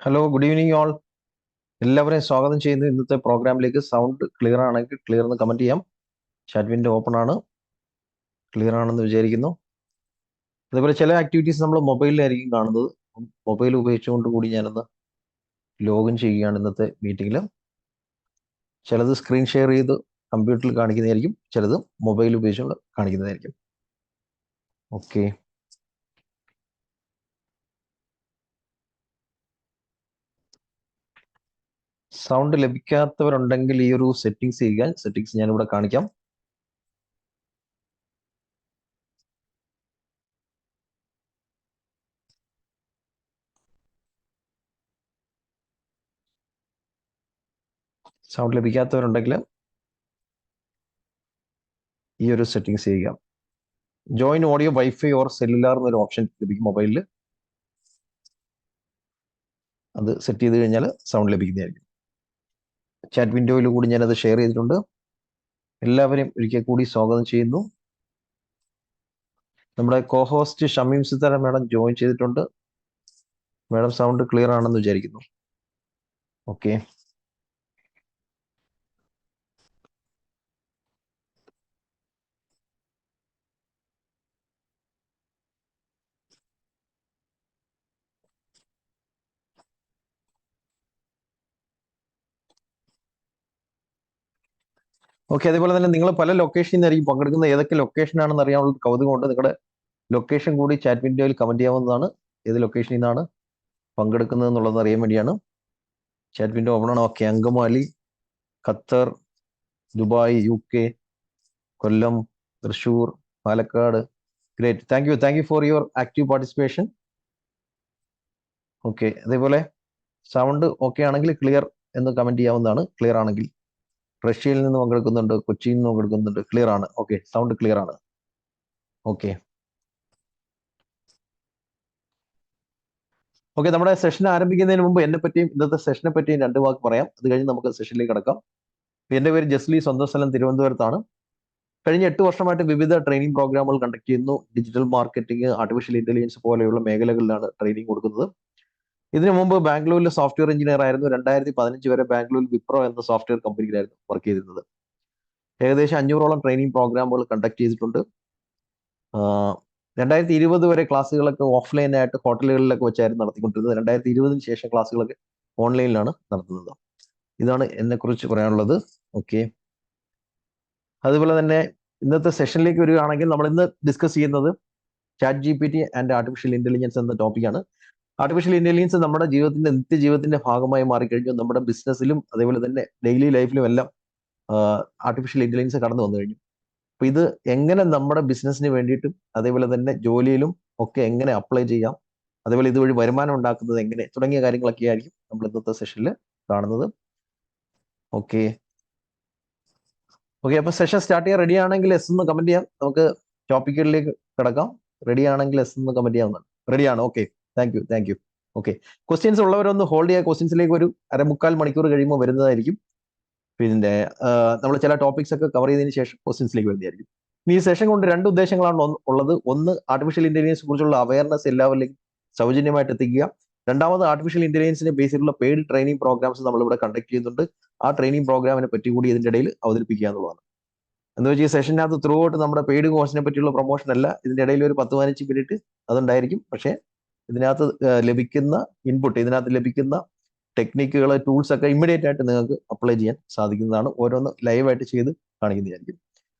Hello, good evening all. എല്ലാവരെയും സ്വാഗതം ചെയ്യുന്നു ഇന്നത്തെ പ്രോഗ്രാമിലേക്ക്. സൗണ്ട് ക്ലിയർ ആണെങ്കിൽ ക്ലിയർ എന്ന് കമന്റ് ചെയ്യാം. ചാറ്റ് വിൻഡോ ഓപ്പൺ ആണ്, ക്ലിയർ ആണെന്ന് വിചാരിക്കുന്നു. അതേപോലെ ചില ആക്ടിവിറ്റീസ് നമ്മൾ മൊബൈലിലായിരിക്കും കാണുന്നത്. മൊബൈൽ ഉപയോഗിച്ചുകൊണ്ട് കൂടി ഞാനൊന്ന് ലോഗിൻ ചെയ്യുകയാണ് ഇന്നത്തെ മീറ്റിംഗിൽ. ചിലത് സ്ക്രീൻ ഷെയർ ചെയ്ത് കമ്പ്യൂട്ടറിൽ കാണിക്കുന്നതായിരിക്കും, ചിലത് മൊബൈൽ ഉപയോഗിച്ചുകൊണ്ട് കാണിക്കുന്നതായിരിക്കും. ഓക്കെ, സൗണ്ട് ലഭിക്കാത്തവരുണ്ടെങ്കിൽ ഈ ഒരു സെറ്റിംഗ്സ് ഞാനിവിടെ കാണിക്കാം. സൗണ്ട് ലഭിക്കാത്തവരുണ്ടെങ്കിൽ ഈ ഒരു സെറ്റിംഗ്സ് ചെയ്യുക. Join audio wifi or cellular എന്നൊരു ഓപ്ഷൻ ലഭിക്കും മൊബൈലിൽ. അത് സെറ്റ് ചെയ്ത് കഴിഞ്ഞാൽ സൗണ്ട് ലഭിക്കുന്നതായിരിക്കും. ചാറ്റ് വിൻഡോയിൽ കൂടി ഞാനത് ഷെയർ ചെയ്തിട്ടുണ്ട്. എല്ലാവരെയും ഒരിക്കൽ കൂടി സ്വാഗതം ചെയ്യുന്നു. നമ്മുടെ cohost Shameem Sithara madam join ചെയ്തിട്ടുണ്ട്. മാഡം സൗണ്ട് ക്ലിയർ ആണെന്ന് വിചാരിക്കുന്നു. ഓക്കെ, അതേപോലെ തന്നെ നിങ്ങൾ പല ലൊക്കേഷനിൽ നിന്നായിരിക്കും പങ്കെടുക്കുന്നത്. ഏതൊക്കെ ലൊക്കേഷൻ ആണെന്ന് അറിയാനുള്ള കൗതുകമുണ്ട്. നിങ്ങളുടെ ലൊക്കേഷൻ കൂടി ചാറ്റ് വിൻഡോയിൽ കമന്റ് ചെയ്യാവുന്നതാണ്. ഏത് ലൊക്കേഷനിൽ നിന്നാണ് പങ്കെടുക്കുന്നത് എന്നുള്ളത് അറിയാൻ വേണ്ടിയാണ്. ചാറ്റ് വിൻഡോ ഓപ്പൺ ആണ്. Okay, Angamaly, Qatar, Dubai, UK, Kollam, Thrissur, Palakkad. Great, thank you for your active participation. Okay, അതേപോലെ സൗണ്ട് ഓക്കെ ആണെങ്കിൽ ക്ലിയർ എന്ന് കമന്റ് ചെയ്യാവുന്നതാണ്. ക്ലിയർ ആണെങ്കിൽ റഷ്യയിൽ നിന്ന് പങ്കെടുക്കുന്നുണ്ട്, കൊച്ചിയിൽ നിന്ന് പങ്കെടുക്കുന്നുണ്ട്. ക്ലിയർ ആണ്. ഓക്കെ, സൗണ്ട് ക്ലിയർ ആണ്. ഓക്കെ, നമ്മുടെ സെഷൻ ആരംഭിക്കുന്നതിന് മുമ്പ് എന്നെ പറ്റിയും ഇന്നത്തെ സെഷനെ പറ്റിയും 2 വാക്ക് പറയാം. അത് കഴിഞ്ഞ് നമുക്ക് സെഷനിലേക്ക് കടക്കാം. എൻ്റെ പേര് ജസ്ലി, സ്വന്തം സ്ഥലം തിരുവനന്തപുരത്താണ്. കഴിഞ്ഞ 8 വർഷമായിട്ട് വിവിധ ട്രെയിനിങ് പ്രോഗ്രാമുകൾ കണ്ടക്ട് ചെയ്യുന്നു. ഡിജിറ്റൽ മാർക്കറ്റിംഗ്, ആർട്ടിഫിഷ്യൽ ഇന്റലിജൻസ് പോലെയുള്ള മേഖലകളിലാണ് ട്രെയിനിങ് കൊടുക്കുന്നത്. ഇതിനു മുമ്പ് ബാംഗ്ലൂരിൽ സോഫ്റ്റ്വെയർ എഞ്ചിനീയർ ആയിരുന്നു. 2015 വരെ ബാംഗ്ലൂരിൽ വിപ്രോ എന്ന സോഫ്റ്റ്വെയർ കമ്പനിയിലായിരുന്നു വർക്ക് ചെയ്തിരുന്നത്. ഏകദേശം 500ഓളം ട്രെയിനിങ് പ്രോഗ്രാമുകൾ കണ്ടക്ട് ചെയ്തിട്ടുണ്ട്. 2020 വരെ ക്ലാസ്സുകളൊക്കെ ഓഫ്ലൈൻ ആയിട്ട് ഹോട്ടലുകളിലൊക്കെ വെച്ചായിരുന്നു നടത്തിക്കൊണ്ടിരുന്നത്. 2020 ശേഷം ക്ലാസ്സുകളൊക്കെ ഓൺലൈനിലാണ് നടത്തുന്നത്. ഇതാണ് എന്നെക്കുറിച്ച് പറയാനുള്ളത്. ഓക്കെ, അതുപോലെ തന്നെ ഇന്നത്തെ സെഷനിലേക്ക് വരികയാണെങ്കിൽ നമ്മൾ ഇന്ന് ഡിസ്കസ് ചെയ്യുന്നത് chat GPT and artificial intelligence എന്ന ടോപ്പിക്കാണ്. ആർട്ടിഫിഷ്യൽ ഇന്റലിജൻസ് നമ്മുടെ നിത്യജീവിതത്തിന്റെ ഭാഗമായി മാറിക്കഴിഞ്ഞു. നമ്മുടെ ബിസിനസ്സിലും അതേപോലെ തന്നെ ഡെയിലി ലൈഫിലും എല്ലാം ആർട്ടിഫിഷ്യൽ ഇന്റലിജൻസ് കടന്നു വന്നു കഴിഞ്ഞു. അപ്പൊ ഇത് എങ്ങനെ നമ്മുടെ ബിസിനസ്സിന് വേണ്ടിയിട്ടും അതേപോലെ തന്നെ ജോലിയിലും ഒക്കെ എങ്ങനെ അപ്ലൈ ചെയ്യാം, അതേപോലെ ഇതുവഴി വരുമാനം ഉണ്ടാക്കുന്നത് എങ്ങനെ, തുടങ്ങിയ കാര്യങ്ങളൊക്കെ ആയിരിക്കും നമ്മൾ ഇന്നത്തെ സെഷനിൽ കാണുന്നത്. ഓക്കെ, അപ്പൊ സെഷൻ സ്റ്റാർട്ട് ചെയ്യാൻ റെഡി ആണെങ്കിൽ എസ് എന്ന് കമന്റ് ചെയ്യാം. നമുക്ക് ടോപ്പിക്കുകളിലേക്ക് കിടക്കാം. റെഡി ആണെങ്കിൽ എസ് എന്ന് കമന്റ് ചെയ്യാവുന്നതാണ്. റെഡിയാണ്. Okay, thank you. Okay, questions ഉള്ളവരൊന്ന് ഹോൾഡ് ചെയ്യുക. ക്വസ്റ്റ്യൻസിലേക്ക് ഒരു 1/4 മണിക്കൂർ കഴിയുമ്പോൾ വരുന്നതായിരിക്കും. പിന്നെ നമ്മൾ ചില ടോപ്പിക്സ് ഒക്കെ കവർ ചെയ്തതിന് ശേഷം ക്വസ്റ്റ്യൻസിലേക്ക് വരുന്നതായിരിക്കും. ഈ സെഷൻ കൊണ്ട് 2 ഉദ്ദേശങ്ങളാണ് ഉള്ളത്. ഒന്ന്, ആർട്ടിഫിഷ്യൽ ഇന്റലിജൻസിനെ കുറിച്ചുള്ള അവയർനെസ് എല്ലാവരിലേക്കും സൗജന്യമായിട്ട് എത്തിക്കുക. രണ്ടാമത്, ആർട്ടിഫിഷ്യൽ ഇന്റലിജൻസിനെ ബേസ് ചെയ്തിട്ടുള്ള പെയ്ഡ് ട്രെയിനിങ് പ്രോഗ്രാംസ് നമ്മളിവിടെ കണ്ടക്ട് ചെയ്യുന്നുണ്ട്. ആ ട്രെയിനിങ് പ്രോഗ്രാമിനെ പറ്റി കൂടി ഇതിന്റെ ഇടയിൽ അവതരിപ്പിക്കുക എന്നുള്ളതാണ്. എന്ന് വെച്ചാൽ ഈ സെഷനകത്ത് ത്രൂ ഔട്ട് നമ്മുടെ പെയ്ഡ് കോഴ്സിനെ പറ്റിയുള്ള പ്രൊമോഷൻ അല്ല. ഇതിന്റെ ഇടയിൽ ഒരു 10-15 മിനിറ്റ് അതുണ്ടായിരിക്കും. പക്ഷേ ഇതിനകത്ത് ലഭിക്കുന്ന ഇൻപുട്ട്, ഇതിനകത്ത് ലഭിക്കുന്ന ടെക്നിക്കുകൾ, ടൂൾസ് ഒക്കെ ഇമ്മീഡിയറ്റ് ആയിട്ട് നിങ്ങൾക്ക് അപ്ലൈ ചെയ്യാൻ സാധിക്കുന്നതാണ്. ഓരോന്ന് ലൈവായിട്ട് ചെയ്ത് കാണിക്കുന്നതായിരിക്കും.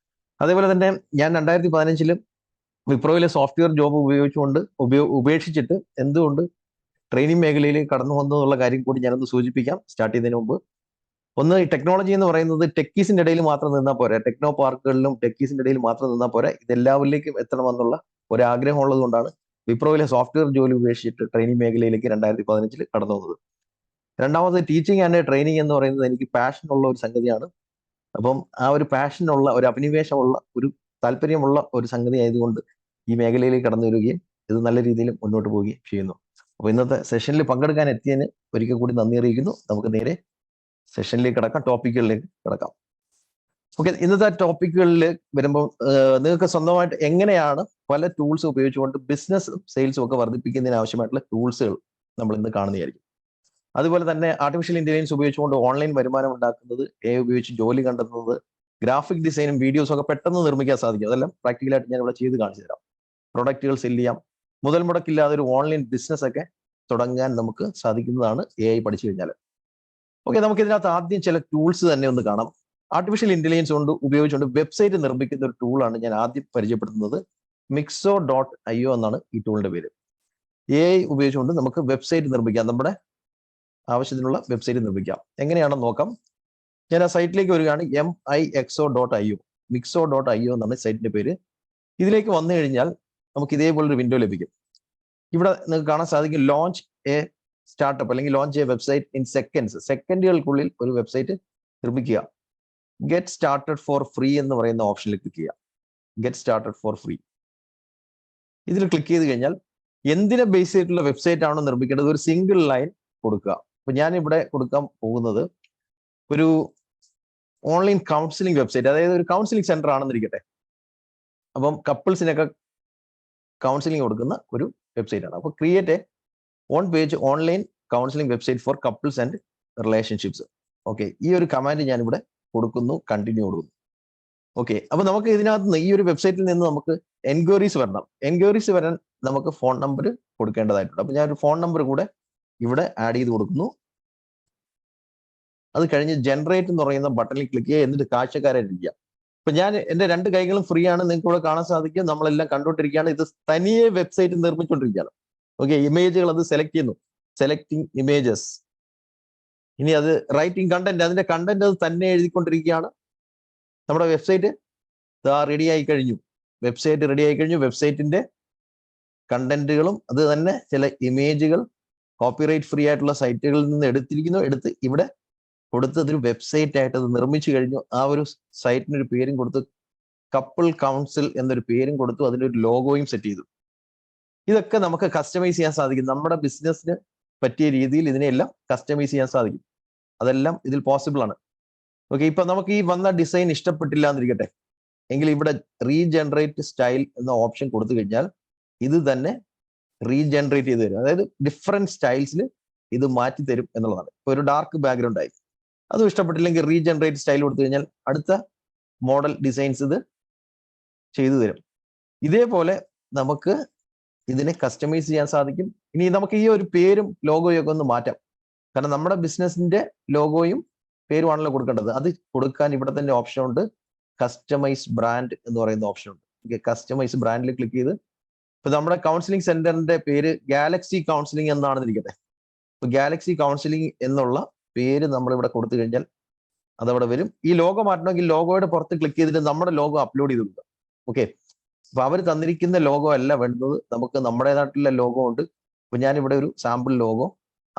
അതേപോലെ തന്നെ ഞാൻ 2015 വിപ്രോയിലെ സോഫ്റ്റ്വെയർ ജോബ് ഉപേക്ഷിച്ചിട്ട് എന്തുകൊണ്ട് ട്രെയിനിങ് മേഖലയിലേക്ക് കടന്നു വന്നു എന്നുള്ള കാര്യം കൂടി ഞാനൊന്ന് സൂചിപ്പിക്കാം സ്റ്റാർട്ട് ചെയ്യുന്നതിന് മുമ്പ്. ഒന്ന്, ഈ ടെക്നോളജി എന്ന് പറയുന്നത് ടെക്കീസിന്റെ ഇടയിൽ മാത്രം നിന്നാൽ പോരാ. ടെക്നോ പാർക്കുകളിലും ടെക്കീസിന്റെ ഇടയിൽ മാത്രം നിന്നാൽ പോരാ. ഇതെല്ലാവരിലേക്കും എത്തണമെന്നുള്ള ഒരാഗ്രഹം ഉള്ളത് കൊണ്ടാണ് വിപ്രോയിലെ സോഫ്റ്റ്വെയർ ജോലി ഉപേക്ഷിച്ചിട്ട് ട്രെയിനിങ് മേഖലയിലേക്ക് 2015 കടന്നു വന്നത്. രണ്ടാമത്, ടീച്ചിങ് ആൻഡ് ട്രെയിനിങ് എന്ന് പറയുന്നത് എനിക്ക് പാഷനുള്ള ഒരു സംഗതിയാണ്. അപ്പം ആ ഒരു പാഷനുള്ള, ഒരു അഭിനിവേശമുള്ള, ഒരു താല്പര്യമുള്ള ഒരു സംഗതി ആയതുകൊണ്ട് ഈ മേഖലയിലേക്ക് കടന്നു വരികയും ഇത് നല്ല രീതിയിൽ മുന്നോട്ട് പോവുകയും ചെയ്യുന്നു. അപ്പോൾ ഇന്നത്തെ സെഷനിൽ പങ്കെടുക്കാൻ എത്തിയതിന് ഒരിക്കൽ കൂടി നന്ദി അറിയിക്കുന്നു. നമുക്ക് നേരെ സെഷനിലേക്ക് കിടക്കാം, ടോപ്പിക്കുകളിലേക്ക് കിടക്കാം. ഓക്കെ, ഇന്നത്തെ ടോപ്പിക്കുകളിൽ വരുമ്പോൾ നിങ്ങൾക്ക് സ്വന്തമായിട്ട് എങ്ങനെയാണ് പല ടൂൾസ് ഉപയോഗിച്ചുകൊണ്ട് ബിസിനസ്സും സെയിൽസും ഒക്കെ വർദ്ധിപ്പിക്കുന്നതിന് ആവശ്യമായിട്ടുള്ള ടൂൾസുകൾ നമ്മൾ ഇന്ന് കാണുന്നതായിരിക്കും. അതുപോലെ തന്നെ ആർട്ടിഫിഷ്യൽ ഇന്റലിജൻസ് ഉപയോഗിച്ചുകൊണ്ട് ഓൺലൈൻ വരുമാനം ഉണ്ടാക്കുന്നത്, ഉപയോഗിച്ച് ജോലി കണ്ടെത്തുന്നത്, ഗ്രാഫിക് ഡിസൈനും വീഡിയോസും ഒക്കെ പെട്ടെന്ന് നിർമ്മിക്കാൻ സാധിക്കും. അതെല്ലാം പ്രാക്ടിക്കലായിട്ട് ഞാൻ ഇവിടെ ചെയ്ത് കാണിച്ചു തരാം. പ്രൊഡക്റ്റുകൾ സെല് ചെയ്യാം, മുതൽ മുടക്കില്ലാതെ ഒരു ഓൺലൈൻ ബിസിനസ് ഒക്കെ തുടങ്ങാൻ നമുക്ക് സാധിക്കുന്നതാണ് AI പഠിച്ചു കഴിഞ്ഞാൽ. ഓക്കെ, നമുക്ക് ഇതിനകത്ത് ആദ്യം ചില ടൂൾസ് തന്നെ ഒന്ന് കാണാം. ആർട്ടിഫിഷ്യൽ ഇന്റലിജൻസ് ഉപയോഗിച്ചുകൊണ്ട് വെബ്സൈറ്റ് നിർമ്മിക്കുന്ന ഒരു ടൂളാണ് ഞാൻ ആദ്യം പരിചയപ്പെടുത്തുന്നത്. Mixo.io എന്നാണ് ഈ ടൂളിന്റെ പേര്. AI ഉപയോഗിച്ചുകൊണ്ട് നമുക്ക് വെബ്സൈറ്റ് നിർമ്മിക്കാം, നമ്മുടെ ആവശ്യത്തിനുള്ള വെബ്സൈറ്റ് നിർമ്മിക്കാം. എങ്ങനെയാണെന്ന് നോക്കാം. ഞാൻ ആ സൈറ്റിലേക്ക് വരികയാണ്. Mixo.io, Mixo.io എന്നാണ് സൈറ്റിന്റെ പേര്. ഇതിലേക്ക് വന്നു കഴിഞ്ഞാൽ നമുക്ക് ഇതേപോലൊരു വിൻഡോ ലഭിക്കും. ഇവിടെ നിങ്ങൾക്ക് കാണാൻ സാധിക്കും ലോഞ്ച് എ സ്റ്റാർട്ടപ്പ് അല്ലെങ്കിൽ ലോഞ്ച് എ വെബ്സൈറ്റ് ഇൻ സെക്കൻഡുകൾക്കുള്ളിൽ ഒരു വെബ്സൈറ്റ് നിർമ്മിക്കുക. ഗെറ്റ് സ്റ്റാർട്ടഡ് ഫോർ ഫ്രീ എന്ന് പറയുന്ന ഓപ്ഷനിൽ ക്ലിക്ക് ചെയ്യുക. ഗെറ്റ് സ്റ്റാർട്ടഡ് ഫോർ ഫ്രീ ഇതിൽ ക്ലിക്ക് ചെയ്ത് കഴിഞ്ഞാൽ എന്തിനെ ബേസ് ചെയ്തിട്ടുള്ള വെബ്സൈറ്റ് ആണോ നിർമ്മിക്കേണ്ടത് ഒരു സിംഗിൾ ലൈൻ കൊടുക്കുക. അപ്പൊ ഞാൻ ഇവിടെ കൊടുക്കാൻ പോകുന്നത് ഒരു ഓൺലൈൻ കൗൺസിലിംഗ് വെബ്സൈറ്റ്, അതായത് ഒരു കൗൺസിലിംഗ് സെന്റർ ആണെന്നിരിക്കട്ടെ. അപ്പം കപ്പിൾസിനൊക്കെ കൗൺസിലിംഗ് കൊടുക്കുന്ന ഒരു വെബ്സൈറ്റ് ആണ്. അപ്പോൾ create A on page online counselling website four couples and relationships. Okay, ഈ ഒരു കമാൻഡ് ഞാൻ ഇവിടെ കൊടുക്കുന്നു, കണ്ടിന്യൂ കൊടുക്കുന്നു. ഓക്കെ, അപ്പൊ നമുക്ക് ഇതിനകത്ത് നിന്ന് ഈ ഒരു വെബ്സൈറ്റിൽ നിന്ന് നമുക്ക് എൻക്വയറീസ് വരണം. എൻക്വയറീസ് വരാൻ നമുക്ക് ഫോൺ നമ്പർ കൊടുക്കേണ്ടതായിട്ടുണ്ട്. അപ്പൊ ഞാൻ ഒരു ഫോൺ നമ്പർ കൂടെ ഇവിടെ ആഡ് ചെയ്ത് കൊടുക്കുന്നു. അത് കഴിഞ്ഞ് ജനറേറ്റ് എന്ന് പറയുന്ന ബട്ടണിൽ ക്ലിക്ക് ചെയ്യുക, എന്നിട്ട് കാഴ്ചക്കാരായിരിക്കുക. ഇപ്പൊ ഞാൻ എന്റെ രണ്ട് കൈകളും ഫ്രീ ആണ്, നിങ്ങൾക്ക് ഇവിടെ കാണാൻ സാധിക്കും. നമ്മളെല്ലാം കണ്ടുകൊണ്ടിരിക്കുകയാണ്. ഇത് തനിയെ വെബ്സൈറ്റ് നിർമ്മിച്ചുകൊണ്ടിരിക്കുകയാണ്. ഓക്കെ, ഇമേജുകൾ അത് സെലക്ട് ചെയ്യുന്നു, സെലക്ടിങ് ഇമേജസ്. ഇനി അത് റൈറ്റിംഗ് കണ്ടന്റ്, അതിന്റെ കണ്ടന്റ് അത് തന്നെ എഴുതിക്കൊണ്ടിരിക്കുകയാണ്. നമ്മുടെ വെബ്സൈറ്റ് റെഡി ആയി കഴിഞ്ഞു. വെബ്സൈറ്റ് റെഡി ആയി കഴിഞ്ഞു. വെബ്സൈറ്റിന്റെ കണ്ടന്റുകളും അത് തന്നെ ചില ഇമേജുകൾ കോപ്പിറൈറ്റ് ഫ്രീ ആയിട്ടുള്ള സൈറ്റുകളിൽ നിന്ന് എടുത്തിരിക്കുന്നു. എടുത്ത് ഇവിടെ കൊടുത്ത് അതൊരു വെബ്സൈറ്റ് ആയിട്ട് അത് നിർമ്മിച്ചു കഴിഞ്ഞു. ആ ഒരു സൈറ്റിനൊരു പേരും കൊടുത്ത് കപ്പിൾ കൗൺസിൽ എന്നൊരു പേരും കൊടുത്തു. അതിനൊരു ലോഗോയും സെറ്റ് ചെയ്തു. ഇതൊക്കെ നമുക്ക് കസ്റ്റമൈസ് ചെയ്യാൻ സാധിക്കും. നമ്മുടെ ബിസിനസ്സിന് പറ്റിയ രീതിയിൽ ഇതിനെല്ലാം കസ്റ്റമൈസ് ചെയ്യാൻ സാധിക്കും. അതെല്ലാം ഇതിൽ പോസിബിൾ ആണ്. ഓക്കെ, ഇപ്പൊ നമുക്ക് ഈ വന്ന ഡിസൈൻ ഇഷ്ടപ്പെട്ടില്ല എന്നിരിക്കട്ടെ എങ്കിൽ ഇവിടെ റീജനറേറ്റ് സ്റ്റൈൽ എന്ന ഓപ്ഷൻ കൊടുത്തു കഴിഞ്ഞാൽ ഇത് തന്നെ റീജനറേറ്റ് ചെയ്ത് തരും. അതായത് ഡിഫറെന്റ് സ്റ്റൈൽസിൽ ഇത് മാറ്റി തരും എന്നുള്ളതാണ്. ഇപ്പൊ ഒരു ഡാർക്ക് ബാക്ക്ഗ്രൗണ്ട് ആയി, അതും ഇഷ്ടപ്പെട്ടില്ലെങ്കിൽ റീജനറേറ്റ് സ്റ്റൈൽ കൊടുത്തു കഴിഞ്ഞാൽ അടുത്ത മോഡൽ ഡിസൈൻസ് ഇത് ചെയ്തു തരും. ഇതേപോലെ നമുക്ക് ഇതിനെ കസ്റ്റമൈസ് ചെയ്യാൻ സാധിക്കും. ഇനി നമുക്ക് ഈ ഒരു പേരും ലോഗോയും ഒക്കെ ഒന്ന് മാറ്റാം. കാരണം നമ്മുടെ ബിസിനസിന്റെ ലോഗോയും പേരുമാണല്ലോ കൊടുക്കേണ്ടത്. അത് കൊടുക്കാൻ ഇവിടെ തന്നെ ഓപ്ഷൻ ഉണ്ട്, കസ്റ്റമൈസ് ബ്രാൻഡ് എന്ന് പറയുന്ന ഓപ്ഷൻ ഉണ്ട്. കസ്റ്റമൈസ് ബ്രാൻഡിൽ ക്ലിക്ക് ചെയ്ത് ഇപ്പൊ നമ്മുടെ കൗൺസിലിംഗ് സെന്ററിന്റെ പേര് ഗാലക്സി കൗൺസിലിംഗ് എന്നാണെന്നിരിക്കട്ടെ. ഇപ്പൊ ഗാലക്സി കൗൺസിലിംഗ് എന്നുള്ള പേര് നമ്മൾ ഇവിടെ കൊടുത്തു കഴിഞ്ഞാൽ അതവിടെ വരും. ഈ ലോഗോ മാറ്റണമെങ്കിൽ ലോഗോയുടെ പുറത്ത് ക്ലിക്ക് ചെയ്തിട്ട് നമ്മുടെ ലോഗോ അപ്ലോഡ് ചെയ്ത് കൊടുക്കുക. ഓക്കെ, അപ്പൊ അവർ തന്നിരിക്കുന്ന ലോഗോ അല്ല വേണ്ടത്, നമുക്ക് നമ്മുടേതായിട്ടുള്ള ലോഗോ ഉണ്ട്. അപ്പൊ ഞാനിവിടെ ഒരു സാമ്പിൾ ലോഗോ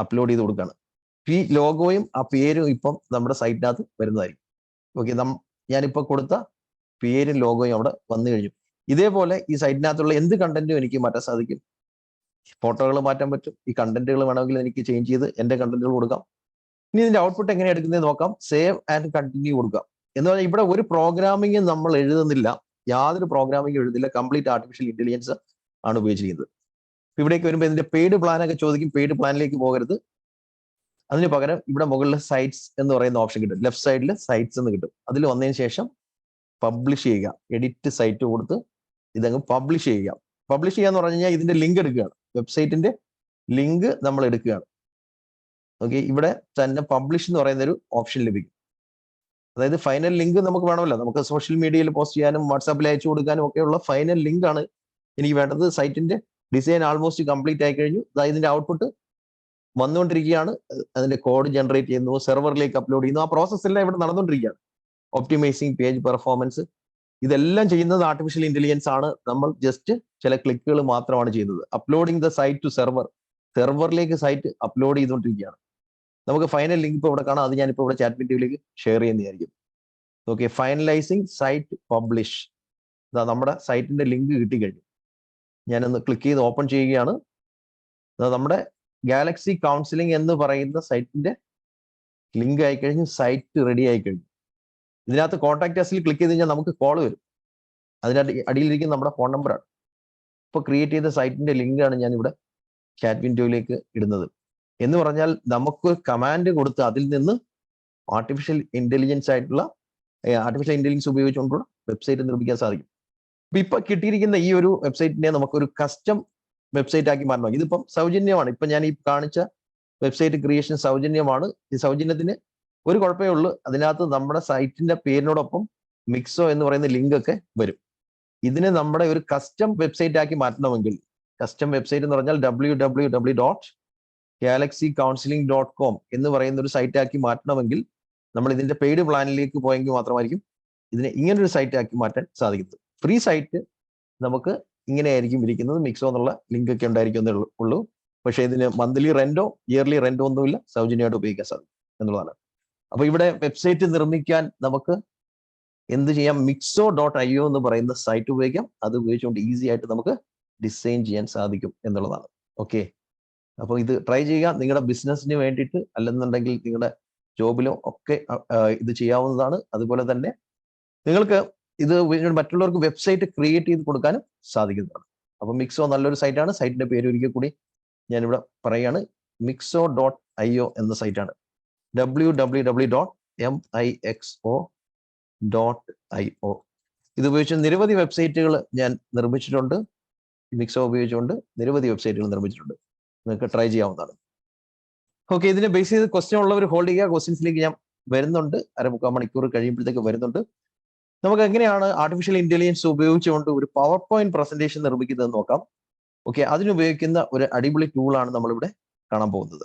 അപ്ലോഡ് ചെയ്ത് കൊടുക്കുകയാണ്. ഈ ലോഗോയും ആ പേരും ഇപ്പം നമ്മുടെ സൈറ്റിനകത്ത് വരുന്നതായിരിക്കും. ഓക്കെ, ഞാനിപ്പോൾ കൊടുത്ത പേരും ലോഗോയും അവിടെ വന്നു കഴിഞ്ഞു. ഇതേപോലെ ഈ സൈറ്റിനകത്തുള്ള എന്ത് കണ്ടന്റും എനിക്ക് മാറ്റാൻ സാധിക്കും. ഫോട്ടോകൾ മാറ്റാൻ പറ്റും. ഈ കണ്ടന്റുകൾ വേണമെങ്കിൽ എനിക്ക് ചേഞ്ച് ചെയ്ത് എന്റെ കണ്ടന്റുകൾ കൊടുക്കാം. ഇനി ഇതിന്റെ ഔട്ട്പുട്ട് എങ്ങനെ എടുക്കുന്നത് നോക്കാം. സേവ് ആൻഡ് കണ്ടിന്യൂ കൊടുക്കാം. എന്ന് പറഞ്ഞാൽ ഇവിടെ ഒരു പ്രോഗ്രാമിംഗ് നമ്മൾ എഴുതുന്നില്ല, യാതൊരു പ്രോഗ്രാമിംഗ് എഴുതുന്നില്ല. കംപ്ലീറ്റ് ആർട്ടിഫിഷ്യൽ ഇന്റലിജൻസ് ആണ് ഉപയോഗിച്ചിരിക്കുന്നത്. ഇവിടേക്ക് വരുമ്പോൾ ഇതിന്റെ പെയ്ഡ് പ്ലാനൊക്കെ ചോദിക്കും. പെയ്ഡ് പ്ലാനിലേക്ക് പോകരുത്. അതിന് പകരം ഇവിടെ മുകളിൽ സൈറ്റ്സ് എന്ന് പറയുന്ന ഓപ്ഷൻ കിട്ടും. ലെഫ്റ്റ് സൈഡിൽ സൈറ്റ്സ് എന്ന് കിട്ടും. അതിൽ വന്നതിന് ശേഷം പബ്ലിഷ് ചെയ്യുക. എഡിറ്റ് സൈറ്റ് കൊടുത്ത് ഇതങ്ങ് പബ്ലിഷ് ചെയ്യുക. പബ്ലിഷ് ചെയ്യാന്ന് പറഞ്ഞു കഴിഞ്ഞാൽ ഇതിന്റെ ലിങ്ക് എടുക്കുകയാണ്. വെബ്സൈറ്റിന്റെ ലിങ്ക് നമ്മൾ എടുക്കുകയാണ്. ഓക്കെ, ഇവിടെ തന്നെ പബ്ലിഷ് എന്ന് പറയുന്ന ഒരു ഓപ്ഷൻ ലഭിക്കും. അതായത് ഫൈനൽ ലിങ്ക് നമുക്ക് വേണമല്ലോ, നമുക്ക് സോഷ്യൽ മീഡിയയിൽ പോസ്റ്റ് ചെയ്യാനും വാട്സാപ്പിൽ അയച്ചു കൊടുക്കാനും ഒക്കെയുള്ള ഫൈനൽ ലിങ്ക് ആണ് എനിക്ക് വേണ്ടത്. സൈറ്റിന്റെ ഡിസൈൻ ആൾമോസ്റ്റ് കംപ്ലീറ്റ് ആയി കഴിഞ്ഞു. ഇതിന്റെ ഔട്ട്പുട്ട് വന്നുകൊണ്ടിരിക്കുകയാണ്. അതിന്റെ കോഡ് ജനറേറ്റ് ചെയ്യുന്നു, സെർവറിലേക്ക് അപ്ലോഡ് ചെയ്യുന്നു. ആ പ്രോസസ് എല്ലാം ഇവിടെ നടന്നുകൊണ്ടിരിക്കുകയാണ്. ഒപ്റ്റിമൈസിങ് പേജ് പെർഫോമൻസ് ഇതെല്ലാം ചെയ്യുന്നത് ആർട്ടിഫിഷ്യൽ ഇന്റലിജൻസ് ആണ്. നമ്മൾ ജസ്റ്റ് ചില ക്ലിക്കുകൾ മാത്രമാണ് ചെയ്യുന്നത്. Uploading the site to server, സെർവറിലേക്ക് സൈറ്റ് അപ്ലോഡ് ചെയ്തുകൊണ്ടിരിക്കുകയാണ്. നമുക്ക് ഫൈനൽ ലിങ്ക് ഇപ്പോൾ ഇവിടെ കാണാം. അത് ഞാനിപ്പോൾ ഇവിടെ ചാറ്റ് വീഡിയോയിലേക്ക് ഷെയർ ചെയ്യുന്നതായിരിക്കും. Okay, finalising site publish. നമ്മുടെ സൈറ്റിന്റെ ലിങ്ക് കിട്ടിക്കഴിഞ്ഞു. ഞാനൊന്ന് ക്ലിക്ക് ചെയ്ത് ഓപ്പൺ ചെയ്യുകയാണ്. നമ്മുടെ ഗാലക്സി കൗൺസിലിംഗ് എന്ന് പറയുന്ന സൈറ്റിന്റെ ലിങ്ക് ആയിക്കഴിഞ്ഞു. സൈറ്റ് റെഡി ആയിക്കഴിഞ്ഞു. ഇതിനകത്ത് കോൺടാക്ട് അസിൽ ക്ലിക്ക് ചെയ്ത് കഴിഞ്ഞാൽ നമുക്ക് കോൾ വരും. അതിനകത്ത് അടിയിലിരിക്കുന്ന നമ്മുടെ ഫോൺ നമ്പറാണ്. ഇപ്പോൾ ക്രിയേറ്റ് ചെയ്ത സൈറ്റിന്റെ ലിങ്കാണ് ഞാനിവിടെ ചാറ്റ് വിൻഡോയിലേക്ക് ഇടുന്നത്. എന്ന് പറഞ്ഞാൽ നമുക്ക് കമാൻഡ് കൊടുത്ത് അതിൽ നിന്ന് ആർട്ടിഫിഷ്യൽ ഇന്റലിജൻസ് ഉപയോഗിച്ചുകൊണ്ടുള്ള വെബ്സൈറ്റ് നിർമ്മിക്കാൻ സാധിക്കും. ഇപ്പൊ കിട്ടിയിരിക്കുന്ന ഈ ഒരു വെബ്സൈറ്റിനെ നമുക്കൊരു കസ്റ്റം വെബ്സൈറ്റ് ആക്കി മാറ്റണം. ഇതിപ്പം സൗജന്യമാണ്. ഇപ്പൊ ഞാൻ ഈ കാണിച്ച വെബ്സൈറ്റ് ക്രിയേഷൻ സൗജന്യമാണ്. ഈ സൗജന്യത്തിന് ഒരു കുഴപ്പമേ ഉള്ളൂ, അതിനകത്ത് നമ്മുടെ സൈറ്റിന്റെ പേരിനോടൊപ്പം മിക്സോ എന്ന് പറയുന്ന ലിങ്ക് ഒക്കെ വരും. ഇതിനെ നമ്മുടെ ഒരു കസ്റ്റം വെബ്സൈറ്റ് ആക്കി മാറ്റണമെങ്കിൽ, കസ്റ്റം വെബ്സൈറ്റ് എന്ന് പറഞ്ഞാൽ www.galaxycounseling.com എന്ന് പറയുന്ന ഒരു സൈറ്റ് ആക്കി മാറ്റണമെങ്കിൽ നമ്മൾ ഇതിന്റെ പെയ്ഡ് പ്ലാനിലേക്ക് പോയെങ്കിൽ മാത്രമായിരിക്കും ഇതിനെ ഇങ്ങനൊരു സൈറ്റ് ആക്കി മാറ്റാൻ സാധിക്കുന്നത്. ഫ്രീ സൈറ്റ് നമുക്ക് ഇങ്ങനെയായിരിക്കും ഇരിക്കുന്നത്, മിക്സോ എന്നുള്ള ലിങ്ക് ഒക്കെ ഉണ്ടായിരിക്കും ഉള്ളൂ. പക്ഷേ ഇതിന് മന്ത്ലി റെന്റോ ഇയർലി റെന്റോ ഒന്നുമില്ല, സൗജന്യമായിട്ട് ഉപയോഗിക്കാൻ സാധിക്കും എന്നുള്ളതാണ്. അപ്പൊ ഇവിടെ വെബ്സൈറ്റ് നിർമ്മിക്കാൻ നമുക്ക് എന്ത് ചെയ്യാം? mixo.io എന്ന് പറയുന്ന സൈറ്റ് ഉപയോഗിക്കാം. അത് ഉപയോഗിച്ചുകൊണ്ട് ഈസി ആയിട്ട് നമുക്ക് ഡിസൈൻ ചെയ്യാൻ സാധിക്കും എന്നുള്ളതാണ്. ഓക്കെ, അപ്പോൾ ഇത് ട്രൈ ചെയ്യുക. നിങ്ങളുടെ ബിസിനസ്സിന് വേണ്ടിയിട്ട് അല്ലെന്നുണ്ടെങ്കിൽ നിങ്ങളുടെ ജോബിലോ ഒക്കെ ഇത് ചെയ്യാവുന്നതാണ്. അതുപോലെ തന്നെ നിങ്ങൾക്ക് ഇത് മറ്റുള്ളവർക്ക് വെബ്സൈറ്റ് ക്രിയേറ്റ് ചെയ്ത് കൊടുക്കാനും സാധിക്കുന്നതാണ്. അപ്പൊ മിക്സോ നല്ലൊരു സൈറ്റാണ്. സൈറ്റിന്റെ പേര് ഒരിക്കൽ കൂടി ഞാനിവിടെ പറയാണ്, mixo.io എന്ന സൈറ്റാണ്. www.mixo.io. ഇത് ഉപയോഗിച്ച് നിരവധി വെബ്സൈറ്റുകൾ ഞാൻ നിർമ്മിച്ചിട്ടുണ്ട്. മിക്സോ ഉപയോഗിച്ചുകൊണ്ട് നിരവധി വെബ്സൈറ്റുകൾ നിർമ്മിച്ചിട്ടുണ്ട്. നിങ്ങൾക്ക് ട്രൈ ചെയ്യാവുന്നതാണ്. ഓക്കെ, ഇതിനെ ബേസ് ചെയ്ത് ക്വസ്റ്റ്യൻ ഉള്ളവർ ഹോൾഡ് ചെയ്യുക. ക്വസ്റ്റ്യൻസിലേക്ക് ഞാൻ വരുന്നുണ്ട്. 1/4 മണിക്കൂർ കഴിയുമ്പോഴത്തേക്ക് വരുന്നുണ്ട്. നമുക്ക് എങ്ങനെയാണ് ആർട്ടിഫിഷ്യൽ ഇന്റലിജൻസ് ഉപയോഗിച്ചുകൊണ്ട് ഒരു പവർ പോയിന്റ് പ്രസന്റേഷൻ നിർമ്മിക്കുന്നതെന്ന് നോക്കാം. ഓക്കെ, അതിനുപയോഗിക്കുന്ന ഒരു അടിപൊളി ടൂളാണ് നമ്മളിവിടെ കാണാൻ പോകുന്നത്.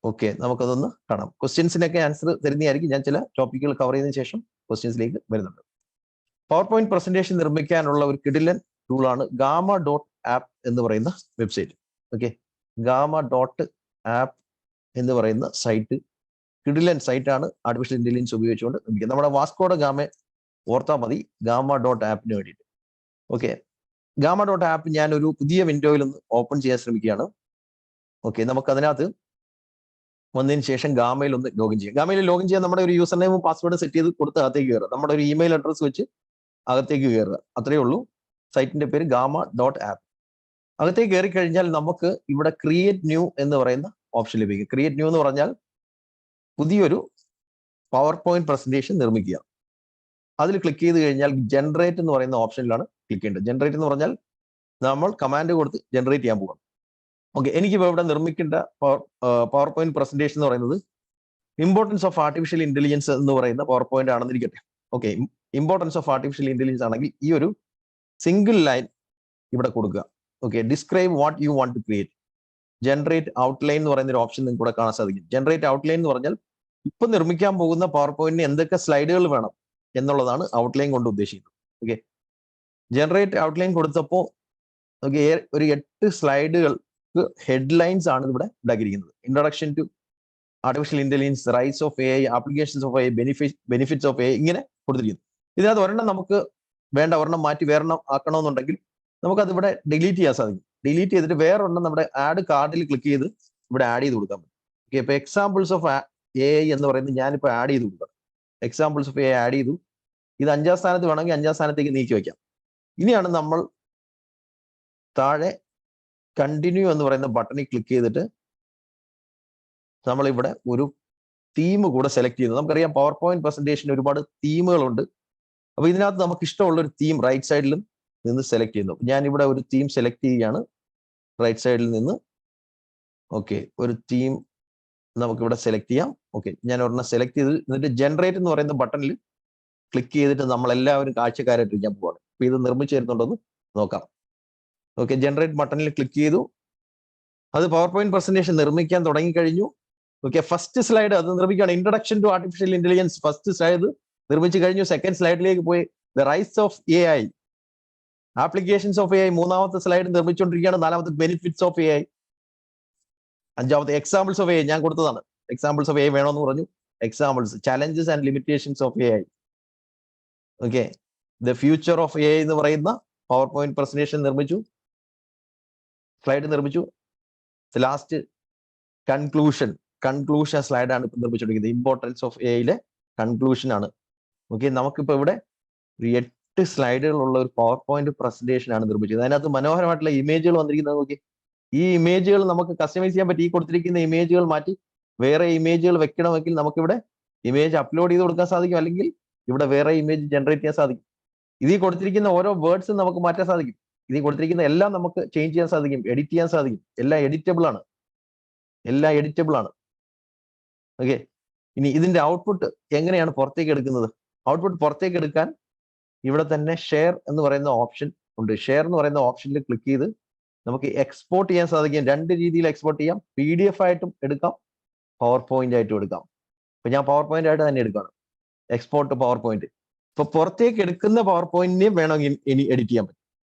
ഓക്കെ, നമുക്കതൊന്ന് കാണാം. ക്വസ്റ്റ്യൻസിനൊക്കെ ആൻസർ തരുന്നതായിരിക്കും. ഞാൻ ചില ടോപ്പിക്കുകൾ കവർ ചെയ്തതിനു ശേഷം ക്വസ്റ്റ്യൻസിലേക്ക് വരുന്നുണ്ട്. പവർ പോയിന്റ് പ്രസന്റേഷൻ നിർമ്മിക്കാനുള്ള ഒരു കിടിലൻ ടൂളാണ് gamma.app എന്ന് പറയുന്ന വെബ്സൈറ്റ്. ഓക്കെ, gamma.app എന്ന് പറയുന്ന സൈറ്റ് കിടിലൻ സൈറ്റാണ്. ആർട്ടിഫിഷ്യൽ ഇന്റലിജൻസ് ഉപയോഗിച്ചുകൊണ്ട് നിർമ്മിക്കുക. നമ്മുടെ വാസ്കോഡ ഗാമ ഓർത്താൽ മതി gamma.app-ന് വേണ്ടിയിട്ട്. ഓക്കെ, gamma.app ഞാൻ ഒരു പുതിയ വിൻഡോയിൽ ഒന്ന് ഓപ്പൺ ചെയ്യാൻ ശ്രമിക്കുകയാണ്. ഓക്കെ, നമുക്ക് അതിനകത്ത് വന്നതിന് ശേഷം ഗാമയിൽ ഒന്ന് ലോഗിൻ ചെയ്യാം. ഗാമയിൽ ലോഗിൻ ചെയ്യാൻ നമ്മുടെ ഒരു യൂസർ നെയിമും പാസ്വേഡും സെറ്റ് ചെയ്ത് കൊടുത്ത് അകത്തേക്ക് കയറുക. നമ്മുടെ ഒരു ഇമെയിൽ അഡ്രസ് വെച്ച് അകത്തേക്ക് കയറുക. അത്രയേ ഉള്ളൂ. സൈറ്റിന്റെ പേര് gamma.app. അകത്തേക്ക് കയറി കഴിഞ്ഞാൽ നമുക്ക് ഇവിടെ ക്രിയേറ്റ് ന്യൂ എന്ന് പറയുന്ന ഓപ്ഷൻ ലഭിക്കും. ക്രിയേറ്റ് ന്യൂ എന്ന് പറഞ്ഞാൽ പുതിയൊരു പവർ പോയിന്റ് പ്രസന്റേഷൻ നിർമ്മിക്കുക. അതിൽ ക്ലിക്ക് ചെയ്ത് കഴിഞ്ഞാൽ ജനറേറ്റ് എന്ന് പറയുന്ന ഓപ്ഷനിലാണ് ക്ലിക്ക് ചെയ്യേണ്ടത്. ജനറേറ്റ് എന്ന് പറഞ്ഞാൽ നമ്മൾ കമാൻഡ് കൊടുത്ത് ജനറേറ്റ് ചെയ്യാൻ പോകാം. ഓക്കെ, എനിക്കിപ്പോൾ ഇവിടെ നിർമ്മിക്കേണ്ട പവർ പോയിന്റ് പ്രസന്റേഷൻ എന്ന് പറയുന്നത് ഇമ്പോർട്ടൻസ് ഓഫ് ആർട്ടിഫിഷ്യൽ ഇന്റലിജൻസ് എന്ന് പറയുന്ന പവർ പോയിന്റ് ആണെന്നിരിക്കട്ടെ. Okay, importance of artificial intelligence ആണെങ്കിൽ ഈ ഒരു സിംഗിൾ ലൈൻ ഇവിടെ കൊടുക്കുക. Okay, describe what you want to create. Generate outline എന്ന് പറയുന്ന ഒരു ഓപ്ഷൻ നിങ്ങൾക്ക് ഇവിടെ കാണാൻ സാധിക്കും. ജനറേറ്റ് ഔട്ട്ലൈൻ എന്ന് പറഞ്ഞാൽ ഇപ്പൊ നിർമ്മിക്കാൻ പോകുന്ന പവർ പോയിന്റിന് എന്തൊക്കെ സ്ലൈഡുകൾ വേണം എന്നുള്ളതാണ് ഔട്ട്ലൈൻ കൊണ്ട് ഉദ്ദേശിക്കുന്നത്. ഓക്കെ, ജനറേറ്റ് ഔട്ട്ലൈൻ കൊടുത്തപ്പോൾ ഓക്കെ ഒരു 8 സ്ലൈഡുകൾക്ക് ഹെഡ്ലൈൻസ് ആണ് ഇവിടെ ഉണ്ടാക്കിയിരിക്കുന്നത്. Introduction to artificial intelligence, rise of AI, applications of AI, benefits of AI, ഇങ്ങനെ കൊടുത്തിരിക്കുന്നു. ഇതിനകത്ത് ഒരെണ്ണം നമുക്ക് വേണ്ട, ഒരെണ്ണം മാറ്റി വേറെണ്ണം ആക്കണമെന്നുണ്ടെങ്കിൽ നമുക്കത് ഇവിടെ ഡിലീറ്റ് ചെയ്യാൻ സാധിക്കും. ഡിലീറ്റ് ചെയ്തിട്ട് വേറൊരെണ്ണം നമ്മുടെ ആഡ് കാർഡിൽ ക്ലിക്ക് ചെയ്ത് ഇവിടെ ആഡ് ചെയ്ത് കൊടുക്കാൻ പറ്റും. ഓക്കെ, ഇപ്പൊ എക്സാമ്പിൾസ് ഓഫ് AI എന്ന് പറയുന്നത് ഞാനിപ്പോൾ ആഡ് ചെയ്ത് കൊടുക്കാം. എക്സാമ്പിൾസ് ഓഫ് AI ആഡ് ചെയ്തു. ഇത് 5ാം സ്ഥാനത്ത് വേണമെങ്കിൽ 5ാം സ്ഥാനത്തേക്ക് നീക്കി വയ്ക്കാം. ഇനിയാണ് നമ്മൾ താഴെ കണ്ടിന്യൂ എന്ന് പറയുന്ന ബട്ടണിൽ ക്ലിക്ക് ചെയ്തിട്ട് നമ്മളിവിടെ ഒരു തീം കൂടെ സെലക്ട് ചെയ്യുന്നത്. നമുക്കറിയാം പവർ പോയിന്റ് പ്രസന്റേഷന് ഒരുപാട് തീമുകളുണ്ട്. അപ്പൊ ഇതിനകത്ത് നമുക്ക് ഇഷ്ടമുള്ള ഒരു തീം റൈറ്റ് സൈഡിലും നിന്ന് സെലക്ട് ചെയ്യുന്നു. ഞാൻ ഇവിടെ ഒരു തീം സെലക്ട് ചെയ്യുകയാണ് റൈറ്റ് സൈഡിൽ നിന്ന്. ഓക്കെ, ഒരു തീം നമുക്കിവിടെ സെലക്ട് ചെയ്യാം. ഓക്കെ, ഞാൻ ഒരെണ്ണം സെലക്ട് ചെയ്ത് എന്നിട്ട് ജനറേറ്റ് എന്ന് പറയുന്ന ബട്ടണിൽ ക്ലിക്ക് ചെയ്തിട്ട് നമ്മളെല്ലാവരും കാഴ്ചക്കാരായിട്ടിരിക്കാൻ പോവാണ്. അപ്പൊ ഇത് നിർമ്മിച്ചു തരുന്നുണ്ടെന്ന് നോക്കാം. ഓക്കെ, ജനറേറ്റ് ബട്ടണിൽ ക്ലിക്ക് ചെയ്തു. അത് പവർ പോയിന്റ് പ്രസന്റേഷൻ നിർമ്മിക്കാൻ തുടങ്ങിക്കഴിഞ്ഞു. ഓക്കെ, ഫസ്റ്റ് സ്ലൈഡ് അത് നിർമ്മിക്കുകയാണ്. Introduction to artificial intelligence first slide നിർമ്മിച്ചു കഴിഞ്ഞു. സെക്കൻഡ് സ്ലൈഡിലേക്ക് പോയി the rise of AI, applications of AI, 3ാമത്തെ സ്ലൈഡ് നിർമ്മിച്ചുകൊണ്ടിരിക്കുകയാണ്. 4ാമത്തെ ബെനിഫിറ്റ്സ് ഓഫ് AI, 5ാമത്തെ എക്സാമ്പിൾസ് ഓഫ് AI ഞാൻ കൊടുത്തതാണ്. എക്സാമ്പിൾസ് ഓഫ് AI വേണമെന്ന് പറഞ്ഞു. Examples, challenges and limitations of AI. Okay, the future of AI എന്ന് പറയുന്ന പവർ പോയിന്റ് പ്രസന്റേഷൻ നിർമ്മിച്ചു, സ്ലൈഡ് നിർമ്മിച്ചു. ലാസ്റ്റ് കൺക്ലൂഷൻ സ്ലൈഡാണ് ഇപ്പൊ നിർമ്മിച്ചുകൊണ്ടിരിക്കുന്നത്. ഇമ്പോർട്ടൻസ് ഓഫ് AI-യിലെ കൺക്ലൂഷൻ ആണ്. ഓക്കെ, നമുക്കിപ്പോ ഇവിടെ ഒരു 8 സ്ലൈഡുകളുള്ള ഒരു പവർ പോയിന്റ് പ്രസന്റേഷൻ ആണ് നിർമ്മിച്ചത്. അതിനകത്ത് മനോഹരമായിട്ടുള്ള ഇമേജുകൾ വന്നിരിക്കുന്നത് നോക്കി. ഈ ഇമേജുകൾ നമുക്ക് കസ്റ്റമൈസ് ചെയ്യാൻ പറ്റും. ഈ കൊടുത്തിരിക്കുന്ന ഇമേജുകൾ മാറ്റി വേറെ ഇമേജുകൾ വെക്കണമെങ്കിൽ നമുക്കിവിടെ ഇമേജ് അപ്ലോഡ് ചെയ്ത് കൊടുക്കാൻ സാധിക്കും, അല്ലെങ്കിൽ ഇവിടെ വേറെ ഇമേജ് ജനറേറ്റ് ചെയ്യാൻ സാധിക്കും. ഇതിൽ കൊടുത്തിരിക്കുന്ന ഓരോ വേർഡ്സും നമുക്ക് മാറ്റാൻ സാധിക്കും. ഇതിൽ കൊടുത്തിരിക്കുന്ന എല്ലാം നമുക്ക് ചേഞ്ച് ചെയ്യാൻ സാധിക്കും, എഡിറ്റ് ചെയ്യാൻ സാധിക്കും. എല്ലാം എഡിറ്റബിൾ ആണ്, എല്ലാം എഡിറ്റബിൾ ആണ്. ഓക്കെ, ഇനി ഇതിന്റെ ഔട്ട്പുട്ട് എങ്ങനെയാണ് പുറത്തേക്ക് എടുക്കുന്നത്? ഔട്ട്പുട്ട് പുറത്തേക്ക് എടുക്കാൻ ഇവിടെ തന്നെ ഷെയർ എന്ന് പറയുന്ന ഓപ്ഷൻ ഉണ്ട്. ഷെയർ എന്ന് പറയുന്ന ഓപ്ഷനിൽ ക്ലിക്ക് ചെയ്ത് നമുക്ക് എക്സ്പോർട്ട് ചെയ്യാൻ സാധിക്കും. രണ്ട് രീതിയിൽ എക്സ്പോർട്ട് ചെയ്യാം. PDF ആയിട്ടും എടുക്കാം, പവർ പോയിന്റ് ആയിട്ടും എടുക്കാം. ഇപ്പൊ ഞാൻ പവർ പോയിന്റ് ആയിട്ട് തന്നെ എടുക്കുകയാണ്. Export power point. ഇപ്പൊ പുറത്തേക്ക് എടുക്കുന്ന പവർ പോയിന്റിനെയും വേണമെങ്കിൽ ഇനി എഡിറ്റ് ചെയ്യാൻ പറ്റും.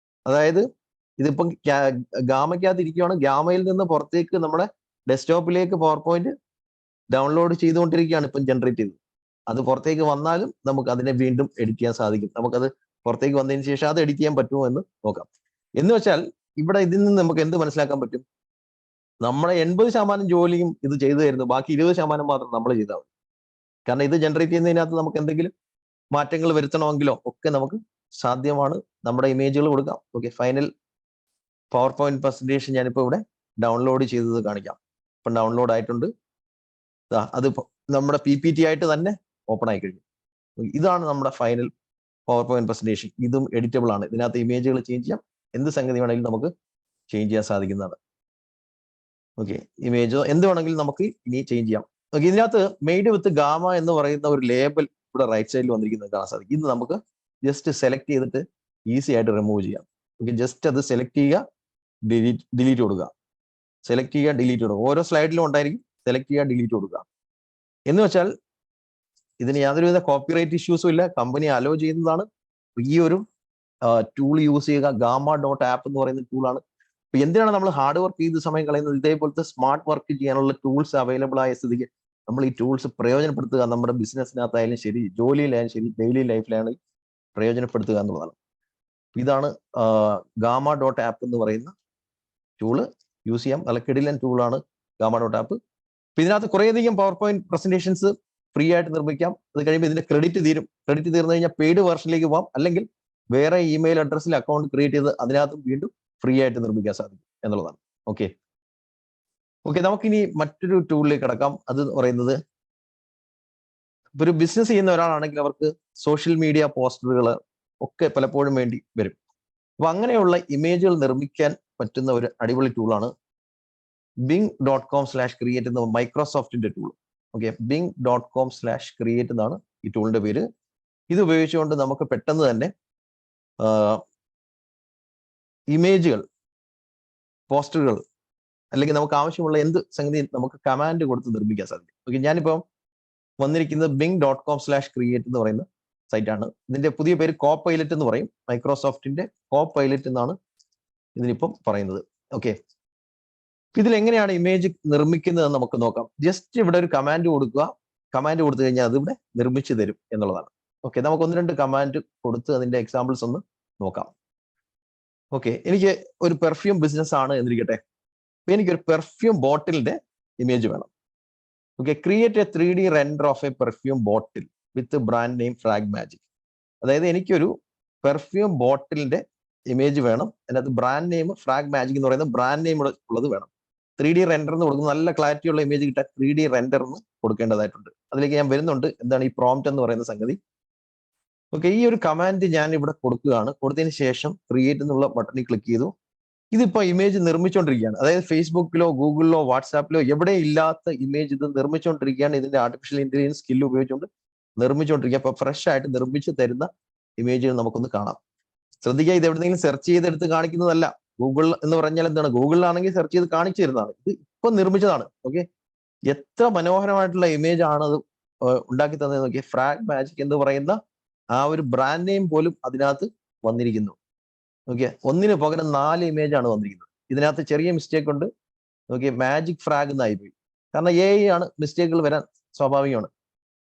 അതായത് ഇതിപ്പം ഗാമയ്ക്കകത്ത് ഇരിക്കുകയാണ്. ഗാമയിൽ നിന്ന് പുറത്തേക്ക് നമ്മുടെ ഡെസ്ക്ടോപ്പിലേക്ക് പവർ പോയിന്റ് ഡൗൺലോഡ് ചെയ്തുകൊണ്ടിരിക്കുകയാണ് ഇപ്പം ജനറേറ്റ് ചെയ്തത്. അത് പുറത്തേക്ക് വന്നാലും നമുക്ക് അതിനെ വീണ്ടും എഡിറ്റ് ചെയ്യാൻ സാധിക്കും. നമുക്കത് പുറത്തേക്ക് വന്നതിന് ശേഷം അത് എഡിറ്റ് ചെയ്യാൻ പറ്റുമോ എന്ന് നോക്കാം. എന്ന് വെച്ചാൽ ഇവിടെ ഇതിൽ നിന്ന് നമുക്ക് എന്ത് മനസ്സിലാക്കാൻ പറ്റും? നമ്മുടെ 80% ജോലിയും ഇത് ചെയ്തു തരുന്നു, ബാക്കി 20% മാത്രം നമ്മൾ ചെയ്താൽ മതി. കാരണം ഇത് ജനറേറ്റ് ചെയ്യുന്നതിനകത്ത് നമുക്ക് എന്തെങ്കിലും മാറ്റങ്ങൾ വരുത്തണമെങ്കിലോ ഒക്കെ നമുക്ക് സാധ്യമാണ്. നമ്മുടെ ഇമേജുകൾ കൊടുക്കാം. Okay, final power point presentation ഞാനിപ്പോൾ ഇവിടെ ഡൗൺലോഡ് ചെയ്തത് കാണിക്കാം. ഇപ്പം ഡൗൺലോഡ് ആയിട്ടുണ്ട്. അത് നമ്മുടെ PPT ആയിട്ട് തന്നെ ഓപ്പൺ ആയി കഴിഞ്ഞു. ഇതാണ് നമ്മുടെ ഫൈനൽ പവർ പോയിന്റ് പ്രസന്റേഷൻ. ഇതും എഡിറ്റബിൾ ആണ്. ഇതിനകത്ത് ഇമേജുകൾ ചേഞ്ച് ചെയ്യാം, എന്ത് സംഗതി വേണമെങ്കിലും നമുക്ക് ചേഞ്ച് ചെയ്യാൻ സാധിക്കുന്നതാണ്. ഓക്കെ, ഇമേജോ എന്ത് വേണമെങ്കിലും നമുക്ക് ഇനി ചേഞ്ച് ചെയ്യാം. ഓക്കെ, ഇതിനകത്ത് മെയ്ഡ് വിത്ത് ഗാമ എന്ന് പറയുന്ന ഒരു ലേബൽ ഇവിടെ റൈറ്റ് സൈഡിൽ വന്നിരിക്കുന്നത് കാണാൻ സാധിക്കും. ഇത് നമുക്ക് ജസ്റ്റ് സെലക്ട് ചെയ്തിട്ട് ഈസി ആയിട്ട് റിമൂവ് ചെയ്യാം. ഓക്കെ, ജസ്റ്റ് അത് സെലക്ട് ചെയ്യുക, ഡിലീറ്റ് കൊടുക്കുക, സെലക്ട് ചെയ്യുക, ഡിലീറ്റ് കൊടുക്കുക. ഓരോ സ്ലൈഡിലും ഉണ്ടായിരിക്കും. സെലക്ട് ചെയ്യുക, ഡിലീറ്റ് കൊടുക്കുക. എന്ന് വെച്ചാൽ ഇതിന് യാതൊരുവിധ കോപ്പിറൈറ്റ് ഇഷ്യൂസും ഇല്ല, കമ്പനി അലോ ചെയ്യുന്നതാണ്. ഈ ഒരു ടൂൾ യൂസ് ചെയ്യുക. gamma.app എന്ന് പറയുന്ന ടൂളാണ്. അപ്പൊ എന്തിനാണ് നമ്മൾ ഹാർഡ് വർക്ക് ചെയ്ത് സമയം കളയുന്നത്? ഇതേപോലത്തെ സ്മാർട്ട് വർക്ക് ചെയ്യാനുള്ള ടൂൾസ് അവൈലബിൾ ആയ സ്ഥിതിക്ക് നമ്മൾ ഈ ടൂൾസ് പ്രയോജനപ്പെടുത്തുക. നമ്മുടെ ബിസിനസ്സിനകത്തായാലും ശരി, ജോലിയിലായാലും ശരി, ഡെയിലി ലൈഫിലായാലും പ്രയോജനപ്പെടുത്തുക എന്നുള്ളതാണ്. ഇതാണ് gamma.app എന്ന് പറയുന്ന ടൂള്. യൂസ് ചെയ്യാം, നല്ല കിടിലൻ ടൂളാണ് gamma.app. അപ്പൊ ഇതിനകത്ത് കുറേയധികം പവർ പോയിന്റ് പ്രസന്റേഷൻസ് ഫ്രീ ആയിട്ട് നിർമ്മിക്കാം. അത് കഴിയുമ്പോൾ ഇതിന്റെ ക്രെഡിറ്റ് തീരും. ക്രെഡിറ്റ് തീർന്നു കഴിഞ്ഞാൽ പെയ്ഡ് വേർഷനിലേക്ക് പോകാം, അല്ലെങ്കിൽ വേറെ ഇമെയിൽ അഡ്രസ്സിൽ അക്കൗണ്ട് ക്രിയേറ്റ് ചെയ്ത് അതിനകത്തും വീണ്ടും ഫ്രീ ആയിട്ട് നിർമ്മിക്കാൻ സാധിക്കും എന്നുള്ളതാണ്. ഓക്കെ, നമുക്കിനി മറ്റൊരു ടൂളിലേക്ക് കിടക്കാം. അത് പറയുന്നത് ഒരു ബിസിനസ് ചെയ്യുന്ന ഒരാളാണെങ്കിൽ അവർക്ക് സോഷ്യൽ മീഡിയ പോസ്റ്ററുകൾ ഒക്കെ പലപ്പോഴും വേണ്ടി വരും. അപ്പൊ അങ്ങനെയുള്ള ഇമേജുകൾ നിർമ്മിക്കാൻ പറ്റുന്ന ഒരു അടിപൊളി ടൂളാണ് bing.com/create എന്ന മൈക്രോസോഫ്റ്റിന്റെ ടൂൾ. ഓക്കെ, bing.com/create എന്നാണ് ഈ ടൂളിന്റെ പേര്. ഇത് ഉപയോഗിച്ചുകൊണ്ട് നമുക്ക് പെട്ടെന്ന് തന്നെ ഇമേജുകൾ, പോസ്റ്ററുകൾ, അല്ലെങ്കിൽ നമുക്ക് ആവശ്യമുള്ള എന്ത് സംഗതി നമുക്ക് കമാൻഡ് കൊടുത്ത് നിർമ്മിക്കാൻ സാധിക്കും. ഓക്കെ, ഞാനിപ്പം വന്നിരിക്കുന്നത് bing.com/create എന്ന് പറയുന്ന സൈറ്റാണ്. ഇതിന്റെ പുതിയ പേര് കോപൈലറ്റ് എന്ന് പറയും. മൈക്രോസോഫ്റ്റിന്റെ കോപൈലറ്റ് എന്നാണ് ഇതിനിപ്പം പറയുന്നത്. ഓക്കെ, ഇതിൽ എങ്ങനെയാണ് ഇമേജ് നിർമ്മിക്കുന്നത് നമുക്ക് നോക്കാം. ജസ്റ്റ് ഇവിടെ ഒരു കമാൻഡ് കൊടുക്കുക. കമാൻഡ് കൊടുത്തു കഴിഞ്ഞാൽ അത് ഇവിടെ നിർമ്മിച്ചു തരും എന്നുള്ളതാണ്. ഓക്കെ, നമുക്ക് 1-2 കമാൻഡ് കൊടുത്ത് അതിന്റെ എക്സാമ്പിൾസ് ഒന്ന് നോക്കാം. ഓക്കെ, എനിക്ക് ഒരു പെർഫ്യൂം ബിസിനസ് ആണ് എന്നിരിക്കട്ടെ. അപ്പൊ എനിക്കൊരു പെർഫ്യൂം ബോട്ടിലിന്റെ ഇമേജ് വേണം. Okay, create A 3D render of A perfume bottle with brand name frog magic. അതായത് എനിക്കൊരു പെർഫ്യൂം ബോട്ടിലിന്റെ ഇമേജ് വേണം. അതിനകത്ത് ബ്രാൻഡ് നെയിം ഫ്രാഗ് മാജിക് എന്ന് പറയുന്ന ബ്രാൻഡ് നെയിം ഉള്ളത് വേണം. 3D റെൻഡർ എന്ന് കൊടുക്കുന്നത് നല്ല ക്ലാരിറ്റി ഉള്ള ഇമേജ് കിട്ടാൻ 3D റെൻഡർ എന്ന് കൊടുക്കേണ്ടതായിട്ടുണ്ട്. അതിലേക്ക് ഞാൻ വരുന്നുണ്ട്. എന്താണ് ഈ പ്രോംപ്റ്റ് എന്ന് പറയുന്ന സംഗതി? ഓക്കെ, ഈ ഒരു കമാൻഡ് ഞാൻ ഇവിടെ കൊടുക്കുകയാണ്. കൊടുത്തതിന് ശേഷം ക്രിയേറ്റ് എന്നുള്ള ബട്ടണിൽ ക്ലിക്ക് ചെയ്തു. ഇതിപ്പോ ഇമേജ് നിർമ്മിച്ചുകൊണ്ടിരിക്കുകയാണ്. അതായത് ഫേസ്ബുക്കിലോ ഗൂഗിളിലോ വാട്സാപ്പിലോ എവിടെ ഇല്ലാത്ത ഇമേജ് ഇത് നിർമ്മിച്ചുകൊണ്ടിരിക്കുകയാണ്. ഇതിന്റെ ആർട്ടിഫിഷ്യൽ ഇന്റലിജൻസ് സ്കില്ല് ഉപയോഗിച്ചുകൊണ്ട് നിർമ്മിച്ചുകൊണ്ടിരിക്കുക. അപ്പൊ ഫ്രഷ് ആയിട്ട് നിർമ്മിച്ച് തരുന്ന ഇമേജുകൾ നമുക്കൊന്ന് കാണാം. ശ്രദ്ധിക്കുക, ഇത് എവിടെയെങ്കിലും സെർച്ച് ചെയ്തെടുത്ത് കാണിക്കുന്നതല്ല. ഗൂഗിൾ എന്ന് പറഞ്ഞാൽ എന്താണ്? ഗൂഗിളിലാണെങ്കിൽ സെർച്ച് ചെയ്ത് കാണിച്ചു തരുന്നതാണ്. ഇത് ഇപ്പൊ നിർമ്മിച്ചതാണ്. ഓക്കെ, എത്ര മനോഹരമായിട്ടുള്ള ഇമേജ് ആണ് അത് ഉണ്ടാക്കി തന്നത് നോക്കിയ. ഫ്രാഗ് മാജിക് എന്ന് പറയുന്ന ആ ഒരു ബ്രാൻഡ് നെയിം പോലും അതിനകത്ത് വന്നിരിക്കുന്നു. ഓക്കെ, 1-ന് പകരം 4 ഇമേജ് ആണ് വന്നിരിക്കുന്നത്. ഇതിനകത്ത് ചെറിയ മിസ്റ്റേക്ക് ഉണ്ട്. ഓക്കെ, മാജിക് ഫ്രാഗ് എന്നായി പോയി. കാരണം AI ആണ്, മിസ്റ്റേക്കുകൾ വരാൻ സ്വാഭാവികമാണ്.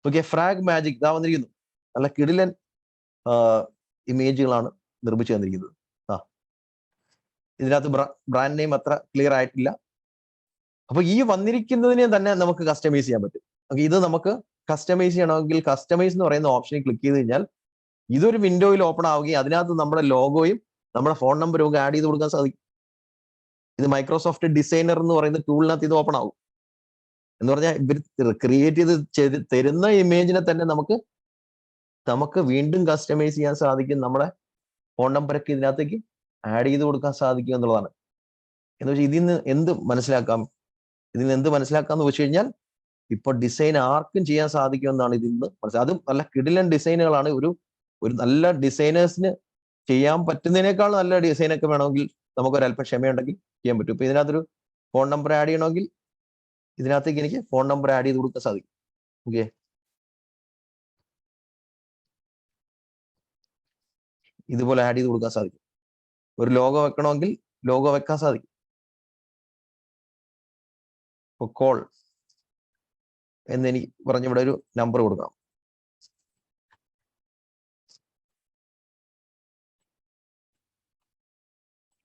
ഓക്കെ, ഫ്രാഗ് മാജിക് ഇതാ വന്നിരിക്കുന്നു. നല്ല കിടിലൻ ഇമേജുകളാണ് നിർമ്മിച്ചു തന്നിരിക്കുന്നത്. ഇതിനകത്ത് ബ്രാൻഡ് നെയിം അത്ര ക്ലിയർ ആയിട്ടില്ല. അപ്പൊ ഈ വന്നിരിക്കുന്നതിനെ തന്നെ നമുക്ക് കസ്റ്റമൈസ് ചെയ്യാൻ പറ്റും. ഓക്കെ, ഇത് നമുക്ക് കസ്റ്റമൈസ് ചെയ്യണമെങ്കിൽ കസ്റ്റമൈസ് എന്ന് പറയുന്ന ഓപ്ഷനിൽ ക്ലിക്ക് ചെയ്ത് കഴിഞ്ഞാൽ ഇതൊരു വിൻഡോയിൽ ഓപ്പൺ ആവുകയും അതിനകത്ത് നമ്മുടെ ലോഗോയും നമ്മുടെ ഫോൺ നമ്പറും ഒക്കെ ആഡ് ചെയ്ത് കൊടുക്കാൻ സാധിക്കും. ഇത് മൈക്രോസോഫ്റ്റ് ഡിസൈനർ എന്ന് പറയുന്ന ടൂളിനകത്ത് ഇത് ഓപ്പൺ ആവും. എന്ന് പറഞ്ഞാൽ ഇവർ ക്രിയേറ്റ് ചെയ്ത് തരുന്ന ഇമേജിനെ തന്നെ നമുക്ക് വീണ്ടും കസ്റ്റമൈസ് ചെയ്യാൻ സാധിക്കും. നമ്മുടെ ഫോൺ നമ്പറൊക്കെ ഇതിനകത്തേക്ക് ആഡ് ചെയ്ത് കൊടുക്കാൻ സാധിക്കും എന്നുള്ളതാണ്. എന്ന് വെച്ചാൽ ഇതിൽ നിന്ന് എന്ത് മനസ്സിലാക്കാന്ന് വെച്ച് കഴിഞ്ഞാൽ ഇപ്പൊ ഡിസൈൻ ആർക്കും ചെയ്യാൻ സാധിക്കുമെന്നാണ് ഇതിൽ നിന്ന് അതും നല്ല കിടിലൻ ഡിസൈനുകളാണ്. ഒരു നല്ല ഡിസൈനേഴ്സിന് ചെയ്യാൻ പറ്റുന്നതിനേക്കാൾ നല്ല ഡിസൈനൊക്കെ വേണമെങ്കിൽ നമുക്കൊരല്പം ക്ഷമയുണ്ടെങ്കിൽ ചെയ്യാൻ പറ്റും. ഇപ്പൊ ഇതിനകത്തൊരു ഫോൺ നമ്പർ ആഡ് ചെയ്യണമെങ്കിൽ ഇതിനകത്തേക്ക് എനിക്ക് ഫോൺ നമ്പർ ആഡ് ചെയ്ത് കൊടുക്കാൻ സാധിക്കും. ഓക്കെ, ഇതുപോലെ ആഡ് ചെയ്ത് കൊടുക്കാൻ സാധിക്കും. ഒരു ലോഗോ വെക്കണമെങ്കിൽ ലോഗോ വെക്കാൻ സാധിക്കും. കോൾ എന്ന് എനിക്ക് പറഞ്ഞ് ഇവിടെ ഒരു നമ്പർ കൊടുക്കാം.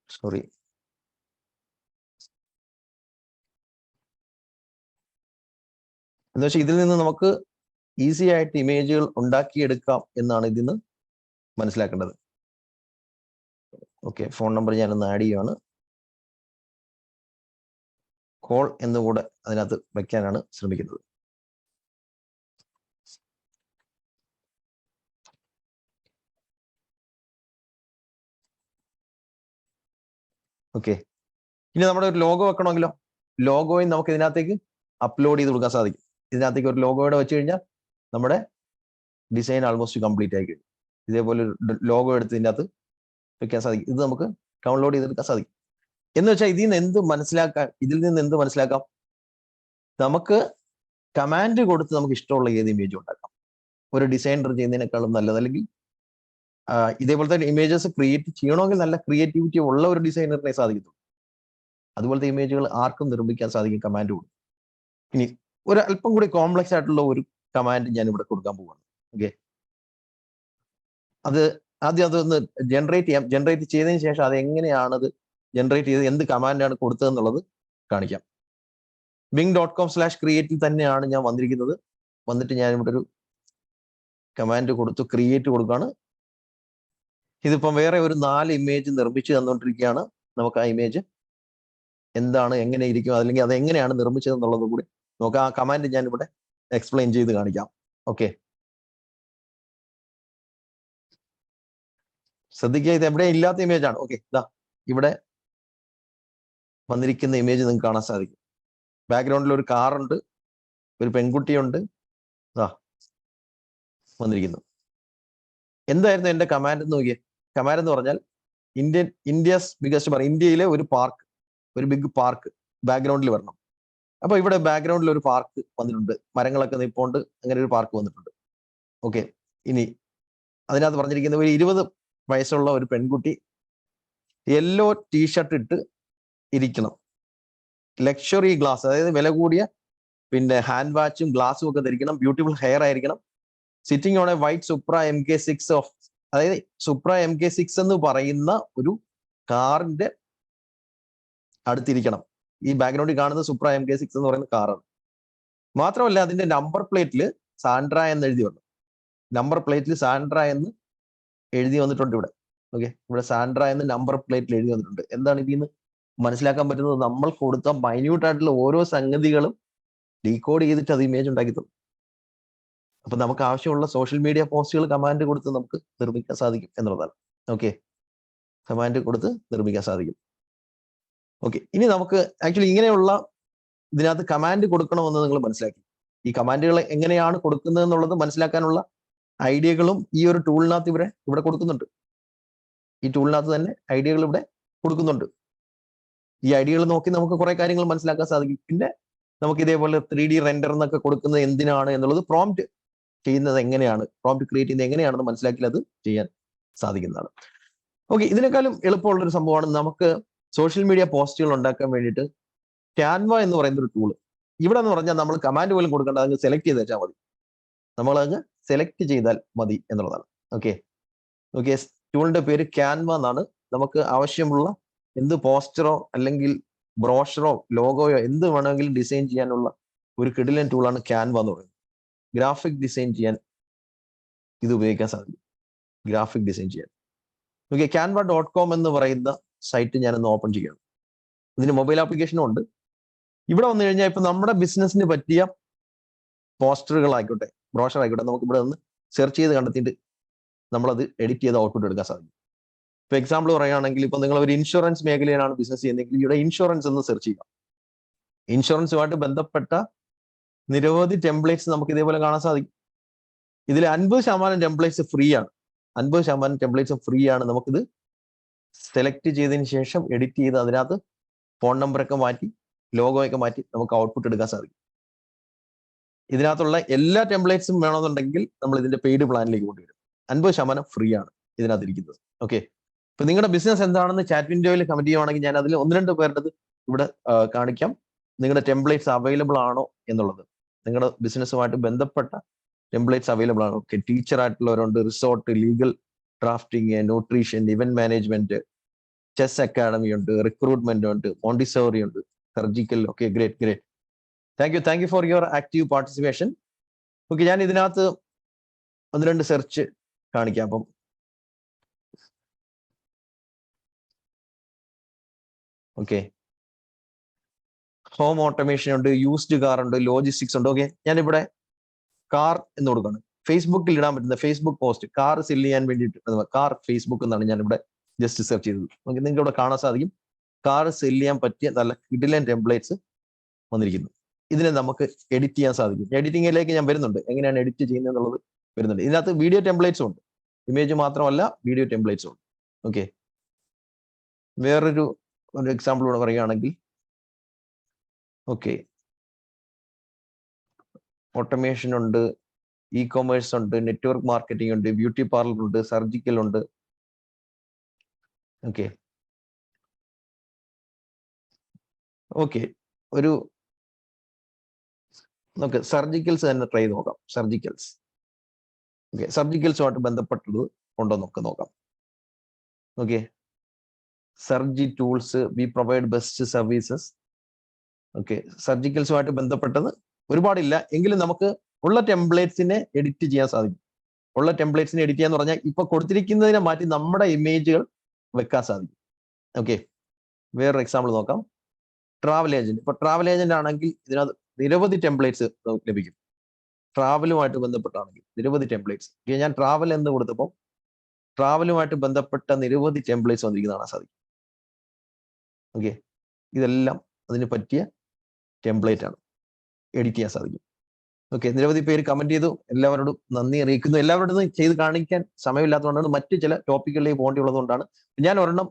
സോറി, എന്ന് വെച്ചാൽ ഇതിൽ നിന്ന് നമുക്ക് ഈസി ആയിട്ട് ഇമേജുകൾ ഉണ്ടാക്കിയെടുക്കാം എന്നാണ് ഇതിൽ നിന്ന് മനസ്സിലാക്കേണ്ടത്. ഓക്കെ, ഫോൺ നമ്പർ ഞാനൊന്ന് ആഡ് ചെയ്യുകയാണ്. കോൾ എന്നുകൂടെ അതിനകത്ത് വെക്കാനാണ് ശ്രമിക്കുന്നത്. ഓക്കെ, ഇനി നമ്മുടെ ഒരു ലോഗോ വെക്കണമെങ്കിലോ ലോഗോയും നമുക്ക് ഇതിനകത്തേക്ക് അപ്ലോഡ് ചെയ്ത് കൊടുക്കാൻ സാധിക്കും. ഇതിനകത്തേക്ക് ഒരു ലോഗോയുടെ വെച്ച് കഴിഞ്ഞാൽ നമ്മുടെ ഡിസൈൻ ആൾമോസ്റ്റ് കംപ്ലീറ്റ് ആയി കഴിഞ്ഞു. ഇതേപോലെ ഒരു ലോഗോ എടുത്ത് ഇതിൻ്റെ അകത്ത് വെക്കാൻ സാധിക്കും. ഇത് നമുക്ക് ഡൗൺലോഡ് ചെയ്തെടുക്കാൻ സാധിക്കും. എന്ന് വെച്ചാൽ ഇതിൽ നിന്ന് എന്ത് മനസ്സിലാക്കാം? നമുക്ക് കമാൻഡ് കൊടുത്ത് നമുക്ക് ഇഷ്ടമുള്ള ഏത് ഇമേജ് ഉണ്ടാക്കാം. ഒരു ഡിസൈനർ ചെയ്യുന്നതിനേക്കാളും നല്ലത്, അല്ലെങ്കിൽ ഇതേപോലത്തെ ഇമേജസ് ക്രിയേറ്റ് ചെയ്യണമെങ്കിൽ നല്ല ക്രിയേറ്റിവിറ്റി ഉള്ള ഒരു ഡിസൈനറിനെ സാധിക്കത്തുള്ളൂ. അതുപോലത്തെ ഇമേജുകൾ ആർക്കും നിർമ്മിക്കാൻ സാധിക്കും കമാൻഡ് കൊടുക്കും. ഇനി ഒരു അല്പം കൂടി കോംപ്ലക്സ് ആയിട്ടുള്ള ഒരു കമാൻഡ് ഞാൻ ഇവിടെ കൊടുക്കാൻ പോവുകയാണ്. ഓക്കെ, അത് ആദ്യം അതൊന്ന് ജനറേറ്റ് ചെയ്യാം. ജനറേറ്റ് ചെയ്തതിന് ശേഷം അത് എങ്ങനെയാണത് ജനറേറ്റ് ചെയ്ത് എന്ത് കമാൻഡാണ് കൊടുത്തതെന്നുള്ളത് കാണിക്കാം. bing.com/create തന്നെയാണ് ഞാൻ വന്നിരിക്കുന്നത്. വന്നിട്ട് ഞാൻ ഇവിടെ ഒരു കമാൻഡ് കൊടുത്തു, ക്രിയേറ്റ് കൊടുക്കുകയാണ്. ഇതിപ്പം വേറെ ഒരു 4 ഇമേജ് നിർമ്മിച്ചു തന്നുകൊണ്ടിരിക്കുകയാണ്. നമുക്ക് ആ ഇമേജ് എന്താണ്, എങ്ങനെ ഇരിക്കും, അല്ലെങ്കിൽ അത് എങ്ങനെയാണ് നിർമ്മിച്ചത് എന്നുള്ളത് കൂടി നമുക്ക് ആ കമാൻഡ് ഞാൻ ഇവിടെ എക്സ്പ്ലെയിൻ ചെയ്ത് കാണിക്കാം. ഓക്കെ, ശ്രദ്ധിക്കുക, ഇത് എവിടെ ഇല്ലാത്ത ഇമേജ് ആണ്. ഓക്കെ, ഇതാ ഇവിടെ വന്നിരിക്കുന്ന ഇമേജ് നിങ്ങൾക്ക് കാണാൻ സാധിക്കും. ബാക്ക്ഗ്രൗണ്ടിൽ ഒരു കാറുണ്ട്, ഒരു പെൺകുട്ടിയുണ്ട്, ഇതാ വന്നിരിക്കുന്നു. എന്തായിരുന്നു എന്റെ കമാൻഡ് എന്ന് നോക്കിയേ. കമാൻഡ് എന്ന് പറഞ്ഞാൽ ഇന്ത്യസ് ബിഗസ്റ്റ് പാർക്ക്, ഇന്ത്യയിലെ ഒരു പാർക്ക്, ഒരു ബിഗ് പാർക്ക് ബാക്ക്ഗ്രൗണ്ടിൽ വരണം. അപ്പൊ ഇവിടെ ബാക്ക്ഗ്രൗണ്ടിൽ ഒരു പാർക്ക് വന്നിട്ടുണ്ട്, മരങ്ങളൊക്കെ നിൽപ്പുണ്ട്, അങ്ങനെ ഒരു പാർക്ക് വന്നിട്ടുണ്ട്. ഓക്കെ, ഇനി അതിനകത്ത് പറഞ്ഞിരിക്കുന്ന ഒരു 20 വയസ്സുള്ള ഒരു പെൺകുട്ടി യെല്ലോ ടീഷർട്ട് ഇട്ട് ഇരിക്കണം. ലക്ഷറി ഗ്ലാസ്, അതായത് വില കൂടിയ ഹാൻഡ് വാച്ചും ഗ്ലാസും ഒക്കെ ധരിക്കണം. ബ്യൂട്ടിഫുൾ ഹെയർ ആയിരിക്കണം. Sitting on A white Supra MK6 of, അതായത് സുപ്ര MK6 എന്ന് പറയുന്ന ഒരു കാറിന്റെ അടുത്തിരിക്കണം. ഈ ബാക്ക്ഗ്രൗണ്ടിൽ കാണുന്ന സുപ്ര MK6 എന്ന് പറയുന്ന കാറാണ്. മാത്രമല്ല അതിന്റെ നമ്പർ പ്ലേറ്റിൽ സാൻഡ്ര എന്ന് എഴുതി വന്നു. നമ്പർ പ്ലേറ്റിൽ സാൻഡ്ര എന്ന് എഴുതി വന്നിട്ടുണ്ട് ഇവിടെ. ഓക്കെ, ഇവിടെ സാൻഡ്ര എന്ന് നമ്പർ പ്ലേറ്റിൽ എഴുതി വന്നിട്ടുണ്ട്. എന്താണ് ഇതിൽ നിന്ന് മനസ്സിലാക്കാൻ പറ്റുന്നത്? നമ്മൾ കൊടുത്ത മൈന്യൂട്ട് ആയിട്ടുള്ള ഓരോ സംഗതികളും ഡീകോഡ് ചെയ്തിട്ട് അത് ഇമേജ് ഉണ്ടാക്കി തരും. അപ്പൊ നമുക്ക് ആവശ്യമുള്ള സോഷ്യൽ മീഡിയ പോസ്റ്റുകൾ കമാൻഡ് കൊടുത്ത് നമുക്ക് നിർമ്മിക്കാൻ സാധിക്കും എന്നുള്ളതാണ്. ഓക്കെ, കമാൻഡ് കൊടുത്ത് നിർമ്മിക്കാൻ സാധിക്കും. ഓക്കെ, ഇനി നമുക്ക് ആക്ച്വലി ഇങ്ങനെയുള്ള ഇതിനകത്ത് കമാൻഡ് കൊടുക്കണമെന്ന് നിങ്ങൾ മനസ്സിലാക്കി. ഈ കമാൻഡുകൾ എങ്ങനെയാണ് കൊടുക്കുന്നത് എന്നുള്ളത് മനസ്സിലാക്കാനുള്ള ഐഡിയകളും ഈ ഒരു ടൂളിനകത്ത് ഇവിടെ കൊടുക്കുന്നുണ്ട്. ഈ ടൂളിനകത്ത് തന്നെ ഐഡിയകൾ ഇവിടെ കൊടുക്കുന്നുണ്ട്. ഈ ഐഡിയകൾ നോക്കി നമുക്ക് കുറെ കാര്യങ്ങൾ മനസ്സിലാക്കാൻ സാധിക്കും. പിന്നെ നമുക്ക് ഇതേപോലെ 3D റെൻഡർ എന്നൊക്കെ കൊടുക്കുന്നത് എന്തിനാണ് എന്നുള്ളത്, പ്രോംപ്റ്റ് ചെയ്യുന്നത് എങ്ങനെയാണ്, പ്രോംപ്റ്റ് ക്രിയേറ്റ് ചെയ്യുന്നത് എങ്ങനെയാണെന്ന് മനസ്സിലാക്കി അത് ചെയ്യാൻ സാധിക്കുന്നതാണ്. ഓക്കെ, ഇതിനേക്കാളും എളുപ്പമുള്ളൊരു സംഭവമാണ് നമുക്ക് സോഷ്യൽ മീഡിയ പോസ്റ്റുകൾ ഉണ്ടാക്കാൻ വേണ്ടിയിട്ട് ക്യാൻവ എന്ന് പറയുന്ന ഒരു ടൂള്. ഇവിടെ എന്ന് പറഞ്ഞാൽ നമ്മൾ കമാൻഡ് പോലും കൊടുക്കേണ്ട, അങ്ങ് സെലക്ട് ചെയ്ത് വെച്ചാൽ മതി. നമ്മൾ അങ്ങ് സെലക്ട് ചെയ്താൽ മതി എന്നുള്ളതാണ്. ഓക്കെ, ഓക്കെ, ടൂളിന്റെ പേര് ക്യാൻവ എന്നാണ്. നമുക്ക് ആവശ്യമുള്ള എന്ത് പോസ്റ്ററോ അല്ലെങ്കിൽ ബ്രോഷറോ ലോഗോയോ എന്ത് വേണമെങ്കിലും ഡിസൈൻ ചെയ്യാനുള്ള ഒരു കിടിലൻ ടൂളാണ് ക്യാൻവ എന്ന് പറയുന്നത്. ഗ്രാഫിക് ഡിസൈൻ ചെയ്യാൻ ഇത് ഉപയോഗിക്കാൻ സാധിക്കും. ഗ്രാഫിക് ഡിസൈൻ ചെയ്യാൻ. ഓക്കെ, canva.com എന്ന് പറയുന്ന സൈറ്റ് ഞാനൊന്ന് ഓപ്പൺ ചെയ്യണം. ഇതിന് മൊബൈൽ ആപ്ലിക്കേഷനും ഉണ്ട്. ഇവിടെ വന്നു കഴിഞ്ഞാൽ ഇപ്പൊ നമ്മുടെ ബിസിനസ്സിന് പറ്റിയ പോസ്റ്ററുകളായിക്കോട്ടെ, ബ്രോഷർ ആയിക്കോട്ടെ, നമുക്ക് ഇവിടെ നിന്ന് സെർച്ച് ചെയ്ത് കണ്ടെത്തിയിട്ട് നമ്മളത് എഡിറ്റ് ചെയ്ത് ഔട്ട്പുട്ട് എടുക്കാൻ സാധിക്കും. ഇപ്പൊ എക്സാമ്പിൾ പറയുകയാണെങ്കിൽ ഇപ്പൊ നിങ്ങൾ ഒരു ഇൻഷുറൻസ് മേഖലയിലാണ് ബിസിനസ് ചെയ്യുന്നതെങ്കിൽ ഇവിടെ ഇൻഷുറൻസ് എന്ന് സെർച്ച് ചെയ്യുക. ഇൻഷുറൻസുമായിട്ട് ബന്ധപ്പെട്ട നിരവധി ടെംപ്ലേറ്റ്സ് നമുക്ക് ഇതേപോലെ കാണാൻ സാധിക്കും. ഇതിൽ 50% ടെംപ്ലേറ്റ്സ് ഫ്രീ ആണ്. 50% ടെംപ്ലേറ്റ്സ് ഫ്രീ ആണ്. നമുക്കിത് സെലക്ട് ചെയ്തതിന് ശേഷം എഡിറ്റ് ചെയ്ത് അതിനകത്ത് ഫോൺ നമ്പറൊക്കെ മാറ്റി ലോഗോയൊക്കെ മാറ്റി നമുക്ക് ഔട്ട്പുട്ട് എടുക്കാൻ സാധിക്കും. ഇതിനകത്തുള്ള എല്ലാ ടെംപ്ലേറ്റ്സും വേണമെന്നുണ്ടെങ്കിൽ നമ്മൾ ഇതിന്റെ പെയ്ഡ് പ്ലാനിലേക്ക് കൊണ്ടുവരും. 50% ഫ്രീ ആണ് ഇതിനകത്ത് ഇരിക്കുന്നത്. ഓക്കെ, ഇപ്പൊ നിങ്ങളുടെ ബിസിനസ് എന്താണെന്ന് ചാറ്റ് വിൻഡോയിൽ കമന്റ് ചെയ്യുവാണെങ്കിൽ ഞാൻ അതിൽ 1-2 പേരുടേത് ഇവിടെ കാണിക്കാം. നിങ്ങളുടെ ടെംപ്ലേറ്റ്സ് അവൈലബിൾ ആണോ എന്നുള്ളത്, നിങ്ങളുടെ ബിസിനസ്സുമായിട്ട് ബന്ധപ്പെട്ട ടെംപ്ലേറ്റ്സ് അവൈലബിൾ ആണോ? ഓക്കെ, ടീച്ചർ ആയിട്ടുള്ളവരുണ്ട്, resort, legal, drafting, nutrition, event management, chess academy ഉണ്ട്, റിക്രൂട്ട്മെന്റ് ഉണ്ട്, മോണ്ടിസോറി ഉണ്ട്, surgical. Okay, great. Thank you for your active participation. Okay, ഞാൻ ഇതിനകത്ത് 1-2 സെർച്ച് കാണിക്കാം. അപ്പം ഓക്കെ, ഹോം ഓട്ടോമേഷൻ ഉണ്ട്, യൂസ്ഡ് കാർ ഉണ്ട്, ലോജിസ്റ്റിക്സ് ഉണ്ട്. ഓക്കെ, ഞാനിവിടെ കാർ എന്ന് കൊടുക്കണം. ഫേസ്ബുക്കിൽ ഇടാൻ പറ്റുന്ന ഫേസ്ബുക്ക് പോസ്റ്റ് കാർ സെല് ചെയ്യാൻ വേണ്ടിയിട്ട് കാർ ഫേസ്ബുക്ക് എന്നാണ് ഞാനിവിടെ ജസ്റ്റ് സെർച്ച് ചെയ്തത്. ഓക്കെ, നിങ്ങൾക്ക് ഇവിടെ കാണാൻ സാധിക്കും കാർ സെല് ചെയ്യാൻ പറ്റിയ നല്ല കിടിലൻ ടെംപ്ലേറ്റ്സ് വന്നിരിക്കുന്നു. ഇതിനെ നമുക്ക് എഡിറ്റ് ചെയ്യാൻ സാധിക്കും. എഡിറ്റിംഗിലേക്ക് ഞാൻ വരുന്നുണ്ട്, എങ്ങനെയാണ് എഡിറ്റ് ചെയ്യുന്നത് എന്നുള്ളത് വരുന്നുണ്ട്. ഇതിനകത്ത് വീഡിയോ ടെംപ്ലേറ്റ്സും ഉണ്ട്, ഇമേജ് മാത്രമല്ല വീഡിയോ ടെംപ്ലേറ്റ്സും ഉണ്ട്. ഓക്കെ, വേറൊരു എക്സാമ്പിൾ കൂടെ പറയുകയാണെങ്കിൽ, ഓക്കെ, ഓട്ടോമേഷൻ ഉണ്ട്, ഇ കൊമേഴ്സ് ഉണ്ട്, നെറ്റ്വർക്ക് മാർക്കറ്റിംഗ് ഉണ്ട്, ബ്യൂട്ടി പാർലർ ഉണ്ട്, സർജിക്കൽ ഉണ്ട്. ഓക്കെ, ഒരു നമുക്ക് സർജിക്കൽസ് തന്നെ ട്രൈ ചെയ്ത് നോക്കാം. സർജിക്കൽസുമായിട്ട് ബന്ധപ്പെട്ടത് ഉണ്ടോ നമുക്ക് നോക്കാം. Okay, Surgi tools, we provide best services. Okay, സർജിക്കൽസുമായിട്ട് ബന്ധപ്പെട്ടത് ഒരുപാടില്ല, എങ്കിലും നമുക്ക് ഉള്ള ടെംപ്ലേറ്റ്സിനെ എഡിറ്റ് ചെയ്യാൻ സാധിക്കും. ഉള്ള ടെംപ്ലേറ്റ്സിനെ എഡിറ്റ് ചെയ്യാന്ന് പറഞ്ഞാൽ ഇപ്പൊ കൊടുത്തിരിക്കുന്നതിനെ മാറ്റി നമ്മുടെ ഇമേജുകൾ വെക്കാൻ സാധിക്കും. ഓക്കെ, വേറൊരു എക്സാമ്പിൾ നോക്കാം. Travel agent. ഇപ്പൊ ട്രാവൽ ഏജന്റ് ആണെങ്കിൽ ഇതിനകത്ത് നിരവധി ടെംപ്ലേറ്റ്സ് ലഭിക്കും. ട്രാവലുമായിട്ട് ബന്ധപ്പെട്ടാണെങ്കിൽ നിരവധി ടെംപ്ലേറ്റ്സ്. ഞാൻ ട്രാവൽ എന്ന് കൊടുത്തപ്പോൾ ട്രാവലുമായിട്ട് ബന്ധപ്പെട്ട നിരവധി ടെംപ്ലേറ്റ്സ് വന്നിരിക്കുന്ന കാണാൻ സാധിക്കും. ഓക്കെ, ഇതെല്ലാം അതിന് പറ്റിയ ടെംപ്ലേറ്റ് ആണ്, എഡിറ്റ് ചെയ്യാൻ സാധിക്കും. ഓക്കെ, നിരവധി പേര് കമന്റ് ചെയ്തു, എല്ലാവരോടും നന്ദി അറിയിക്കുന്നു. എല്ലാവരോടും ചെയ്ത് കാണിക്കാൻ സമയമില്ലാത്തതുകൊണ്ടാണ്, മറ്റു ചില ടോപ്പിക്കുകളിലേക്ക് പോകേണ്ടിയുള്ളതുകൊണ്ടാണ് ഞാൻ ഒരെണ്ണം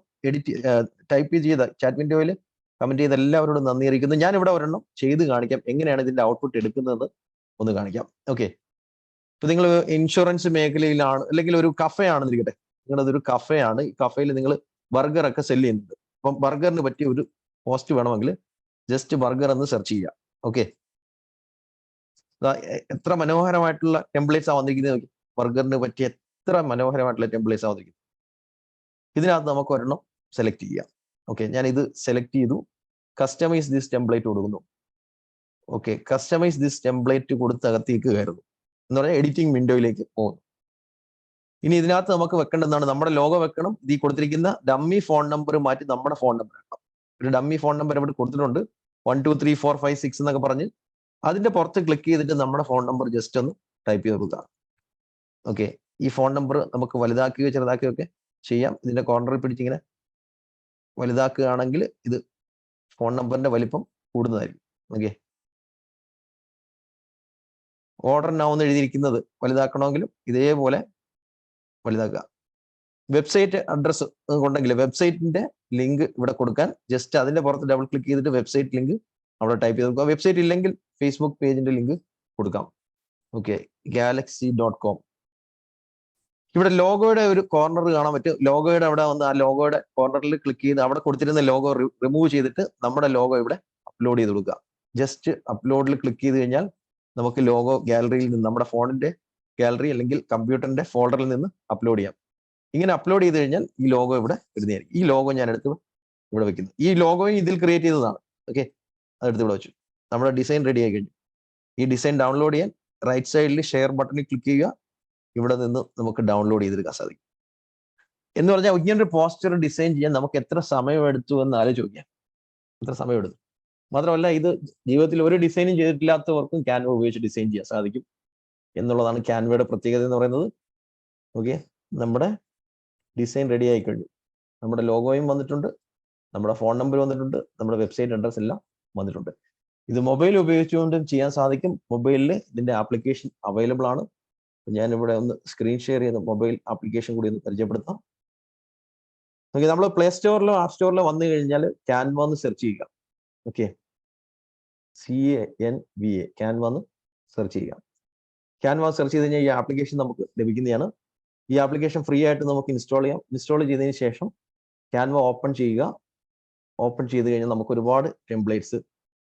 ടൈപ്പ് ചെയ്ത ചാറ്റ് വിൻഡോയിൽ കമന്റ് ചെയ്ത് എല്ലാവരോടും നന്ദി അറിയിക്കുന്നു. ഞാൻ ഇവിടെ ഒരെണ്ണം ചെയ്ത് കാണിക്കാം, എങ്ങനെയാണ് ഇതിന്റെ ഔട്ട്പുട്ട് എടുക്കുന്നത് ഒന്ന് കാണിക്കാം. ഓക്കെ, ഇപ്പൊ നിങ്ങൾ ഇൻഷുറൻസ് മേഖലയിലാണ്, അല്ലെങ്കിൽ ഒരു കഫേ ആണെന്നിരിക്കട്ടെ, നിങ്ങളതൊരു കഫേ ആണ്. ഈ കഫേയിൽ നിങ്ങൾ ബർഗർ ഒക്കെ സെല് ചെയ്യുന്നുണ്ട്. അപ്പം ബർഗറിന് പറ്റിയ ഒരു പോസ്റ്റ് വേണമെങ്കിൽ ജസ്റ്റ് ബർഗർ എന്ന് സെർച്ച് ചെയ്യുക. ഓക്കെ, എത്ര മനോഹരമായിട്ടുള്ള ടെംപ്ലേറ്റ്സ് ആ വന്നിരിക്കുന്നത്. ബർഗറിന് പറ്റിയ എത്ര മനോഹരമായിട്ടുള്ള ടെംപ്ലേറ്റ്സ് ആ വന്നിരിക്കുന്നത്. ഇതിനകത്ത് നമുക്ക് ഒരെണ്ണം സെലക്ട് ചെയ്യാം. ഓക്കെ, ഞാൻ ഇത് സെലക്ട് ചെയ്തു, കസ്റ്റമൈസ് ദിസ് ടെംപ്ലേറ്റ് കൊടുക്കുന്നു. ഓക്കെ, കസ്റ്റമൈസ് ദിസ് ടെംപ്ലേറ്റ് കൊടുത്ത് അകത്തേക്ക് കയറുന്നു എന്ന് പറഞ്ഞാൽ എഡിറ്റിംഗ് വിൻഡോയിലേക്ക് പോകുന്നു. ഇനി ഇതിനകത്ത് നമുക്ക് വെക്കേണ്ടതാണ്, നമ്മുടെ ലോഗോ വെക്കണം. ഇത് ഈ കൊടുത്തിരിക്കുന്ന ഡമ്മി ഫോൺ നമ്പർ മാറ്റി നമ്മുടെ ഫോൺ നമ്പർ വെക്കണം. ഒരു ഡമ്മി ഫോൺ നമ്പർ ഇവിടെ കൊടുത്തിട്ടുണ്ട്, 123456 എന്നൊക്കെ പറഞ്ഞ്. അതിന്റെ പുറത്ത് ക്ലിക്ക് ചെയ്തിട്ട് നമ്മുടെ ഫോൺ നമ്പർ ജസ്റ്റ് ഒന്ന് ടൈപ്പ് ചെയ്ത് കൊടുക്കുക. ഓക്കെ, ഈ ഫോൺ നമ്പർ നമുക്ക് വലുതാക്കുകയോ ചെറുതാക്കുകയോ ഒക്കെ ചെയ്യാം. ഇതിന്റെ കോർണറിൽ പിടിച്ചിങ്ങനെ വലുതാക്കുകയാണെങ്കിൽ ഇത് ഫോൺ നമ്പറിന്റെ വലിപ്പം കൂടുന്നതായിരിക്കും. ഓക്കെ, ഓർഡർ നൗ എന്ന് എഴുതിയിരിക്കുന്നത് വലുതാക്കണമെങ്കിലും ഇതേപോലെ വലുതാക്കുക. വെബ്സൈറ്റ് അഡ്രസ്സ് ഉണ്ടെങ്കിൽ വെബ്സൈറ്റിന്റെ ലിങ്ക് ഇവിടെ കൊടുക്കാൻ ജസ്റ്റ് അതിന്റെ പുറത്ത് ഡബിൾ ക്ലിക്ക് ചെയ്തിട്ട് വെബ്സൈറ്റ് ലിങ്ക് അവിടെ ടൈപ്പ് ചെയ്ത് കൊടുക്കുക. വെബ്സൈറ്റ് ഇല്ലെങ്കിൽ ഫേസ്ബുക്ക് പേജിന്റെ ലിങ്ക് കൊടുക്കാം. Okay, galaxy.com. ഇവിടെ ലോഗോയുടെ ഒരു കോർണർ കാണാൻ പറ്റും. ലോഗോയുടെ അവിടെ വന്ന് ആ ലോഗോയുടെ കോർണറിൽ ക്ലിക്ക് ചെയ്ത് അവിടെ കൊടുത്തിരുന്ന ലോഗോ റിമൂവ് ചെയ്തിട്ട് നമ്മുടെ ലോഗോ ഇവിടെ അപ്ലോഡ് ചെയ്ത് കൊടുക്കുക. ജസ്റ്റ് അപ്ലോഡിൽ ക്ലിക്ക് ചെയ്ത് കഴിഞ്ഞാൽ നമുക്ക് ലോഗോ ഗാലറിയിൽ നിന്ന്, നമ്മുടെ ഫോണിന്റെ ഗാലറി അല്ലെങ്കിൽ കമ്പ്യൂട്ടറിന്റെ ഫോൾഡറിൽ നിന്ന് അപ്ലോഡ് ചെയ്യാം. ഇങ്ങനെ അപ്ലോഡ് ചെയ്ത് കഴിഞ്ഞാൽ ഈ ലോഗോ ഇവിടെ വരുന്നതായിരിക്കും. ഈ ലോഗോ ഞാൻ എടുത്ത് ഇവിടെ വെക്കുന്നു. ഈ ലോഗോയും ഇതിൽ ക്രിയേറ്റ് ചെയ്തതാണ്. ഓക്കെ, അതെടുത്ത് ഇവിടെ വെച്ചു. നമ്മുടെ ഡിസൈൻ റെഡി ആയി കഴിഞ്ഞു. ഈ ഡിസൈൻ ഡൗൺലോഡ് ചെയ്യാൻ റൈറ്റ് സൈഡിൽ ഷെയർ ബട്ടണിൽ ക്ലിക്ക് ചെയ്യുക. ഇവിടെ നിന്ന് നമുക്ക് ഡൗൺലോഡ് ചെയ്തെടുക്കാൻ സാധിക്കും. എന്ന് പറഞ്ഞാൽ ഇങ്ങനൊരു പോസ്റ്റർ ഡിസൈൻ ചെയ്യാൻ നമുക്ക് എത്ര സമയം എടുത്തു എന്ന് ആലോചിക്കാം. അത്ര സമയമെടുത്തു. മാത്രമല്ല ഇത് ജീവിതത്തിൽ ഒരു ഡിസൈനും ചെയ്തിട്ടില്ലാത്തവർക്കും ക്യാൻവ ഉപയോഗിച്ച് ഡിസൈൻ ചെയ്യാൻ സാധിക്കും എന്നുള്ളതാണ് ക്യാൻവയുടെ പ്രത്യേകത എന്ന് പറയുന്നത്. ഓക്കെ, നമ്മുടെ ഡിസൈൻ റെഡി ആയി കഴിഞ്ഞു. നമ്മുടെ ലോഗോയും വന്നിട്ടുണ്ട്, നമ്മുടെ ഫോൺ നമ്പർ വന്നിട്ടുണ്ട്, നമ്മുടെ വെബ്സൈറ്റ് അഡ്രസ് എല്ലാം വന്നിട്ടുണ്ട്. ഇത് മൊബൈൽ ഉപയോഗിച്ചുകൊണ്ടും ചെയ്യാൻ സാധിക്കും. മൊബൈലിൽ ഇതിന്റെ ആപ്ലിക്കേഷൻ അവൈലബിൾ ആണ്. ഞാനിവിടെ ഒന്ന് സ്ക്രീൻ ഷെയർ ചെയ്ത് മൊബൈൽ ആപ്ലിക്കേഷൻ കൂടി ഒന്ന് പരിചയപ്പെടുത്താം. ഓക്കെ, നമ്മൾ പ്ലേ സ്റ്റോറിലോ ആപ്പ് സ്റ്റോറിലോ വന്നു കഴിഞ്ഞാൽ ക്യാൻവ എന്ന് സെർച്ച് ചെയ്യുക. ഓക്കെ, CANVA ക്യാൻവ എന്ന് സെർച്ച് ചെയ്യുക. ക്യാൻവ സെർച്ച് ചെയ്ത് കഴിഞ്ഞാൽ ഈ ആപ്ലിക്കേഷൻ നമുക്ക് ലഭിക്കുന്നതാണ്. ഈ ആപ്ലിക്കേഷൻ ഫ്രീ ആയിട്ട് നമുക്ക് ഇൻസ്റ്റാൾ ചെയ്യാം. ഇൻസ്റ്റാൾ ചെയ്തതിന് ശേഷം ക്യാൻവ ഓപ്പൺ ചെയ്യുക. ഓപ്പൺ ചെയ്ത് കഴിഞ്ഞാൽ നമുക്ക് ഒരുപാട് ടെംപ്ലേറ്റ്സ്,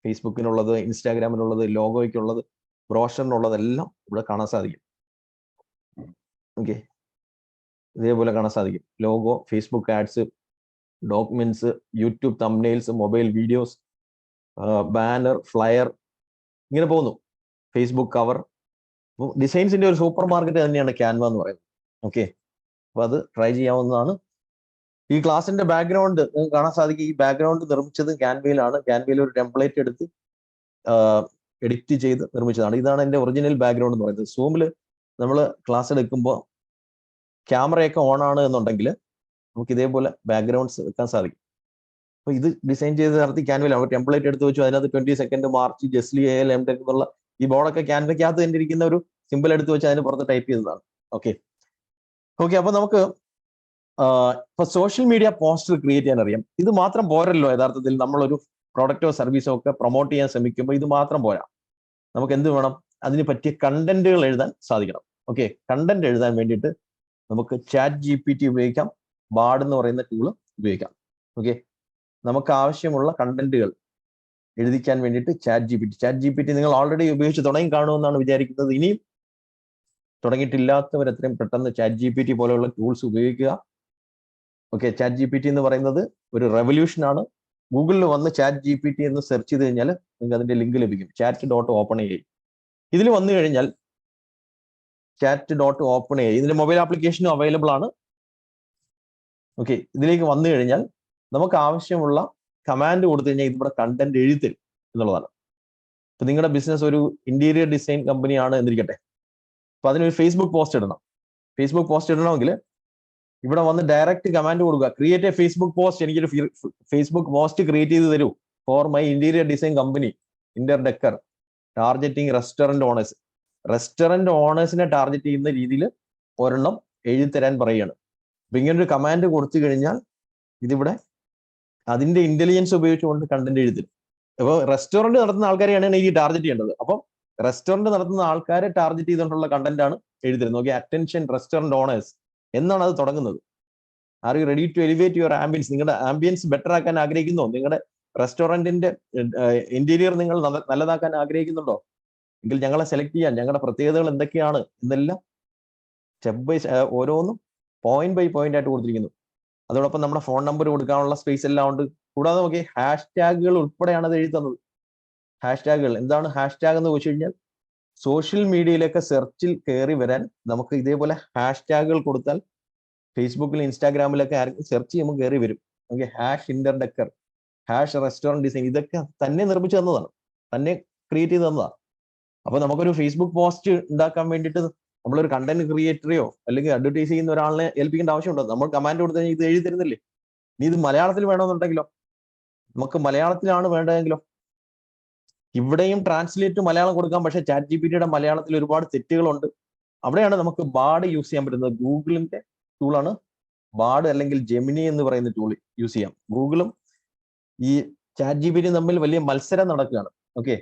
ഫേസ്ബുക്കിനുള്ളത്, ഇൻസ്റ്റാഗ്രാമിനുള്ളത്, ലോഗോയ്ക്കുള്ളത്, ബ്രോഷറിനുള്ളതെല്ലാം ഇവിടെ കാണാൻ സാധിക്കും. ഓക്കെ, ഇതേപോലെ കാണാൻ സാധിക്കും. Logo, Facebook ads, documents, YouTube thumbnails, mobile videos, banner, flyer, ഇങ്ങനെ പോകുന്നു. Facebook cover. ഡിസൈൻസിന്റെ ഒരു സൂപ്പർ മാർക്കറ്റ് തന്നെയാണ് ക്യാൻവ എന്ന് പറയുന്നത്. ഓക്കെ, അപ്പൊ അത് ട്രൈ ചെയ്യാവുന്നതാണ്. ഈ ക്ലാസിന്റെ ബാക്ക്ഗ്രൗണ്ട് നിങ്ങൾക്ക് കാണാൻ സാധിക്കും. ഈ ബാക്ക്ഗ്രൗണ്ട് നിർമ്മിച്ചത് ക്യാൻവയിലാണ്. ക്യാൻവയിൽ ഒരു ടെംപ്ലേറ്റ് എടുത്ത് എഡിറ്റ് ചെയ്ത് നിർമ്മിച്ചതാണ്. ഇതാണ് എൻ്റെ ഒറിജിനൽ ബാക്ക്ഗ്രൗണ്ട് എന്ന് പറയുന്നത്. സൂമിൽ നമ്മൾ ക്ലാസ് എടുക്കുമ്പോൾ ക്യാമറയൊക്കെ ഓൺ ആണ് എന്നുണ്ടെങ്കിൽ നമുക്ക് ഇതേപോലെ ബാക്ക്ഗ്രൗണ്ട്സ് വെക്കാൻ സാധിക്കും. അപ്പൊ ഇത് ഡിസൈൻ ചെയ്ത് നടത്തി ക്യാൻവയിലാണ്. ടെംപ്ലേറ്റ് എടുത്ത് വെച്ചു. അതിനകത്ത് 20 second March, Jesly AL MTech എന്നുള്ള ഈ ബോർഡൊക്കെ ക്യാൻവയ്ക്കകത്ത് തന്നെ ഇരിക്കുന്ന ഒരു സിമ്പിൾ എടുത്ത് വെച്ച് അതിന് പുറത്ത് ടൈപ്പ് ചെയ്തതാണ്. ഓക്കെ, അപ്പൊ നമുക്ക് ഇപ്പൊ സോഷ്യൽ മീഡിയ പോസ്റ്റർ ക്രിയേറ്റ് ചെയ്യാൻ അറിയാം. ഇത് മാത്രം പോരല്ലോ. യഥാർത്ഥത്തിൽ നമ്മളൊരു പ്രോഡക്റ്റോ സർവീസോ ഒക്കെ പ്രൊമോട്ട് ചെയ്യാൻ ശ്രമിക്കുമ്പോൾ ഇത് മാത്രം പോരാ. നമുക്ക് എന്ത് വേണം? അതിന് പറ്റിയ കണ്ടന്റുകൾ എഴുതാൻ സാധിക്കണം. ഓക്കെ, കണ്ടന്റ് എഴുതാൻ വേണ്ടിയിട്ട് നമുക്ക് ChatGPT ഉപയോഗിക്കാം, ബാർഡ് എന്ന് പറയുന്ന ടൂള് ഉപയോഗിക്കാം. ഓക്കെ, നമുക്ക് ആവശ്യമുള്ള കണ്ടന്റുകൾ എഴുതിക്കാൻ വേണ്ടിയിട്ട് ChatGPT നിങ്ങൾ ഓൾറെഡി ഉപയോഗിച്ച് തുടങ്ങി കാണുമെന്നാണ് വിചാരിക്കുന്നത്. ഇനിയും തുടങ്ങിയിട്ടില്ലാത്തവർ എത്രയും പെട്ടെന്ന് ChatGPT പോലെയുള്ള ടൂൾസ് ഉപയോഗിക്കുക. ഓക്കെ, ChatGPT എന്ന് പറയുന്നത് ഒരു റെവല്യൂഷൻ ആണ്. ഗൂഗിളിൽ വന്ന് ChatGPT എന്ന് സെർച്ച് ചെയ്ത് കഴിഞ്ഞാൽ നിങ്ങൾക്ക് അതിന്റെ ലിങ്ക് ലഭിക്കും. chat.openai. ഇതിൽ വന്നു കഴിഞ്ഞാൽ chat.openai ഇതിന്റെ മൊബൈൽ ആപ്ലിക്കേഷനും അവൈലബിൾ ആണ്. ഓക്കെ, ഇതിലേക്ക് വന്നു കഴിഞ്ഞാൽ നമുക്ക് ആവശ്യമുള്ള കമാൻഡ് കൊടുത്തു കഴിഞ്ഞാൽ ഇതിവിടെ കണ്ടന്റ് എഴുതി എന്നുള്ളതാണ്. ഇപ്പൊ നിങ്ങളുടെ ബിസിനസ് ഒരു ഇന്റീരിയർ ഡിസൈൻ കമ്പനിയാണ് എന്നിരിക്കട്ടെ. അപ്പൊ അതിനൊരു ഫേസ്ബുക്ക് പോസ്റ്റ് ഇടണം. ഫേസ്ബുക്ക് പോസ്റ്റ് ഇടണമെങ്കിൽ ഇവിടെ വന്ന് ഡയറക്റ്റ് കമാൻഡ് കൊടുക്കുക, ക്രിയേറ്റ് എ ഫേസ്ബുക്ക് പോസ്റ്റ്. എനിക്കൊരു ഫേസ്ബുക്ക് പോസ്റ്റ് ക്രിയേറ്റ് ചെയ്ത് തരൂ for my interior design company Interdecor targeting restaurant owners. Restaurant ഓണേഴ്സിനെ ടാർഗറ്റ് ചെയ്യുന്ന രീതിയിൽ ഒരെണ്ണം എഴുതി തരാൻ പറയുകയാണ്. അപ്പൊ ഇങ്ങനൊരു കമാൻഡ് കൊടുത്തു കഴിഞ്ഞാൽ ഇതിവിടെ അതിന്റെ ഇന്റലിജൻസ് ഉപയോഗിച്ചുകൊണ്ട് കണ്ടന്റ് എഴുതി. അപ്പോൾ റെസ്റ്റോറന്റ് നടത്തുന്ന ആൾക്കാരെയാണ് ഈ ടാർഗറ്റ് ചെയ്യേണ്ടത്. അപ്പം റെസ്റ്റോറന്റ് നടത്തുന്ന ആൾക്കാരെ ടാർഗറ്റ് ചെയ്തുകൊണ്ടുള്ള കണ്ടന്റ് ആണ് എഴുതിരുന്നത്. ഓക്കെ, അറ്റൻഷൻ റെസ്റ്റോറന്റ് ഓണേഴ്സ് എന്നാണ് അത് തുടങ്ങുന്നത്. Are you ready to elevate your ambience? നിങ്ങളുടെ ആംബിയൻസ് ബെറ്റർ ആക്കാൻ ആഗ്രഹിക്കുന്നോ? നിങ്ങളുടെ റെസ്റ്റോറന്റിന്റെ ഇന്റീരിയർ നിങ്ങൾ നല്ലതാക്കാൻ ആഗ്രഹിക്കുന്നുണ്ടോ? എങ്കിൽ ഞങ്ങളെ സെലക്ട് ചെയ്യാൻ. ഞങ്ങളുടെ പ്രത്യേകതകൾ എന്തൊക്കെയാണ് എന്നെല്ലാം സ്റ്റെപ്പ് ബൈ ഓരോന്നും പോയിന്റ് ബൈ പോയിന്റ് ആയിട്ട് കൊടുത്തിരിക്കുന്നു. അതോടൊപ്പം നമ്മുടെ ഫോൺ നമ്പർ കൊടുക്കാനുള്ള സ്പേസ് എല്ലാം ഉണ്ട്. കൂടാതെ നോക്കി ഹാഷ്ടാഗുകൾ ഉൾപ്പെടെയാണ് അത് എഴുതി തന്നത്. ഹാഷ്ടാഗുകൾ എന്താണ്? ഹാഷ്ടാഗ് എന്ന് ചോദിച്ചു കഴിഞ്ഞാൽ സോഷ്യൽ മീഡിയയിലൊക്കെ സെർച്ചിൽ കയറി വരാൻ നമുക്ക് ഇതേപോലെ ഹാഷ്ടാഗുകൾ കൊടുത്താൽ ഫേസ്ബുക്കിൽ ഇൻസ്റ്റാഗ്രാമിലൊക്കെ ആർക്കും സെർച്ച് ചെയ്യുമ്പോൾ കയറി വരും. Okay, hash Interdecor, hash restaurant design, ഇതൊക്കെ തന്നെ നിർമ്മിച്ചു തന്നതാണ്, തന്നെ ക്രിയേറ്റ് ചെയ്ത് തന്നതാണ്. അപ്പൊ നമുക്കൊരു ഫേസ്ബുക്ക് പോസ്റ്റ് ഉണ്ടാക്കാൻ വേണ്ടിയിട്ട് നമ്മളൊരു കണ്ടന്റ് ക്രിയേറ്ററെയോ അല്ലെങ്കിൽ അഡ്വർടൈസ് ചെയ്യുന്ന ഒരാളിനെ ഏൽപ്പിക്കേണ്ട ആവശ്യമുണ്ടോ? നമ്മൾ കമാൻഡ് കൊടുത്തു കഴിഞ്ഞാൽ ഇത് എഴുതി തരുന്നില്ലേ? നീ ഇത് മലയാളത്തിൽ വേണമെന്നുണ്ടെങ്കിലോ, നമുക്ക് മലയാളത്തിലാണ് വേണ്ടതെങ്കിലോ ഇവിടെയും ട്രാൻസ്ലേറ്റ് മലയാളം കൊടുക്കാം. പക്ഷെ ChatGPTയുടെ മലയാളത്തിൽ ഒരുപാട് തെറ്റുകളുണ്ട്. അവിടെയാണ് നമുക്ക് ബാർഡ് യൂസ് ചെയ്യാൻ പറ്റുന്നത്. ഗൂഗിളിന്റെ ടൂളാണ് ബാർഡ് അല്ലെങ്കിൽ ജെമിനി എന്ന് പറയുന്ന ടൂൾ യൂസ് ചെയ്യാം. ഗൂഗിളും ഈ ChatGPT തമ്മിൽ വലിയ മത്സരം നടക്കുകയാണ്. ഓക്കെ,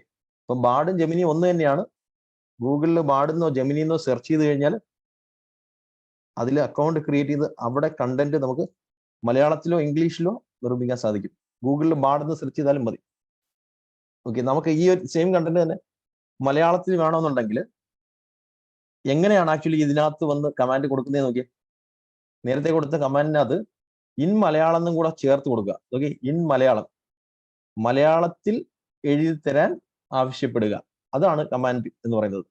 അപ്പൊ ബാർഡും ജെമിനിയും ഒന്ന് തന്നെയാണ്. ഗൂഗിളിൽ ബാർഡെന്നോ ജെമിനിന്നോ സെർച്ച് ചെയ്ത് കഴിഞ്ഞാൽ അതിൽ അക്കൗണ്ട് ക്രിയേറ്റ് ചെയ്ത് അവിടെ കണ്ടന്റ് നമുക്ക് മലയാളത്തിലോ ഇംഗ്ലീഷിലോ നിർമ്മിക്കാൻ സാധിക്കും. ഗൂഗിളിൽ ബാർഡെന്ന് സെർച്ച് ചെയ്താലും മതി. ഓക്കെ, നമുക്ക് ഈ ഒരു സെയിം കണ്ടന്റ് തന്നെ മലയാളത്തിൽ വേണമെന്നുണ്ടെങ്കിൽ എങ്ങനെയാണ് ആക്ച്വലി ഇതിനകത്ത് വന്ന് കമാൻഡ് കൊടുക്കുന്നത് നോക്കിയേ. നേരത്തെ കൊടുത്ത കമാൻഡിനകത്ത് ഇൻ മലയാളം എന്നും കൂടെ ചേർത്ത് കൊടുക്കുക. ഓക്കെ, ഇൻ മലയാളത്തിൽ എഴുതി തരാൻ ആവശ്യപ്പെടുക. അതാണ് കമാൻഡ് എന്ന് പറയുന്നത്.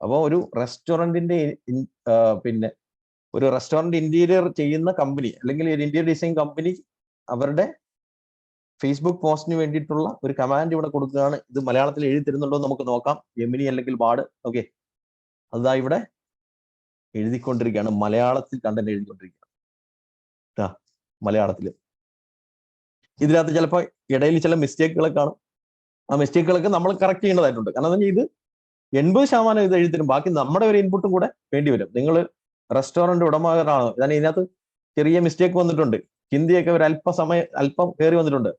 അപ്പോൾ ഒരു റെസ്റ്റോറന്റിന്റെ പിന്നെ ഒരു റെസ്റ്റോറന്റ് ഇന്റീരിയർ ചെയ്യുന്ന കമ്പനി അല്ലെങ്കിൽ ഒരു ഇന്റീരിയർ ഡിസൈൻ കമ്പനി അവരുടെ ഫേസ്ബുക്ക് പോസ്റ്റിന് വേണ്ടിയിട്ടുള്ള ഒരു കമാൻഡ് ഇവിടെ കൊടുക്കുകയാണ്. ഇത് മലയാളത്തിൽ എഴുതി തരുന്നുണ്ടോ എന്ന് നമുക്ക് നോക്കാം. ജെമിനി അല്ലെങ്കിൽ ബാർഡ്. ഓക്കെ, അതാ ഇവിടെ എഴുതിക്കൊണ്ടിരിക്കുകയാണ്. മലയാളത്തിൽ കണ്ടന്റ് എഴുതിക്കൊണ്ടിരിക്കുകയാണ്. മലയാളത്തിൽ ഇതിനകത്ത് ചിലപ്പോൾ ഇടയിൽ ചില മിസ്റ്റേക്കുകളൊക്കെ കാണും. ആ മിസ്റ്റേക്കുകളൊക്കെ നമ്മൾ കറക്റ്റ് ചെയ്യേണ്ടതായിട്ടുണ്ട്. കാരണം എന്താ ഇത് 80% ഇത് എഴുതി തരും. ബാക്കി നമ്മുടെ ഒരു ഇൻപുട്ടും കൂടെ വേണ്ടി വരും. നിങ്ങൾ റെസ്റ്റോറന്റ് ഉടമകളാണ്, ഞാൻ ഇതിനകത്ത് ചെറിയ മിസ്റ്റേക്ക് വന്നിട്ടുണ്ട്. ഹിന്ദിയൊക്കെ ഒരു അല്പം കയറി വന്നിട്ടുണ്ട്.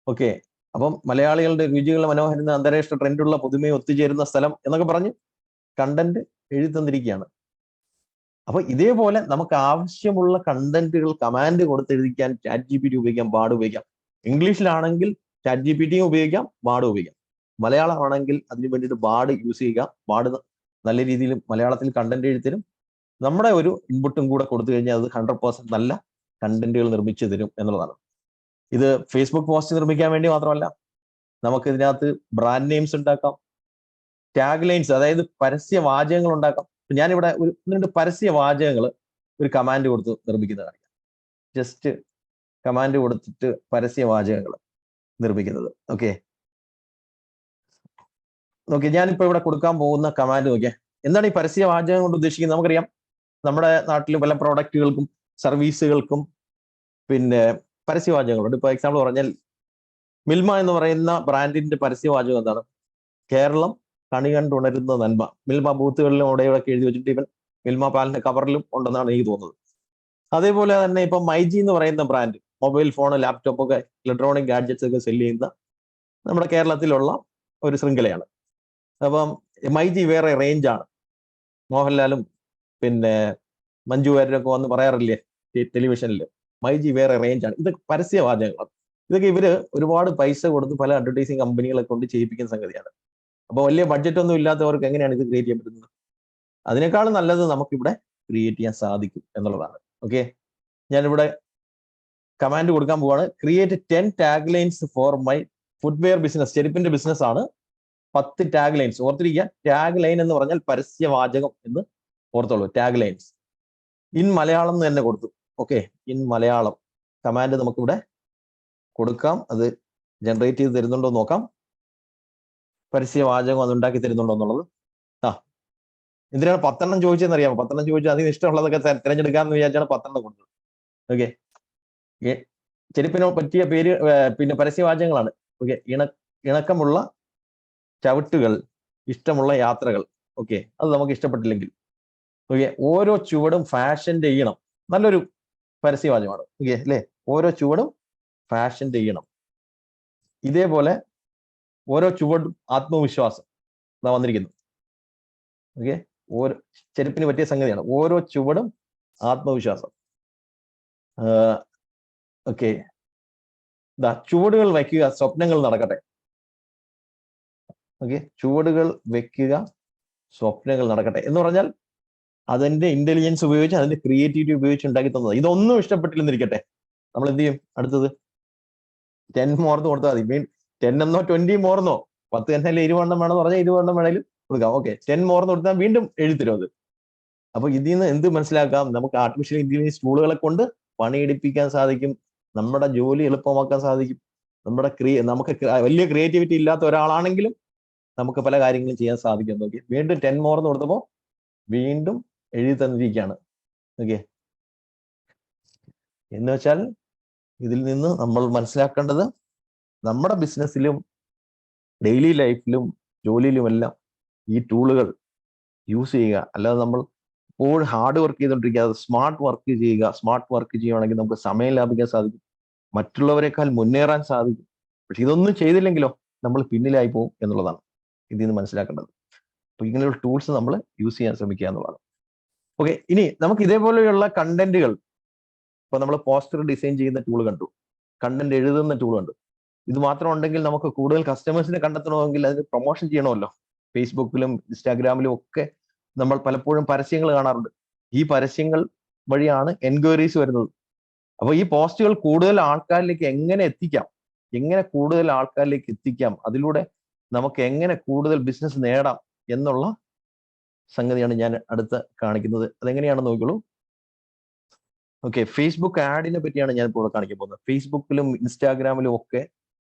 ഓക്കെ, അപ്പം മലയാളികളുടെ രുചികളുടെ മനോഹര അന്താരാഷ്ട്ര ട്രെൻഡുള്ള പുതുമയും ഒത്തുചേരുന്ന സ്ഥലം എന്നൊക്കെ പറഞ്ഞ് കണ്ടന്റ് എഴുതി തന്നിരിക്കുകയാണ്. അപ്പൊ ഇതേപോലെ നമുക്ക് ആവശ്യമുള്ള കണ്ടന്റുകൾ കമാൻഡ് കൊടുത്തെഴുതിക്കാൻ ChatGPT ഉപയോഗിക്കാം, ബാർഡ് ഉപയോഗിക്കാം. ഇംഗ്ലീഷിലാണെങ്കിൽ ChatGPT ഉപയോഗിക്കാം, ബാർഡ് ഉപയോഗിക്കാം. മലയാളമാണെങ്കിൽ അതിന് വേണ്ടിയിട്ട് ബാർഡ് യൂസ് ചെയ്യുക. ബാർഡ് നല്ല രീതിയിൽ മലയാളത്തിൽ കണ്ടന്റ് എഴുതി നമ്മുടെ ഒരു ഇൻപുട്ടും കൂടെ കൊടുത്തു കഴിഞ്ഞാൽ അത് 100% നല്ല കണ്ടന്റുകൾ നിർമ്മിച്ചു തരും എന്നുള്ളതാണ്. ഇത് ഫേസ്ബുക്ക് പോസ്റ്റ് നിർമ്മിക്കാൻ വേണ്ടി മാത്രമല്ല, നമുക്ക് ഇതിനകത്ത് ബ്രാൻഡ് നെയിംസ് ഉണ്ടാക്കാം, ടാഗ് ലൈൻസ്, അതായത് പരസ്യ വാചകങ്ങൾ ഉണ്ടാക്കാം. ഞാനിവിടെ ഒരു 2 പരസ്യ വാചകങ്ങൾ ഒരു കമാൻഡ് കൊടുത്ത് നിർമ്മിക്കുന്നത് കാണിക്കാം. ജസ്റ്റ് കമാൻഡ് കൊടുത്തിട്ട് പരസ്യ വാചകങ്ങൾ നിർമ്മിക്കുന്നത്. ഓക്കെ, ഞാനിപ്പോ ഇവിടെ കൊടുക്കാൻ പോകുന്ന കമാൻഡ് നോക്കിയാൽ എന്താണ് ഈ പരസ്യ വാചകം കൊണ്ട് ഉദ്ദേശിക്കുന്നത്? നമുക്കറിയാം, നമ്മുടെ നാട്ടിൽ പല പ്രോഡക്റ്റുകൾക്കും സർവീസുകൾക്കും പിന്നെ പരസ്യവാചകങ്ങളുണ്ട്. ഇപ്പൊ എക്സാമ്പിൾ പറഞ്ഞാൽ മിൽമ എന്ന് പറയുന്ന ബ്രാൻഡിന്റെ പരസ്യവാചകം എന്താണ്? കേരളം കണി കണ്ടുണരുന്ന നന്മ. മിൽമ ബൂത്തുകളിലും അവിടെയൊക്കെ എഴുതി വെച്ചിട്ട് ഇവൻ മിൽമ പാലിന്റെ കവറിലും ഉണ്ടെന്നാണ് എനിക്ക് തോന്നുന്നത്. അതേപോലെ തന്നെ ഇപ്പൊ മൈജി എന്ന് പറയുന്ന ബ്രാൻഡ് മൊബൈൽ ഫോൺ, ലാപ്ടോപ്പ് ഒക്കെ ഇലക്ട്രോണിക് ഗാഡ്ജറ്റ്സ് ഒക്കെ സെല് ചെയ്യുന്ന നമ്മുടെ കേരളത്തിലുള്ള ഒരു ശൃംഖലയാണ്. അപ്പം മൈജി വേറെ റേഞ്ചാണ്. മോഹൻലാലും പിന്നെ മഞ്ജു വാര്യരൊക്കെ വന്ന് പറയാറില്ലേ ടെലിവിഷനിൽ, മൈജി വേറെ റേഞ്ചാണ്. ഇതൊക്കെ പരസ്യവാചകങ്ങളാണ്. ഇതൊക്കെ ഇവര് ഒരുപാട് പൈസ കൊടുത്ത് പല അഡ്വർടൈസിങ് കമ്പനികളെ കൊണ്ട് ചെയ്യിപ്പിക്കുന്ന സംഗതിയാണ്. അപ്പോൾ വലിയ ബഡ്ജറ്റ് ഒന്നും ഇല്ലാത്തവർക്ക് എങ്ങനെയാണ് ഇത് ക്രിയേറ്റ് ചെയ്യാൻ പറ്റുന്നത്? അതിനേക്കാളും നല്ലത് നമുക്കിവിടെ ക്രിയേറ്റ് ചെയ്യാൻ സാധിക്കും എന്നുള്ളതാണ്. ഓക്കെ, ഞാനിവിടെ കമാൻഡ് കൊടുക്കാൻ പോവാണ്. Create 10 tag lines for my footwear business. ചെരുപ്പിന്റെ ബിസിനസ് ആണ്. 10 ടാഗ് ലൈൻസ്. ഓർത്തിരിക്കുക, ടാഗ് ലൈൻ എന്ന് പറഞ്ഞാൽ പരസ്യവാചകം എന്ന് ഓർത്തോളൂ. ടാഗ് ലൈൻസ് ഇൻ മലയാളം എന്ന് തന്നെ കൊടുത്തു. ഓക്കെ, ഇൻ മലയാളം കമാൻഡ് നമുക്കിവിടെ കൊടുക്കാം. അത് ജനറേറ്റ് ചെയ്ത് തരുന്നുണ്ടോ നോക്കാം. പരസ്യവാചകം അത് ഉണ്ടാക്കി തരുന്നുണ്ടോ എന്നുള്ളത്. എന്തിനാണ് 10 ചോദിച്ചതെന്ന് അറിയാമോ? 10 ചോദിച്ചാൽ അതിന് ഇഷ്ടമുള്ളതൊക്കെ തിരഞ്ഞെടുക്കാമെന്ന് വിചാരിച്ചാണ് 10 കൊടുത്തത്. ഓക്കെ, ചെരുപ്പിനെ പറ്റിയ പേര് പിന്നെ പരസ്യവാചകങ്ങളാണ്. ഓക്കെ, ഇണക്കമുള്ള ചവിട്ടുകൾ, ഇഷ്ടമുള്ള യാത്രകൾ. ഓക്കെ, അത് നമുക്ക് ഇഷ്ടപ്പെട്ടില്ലെങ്കിൽ ഓക്കെ, ഓരോ ചുവടും ഫാഷന്റെ ഈണം. നല്ലൊരു പരസ്യവാചകമാണ്. ഓക്കെ അല്ലേ? ഓരോ ചുവടും ഫാഷന്റെ ഈണം. ഇതേപോലെ ഓരോ ചുവടും ആത്മവിശ്വാസം വന്നിരിക്കുന്നു. ഓക്കെ, ഓരോ ചെരുപ്പിന് പറ്റിയ സംഗതിയാണ്. ഓരോ ചുവടും ആത്മവിശ്വാസം. ഓക്കെ, ചുവടുകൾ വയ്ക്കുക, സ്വപ്നങ്ങൾ നടക്കട്ടെ. ഓക്കെ, ചുവടുകൾ വെക്കുക, സ്വപ്നങ്ങൾ നടക്കട്ടെ എന്ന് പറഞ്ഞാൽ അതിന്റെ ഇന്റലിജൻസ് ഉപയോഗിച്ച്, അതിന്റെ ക്രിയേറ്റിവിറ്റി ഉപയോഗിച്ച് ഉണ്ടാക്കി തന്നത്. ഇതൊന്നും ഇഷ്ടപ്പെട്ടില്ലെന്നിരിക്കട്ടെ, നമ്മൾ എന്ത് ചെയ്യും? അടുത്തത് 10 മോർന്ന് കൊടുത്താൽ മതി. 10 എന്നോ 20 മോർന്നോ, 10 തന്നെ 20 എണ്ണം വേണമെന്ന് പറഞ്ഞാൽ 20 എണ്ണം വേണേലും കൊടുക്കാം. ഓക്കെ, 10 മോർന്ന് കൊടുത്താൽ വീണ്ടും എഴുതിത്തരും അത്. അപ്പൊ ഇതിൽ നിന്ന് എന്ത് മനസ്സിലാക്കാം? നമുക്ക് ആർട്ടിഫിഷ്യൽ ഇന്റലിജൻസ് ടൂളുകളെ കൊണ്ട് പണിയെടുപ്പിക്കാൻ സാധിക്കും, നമ്മുടെ ജോലി എളുപ്പമാക്കാൻ സാധിക്കും. നമുക്ക് വലിയ ക്രിയേറ്റിവിറ്റി ഇല്ലാത്ത ഒരാളാണെങ്കിലും നമുക്ക് പല കാര്യങ്ങളും ചെയ്യാൻ സാധിക്കും. നോക്കി, വീണ്ടും 10 മോർന്ന് കൊടുത്തപ്പോൾ വീണ്ടും എഴുതി തന്നിരിക്കുകയാണ്. ഓക്കെ, എന്ന് വെച്ചാൽ ഇതിൽ നിന്ന് നമ്മൾ മനസ്സിലാക്കേണ്ടത് നമ്മുടെ ബിസിനസ്സിലും ഡെയിലി ലൈഫിലും ജോലിയിലുമെല്ലാം ഈ ടൂളുകൾ യൂസ് ചെയ്യുക. അല്ലാതെ നമ്മൾ ഇപ്പോൾ ഹാർഡ് വർക്ക് ചെയ്തുകൊണ്ടിരിക്കുക, സ്മാർട്ട് വർക്ക് ചെയ്യുക. സ്മാർട്ട് വർക്ക് ചെയ്യുകയാണെങ്കിൽ നമുക്ക് സമയം ലാഭിക്കാൻ സാധിക്കും, മറ്റുള്ളവരെക്കാൾ മുന്നേറാൻ സാധിക്കും. പക്ഷെ ഇതൊന്നും ചെയ്തില്ലെങ്കിലോ നമ്മൾ പിന്നിലായി പോകും എന്നുള്ളതാണ് ഇതിൽ നിന്ന് മനസ്സിലാക്കേണ്ടത്. അപ്പൊ ഇങ്ങനെയുള്ള ടൂൾസ് നമ്മൾ യൂസ് ചെയ്യാൻ ശ്രമിക്കുക എന്നുള്ളതാണ്. ഓക്കെ, ഇനി നമുക്ക് ഇതേപോലെയുള്ള കണ്ടന്റുകൾ, ഇപ്പൊ നമ്മൾ പോസ്റ്റർ ഡിസൈൻ ചെയ്യുന്ന ടൂൾ കണ്ടു, കണ്ടന്റ് എഴുതുന്ന ടൂൾ കണ്ടു. ഇത് മാത്രം ഉണ്ടെങ്കിൽ നമുക്ക് കൂടുതൽ കസ്റ്റമേഴ്സിനെ കണ്ടെത്തണമെങ്കിൽ അതിന് പ്രൊമോഷൻ ചെയ്യണമല്ലോ. ഫേസ്ബുക്കിലും ഇൻസ്റ്റാഗ്രാമിലും ഒക്കെ നമ്മൾ പലപ്പോഴും പരസ്യങ്ങൾ കാണാറുണ്ട്. ഈ പരസ്യങ്ങൾ വഴിയാണ് എൻക്വയറീസ് വരുന്നത്. അപ്പൊ ഈ പോസ്റ്റുകൾ കൂടുതൽ ആൾക്കാരിലേക്ക് എങ്ങനെ എത്തിക്കാം, എങ്ങനെ കൂടുതൽ ആൾക്കാരിലേക്ക് എത്തിക്കാം, അതിലൂടെ നമുക്ക് എങ്ങനെ കൂടുതൽ ബിസിനസ് നേടാം എന്നുള്ള സംഗതിയാണ് ഞാൻ അടുത്ത് കാണിക്കുന്നത്. അതെങ്ങനെയാണെന്ന് നോക്കിക്കോളൂ. ഓക്കെ, ഫേസ്ബുക്ക് ആഡിനെ പറ്റിയാണ് ഞാൻ ഇപ്പോൾ കാണിക്കാൻ പോകുന്നത്. ഫേസ്ബുക്കിലും ഇൻസ്റ്റാഗ്രാമിലും ഒക്കെ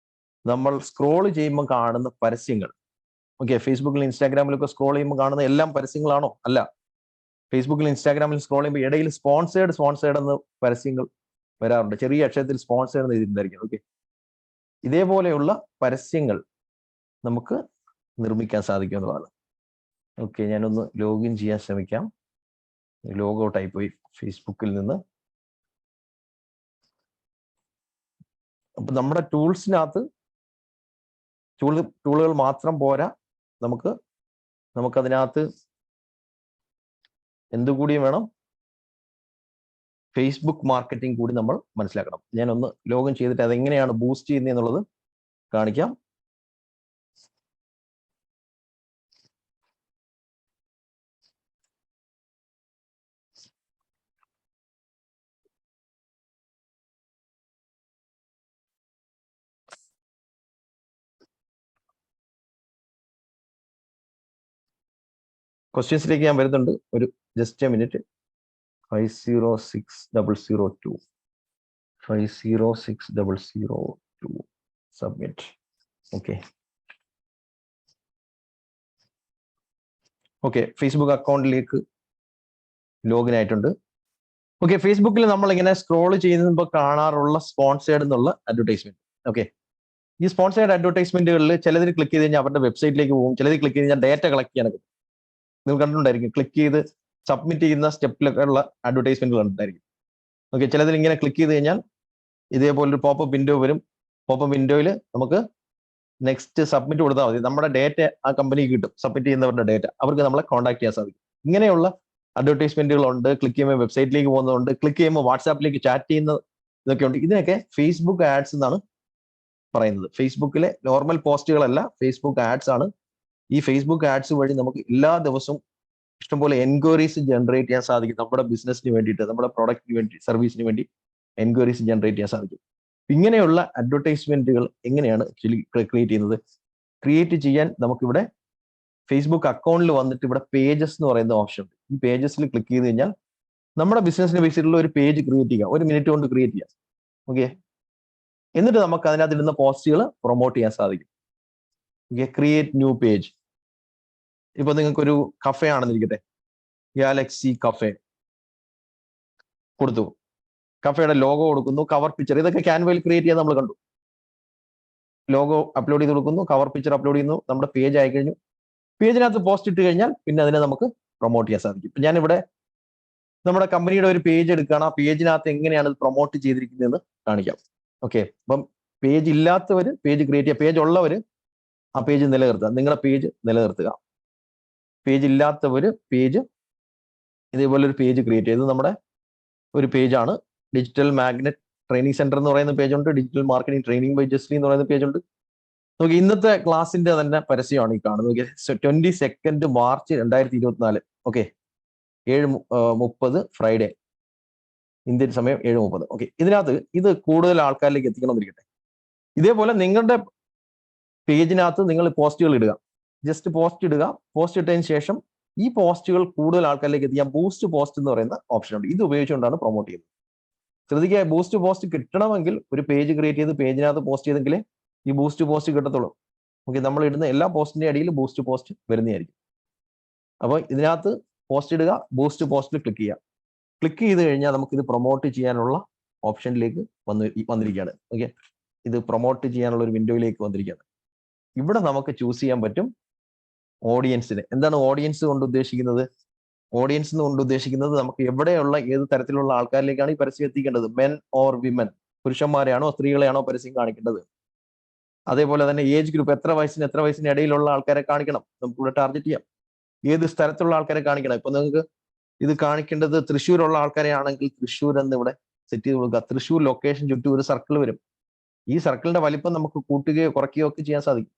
നമ്മൾ സ്ക്രോൾ ചെയ്യുമ്പോൾ കാണുന്ന പരസ്യങ്ങൾ. ഓക്കെ, ഫേസ്ബുക്കിലും ഇൻസ്റ്റാഗ്രാമിലൊക്കെ സ്ക്രോൾ ചെയ്യുമ്പോൾ കാണുന്ന എല്ലാം പരസ്യങ്ങളാണോ? അല്ല. ഫേസ്ബുക്കിലും ഇൻസ്റ്റാഗ്രാമിലും സ്ക്രോൾ ചെയ്യുമ്പോൾ ഇടയിൽ സ്പോൺസേഡ് എന്ന് പരസ്യങ്ങൾ വരാറുണ്ട്. ചെറിയ അക്ഷരത്തിൽ സ്പോൺസേഡ് എന്ന് എഴുതിയിട്ടുണ്ടായിരിക്കും. ഓക്കെ, ഇതേപോലെയുള്ള പരസ്യങ്ങൾ നമുക്ക് നിർമ്മിക്കാൻ സാധിക്കുമെന്നുള്ളതാണ്. ഓക്കെ, ഞാനൊന്ന് ലോഗിൻ ചെയ്യാൻ ശ്രമിക്കാം. ലോഗ് ഔട്ട് ആയിപ്പോയി ഫേസ്ബുക്കിൽ നിന്ന്. അപ്പൊ നമ്മുടെ ടൂൾസിനകത്ത് ടൂളുകൾ മാത്രം പോരാ, നമുക്കതിനകത്ത് എന്തുകൂടിയും വേണം, ഫേസ്ബുക്ക് മാർക്കറ്റിംഗ് കൂടി നമ്മൾ മനസ്സിലാക്കണം. ഞാനൊന്ന് ലോഗിൻ ചെയ്തിട്ട് അതെങ്ങനെയാണ് ബൂസ്റ്റ് ചെയ്യുന്നത് എന്നുള്ളത് കാണിക്കാം. ക്വസ്റ്റ്യൻസിലേക്ക് ഞാൻ വരുന്നുണ്ട്. ഒരു just A minute. 506002 506002 submit. Okay, Facebook അക്കൗണ്ടിലേക്ക് ലോഗിൻ ആയിട്ടുണ്ട്. ഓക്കെ, ഫേസ്ബുക്കിൽ നമ്മൾ ഇങ്ങനെ സ്ക്രോൾ ചെയ്യുമ്പോൾ കാണാറുള്ള സ്പോൺസേഡ് എന്നുള്ള അഡ്വർടൈസ്മെന്റ്. ഓക്കെ, ഈ സ്പോൺസേഡ് അഡ്വർടൈസ്മെന്റുകളിൽ ചിലതിൽ ക്ലിക്ക് ചെയ്ത് കഴിഞ്ഞാൽ അവരുടെ വെബ്സൈറ്റിലേക്ക് പോകും, ചിലതിൽ ക്ലിക്ക് ചെയ്ത് കഴിഞ്ഞാൽ ഡേറ്റ കളക്ട് ചെയ്യാനൊക്കെ നിങ്ങൾ കണ്ടിട്ടുണ്ടായിരിക്കും. ക്ലിക്ക് ചെയ്ത് സബ്മിറ്റ് ചെയ്യുന്ന സ്റ്റെപ്പിലൊക്കെ ഉള്ള അഡ്വർടൈസ്മെന്റുകൾ ഉണ്ടായിരിക്കും. ഓക്കെ, ചിലതിൽ ഇങ്ങനെ ക്ലിക്ക് ചെയ്ത് കഴിഞ്ഞാൽ ഇതേപോലൊരു പോപ്പപ്പ് വിൻഡോ വരും. പോപ്പപ്പ് വിൻഡോയിൽ നമുക്ക് നെക്സ്റ്റ് സബ്മിറ്റ് കൊടുത്താൽ മതി. നമ്മുടെ ഡേറ്റ ആ കമ്പനിക്ക് കിട്ടും. സബ്മിറ്റ് ചെയ്യുന്നവരുടെ ഡേറ്റ അവർക്ക് നമ്മളെ കോൺടാക്ട് ചെയ്യാൻ സാധിക്കും. ഇങ്ങനെയുള്ള അഡ്വർടൈസ്മെന്റുകളുണ്ട്. ക്ലിക്ക് ചെയ്യുമ്പോൾ വെബ്സൈറ്റിലേക്ക് പോകുന്നതുണ്ട്, ക്ലിക്ക് ചെയ്യുമ്പോൾ വാട്സാപ്പിലേക്ക് ചാറ്റ് ചെയ്യുന്ന ഇതൊക്കെ ഉണ്ട്. ഇതിനൊക്കെ ഫേസ്ബുക്ക് ആഡ്സ് എന്നാണ് പറയുന്നത്. ഫേസ്ബുക്കിലെ നോർമൽ പോസ്റ്റുകളല്ല, ഫേസ്ബുക്ക് ആഡ്സ് ആണ്. ഈ ഫേസ്ബുക്ക് ആഡ്സ് വഴി നമുക്ക് എല്ലാ ദിവസവും ഇഷ്ടംപോലെ എൻക്വയറീസ് ജനറേറ്റ് ചെയ്യാൻ സാധിക്കും. നമ്മുടെ ബിസിനസ്സിന് വേണ്ടിയിട്ട്, നമ്മുടെ പ്രോഡക്റ്റിന് വേണ്ടി, സർവീസിന് വേണ്ടി എൻക്വയറീസ് ജനറേറ്റ് ചെയ്യാൻ സാധിക്കും. ഇങ്ങനെയുള്ള അഡ്വർടൈസ്മെന്റുകൾ എങ്ങനെയാണ് ആക്ച്വലി ക്രിയേറ്റ് ചെയ്യുന്നത്? ക്രിയേറ്റ് ചെയ്യാൻ നമുക്കിവിടെ ഫേസ്ബുക്ക് അക്കൗണ്ടിൽ വന്നിട്ട് ഇവിടെ പേജസ് എന്ന് പറയുന്ന ഓപ്ഷൻ ഉണ്ട്. ഈ പേജസിൽ ക്ലിക്ക് ചെയ്ത് കഴിഞ്ഞാൽ നമ്മുടെ ബിസിനസിന് ബേസിലുള്ള ഒരു പേജ് ക്രിയേറ്റ് ചെയ്യാം. 1 മിനിറ്റ് കൊണ്ട് ക്രിയേറ്റ് ചെയ്യാം. ഓക്കെ, എന്നിട്ട് നമുക്ക് അതിനകത്ത് ഇടുന്ന പോസ്റ്റുകൾ പ്രൊമോട്ട് ചെയ്യാൻ സാധിക്കും. Okay, create new page. ഇപ്പൊ നിങ്ങൾക്കൊരു കഫേ ആണെന്നിരിക്കട്ടെ, ഗാലക്സി കഫേ കൊടുത്തു, കഫേയുടെ ലോഗോ കൊടുക്കുന്നു, കവർ പിക്ചർ, ഇതൊക്കെ ക്യാൻവയിൽ ക്രിയേറ്റ് ചെയ്യാൻ നമ്മൾ കണ്ടു. ലോഗോ അപ്ലോഡ് ചെയ്ത് കൊടുക്കുന്നു, കവർ പിക്ചർ അപ്ലോഡ് ചെയ്യുന്നു, നമ്മുടെ പേജ് ആയി കഴിഞ്ഞു. പേജിനകത്ത് പോസ്റ്റ് ഇട്ട് കഴിഞ്ഞാൽ പിന്നെ അതിനെ നമുക്ക് പ്രൊമോട്ട് ചെയ്യാൻ സാധിക്കും. ഇപ്പൊ ഞാനിവിടെ നമ്മുടെ കമ്പനിയുടെ ഒരു പേജ് എടുക്കുകയാണ്. ആ പേജിനകത്ത് എങ്ങനെയാണ് പ്രൊമോട്ട് ചെയ്തിരിക്കുന്നതെന്ന് കാണിക്കാം. ഓക്കെ, അപ്പം പേജ് ഇല്ലാത്തവർ പേജ് ക്രിയേറ്റ് ചെയ്യുക, പേജ് ഉള്ളവർ ആ പേജ് നിലനിർത്തുക, നിങ്ങളുടെ പേജ് നിലനിർത്തുക. പേജ് ഇല്ലാത്തവർ പേജ് ഇതേപോലെ ഒരു പേജ് ക്രിയേറ്റ് ചെയ്ത്, നമ്മുടെ ഒരു പേജാണ്. ഡിജിറ്റൽ മാഗ്നറ്റ് ട്രെയിനിങ് സെന്റർ എന്ന് പറയുന്ന പേജുണ്ട്, digital marketing training by Jasly എന്ന് പറയുന്ന പേജുണ്ട്. നോക്കി, ഇന്നത്തെ ക്ലാസിന്റെ തന്നെ പരസ്യമാണ് ഈ കാണുന്നത്. 22 മാർച്ച് 2024. ഓക്കെ, 7:30 ഫ്രൈഡേ, ഇന്ത്യൻ സമയം 7:30. ഓക്കെ, ഇതിനകത്ത് ഇത് കൂടുതൽ ആൾക്കാരിലേക്ക് എത്തിക്കണമെന്നിരിക്കട്ടെ. ഇതേപോലെ നിങ്ങളുടെ പേജിനകത്ത് നിങ്ങൾ പോസ്റ്റുകൾ ഇടുക. ജസ്റ്റ് പോസ്റ്റ് ഇടുക. പോസ്റ്റ് ഇട്ടതിന് ശേഷം ഈ പോസ്റ്റുകൾ കൂടുതൽ ആൾക്കാരിലേക്ക് എത്തിക്കാൻ ബൂസ്റ്റ് പോസ്റ്റ് എന്ന് പറയുന്ന ഓപ്ഷൻ ഉണ്ട്. ഇത് ഉപയോഗിച്ചുകൊണ്ടാണ് പ്രൊമോട്ട് ചെയ്യുന്നത്. ശ്രദ്ധിക്കുക, ബൂസ്റ്റ് പോസ്റ്റ് കിട്ടണമെങ്കിൽ ഒരു പേജ് ക്രിയേറ്റ് ചെയ്ത് പേജിനകത്ത് പോസ്റ്റ് ചെയ്തെങ്കിലേ ഈ ബൂസ്റ്റ് പോസ്റ്റ് കിട്ടത്തുള്ളൂ. ഓക്കെ, നമ്മൾ ഇടുന്ന എല്ലാ പോസ്റ്റിന്റെ അടിയിൽ ബൂസ്റ്റ് പോസ്റ്റ് വരുന്നതായിരിക്കും. അപ്പോൾ ഇതിനകത്ത് പോസ്റ്റ് ഇടുക, ബൂസ്റ്റ് പോസ്റ്റിൽ ക്ലിക്ക് ചെയ്യുക. ക്ലിക്ക് ചെയ്ത് കഴിഞ്ഞാൽ നമുക്ക് ഇത് പ്രൊമോട്ട് ചെയ്യാനുള്ള ഓപ്ഷനിലേക്ക് വന്നിരിക്കുകയാണ്. ഓക്കെ, ഇത് പ്രൊമോട്ട് ചെയ്യാനുള്ള ഒരു വിൻഡോയിലേക്ക് വന്നിരിക്കുകയാണ്. ഇവിടെ നമുക്ക് ചൂസ് ചെയ്യാൻ പറ്റും ഓഡിയൻസിന്. എന്താണ് ഓഡിയൻസ് കൊണ്ട് ഉദ്ദേശിക്കുന്നത്? ഓഡിയൻസ് കൊണ്ട് ഉദ്ദേശിക്കുന്നത് നമുക്ക് എവിടെയുള്ള ഏത് തരത്തിലുള്ള ആൾക്കാരിലേക്കാണ് ഈ പരസ്യം എത്തിക്കേണ്ടത്. മെൻ ഓർ വിമൻ, പുരുഷന്മാരെയാണോ സ്ത്രീകളെയാണോ പരസ്യം കാണിക്കേണ്ടത്? അതേപോലെ തന്നെ ഏജ് ഗ്രൂപ്പ്, എത്ര വയസ്സിന് ഇടയിലുള്ള ആൾക്കാരെ കാണിക്കണം, നമുക്കിവിടെ ടാർഗറ്റ് ചെയ്യാം. ഏത് സ്ഥലത്തുള്ള ആൾക്കാരെ കാണിക്കണം. ഇപ്പൊ നിങ്ങൾക്ക് ഇത് കാണിക്കേണ്ടത് തൃശ്ശൂരുള്ള ആൾക്കാരെ ആണെങ്കിൽ തൃശ്ശൂർ എന്ന് ഇവിടെ സെറ്റ് ചെയ്ത് കൊടുക്കുക. തൃശ്ശൂർ ലൊക്കേഷൻ ചുറ്റും ഒരു സർക്കിൾ വരും. ഈ സർക്കിളിന്റെ വലിപ്പം നമുക്ക് കൂട്ടുകയോ കുറയ്ക്കുകയോ ഒക്കെ ചെയ്യാൻ സാധിക്കും.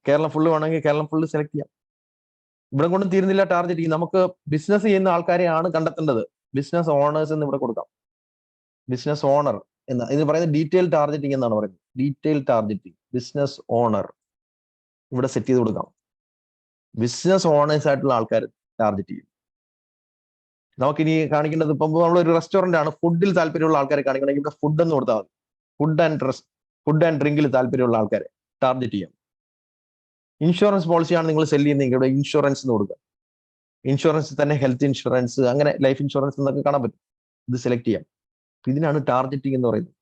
കേരളം ഫുള്ള് വേണമെങ്കിൽ കേരളം ഫുള്ള് സെലക്ട് ചെയ്യാം. ഇവിടെ കൊണ്ടും തീരുന്നില്ല ടാർഗറ്റിങ്. നമുക്ക് ബിസിനസ് ചെയ്യുന്ന ആൾക്കാരെയാണ് കണ്ടെത്തേണ്ടത്. ബിസിനസ് ഓണേഴ്സ് എന്ന് ഇവിടെ കൊടുക്കാം. ബിസിനസ് ഓണർ എന്ന് ഇത് പറയുന്നത് ഡീറ്റെയിൽ ടാർഗറ്റിംഗ് എന്നാണ് പറയുന്നത്. ഡീറ്റെയിൽ ടാർഗറ്റിംഗ്, ബിസിനസ് ഓണർ ഇവിടെ സെറ്റ് ചെയ്ത് കൊടുക്കാം. ബിസിനസ് ഓണേഴ്സ് ആയിട്ടുള്ള ആൾക്കാർ ടാർഗറ്റ് ചെയ്യും. നമുക്കിനി കാണിക്കേണ്ടത് ഇപ്പം നമ്മളൊരു റെസ്റ്റോറന്റ് ആണ്, ഫുഡിൽ താല്പര്യമുള്ള ആൾക്കാരെ കാണിക്കണമെങ്കിൽ ഇവിടെ ഫുഡ് എന്ന് കൊടുത്താൽ മതി. ഫുഡ് ആൻഡ് ഡ്രിങ്കിൽ താല്പര്യമുള്ള ആൾക്കാരെ ടാർഗറ്റ് ചെയ്യാം. ഇൻഷുറൻസ് പോളിസിയാണ് നിങ്ങൾ സെല് ചെയ്യുന്നതെങ്കിൽ ഇവിടെ ഇൻഷുറൻസ് എന്ന് കൊടുക്കുക. ഇൻഷുറൻസ് തന്നെ ഹെൽത്ത് ഇൻഷുറൻസ്, അങ്ങനെ ലൈഫ് ഇൻഷുറൻസ് എന്നൊക്കെ കാണാൻ പറ്റും. ഇത് സെലക്ട് ചെയ്യാം. ഇതിനാണ് ടാർഗറ്റിംഗ് എന്ന് പറയുന്നത്.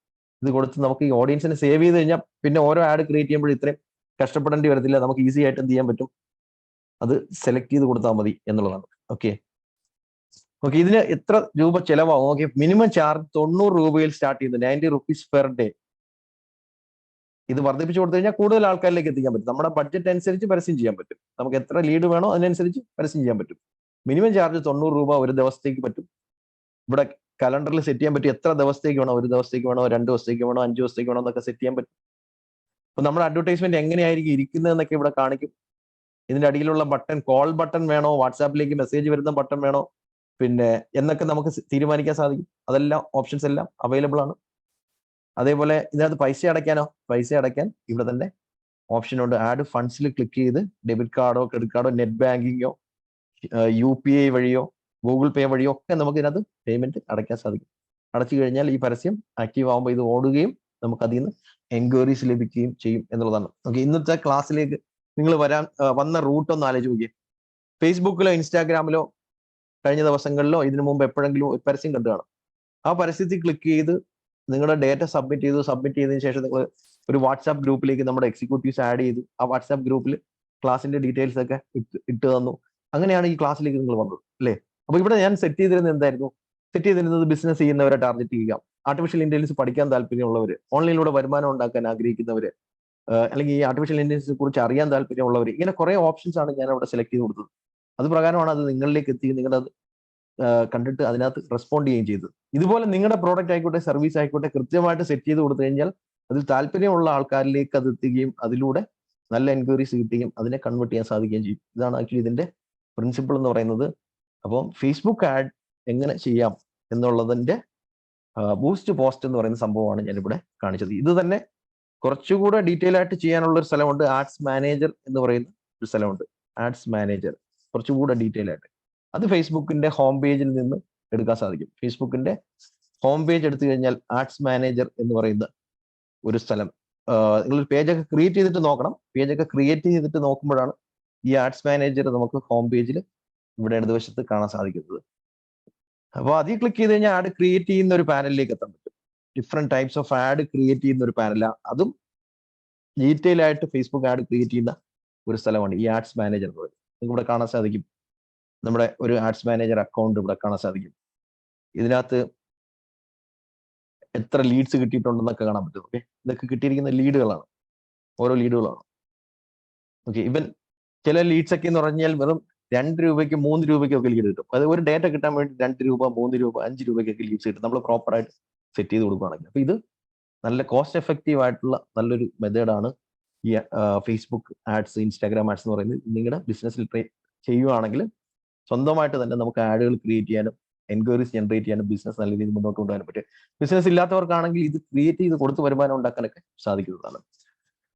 ഇത് കൊടുത്ത് നമുക്ക് ഈ ഓഡിയൻസിനെ സേവ് ചെയ്ത് കഴിഞ്ഞാൽ പിന്നെ ഓരോ ആഡ് ക്രിയേറ്റ് ചെയ്യുമ്പോൾ ഇത്രയും കഷ്ടപ്പെടേണ്ടി വരത്തില്ല. നമുക്ക് ഈസി ആയിട്ട് എന്ത് ചെയ്യാൻ പറ്റും, അത് സെലക്ട് ചെയ്ത് കൊടുത്താൽ മതി എന്നുള്ളതാണ്. ഓക്കെ, ഇതിന് എത്ര രൂപ ചെലവാകും? ഓക്കെ, മിനിമം ചാർജ് 90 രൂപയിൽ സ്റ്റാർട്ട് ചെയ്യുന്നത്, 90 റുപ്പീസ് പെർ ഡേ. ഇത് വർദ്ധിപ്പിച്ചു കൊടുത്തു കഴിഞ്ഞാൽ കൂടുതൽ ആൾക്കാരിലേക്ക് എത്തിക്കാൻ പറ്റും. നമ്മുടെ ബഡ്ജറ്റ് അനുസരിച്ച് പരസ്യം ചെയ്യാൻ പറ്റും. നമുക്ക് എത്ര ലീഡ് വേണോ അതിനനുസരിച്ച് പരസ്യം ചെയ്യാൻ പറ്റും. മിനിമം ചാർജ് 90 രൂപ ഒരു ദിവസത്തേക്ക് പറ്റും. ഇവിടെ കലണ്ടറിൽ സെറ്റ് ചെയ്യാൻ പറ്റും. എത്ര ദിവസത്തേക്ക് വേണോ, 1 ദിവസത്തേക്ക് വേണോ, 2 ദിവസത്തേക്ക് വേണോ, 5 ദിവസത്തേക്ക് വേണോ എന്നൊക്കെ സെറ്റ് ചെയ്യാൻ പറ്റും. അപ്പൊ നമ്മുടെ അഡ്വർടൈസ്മെന്റ് എങ്ങനെയായിരിക്കും ഇരിക്കുന്നതെന്നൊക്കെ ഇവിടെ കാണിക്കും. ഇതിന്റെ അടിയിലുള്ള ബട്ടൺ, കോൾ ബട്ടൺ വേണോ, വാട്സാപ്പിലേക്ക് മെസ്സേജ് വരുന്ന ബട്ടൺ വേണോ, പിന്നെ എന്നൊക്കെ നമുക്ക് തീരുമാനിക്കാൻ സാധിക്കും. അതെല്ലാം ഓപ്ഷൻസ് എല്ലാം അവൈലബിൾ ആണ്. അതേപോലെ ഇതിനകത്ത് പൈസ അടയ്ക്കാനോ, പൈസ അടയ്ക്കാൻ ഇവിടെ തന്നെ ഓപ്ഷൻ ഉണ്ട്. ആഡ് ഫണ്ട്സിൽ ക്ലിക്ക് ചെയ്ത് ഡെബിറ്റ് കാർഡോ ക്രെഡിറ്റ് കാർഡോ നെറ്റ് ബാങ്കിങ്ങോ UPI വഴിയോ ഗൂഗിൾ പേ വഴിയോ ഒക്കെ നമുക്ക് ഇതിനകത്ത് പേയ്മെന്റ് അടയ്ക്കാൻ സാധിക്കും. അടച്ചു കഴിഞ്ഞാൽ ഈ പരസ്യം ആക്റ്റീവ് ആകുമ്പോൾ ഇത് ഓടുകയും നമുക്ക് അതിൽ നിന്ന് എൻക്വയറീസ് ലഭിക്കുകയും ചെയ്യും എന്നുള്ളതാണ്. ഓക്കെ, ഇന്നത്തെ ക്ലാസ്സിലേക്ക് നിങ്ങൾ വന്ന റൂട്ട് ഒന്ന് ആലോചിച്ച് നോക്കിയേ. ഫേസ്ബുക്കിലോ ഇൻസ്റ്റാഗ്രാമിലോ കഴിഞ്ഞ ദിവസങ്ങളിലോ ഇതിനു മുമ്പ് എപ്പോഴെങ്കിലും ഒരു പരസ്യം കണ്ടു കാണും. ആ പരസ്യത്തിൽ ക്ലിക്ക് ചെയ്ത് നിങ്ങളുടെ ഡേറ്റ സബ്മിറ്റ് ചെയ്തതിനു ശേഷം നിങ്ങൾ ഒരു വാട്സാപ്പ് ഗ്രൂപ്പിലേക്ക് നമ്മുടെ എക്സിക്യൂട്ടീവ്സ് ആഡ് ചെയ്തു. ആ വാട്സാപ്പ് ഗ്രൂപ്പിൽ ക്ലാസിന്റെ ഡീറ്റെയിൽസ് ഒക്കെ ഇട്ട് തന്നു. അങ്ങനെയാണ് ഈ ക്ലാസ്സിലേക്ക് നിങ്ങൾ വന്നത്, അല്ലേ? അപ്പൊ ഇവിടെ ഞാൻ സെറ്റ് ചെയ്തിരുന്നത് എന്തായിരുന്നു? സെറ്റ് ചെയ്തിരുന്നത് ബിസിനസ് ചെയ്യുന്നവരെ ടാർഗറ്റ് ചെയ്യുക, ആർട്ടിഫിഷ്യൽ ഇന്റലിജൻസ് പഠിക്കാൻ താല്പര്യമുള്ളവര്, ഓൺലൈനിലൂടെ വരുമാനം ഉണ്ടാക്കാൻ ആഗ്രഹിക്കുന്നവര്, അല്ലെങ്കിൽ ഈ ആർട്ടിഫിഷ്യൽ ഇന്റലിജൻസിനെ കുറിച്ച് അറിയാൻ താല്പര്യമുള്ളവർ, ഇങ്ങനെ കുറെ ഓപ്ഷൻസ് ആണ് ഞാൻ അവിടെ സെലക്ട് ചെയ്ത് കൊടുത്തത്. അത് പ്രകാരമാണ് അത് നിങ്ങളിലേക്ക് എത്തി, നിങ്ങളത് കണ്ടിട്ട് അതിനകത്ത് റെസ്പോണ്ട് ചെയ്യുകയും ചെയ്തത്. ഇതുപോലെ നിങ്ങളുടെ പ്രോഡക്റ്റ് ആയിക്കോട്ടെ സർവീസ് ആയിക്കോട്ടെ കൃത്യമായിട്ട് സെറ്റ് ചെയ്ത് കൊടുത്തു കഴിഞ്ഞാൽ അതിൽ താല്പര്യമുള്ള ആൾക്കാരിലേക്ക് അത് എത്തുകയും അതിലൂടെ നല്ല എൻക്വയറീസ് കിട്ടുകയും അതിനെ കൺവേർട്ട് ചെയ്യാൻ സാധിക്കുകയും ചെയ്യും. ഇതാണ് ആക്ച്വലി ഇതിന്റെ പ്രിൻസിപ്പിൾ എന്ന് പറയുന്നത്. അപ്പം ഫേസ്ബുക്ക് ആഡ് എങ്ങനെ ചെയ്യാം എന്നുള്ളതിന്റെ ബൂസ്റ്റ് പോസ്റ്റ് എന്ന് പറയുന്ന സംഭവമാണ് ഞാനിവിടെ കാണിച്ചത്. ഇത് തന്നെ കുറച്ചുകൂടെ ഡീറ്റെയിൽ ആയിട്ട് ചെയ്യാനുള്ള ഒരു സ്ഥലമുണ്ട്, ആഡ്സ് മാനേജർ എന്ന് പറയുന്ന ഒരു സ്ഥലമുണ്ട്. ആഡ്സ് മാനേജർ കുറച്ചുകൂടെ ഡീറ്റെയിൽ ആയിട്ട് അത് ഫേസ്ബുക്കിന്റെ ഹോം പേജിൽ നിന്ന് എടുക്കാൻ സാധിക്കും. ഫേസ്ബുക്കിന്റെ ഹോം പേജ് എടുത്തു കഴിഞ്ഞാൽ ആഡ്സ് മാനേജർ എന്ന് പറയുന്ന ഒരു സ്ഥലം, നിങ്ങളൊരു പേജൊക്കെ ക്രിയേറ്റ് ചെയ്തിട്ട് നോക്കണം. പേജൊക്കെ ക്രിയേറ്റ് ചെയ്തിട്ട് നോക്കുമ്പോഴാണ് ഈ ആഡ്സ് മാനേജർ നമുക്ക് ഹോം പേജിൽ ഇവിടെ ഇടതുവശത്ത് കാണാൻ സാധിക്കുന്നത്. അപ്പോൾ അതിൽ ക്ലിക്ക് ചെയ്ത് കഴിഞ്ഞാൽ ആഡ് ക്രിയേറ്റ് ചെയ്യുന്ന ഒരു പാനലിലേക്ക് എത്താൻ പറ്റും. Different types of add create ചെയ്യുന്ന ഒരു പാനലാണ്. അതും ഡീറ്റെയിൽ ആയിട്ട് ഫേസ്ബുക്ക് ആഡ് ക്രിയേറ്റ് ചെയ്യുന്ന ഒരു സ്ഥലമാണ് ഈ ആഡ്സ് മാനേജർ എന്ന് പറയുന്നത്. നിങ്ങൾക്ക് ഇവിടെ കാണാൻ സാധിക്കും, നമ്മുടെ ഒരു ആഡ്സ് മാനേജർ അക്കൗണ്ട് ഇവിടെ കാണാൻ സാധിക്കും. ഇതിനകത്ത് എത്ര ലീഡ്സ് കിട്ടിയിട്ടുണ്ടെന്നൊക്കെ കാണാൻ പറ്റും. ഓക്കെ, ഇതൊക്കെ കിട്ടിയിരിക്കുന്ന ലീഡുകളാണ്, ഓരോ ലീഡുകളാണ്. ഓക്കെ, ഇവൻ ചില ലീഡ്സ് ഒക്കെ എന്ന് പറഞ്ഞാൽ വെറും 2 രൂപയ്ക്ക് 3 രൂപയ്ക്കൊക്കെ ലീഡ് കിട്ടും. അത് ഒരു ഡേറ്റ കിട്ടാൻ വേണ്ടി 2 രൂപ 3 രൂപ 5 രൂപയ്ക്കൊക്കെ ലീഡ്സ് കിട്ടും നമ്മൾ പ്രോപ്പറായിട്ട് സെറ്റ് ചെയ്ത് കൊടുക്കുകയാണെങ്കിൽ. അപ്പൊ ഇത് നല്ല കോസ്റ്റ് എഫക്റ്റീവ് ആയിട്ടുള്ള നല്ലൊരു മെത്തേഡാണ് ഈ ഫേസ്ബുക്ക് ആഡ്സ്, ഇൻസ്റ്റാഗ്രാം ആഡ്സ് എന്ന് പറയുന്നത്. നിങ്ങളുടെ ബിസിനസ്സിൽ ചെയ്യുവാണെങ്കിൽ സ്വന്തമായിട്ട് തന്നെ നമുക്ക് ആഡുകൾ ക്രിയേറ്റ് ചെയ്യാനും എൻക്വയറീസ് ജനറേറ്റ് ചെയ്യാനും ബിസിനസ് നല്ല രീതിയിൽ മുന്നോട്ട് കൊണ്ടുപോകാൻ പറ്റും. ബിസിനസ് ഇല്ലാത്തവർക്കാണെങ്കിൽ ഇത് ക്രിയേറ്റ് ചെയ്ത് കൊടുത്ത് വരുമാനം ഉണ്ടാക്കാനൊക്കെ സാധിക്കുന്നതാണ്.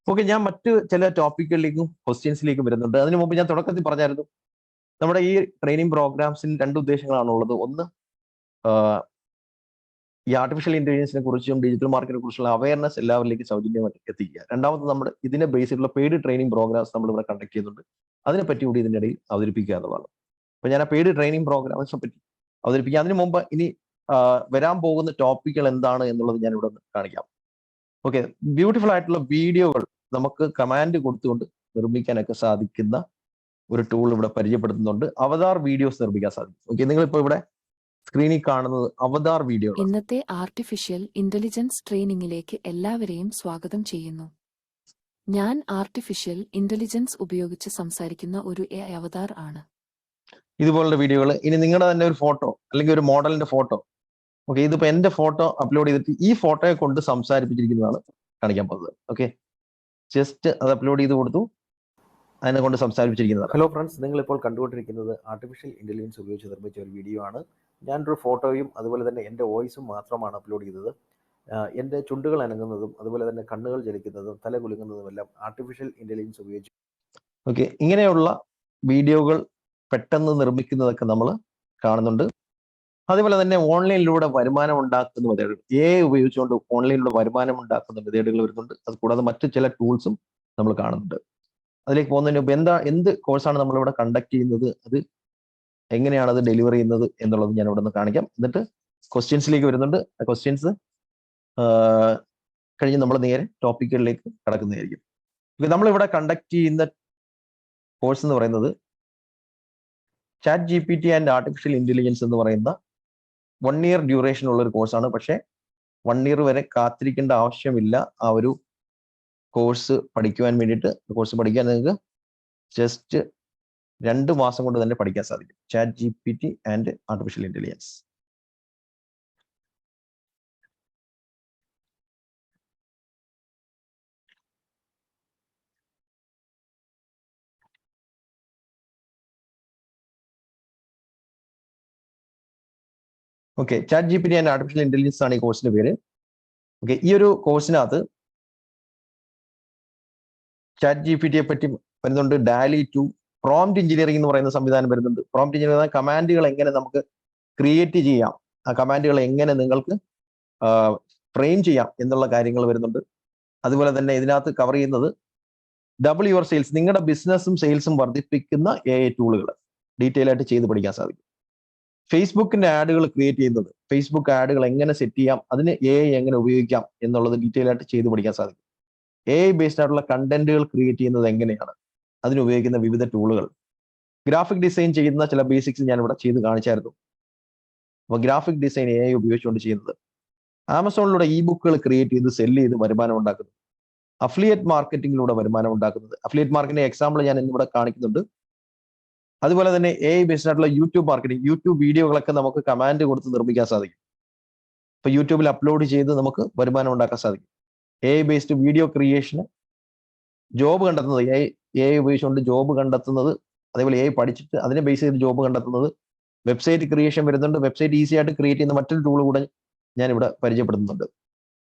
ഓക്കെ, ഞാൻ മറ്റ് ചില ടോപ്പിക്കുകളിലേക്കും ക്വസ്റ്റ്യൻസിലേക്കും വരുന്നുണ്ട്. അതിനു മുമ്പ് ഞാൻ തുടക്കത്തിൽ പറഞ്ഞായിരുന്നു, നമ്മുടെ ഈ ട്രെയിനിങ് പ്രോഗ്രാംസിന് 2 ഉദ്ദേശങ്ങളാണ് ഉള്ളത്. ഒന്ന്, ഈ ആർട്ടിഫിഷ്യൽ ഇന്റലിജൻസിനെ കുറിച്ചും ഡിജിറ്റൽ മാർക്കറ്റിനെ കുറിച്ചുള്ള അവയർനെസ് എല്ലാവരിലേക്കും സൗജന്യമായിട്ട് എത്തിക്കുക. രണ്ടാമത്, നമ്മുടെ ഇതിനെ ബേസ് ചെയ്തിട്ടുള്ള പെയ്ഡ് ട്രെയിനിങ് പ്രോഗ്രാംസ് നമ്മൾ ഇവിടെ കണ്ടക്ട് ചെയ്യുന്നുണ്ട്. അതിനെപ്പറ്റി കൂടി ഇതിൻ്റെ ഇടയിൽ അവതരിപ്പിക്കുക എന്നുള്ളതാണ്. അപ്പൊ ഞാൻ ആ പെയ്ഡ് ട്രെയിനിങ് പ്രോഗ്രാംസിനെ പറ്റി അവതരിപ്പിക്കുക. അതിനു മുമ്പ് ഇനി വരാൻ പോകുന്ന ടോപ്പിക്കുകൾ എന്താണ് എന്നുള്ളത് ഞാൻ ഇവിടെ കാണിക്കാം. ഓക്കെ, ബ്യൂട്ടിഫുൾ ആയിട്ടുള്ള വീഡിയോകൾ നമുക്ക് കമാൻഡ് കൊടുത്തുകൊണ്ട് നിർമ്മിക്കാനൊക്കെ സാധിക്കുന്ന ഒരു ടൂൾ ഇവിടെ പരിചയപ്പെടുത്തുന്നുണ്ട്. അവതാർ വീഡിയോസ് നിർമ്മിക്കാൻ സാധിക്കും. ഓക്കെ, നിങ്ങളിപ്പോ ഇവിടെ സ്ക്രീനിൽ കാണുന്നത് അവതാർ വീഡിയോ. ഇന്നത്തെ ആർട്ടിഫിഷ്യൽ ഇന്റലിജൻസ് ട്രെയിനിങ്ങിലേക്ക് എല്ലാവരെയും സ്വാഗതം ചെയ്യുന്നു. ഞാൻ ആർട്ടിഫിഷ്യൽ ഇന്റലിജൻസ് ഉപയോഗിച്ച് സംസാരിക്കുന്ന ഒരു അവതാർ ആണ്. ഇതുപോലുള്ള വീഡിയോകൾ ഇനി നിങ്ങളുടെ തന്നെ ഒരു ഫോട്ടോ അല്ലെങ്കിൽ ഒരു മോഡലിന്റെ ഫോട്ടോ, ഓക്കെ, ഇതിപ്പോ എന്റെ ഫോട്ടോ അപ്ലോഡ് ചെയ്തിട്ട് ഈ ഫോട്ടോയെ കൊണ്ട് സംസാരിപ്പിച്ചിരിക്കുന്നതാണ് കാണിക്കാൻ പോകുന്നത്. ഓക്കെ, ജസ്റ്റ് അത് അപ്ലോഡ് ചെയ്ത് കൊടുത്തു, അതിനെ കൊണ്ട് സംസാരിപ്പിച്ചിരിക്കുന്നത്. ഹലോ ഫ്രണ്ട്സ്, നിങ്ങളിപ്പോൾ കണ്ടുകൊണ്ടിരിക്കുന്നത് ആർട്ടിഫിഷ്യൽ ഇന്റലിജൻസ് ഉപയോഗിച്ച് നിർമ്മിച്ച ഒരു വീഡിയോ ആണ്. ഞാനൊരു ഫോട്ടോയും അതുപോലെ തന്നെ എൻ്റെ വോയിസും മാത്രമാണ് അപ്ലോഡ് ചെയ്തത്. എൻ്റെ ചുണ്ടുകൾ അനങ്ങുന്നതും അതുപോലെ തന്നെ കണ്ണുകൾ ചലിക്കുന്നതും തല കുലുങ്ങുന്നതുമെല്ലാം ആർട്ടിഫിഷ്യൽ ഇന്റലിജൻസ് ഉപയോഗിച്ച്. ഓക്കെ, ഇങ്ങനെയുള്ള വീഡിയോകൾ പെട്ടെന്ന് നിർമ്മിക്കുന്നതൊക്കെ നമ്മൾ കാണുന്നുണ്ട്. അതുപോലെ തന്നെ ഓൺലൈനിലൂടെ വരുമാനം ഉണ്ടാക്കുന്ന മെത്തേഡുകൾ, ഉപയോഗിച്ചുകൊണ്ട് ഓൺലൈനിലൂടെ വരുമാനം ഉണ്ടാക്കുന്ന മെത്തേഡുകൾ വരുന്നുണ്ട്. അത് കൂടാതെ മറ്റു ചില ടൂൾസും നമ്മൾ കാണുന്നുണ്ട്. അതിലേക്ക് പോകുന്നതിന് മുമ്പ് എന്ത് കോഴ്സാണ് നമ്മളിവിടെ കണ്ടക്ട് ചെയ്യുന്നത്, അത് എങ്ങനെയാണ് അത് ഡെലിവർ ചെയ്യുന്നത് എന്നുള്ളത് ഞാൻ ഇവിടെ നിന്ന് കാണിക്കാം. എന്നിട്ട് ക്വസ്റ്റ്യൻസിലേക്ക് വരുന്നുണ്ട്. ആ ക്വസ്റ്റ്യൻസ് കഴിഞ്ഞ് നമ്മൾ നേരെ ടോപ്പിക്കുകളിലേക്ക് കടക്കുന്നതായിരിക്കും. നമ്മളിവിടെ കണ്ടക്ട് ചെയ്യുന്ന കോഴ്സ് എന്ന് പറയുന്നത് ChatGPT ആൻഡ് ആർട്ടിഫിഷ്യൽ ഇന്റലിജൻസ് എന്ന് പറയുന്ന 1 year ഡ്യൂറേഷൻ ഉള്ള ഒരു കോഴ്സാണ്. പക്ഷേ 1 year വരെ കാത്തിരിക്കേണ്ട ആവശ്യമില്ല. ആ ഒരു കോഴ്സ് പഠിക്കുവാൻ വേണ്ടിയിട്ട്, കോഴ്സ് പഠിക്കാൻ നിങ്ങൾക്ക് ജസ്റ്റ് 2 മാസം കൊണ്ട് തന്നെ പഠിക്കാൻ സാധിക്കും. ChatGPT and artificial intelligence. Okay, ChatGPT and artificial intelligence ആണ് ഈ കോഴ്സിന്റെ പേര്. ഓക്കെ, ഈ ഒരു കോഴ്സിനകത്ത് ChatGPT പറ്റി വരുന്നുണ്ട്. DALL-E 2, പ്രോംപ്റ്റ് എഞ്ചിനീയറിംഗ് എന്ന് പറയുന്ന സംവിധാനം വരുന്നുണ്ട്. പ്രോംപ്റ്റ് എഞ്ചിനീയറിംഗ് കമാൻഡുകൾ എങ്ങനെ നമുക്ക് ക്രിയേറ്റ് ചെയ്യാം, ആ കമാൻഡുകൾ എങ്ങനെ നിങ്ങൾക്ക് ഫ്രെയിം ചെയ്യാം എന്നുള്ള കാര്യങ്ങൾ വരുന്നുണ്ട്. അതുപോലെ തന്നെ ഇതിനകത്ത് കവർ ചെയ്യുന്നത് ഡബിൾ യുവർ സെയിൽസ്, നിങ്ങളുടെ ബിസിനസ്സും സെയിൽസും വർദ്ധിപ്പിക്കുന്ന AI ടൂളുകൾ ഡീറ്റെയിൽ ആയിട്ട് ചെയ്ത് പഠിക്കാൻ സാധിക്കും. ഫേസ്ബുക്കിന്റെ ആഡുകൾ ക്രിയേറ്റ് ചെയ്യുന്നത്, ഫേസ്ബുക്ക് ആഡുകൾ എങ്ങനെ സെറ്റ് ചെയ്യാം, അതിന് AI എങ്ങനെ ഉപയോഗിക്കാം എന്നുള്ളത് ഡീറ്റെയിൽ ആയിട്ട് ചെയ്ത് പഠിക്കാൻ സാധിക്കും. AI ബേസ്ഡ് ആയിട്ടുള്ള കണ്ടന്റുകൾ ക്രിയേറ്റ് ചെയ്യുന്നത് എങ്ങനെയാണ്, അതിനുപയോഗിക്കുന്ന വിവിധ ടൂളുകൾ. ഗ്രാഫിക് ഡിസൈൻ ചെയ്യുന്ന ചില ബേസിക്സ് ഞാൻ ഇവിടെ ചെയ്ത് കാണിച്ചായിരുന്നു. അപ്പോൾ ഗ്രാഫിക് ഡിസൈൻ AI ഉപയോഗിച്ചുകൊണ്ട് ചെയ്യുന്നത്. ആമസോണിലൂടെ ബുക്കുകൾ ക്രിയേറ്റ് ചെയ്ത് സെല്ല് ചെയ്ത് വരുമാനം ഉണ്ടാക്കുന്നത്. അഫിലിയേറ്റ് മാർക്കറ്റിംഗിലൂടെ വരുമാനം ഉണ്ടാക്കുന്നത്. അഫിലിയേറ്റ് മാർക്കറ്റിംഗ് എക്സാമ്പിൾ ഞാൻ ഇന്നിവിടെ കാണിക്കുന്നുണ്ട്. അതുപോലെ തന്നെ AI ബേസ്ഡ് ആയിട്ടുള്ള യൂട്യൂബ് മാർക്കറ്റിംഗ്, യൂട്യൂബ് വീഡിയോകളൊക്കെ നമുക്ക് കമാൻഡ് കൊടുത്ത് നിർമ്മിക്കാൻ സാധിക്കും. ഇപ്പൊ യൂട്യൂബിൽ അപ്ലോഡ് ചെയ്ത് നമുക്ക് വരുമാനം ഉണ്ടാക്കാൻ സാധിക്കും. AI ബേസ്ഡ് വീഡിയോ ക്രിയേഷന്, ജോബ് കണ്ടെത്തുന്നത്, AI ഉപയോഗിച്ചുകൊണ്ട് ജോബ് കണ്ടെത്തുന്നത്, അതേപോലെ AI പഠിച്ചിട്ട് അതിനെ ബേസ് ചെയ്ത് ജോബ് കണ്ടെത്തുന്നത്. വെബ്സൈറ്റ് ക്രിയേഷൻ വരുന്നുണ്ട്. വെബ്സൈറ്റ് ഈസി ആയിട്ട് ക്രിയേറ്റ് ചെയ്യുന്ന മറ്റൊരു ടൂൾ കൂടെ ഞാൻ ഇവിടെ പരിചയപ്പെടുത്തുന്നുണ്ട്.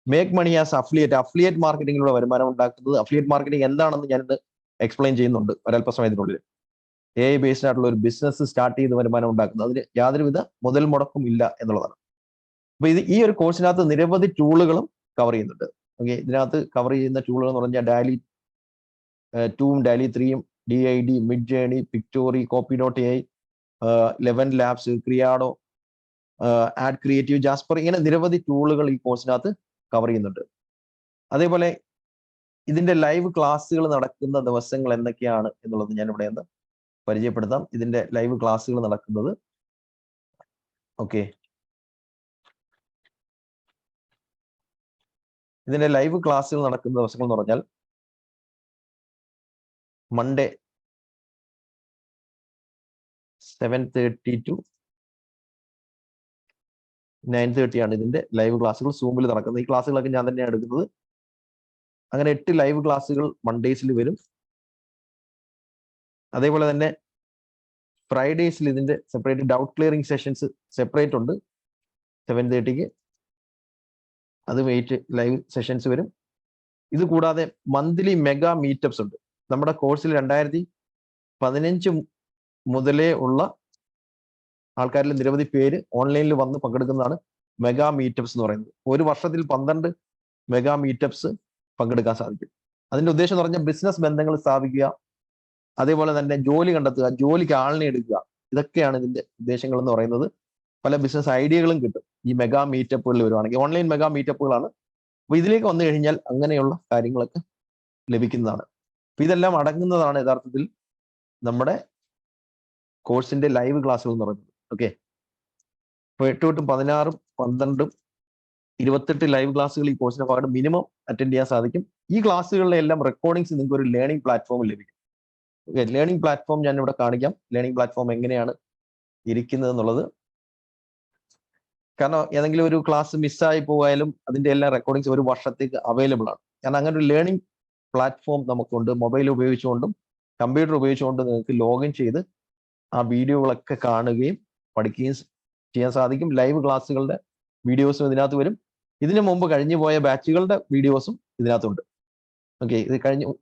മേക്ക് മണി ആസ് അഫിലിയേറ്റ് മാർക്കറ്റിംഗിലൂടെ വരുമാനം ഉണ്ടാക്കുന്നത്. അഫിലിയേറ്റ് മാർക്കറ്റിംഗ് എന്താണെന്ന് ഞാനിത് എക്സ്പ്ലെയിൻ ചെയ്യുന്നുണ്ട് ഒരല്പസമയത്തിനുള്ളിൽ. AI ബേസ്ഡ് ആയിട്ടുള്ള ഒരു ബിസിനസ് സ്റ്റാർട്ട് ചെയ്ത് വരുമാനം ഉണ്ടാക്കുന്നത്, അതിന് യാതൊരുവിധ മുതൽ മുടക്കും ഇല്ല എന്നുള്ളതാണ്. അപ്പൊ ഈ ഒരു കോഴ്സിനകത്ത് നിരവധി ടൂളുകളും കവർ ചെയ്യുന്നുണ്ട്. ഓക്കെ, ഇതിനകത്ത് കവർ ചെയ്യുന്ന ടൂളുകൾ എന്ന് പറഞ്ഞാൽ DALL-E 2ഉം DALL-E 3ഉം, DID, Midjourney, Pictory, Copy.ai, 11 labs, Kreado, ad creative, Jasper, ഇങ്ങനെ നിരവധി ടൂളുകൾ ഈ കോഴ്സിനകത്ത് കവർ ചെയ്യുന്നുണ്ട്. അതേപോലെ ഇതിന്റെ ലൈവ് ക്ലാസ്സുകൾ നടക്കുന്ന ദിവസങ്ങൾ എന്തൊക്കെയാണ് എന്നുള്ളത് ഞാൻ ഇവിടെ ഒന്ന് പരിചയപ്പെടുത്താം. ഇതിന്റെ ലൈവ് ക്ലാസ്സുകൾ നടക്കുന്നത്, ഓക്കെ, ഇതിന്റെ ലൈവ് ക്ലാസ്സുകൾ നടക്കുന്ന ദിവസങ്ങൾ എന്ന് പറഞ്ഞാൽ മൺഡേ 7:30 to 9:30 ആണ് ഇതിന്റെ ലൈവ് ക്ലാസ്സുകൾ സൂമിൽ നടക്കുന്നത്. ഈ ക്ലാസ്സുകളൊക്കെ ഞാൻ തന്നെയാണ് എടുക്കുന്നത്. അങ്ങനെ 8 ലൈവ് ക്ലാസ്സുകൾ മൺഡേസിൽ വരും. അതേപോലെ തന്നെ ഫ്രൈഡേസിൽ ഇതിന്റെ separate doubt clearing sessions separate ഉണ്ട്. 7:30-ക്ക് അത് ലൈവ് സെഷൻസ് വരും. ഇത് കൂടാതെ മന്ത്ലി മെഗാ മീറ്റപ്സ് ഉണ്ട്. നമ്മുടെ കോഴ്സിൽ 2015 മുതലേ ഉള്ള ആൾക്കാരിൽ നിരവധി പേര് ഓൺലൈനിൽ വന്ന് പങ്കെടുക്കുന്നതാണ് മെഗാ മീറ്റപ്സ് എന്ന് പറയുന്നത്. ഒരു വർഷത്തിൽ 12 മെഗാ മീറ്റപ്സ് പങ്കെടുക്കാൻ സാധിക്കും. അതിന്റെ ഉദ്ദേശം എന്ന് പറഞ്ഞാൽ ബിസിനസ് ബന്ധങ്ങൾ സ്ഥാപിക്കുക, അതേപോലെ തന്നെ ജോലി കണ്ടെത്തുക, ജോലിക്ക് ആളിനെ എടുക്കുക, ഇതൊക്കെയാണ് ഇതിന്റെ ഉദ്ദേശങ്ങൾ എന്ന് പറയുന്നത്. പല ബിസിനസ് ഐഡിയകളും കിട്ടും ഈ മെഗാ മീറ്റപ്പുകളിൽ വരുവാണെങ്കിൽ. ഓൺലൈൻ മെഗാ മീറ്റപ്പുകളാണ്. അപ്പൊ ഇതിലേക്ക് വന്നു കഴിഞ്ഞാൽ അങ്ങനെയുള്ള കാര്യങ്ങളൊക്കെ ലഭിക്കുന്നതാണ്. അപ്പൊ ഇതെല്ലാം അടങ്ങുന്നതാണ് യഥാർത്ഥത്തിൽ നമ്മുടെ കോഴ്സിന്റെ ലൈവ് ക്ലാസ്സുകൾ എന്ന് പറയുന്നത്. ഓക്കെ, അപ്പൊ 8 തൊട്ടും 16ഉം 12ഉം 28 ലൈവ് ക്ലാസ്സുകൾ ഈ കോഴ്സിന്റെ ഭാഗത്ത് മിനിമം അറ്റൻഡ് ചെയ്യാൻ സാധിക്കും. ഈ ക്ലാസ്സുകളിലെ എല്ലാം റെക്കോർഡിങ്സ് നിങ്ങൾക്ക് ഒരു ലേണിംഗ് പ്ലാറ്റ്ഫോമിൽ ലഭിക്കും. ഓക്കെ, ലേണിംഗ് പ്ലാറ്റ്ഫോം ഞാൻ ഇവിടെ കാണിക്കാം. ലേണിംഗ് പ്ലാറ്റ്ഫോം എങ്ങനെയാണ് ഇരിക്കുന്നത് എന്നുള്ളത്. കാരണം ഏതെങ്കിലും ഒരു ക്ലാസ് മിസ്സായി പോയാലും അതിന്റെ എല്ലാ റെക്കോർഡിങ്സ് ഒരു വർഷത്തേക്ക് അവൈലബിൾ ആണ്. കാരണം അങ്ങനെ ഒരു ലേണിംഗ് പ്ലാറ്റ്ഫോം നമുക്കുണ്ട്. മൊബൈൽ ഉപയോഗിച്ചുകൊണ്ടും കമ്പ്യൂട്ടർ ഉപയോഗിച്ചുകൊണ്ടും നിങ്ങൾക്ക് ലോഗിൻ ചെയ്ത് ആ വീഡിയോകളൊക്കെ കാണുകയും പഠിക്കുകയും ചെയ്യാൻ സാധിക്കും. ലൈവ് ക്ലാസ്സുകളുടെ വീഡിയോസും ഇതിനകത്ത് വരും. ഇതിനു മുമ്പ് കഴിഞ്ഞു പോയ ബാച്ചുകളുടെ വീഡിയോസും ഇതിനകത്തുണ്ട്. ഓക്കെ, ഇത്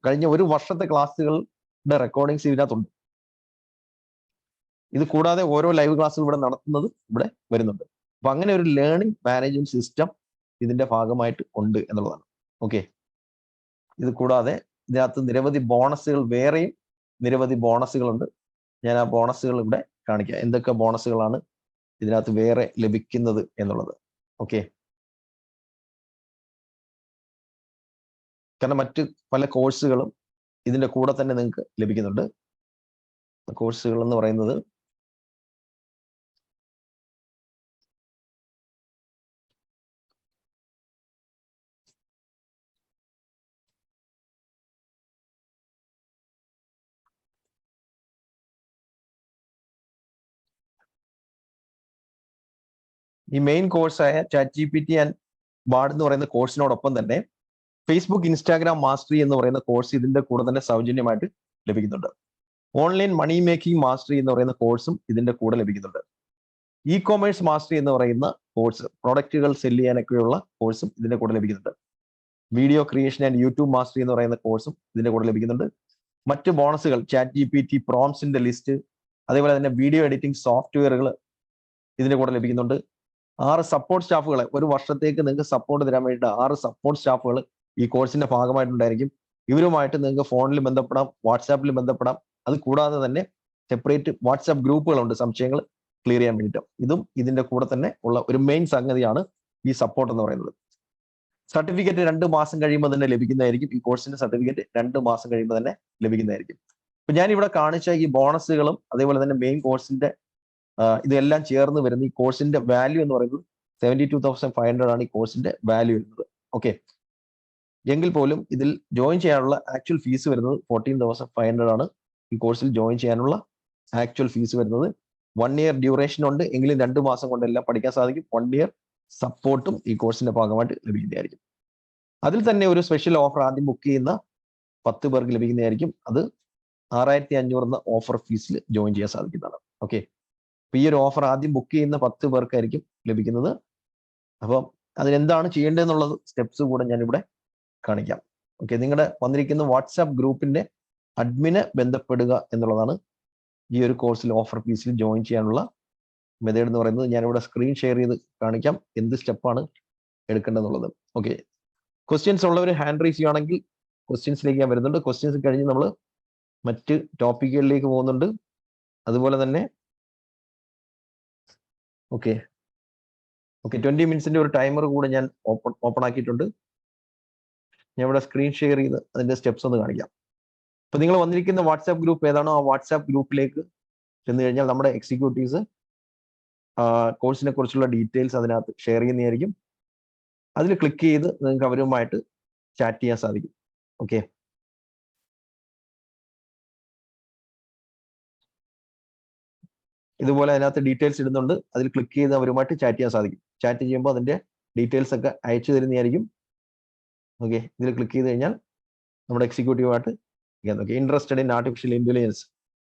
കഴിഞ്ഞ ഒരു വർഷത്തെ ക്ലാസ്സുകളുടെ റെക്കോർഡിങ്സ് ഇതിനകത്തുണ്ട്. ഇത് കൂടാതെ ഓരോ ലൈവ് ക്ലാസ്സുകൾ ഇവിടെ നടത്തുന്നത് ഇവിടെ വരുന്നുണ്ട്. അപ്പൊ അങ്ങനെ ഒരു ലേണിംഗ് മാനേജ്മെന്റ് സിസ്റ്റം ഇതിന്റെ ഭാഗമായിട്ട് ഉണ്ട് എന്നുള്ളതാണ്. ഓക്കെ, ഇത് കൂടാതെ ഇതിനകത്ത് നിരവധി ബോണസുകൾ, വേറെയും നിരവധി ബോണസുകളുണ്ട്. ഞാൻ ആ ബോണസുകൾ ഇവിടെ കാണിക്കാം, എന്തൊക്കെ ബോണസുകളാണ് ഇതിനകത്ത് വേറെ ലഭിക്കുന്നത് എന്നുള്ളത്. ഓക്കെ, കാരണം മറ്റ് പല കോഴ്സുകളും ഇതിന്റെ കൂടെ തന്നെ നിങ്ങൾക്ക് ലഭിക്കുന്നുണ്ട്. കോഴ്സുകൾ എന്ന് പറയുന്നത് ഈ മെയിൻ കോഴ്സായ ChatGPT ആൻഡ് ബാർഡ് എന്ന് പറയുന്ന കോഴ്സിനോടൊപ്പം തന്നെ ഫേസ്ബുക്ക്, ഇൻസ്റ്റാഗ്രാം മാസ്റ്ററി എന്ന് പറയുന്ന കോഴ്സ് ഇതിന്റെ കൂടെ തന്നെ സൗജന്യമായിട്ട് ലഭിക്കുന്നുണ്ട്. ഓൺലൈൻ മണി മേക്കിംഗ് മാസ്റ്ററി എന്ന് പറയുന്ന കോഴ്സും ഇതിന്റെ കൂടെ ലഭിക്കുന്നുണ്ട്. ഇ കോമേഴ്സ് മാസ്റ്ററി എന്ന് പറയുന്ന കോഴ്സ്, പ്രൊഡക്റ്റുകൾ സെല് ചെയ്യാനൊക്കെയുള്ള കോഴ്സും ഇതിന്റെ കൂടെ ലഭിക്കുന്നുണ്ട്. Video creation and YouTube mastery എന്ന് പറയുന്ന കോഴ്സും ഇതിന്റെ കൂടെ ലഭിക്കുന്നുണ്ട്. മറ്റ് ബോണസുകൾ ChatGPT പ്രോംസിന്റെ ലിസ്റ്റ്, അതേപോലെ തന്നെ വീഡിയോ എഡിറ്റിംഗ് സോഫ്റ്റ്വെയറുകൾ ഇതിന്റെ കൂടെ ലഭിക്കുന്നുണ്ട്. 6 സപ്പോർട്ട് സ്റ്റാഫുകളെ ഒരു വർഷത്തേക്ക് നിങ്ങൾക്ക് സപ്പോർട്ട് തരാൻ വേണ്ടിയിട്ട് 6 സപ്പോർട്ട് സ്റ്റാഫുകൾ ഈ കോഴ്സിന്റെ ഭാഗമായിട്ടുണ്ടായിരിക്കും. ഇവരുമായിട്ട് നിങ്ങൾക്ക് ഫോണിൽ ബന്ധപ്പെടാം, വാട്സാപ്പിൽ ബന്ധപ്പെടാം. അത് കൂടാതെ തന്നെ സെപ്പറേറ്റ് വാട്സാപ്പ് ഗ്രൂപ്പുകളുണ്ട് സംശയങ്ങൾ ക്ലിയർ ചെയ്യാൻ വേണ്ടിയിട്ട്. ഇതും ഇതിന്റെ കൂടെ തന്നെ ഉള്ള ഒരു മെയിൻ സംഗതിയാണ് ഈ സപ്പോർട്ട് എന്ന് പറയുന്നത്. സർട്ടിഫിക്കറ്റ് 2 മാസം കഴിയുമ്പോൾ തന്നെ ലഭിക്കുന്നതായിരിക്കും. ഈ കോഴ്സിന്റെ സർട്ടിഫിക്കറ്റ് 2 മാസം കഴിയുമ്പോൾ തന്നെ ലഭിക്കുന്നതായിരിക്കും. അപ്പൊ ഞാൻ ഇവിടെ കാണിച്ച ഈ ബോണസുകളും അതേപോലെ തന്നെ മെയിൻ കോഴ്സിന്റെ ഇതെല്ലാം ചേർന്ന് വരുന്ന ഈ കോഴ്സിന്റെ വാല്യൂ എന്ന് പറയുന്നത് 72,500 ആണ് ഈ കോഴ്സിന്റെ വാല്യൂ വരുന്നത്. ഓക്കെ, എങ്കിൽ പോലും ഇതിൽ ജോയിൻ ചെയ്യാനുള്ള ആക്ച്വൽ ഫീസ് വരുന്നത് 14,500 ആണ്. ഈ കോഴ്സിൽ ജോയിൻ ചെയ്യാനുള്ള ആക്ച്വൽ ഫീസ് വരുന്നത്. 1 ഇയർ ഡ്യൂറേഷൻ ഉണ്ട്, എങ്കിലും 2 മാസം കൊണ്ടെല്ലാം പഠിക്കാൻ സാധിക്കും. 1 ഇയർ സപ്പോർട്ടും ഈ കോഴ്സിന്റെ ഭാഗമായിട്ട് ലഭിക്കുന്നതായിരിക്കും. അതിൽ തന്നെ ഒരു സ്പെഷ്യൽ ഓഫർ ആദ്യം ബുക്ക് ചെയ്യുന്ന 10 പേർക്ക് ലഭിക്കുന്നതായിരിക്കും. അത് 6,500 എന്ന ഓഫർ ഫീസിൽ ജോയിൻ ചെയ്യാൻ സാധിക്കുന്നതാണ്. ഓക്കെ, അപ്പൊ ഈ ഒരു ഓഫർ ആദ്യം ബുക്ക് ചെയ്യുന്ന 10 പേർക്കായിരിക്കും ലഭിക്കുന്നത്. അപ്പം അതിനെന്താണ് ചെയ്യേണ്ടതെന്നുള്ള സ്റ്റെപ്സ് കൂടെ ഞാനിവിടെ കാണിക്കാം. ഓക്കെ, നിങ്ങളുടെ വന്നിരിക്കുന്ന വാട്സാപ്പ് ഗ്രൂപ്പിന്റെ അഡ്മിനെ ബന്ധപ്പെടുക എന്നുള്ളതാണ് ഈ ഒരു കോഴ്സിൽ ഓഫർ ഫീസിൽ ജോയിൻ ചെയ്യാനുള്ള മെത്തേഡ് എന്ന് പറയുന്നത്. ഞാനിവിടെ സ്ക്രീൻ ഷെയർ ചെയ്ത് കാണിക്കാം എന്ത് സ്റ്റെപ്പാണ് എടുക്കേണ്ടതെന്നുള്ളത്. ഓക്കെ, ക്വസ്റ്റ്യൻസ് ഉള്ളവർ ഹാൻഡ് റൈസ് ചെയ്യുകയാണെങ്കിൽ ക്വസ്റ്റ്യൻസിലേക്ക് ഞാൻ വരുന്നുണ്ട്. ക്വസ്റ്റ്യൻസ് കഴിഞ്ഞ് നമ്മൾ മറ്റ് ടോപ്പിക്കുകളിലേക്ക് പോകുന്നുണ്ട്. അതുപോലെ തന്നെ ഓക്കെ 20 മിനിറ്റ്സിന്റെ ഒരു ടൈമർ കൂടെ ഞാൻ ഓപ്പൺ ആക്കിയിട്ടുണ്ട്. ഞാൻ ഇവിടെ സ്ക്രീൻ ഷെയർ ചെയ്ത് അതിന്റെ സ്റ്റെപ്സ് ഒന്ന് കാണിക്കാം. അപ്പൊ നിങ്ങൾ വന്നിരിക്കുന്ന വാട്സാപ്പ് ഗ്രൂപ്പ് ഏതാണോ ആ വാട്സാപ്പ് ഗ്രൂപ്പിലേക്ക് ചെന്ന് കഴിഞ്ഞാൽ നമ്മുടെ എക്സിക്യൂട്ടീവ്സ് കോഴ്സിനെ കുറിച്ചുള്ള ഡീറ്റെയിൽസ് അതിനകത്ത് ഷെയർ ചെയ്യുന്നതായിരിക്കും. അതിൽ ക്ലിക്ക് ചെയ്ത് നിങ്ങൾക്ക് അവരുമായിട്ട് ചാറ്റ് ചെയ്യാൻ സാധിക്കും. ഓക്കെ, ഇതുപോലെ അതിനകത്ത് ഡീറ്റെയിൽസ് ഇടുന്നുണ്ട്. അതിൽ ക്ലിക്ക് ചെയ്ത് അവരുമായിട്ട് ചാറ്റ് ചെയ്യാൻ സാധിക്കും. ചാറ്റ് ചെയ്യുമ്പോൾ അതിന്റെ ഡീറ്റെയിൽസ് ഒക്കെ അയച്ചു തരുന്നതായിരിക്കും. ഓക്കെ, ഇതിൽ ക്ലിക്ക് ചെയ്ത് കഴിഞ്ഞാൽ നമ്മുടെ എക്സിക്യൂട്ടീവായിട്ട് interested in artificial intelligence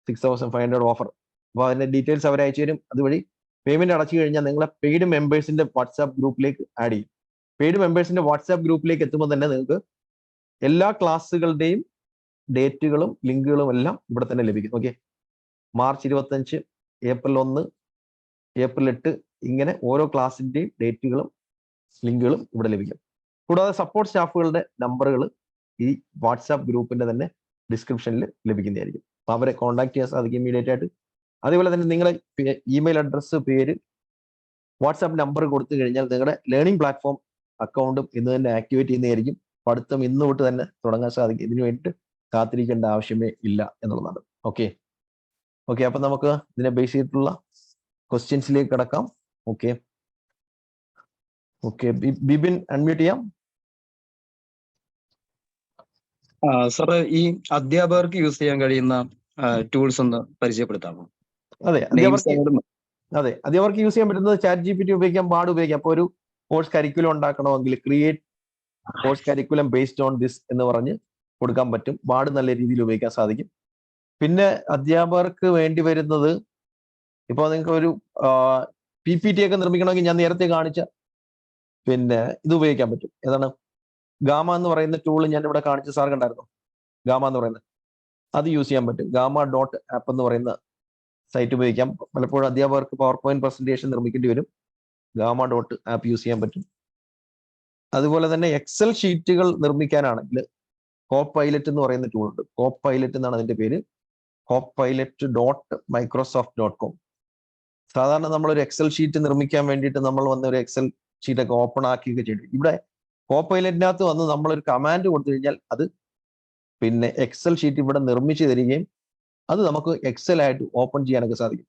6,500 offer. അപ്പോൾ അതിന്റെ ഡീറ്റെയിൽസ് അവർ അയച്ചു തരും. അതുവഴി പേയ്മെന്റ് അടച്ചു കഴിഞ്ഞാൽ നിങ്ങളെ പെയ്ഡ് മെമ്പേഴ്സിന്റെ വാട്സാപ്പ് ഗ്രൂപ്പിലേക്ക് ആഡ് ചെയ്യും. പെയ്ഡ് മെമ്പേഴ്സിന്റെ വാട്സാപ്പ് ഗ്രൂപ്പിലേക്ക് എത്തുമ്പോൾ തന്നെ നിങ്ങൾക്ക് എല്ലാ ക്ലാസ്സുകളുടെയും ഡേറ്റുകളും ലിങ്കുകളും എല്ലാം ഇവിടെ തന്നെ ലഭിക്കും. ഓക്കെ, മാർച്ച് 25, ഏപ്രിൽ 1, ഏപ്രിൽ 8 ഇങ്ങനെ ഓരോ ക്ലാസ്സിന്റെയും ഡേറ്റുകളും ലിങ്കുകളും ഇവിടെ ലഭിക്കും. കൂടാതെ സപ്പോർട്ട് സ്റ്റാഫുകളുടെ നമ്പറുകൾ ഈ വാട്സാപ്പ് ഗ്രൂപ്പിന്റെ തന്നെ ഡിസ്ക്രിപ്ഷനിൽ ലഭിക്കുന്നതായിരിക്കും. അപ്പൊ അവരെ കോൺടാക്ട് ചെയ്യാൻ സാധിക്കും ഇമീഡിയറ്റ് ആയിട്ട്. അതേപോലെ തന്നെ നിങ്ങളെ ഇമെയിൽ അഡ്രസ്സ്, പേര്, വാട്സാപ്പ് നമ്പർ കൊടുത്തു കഴിഞ്ഞാൽ നിങ്ങളുടെ ലേണിംഗ് പ്ലാറ്റ്ഫോം അക്കൗണ്ടും ഇന്ന് തന്നെ ആക്ടിവേറ്റ് ചെയ്യുന്നതായിരിക്കും. പഠിത്തം ഇന്ന് തൊട്ട് തന്നെ തുടങ്ങാൻ സാധിക്കും. ഇതിനു വേണ്ടിയിട്ട് കാത്തിരിക്കേണ്ട ആവശ്യമേ ഇല്ല എന്നുള്ളതാണ്. ഓക്കെ, അപ്പൊ നമുക്ക് ഇതിനെ ബേസ് ചെയ്തിട്ടുള്ള ക്വസ്റ്റ്യൻസിലേക്ക് കിടക്കാം. ഓക്കെ, ബിബിൻ അൺമ്യൂട്ട് ചെയ്യാം. സാറ് ഈ അധ്യാപകർക്ക് യൂസ് ചെയ്യാൻ കഴിയുന്ന ടൂൾസ് ഒന്ന് പരിചയപ്പെടുത്താമോ? അതെ, അധ്യാപകർക്ക് യൂസ് ചെയ്യാൻ പറ്റുന്നത് ChatGPT ഉപയോഗിക്കാം, ബാർഡ് ഉപയോഗിക്കാം. അപ്പോൾ ഒരു കോഴ്സ് കരിക്കുലം ഉണ്ടാക്കണമെങ്കിൽ create course curriculum based on this എന്ന് പറഞ്ഞ് കൊടുക്കാൻ പറ്റും. ബാർഡ് നല്ല രീതിയിൽ ഉപയോഗിക്കാൻ സാധിക്കും. പിന്നെ അധ്യാപകർക്ക് വേണ്ടി വരുന്നത് ഇപ്പോൾ നിങ്ങൾക്ക് ഒരു PPT ഒക്കെ നിർമ്മിക്കണമെങ്കിൽ ഞാൻ നേരത്തെ കാണിച്ച പിന്നെ ഇത് ഉപയോഗിക്കാൻ പറ്റും. ഏതാണ്? ഗാമ എന്ന് പറയുന്ന ടൂൾ ഞാൻ ഇവിടെ കാണിച്ച സാർ കണ്ടായിരുന്നു. ഗാമ എന്ന് പറയുന്നത് അത് യൂസ് ചെയ്യാൻ പറ്റും. ഗാമ.app എന്ന് പറയുന്ന സൈറ്റ് ഉപയോഗിക്കാം. പലപ്പോഴും അധ്യാപകർക്ക് പവർ പോയിന്റ് പ്രസന്റേഷൻ നിർമ്മിക്കേണ്ടി വരും. Gamma.app യൂസ് ചെയ്യാൻ പറ്റും. അതുപോലെ തന്നെ എക്സൽ ഷീറ്റുകൾ നിർമ്മിക്കാനാണെങ്കിൽ കോപൈലറ്റ് എന്ന് പറയുന്ന ടൂൾ ഉണ്ട്. കോപൈലറ്റ് എന്നാണ് അതിന്റെ പേര്. copilot.microsoft.com. സാധാരണ നമ്മളൊരു എക്സൽ ഷീറ്റ് നിർമ്മിക്കാൻ വേണ്ടിയിട്ട് നമ്മൾ വന്ന ഒരു എക്സൽ ഷീറ്റൊക്കെ ഓപ്പൺ ആക്കിയൊക്കെ ചെയ്യും. ഇവിടെ കോപൈലറ്റിനകത്ത് വന്ന് നമ്മളൊരു കമാൻഡ് കൊടുത്തു കഴിഞ്ഞാൽ അത് പിന്നെ എക്സൽ ഷീറ്റ് ഇവിടെ നിർമ്മിച്ചു തരികയും അത് നമുക്ക് എക്സൽ ആയിട്ട് ഓപ്പൺ ചെയ്യാനൊക്കെ സാധിക്കും.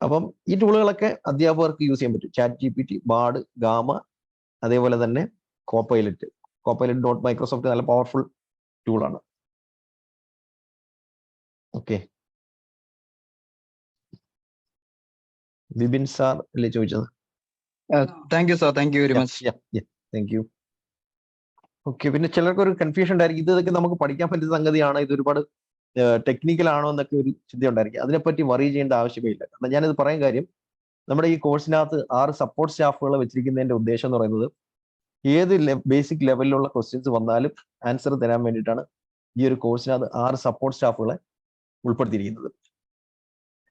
അപ്പം ഈ ടൂളുകളൊക്കെ അധ്യാപകർക്ക് യൂസ് ചെയ്യാൻ പറ്റും. ChatGPT, ബാർഡ്, ഗാമ, അതേപോലെ തന്നെ കോപൈലറ്റ്. copilot.microsoft നല്ല പവർഫുൾ ടൂളാണ്. ഓക്കെ, ബിബിൻ സാർ അല്ലേ ചോദിച്ചത്? Thank you sir, thank you very much. Thank you. Okay, പിന്നെ ചിലർക്ക് ഒരു കൺഫ്യൂഷൻ ഉണ്ടായിരിക്കും, ഇതൊക്കെ നമുക്ക് പഠിക്കാൻ പറ്റുന്ന സംഗതിയാണ്, ഇത് ഒരുപാട് ടെക്നിക്കൽ ആണോ എന്നൊക്കെ ഒരു ചിന്ത ഉണ്ടായിരിക്കും. അതിനെപ്പറ്റി വറി ചെയ്യേണ്ട ആവശ്യമേ ഇല്ല. കാരണം ഞാനിത് പറയാൻ കാര്യം, നമ്മുടെ ഈ കോഴ്സിനകത്ത് 6 സപ്പോർട്ട് സ്റ്റാഫുകളെ വെച്ചിരിക്കുന്നതിന്റെ ഉദ്ദേശം എന്ന് പറയുന്നത് ഏത് ബേസിക് ലെവലിലുള്ള ക്വസ്റ്റ്യൻസ് വന്നാലും ആൻസർ തരാൻ വേണ്ടിയിട്ടാണ് ഈ ഒരു കോഴ്സിനകത്ത് 6 സപ്പോർട്ട് സ്റ്റാഫുകളെ ഉൾപ്പെടുത്തിയിരിക്കുന്നത്.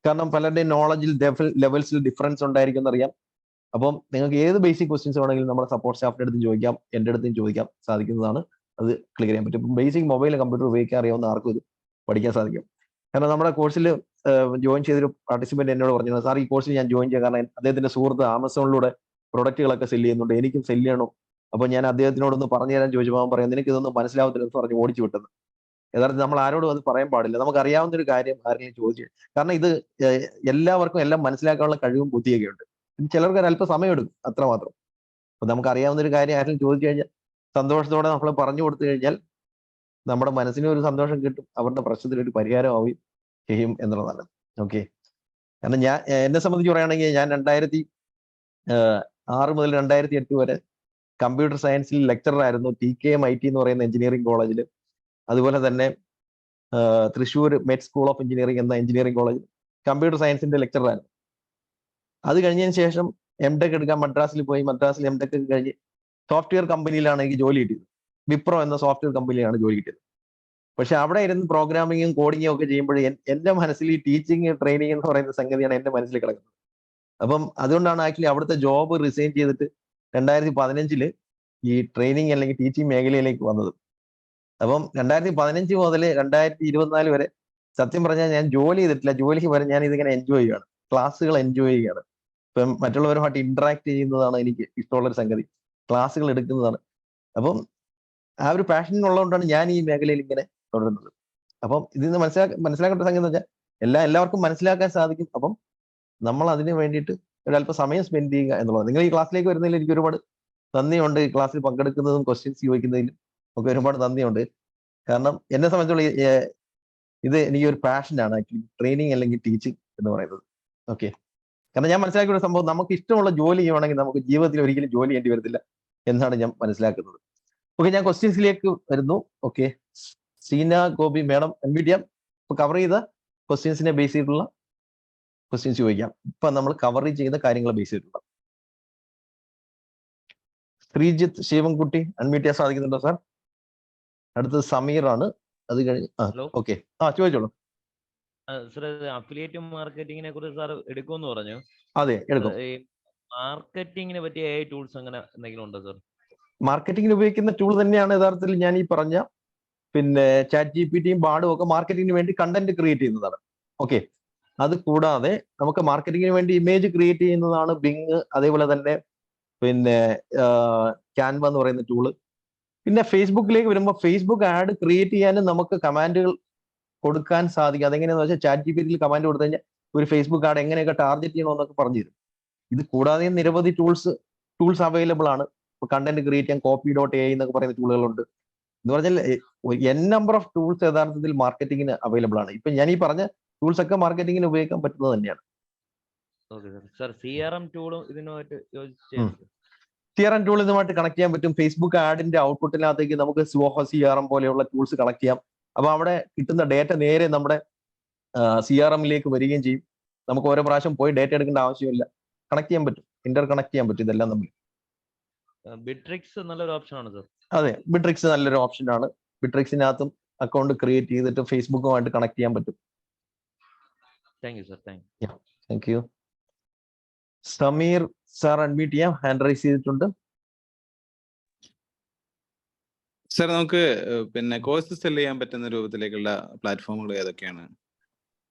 കാരണം പലരുടെയും നോളജിൽ ലെവൽസിൽ ഡിഫറൻസ് ഉണ്ടായിരിക്കും എന്നറിയാം. അപ്പം നിങ്ങൾക്ക് ഏത് ബേസിക് ക്വസ്റ്റ്യൻസ് വേണമെങ്കിലും നമ്മുടെ സപ്പോർട്ട് സ്റ്റാഫിന്റെ അടുത്തും ചോദിക്കാം, എൻ്റെ അടുത്തും ചോദിക്കാം സാധിക്കുന്നതാണ്. അത് ക്ലിയർ ചെയ്യാൻ പറ്റും. ഇപ്പം ബേസിക് മൊബൈൽ കമ്പ്യൂട്ടർ ഉപയോഗിക്കാൻ അറിയാവുന്ന ആർക്കും ഇത് പഠിക്കാൻ സാധിക്കും. കാരണം നമ്മുടെ കോഴ്സിൽ ജോയിൻ ചെയ്തൊരു പാർട്ടിസിപ്പന്റ് എന്നോട് പറഞ്ഞത്, സാർ ഈ കോഴ്സിൽ ഞാൻ ജോയിൻ ചെയ്യാൻ കാരണം അദ്ദേഹത്തിന്റെ സുഹൃത്ത് ആമസോണിലൂടെ പ്രൊഡക്റ്റുകളൊക്കെ സെല് ചെയ്യുന്നുണ്ട്, എനിക്കും സെല് ചെയ്യണം. അപ്പോൾ ഞാൻ അദ്ദേഹത്തിനോടൊന്ന് പറഞ്ഞു തരാൻ ചോദിച്ചപ്പോൾ അവൻ പറയാം, നിനക്ക് ഇതൊന്നും മനസ്സിലാവത്തില്ലെന്ന് പറഞ്ഞ് ഓടിച്ചു വിട്ടത്. യഥാർത്ഥത്തിൽ നമ്മൾ ആരോടും അത് പറയാൻ പാടില്ല. നമുക്ക് അറിയാവുന്ന ഒരു കാര്യം ആരെങ്കിലും ചോദിച്ചു, കാരണം ഇത് എല്ലാവർക്കും എല്ലാം മനസ്സിലാക്കാനുള്ള കഴിവും ബുദ്ധിയൊക്കെ ഉണ്ട്. ചിലർക്ക് ഒരു അല്പം സമയം എടുക്കും, അത്രമാത്രം. അപ്പൊ നമുക്ക് അറിയാവുന്ന ഒരു കാര്യം ആരെങ്കിലും ചോദിച്ചു കഴിഞ്ഞാൽ സന്തോഷത്തോടെ നമ്മൾ പറഞ്ഞു കൊടുത്തു കഴിഞ്ഞാൽ നമ്മുടെ മനസ്സിന് ഒരു സന്തോഷം കിട്ടും, അവരുടെ പ്രശ്നത്തിന് ഒരു പരിഹാരമാവുകയും ചെയ്യും എന്നുള്ളതാണ്. ഓക്കെ, കാരണം എന്നെ സംബന്ധിച്ച് പറയുകയാണെങ്കിൽ ഞാൻ 2006 മുതൽ 2008 വരെ കമ്പ്യൂട്ടർ സയൻസിൽ ലെക്ചറർ ആയിരുന്നു. TKMIT എന്ന് പറയുന്ന എഞ്ചിനീയറിംഗ് കോളേജിൽ. അതുപോലെ തന്നെ Thrissur met school of engineering എന്ന എഞ്ചിനീയറിംഗ് കോളേജിൽ കമ്പ്യൂട്ടർ സയൻസിന്റെ ലെക്ചറായിരുന്നു. അത് കഴിഞ്ഞതിന് ശേഷം MTech എടുക്കാൻ മദ്രാസിൽ പോയി. മദ്രാസിൽ MTech കഴിഞ്ഞ് സോഫ്റ്റ്വെയർ കമ്പനിയിലാണ് എനിക്ക് ജോലി കിട്ടിയത്. വിപ്രോ എന്ന സോഫ്റ്റ്വെയർ കമ്പനിയിലാണ് ജോലി കിട്ടിയത്. പക്ഷെ അവിടെ ഇരുന്ന് പ്രോഗ്രാമിങ്ങും കോഡിങ്ങും ഒക്കെ ചെയ്യുമ്പോൾ എൻ്റെ മനസ്സിൽ ഈ ടീച്ചിങ് ട്രെയിനിങ് എന്ന് പറയുന്ന സംഗതിയാണ് എൻ്റെ മനസ്സിൽ കിടക്കുന്നത്. അപ്പം അതുകൊണ്ടാണ് ആക്ച്വലി അവിടുത്തെ ജോബ് റിസൈൻ ചെയ്തിട്ട് 2015 ഈ ട്രെയിനിങ് അല്ലെങ്കിൽ ടീച്ചിങ് മേഖലയിലേക്ക് വന്നത്. അപ്പം 2015 മുതൽ 2024 വരെ സത്യം പറഞ്ഞാൽ ഞാൻ ജോലി ചെയ്തിട്ടില്ല. ജോലിക്ക് വരെ ഞാൻ ഇതിങ്ങനെ എൻജോയ് ചെയ്യുകയാണ്, ക്ലാസ്സുകൾ എൻജോയ് ചെയ്യുകയാണ്. ഇപ്പം മറ്റുള്ളവരുമായിട്ട് ഇന്ററാക്ട് ചെയ്യുന്നതാണ് എനിക്ക് ഇഷ്ടമുള്ളൊരു സംഗതി, ക്ലാസ്സുകൾ എടുക്കുന്നതാണ്. അപ്പം ആ ഒരു പാഷൻ ഉള്ളതുകൊണ്ടാണ് ഞാൻ ഈ മേഖലയിൽ ഇങ്ങനെ തുടരുന്നത്. അപ്പം ഇതിൽ നിന്ന് മനസ്സിലാക്കേണ്ട സംഗതി എന്ന് വെച്ചാൽ എല്ലാവർക്കും മനസ്സിലാക്കാൻ സാധിക്കും. അപ്പം നമ്മൾ അതിന് വേണ്ടിയിട്ട് ഒരല്പം സമയം സ്പെൻഡ് ചെയ്യുക എന്നുള്ളത്. നിങ്ങൾ ഈ ക്ലാസ്സിലേക്ക് വരുന്നതിൽ എനിക്ക് ഒരുപാട് നന്ദിയുണ്ട്. ഈ ക്ലാസ്സിൽ പങ്കെടുക്കുന്നതും ക്വസ്റ്റ്യൻസ് ചോദിക്കുന്നതിലും ഒക്കെ ഒരുപാട് നന്ദിയുണ്ട്. കാരണം എന്നെ സംബന്ധിച്ചുള്ള ഇത് എനിക്കൊരു പാഷനാണ് ആക്ച്വലി, ട്രെയിനിങ് അല്ലെങ്കിൽ ടീച്ചിങ് എന്ന് പറയുന്നത്. ഓക്കെ, കാരണം ഞാൻ മനസ്സിലാക്കിയ ഒരു സംഭവം, നമുക്ക് ഇഷ്ടമുള്ള ജോലി ചെയ്യുവാണെങ്കിൽ നമുക്ക് ജീവിതത്തിൽ ഒരിക്കലും ജോലി ചെയ്യേണ്ടി വരത്തില്ല എന്നാണ് ഞാൻ മനസ്സിലാക്കുന്നത്. ഓക്കെ, ഞാൻ ക്വസ്റ്റ്യൻസിലേക്ക് വരുന്നു. Okay, Seena Gopi madam unmute ചെയ്യാം. ഇപ്പൊ കവർ ചെയ്ത ക്വസ്റ്റ്യൻസിനെ ബേസ് ചെയ്തിട്ടുള്ള ക്വസ്റ്റ്യൻസ് ചോദിക്കാം. ഇപ്പൊ നമ്മൾ കവർ ചെയ്ത കാര്യങ്ങളെ ബേസ് ചെയ്തിട്ടുള്ള. ശ്രീജിത്ത് ശിവൻകുട്ടി അൺമ്യൂട്ട് ചെയ്യാൻ സാധിക്കുന്നുണ്ടോ സാർ? അടുത്തത് സമീർ ആണ്. അത് കഴിഞ്ഞ് ഓക്കെ, ചോദിച്ചോളൂ. സാർ, അഫിലിയേറ്റ് മാർക്കറ്റിങ്ങിനെ കുറിച്ച് സാർ എടുക്കുമെന്ന് പറഞ്ഞു. അതെ, എടുക്കും. മാർക്കറ്റിങ്ങിനെ പറ്റിയ ടൂൾസ് അങ്ങനെ എന്തെങ്കിലും ഉണ്ടോ സാർ? മാർക്കറ്റിങ്ങിന് ഉപയോഗിക്കുന്ന ടൂൾ തന്നെയാണ് യഥാർത്ഥത്തിൽ ഞാൻ ഈ പറഞ്ഞ പിന്നെ ChatGPTയും ബാർഡും ഒക്കെ മാർക്കറ്റിങ്ങിന് വേണ്ടി കണ്ടന്റ് ക്രിയേറ്റ് ചെയ്യുന്നതാണ്. ഓക്കെ, അത് കൂടാതെ നമുക്ക് മാർക്കറ്റിങ്ങിന് വേണ്ടി ഇമേജ് ക്രിയേറ്റ് ചെയ്യുന്നതാണ് ബിങ്. അതേപോലെ തന്നെ പിന്നെ ക്യാൻവ എന്ന് പറയുന്ന ടൂള്. പിന്നെ ഫേസ്ബുക്കിലേക്ക് വരുമ്പോൾ ഫേസ്ബുക്ക് ആഡ് ക്രിയേറ്റ് ചെയ്യാനും നമുക്ക് കമാൻഡുകൾ കൊടുക്കാൻ സാധിക്കും. അതെങ്ങനെയാന്ന് വെച്ചാൽ ChatGPTയിൽ കമാൻഡ് കൊടുത്തു കഴിഞ്ഞാൽ ഒരു ഫേസ്ബുക്ക് ആഡ് എങ്ങനെയൊക്കെ ടാർഗറ്റ് ചെയ്യണമെന്നൊക്കെ പറഞ്ഞു തരും. ഇത് കൂടാതെ നിരവധി ടൂൾസ് അവൈലബിൾ ആണ്. ഇപ്പൊ കണ്ടന്റ് ക്രിയേറ്റ് ചെയ്യാൻ copy.ai എന്നൊക്കെ പറയുന്ന ടൂളുകളുണ്ട്. എന്ന് പറഞ്ഞാൽ നമ്പർ ഓഫ് ടൂൾസ് യഥാർത്ഥത്തിൽ മാർക്കറ്റിങ്ങിന് അവൈലബിൾ ആണ്. ഇപ്പൊ ഞാൻ ഈ പറഞ്ഞ ടൂൾസ് ഒക്കെ മാർക്കറ്റിങ്ങിന് ഉപയോഗിക്കാൻ പറ്റുന്നത് തന്നെയാണ്. CRM ടൂളും ഇതിനുമായിട്ട് CRM ടൂൾ ഇതുമായിട്ട് കണക്ട് ചെയ്യാൻ പറ്റും. ഫേസ്ബുക്ക് ആഡിന്റെ ഔട്ട്പുട്ടിനകത്തേക്ക് നമുക്ക് Zoho CRM പോലെയുള്ള ടൂൾസ് കണക്ട് ചെയ്യാം. അപ്പൊ അവിടെ കിട്ടുന്ന ഡേറ്റ നേരെ നമ്മുടെ CRMലേക്ക് വരികയും ചെയ്യും. നമുക്ക് ഓരോ പ്രാവശ്യം പോയി ഡേറ്റ എടുക്കേണ്ട ആവശ്യമില്ല, കണക്ട് ചെയ്യാൻ പറ്റും, ഇന്റർ കണക്ട് ചെയ്യാൻ പറ്റും ഇതെല്ലാം തമ്മിൽ. ബിട്രിക്സ് നല്ലൊരു ഓപ്ഷൻ ആണ് സാർ. അതെ, ബിട്രിക്സ് നല്ലൊരു ഓപ്ഷൻ ആണ്. ബിട്രിക്സിനകത്തും അക്കൗണ്ട് ക്രിയേറ്റ് ചെയ്തിട്ട് ഫേസ്ബുക്കുമായിട്ട് കണക്ട് ചെയ്യാൻ പറ്റും. Thank you sir, thank thank you. Sameer sir admit ചെയ്യാം, ഹാൻഡ് റൈസ് ചെയ്തിട്ടുണ്ട്. സർ നമുക്ക് പിന്നെ കോഴ്സ് സെല് ചെയ്യാൻ പറ്റുന്ന രൂപത്തിലേക്കുള്ള പ്ലാറ്റ്ഫോമുകൾ ഏതൊക്കെയാണ്?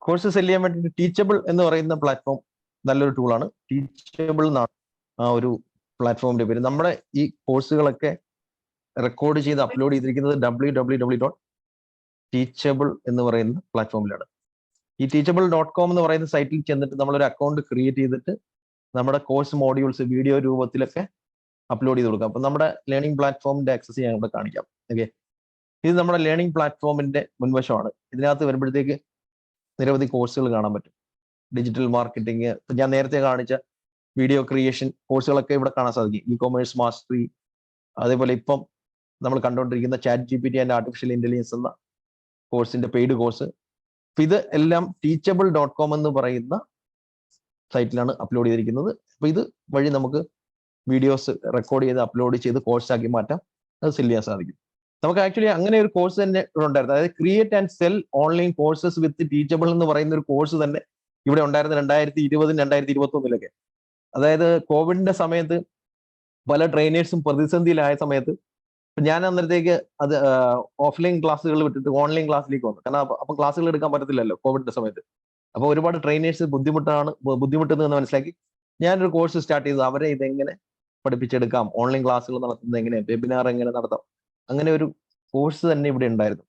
കോഴ്സ് സെല് ചെയ്യാൻ വേണ്ടി ടീച്ചബിൾ എന്ന് പറയുന്ന പ്ലാറ്റ്ഫോം നല്ലൊരു ടൂളാണ്. ടീച്ചബിൾ എന്നാണ് ആ ഒരു പ്ലാറ്റ്ഫോമിന്റെ പേര്. നമ്മുടെ ഈ കോഴ്സുകളൊക്കെ റെക്കോർഡ് ചെയ്ത് അപ്ലോഡ് ചെയ്തിരിക്കുന്നത് www.teachable എന്ന് പറയുന്ന പ്ലാറ്റ്ഫോമിലാണ്. ഈ teachable.com എന്ന് പറയുന്ന സൈറ്റിൽ ചെന്നിട്ട് നമ്മളൊരു അക്കൗണ്ട് ക്രിയേറ്റ് ചെയ്തിട്ട് നമ്മുടെ കോഴ്സ് മോഡ്യൂൾസ് വീഡിയോ രൂപത്തിലൊക്കെ അപ്ലോഡ് ചെയ്ത് കൊടുക്കാം. അപ്പൊ നമ്മുടെ ലേണിംഗ് പ്ലാറ്റ്ഫോമിന്റെ ആക്സസ് ഞാൻ ഇവിടെ കാണിക്കാം. ഓക്കെ, ഇത് നമ്മുടെ ലേണിംഗ് പ്ലാറ്റ്ഫോമിന്റെ മുൻവശമാണ്. ഇതിനകത്ത് വരുമ്പോഴത്തേക്ക് നിരവധി കോഴ്സുകൾ കാണാൻ പറ്റും. ഡിജിറ്റൽ മാർക്കറ്റിംഗ്, ഞാൻ നേരത്തെ കാണിച്ച വീഡിയോ ക്രിയേഷൻ കോഴ്സുകളൊക്കെ ഇവിടെ കാണാൻ സാധിക്കും. ഇ കൊമേഴ്സ് മാസ്റ്ററി, അതേപോലെ ഇപ്പം നമ്മൾ കണ്ടുകൊണ്ടിരിക്കുന്ന ChatGPT ആൻഡ് ആർട്ടിഫിഷ്യൽ ഇന്റലിജൻസ് എന്ന കോഴ്സിന്റെ പെയ്ഡ് കോഴ്സ്. ഇത് എല്ലാം teachable.com എന്ന് പറയുന്ന സൈറ്റിലാണ് അപ്ലോഡ് ചെയ്തിരിക്കുന്നത്. അപ്പൊ ഇത് വഴി നമുക്ക് വീഡിയോസ് റെക്കോർഡ് ചെയ്ത് അപ്ലോഡ് ചെയ്ത് കോഴ്സാക്കി മാറ്റാം, അത് സെല് ചെയ്യാൻ സാധിക്കും. നമുക്ക് ആക്ച്വലി അങ്ങനെ ഒരു കോഴ്സ് തന്നെ ഇവിടെ ഉണ്ടായിരുന്നു. അതായത് create and cell online courses with teachable എന്ന് പറയുന്ന ഒരു കോഴ്സ് തന്നെ ഇവിടെ ഉണ്ടായിരുന്നു 2020 2021 അതായത് കോവിഡിന്റെ സമയത്ത് പല ട്രെയിനേഴ്സും പ്രതിസന്ധിയിലായ സമയത്ത് ഞാൻ അന്നേരത്തേക്ക് അത് ഓഫ്ലൈൻ ക്ലാസ്സുകൾ വിട്ടിട്ട് ഓൺലൈൻ ക്ലാസ്സിലേക്ക് വന്നു. കാരണം അപ്പൊ ക്ലാസ്സുകൾ എടുക്കാൻ പറ്റത്തില്ലല്ലോ കോവിഡിന്റെ സമയത്ത്. അപ്പൊ ഒരുപാട് ട്രെയിനേഴ്സ് ബുദ്ധിമുട്ടുന്നതെന്ന് മനസ്സിലാക്കി ഞാനൊരു കോഴ്സ് സ്റ്റാർട്ട് ചെയ്തു. അവരെ ഇതെങ്ങനെ പഠിപ്പിച്ചെടുക്കാം, ഓൺലൈൻ ക്ലാസ്സുകൾ നടത്തുന്നത് എങ്ങനെ, വെബിനാർ എങ്ങനെ നടത്താം, അങ്ങനെ ഒരു കോഴ്സ് തന്നെ ഇവിടെ ഉണ്ടായിരുന്നു.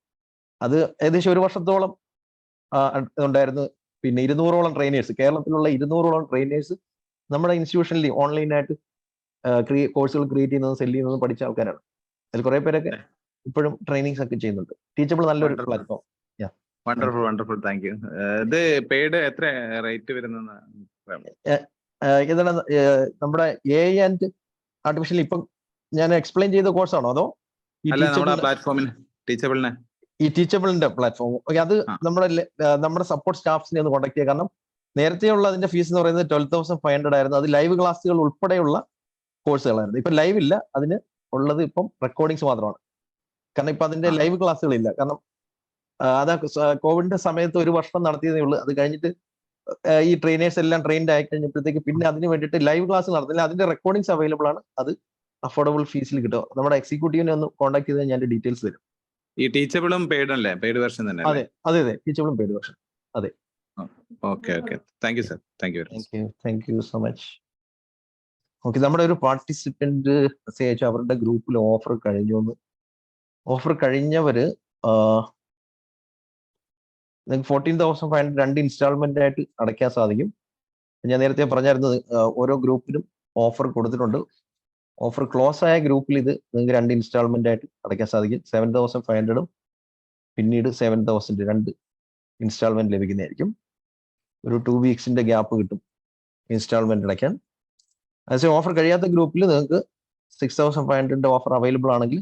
അത് ഏകദേശം 1 വർഷത്തോളം ഉണ്ടായിരുന്നു. പിന്നെ 200ഓളം ട്രെയിനേഴ്സ്, കേരളത്തിലുള്ള 200ഓളം ട്രെയിനേഴ്സ് നമ്മുടെ ഇൻസ്റ്റിറ്റ്യൂഷനിൽ ഓൺലൈനായിട്ട് കോഴ്സുകൾ ക്രിയേറ്റ് ചെയ്യുന്നതും സെല് ചെയ്യുന്നതും പഠിച്ച ആൾക്കാരാണ്. അതിൽ കുറെ പേരൊക്കെ ഇപ്പോഴും ട്രെയിനിങ്സ് ഒക്കെ ചെയ്യുന്നുണ്ട്. ടീച്ചബിൾ നല്ലൊരു പ്ലാറ്റ്ഫോം. Wonderful, thank you. ഇത് പെയ്ഡ് എത്ര റേറ്റ് വരുന്ന? ഏതാണ് നമ്മുടെ AI ആൻഡ് ആർട്ടിഫിഷ്യൽ ഇപ്പം ഞാൻ എക്സ്പ്ലെയിൻ ചെയ്ത കോഴ്സാണോ അതോ ഈ ടീച്ചബിളിന്റെ പ്ലാറ്റ്ഫോം? ഓക്കെ, അത് നമ്മുടെ സപ്പോർട്ട് സ്റ്റാഫ്സിനെ ഒന്ന് കോൺടാക്ട് ചെയ്യുക. കാരണം നേരത്തെയുള്ള അതിന്റെ ഫീസ് എന്ന് പറയുന്നത് 12,500 ആയിരുന്നു. അത് ലൈവ് ക്ലാസ്സുകൾ ഉൾപ്പെടെയുള്ള കോഴ്സുകളായിരുന്നു. ഇപ്പൊ ലൈവ് ഇല്ല, അതിന് ഉള്ളത് ഇപ്പം റെക്കോർഡിങ്സ് മാത്രമാണ്. കാരണം ഇപ്പൊ അതിന്റെ ലൈവ് ക്ലാസ്സുകളില്ല. കാരണം അതാ കോവിഡിന്റെ സമയത്ത് 1 വർഷം നടത്തിയതേ ഉള്ളൂ. അത് കഴിഞ്ഞിട്ട് ഈ ട്രെയിനേഴ്സ് എല്ലാം ട്രെയിൻഡ് ആയി കഴിഞ്ഞപ്പോഴത്തേക്ക് പിന്നെ അതിന് വേണ്ടിയിട്ട് ലൈവ് ക്ലാസ് നടത്തില്ല. അതിന്റെ റെക്കോർഡിങ്സ് അവൈലബിൾ ആണ്. അത് അഫോർഡബിൾ ഫീസിൽ കിട്ടും. നമ്മുടെ എക്സിക്യൂട്ടീവിനെ ഒന്ന് കോൺടാക്ട് ചെയ്താൽ ഞാൻ ഡീറ്റെയിൽസ് തരും. ഈ ടീച്ചബിളും പെയ്ഡ് അല്ലേ? പെയ്ഡ് വെർഷൻ തന്നെ? അതെ, ടീച്ചബിളും പെയ്ഡ് വെർഷൻ. അതെ. Okay, thank you sir, thank you so much. Okay, നമ്മുടെ ഒരു പാർട്ടിസിപ്പന്റ് മെസ്സേജ് അയച്ചു അവരുടെ ഗ്രൂപ്പിൽ ഓഫർ കഴിഞ്ഞു എന്ന്. ഓഫർ കഴിഞ്ഞവര് നിങ്ങൾക്ക് 14,500 2 ഇൻസ്റ്റാൾമെന്റ് ആയിട്ട് അടയ്ക്കാൻ സാധിക്കും. ഞാൻ നേരത്തെ പറഞ്ഞായിരുന്നത് ഓരോ ഗ്രൂപ്പിലും ഓഫർ കൊടുത്തിട്ടുണ്ട്. ഓഫർ ക്ലോസ് ആയ ഗ്രൂപ്പിൽ ഇത് നിങ്ങൾക്ക് 2 ഇൻസ്റ്റാൾമെന്റ് ആയിട്ട് അടയ്ക്കാൻ സാധിക്കും. 7,500 പിന്നീട് 7,000 2 ഇൻസ്റ്റാൾമെന്റ് ലഭിക്കുന്നതായിരിക്കും. ഒരു 2 വീക്സിന്റെ ഗ്യാപ്പ് കിട്ടും ഇൻസ്റ്റാൾമെന്റ് അടയ്ക്കാൻ. അതേ ഓഫർ കഴിയാത്ത ഗ്രൂപ്പിൽ നിങ്ങൾക്ക് 6,500 ഓഫർ അവൈലബിൾ ആണെങ്കിൽ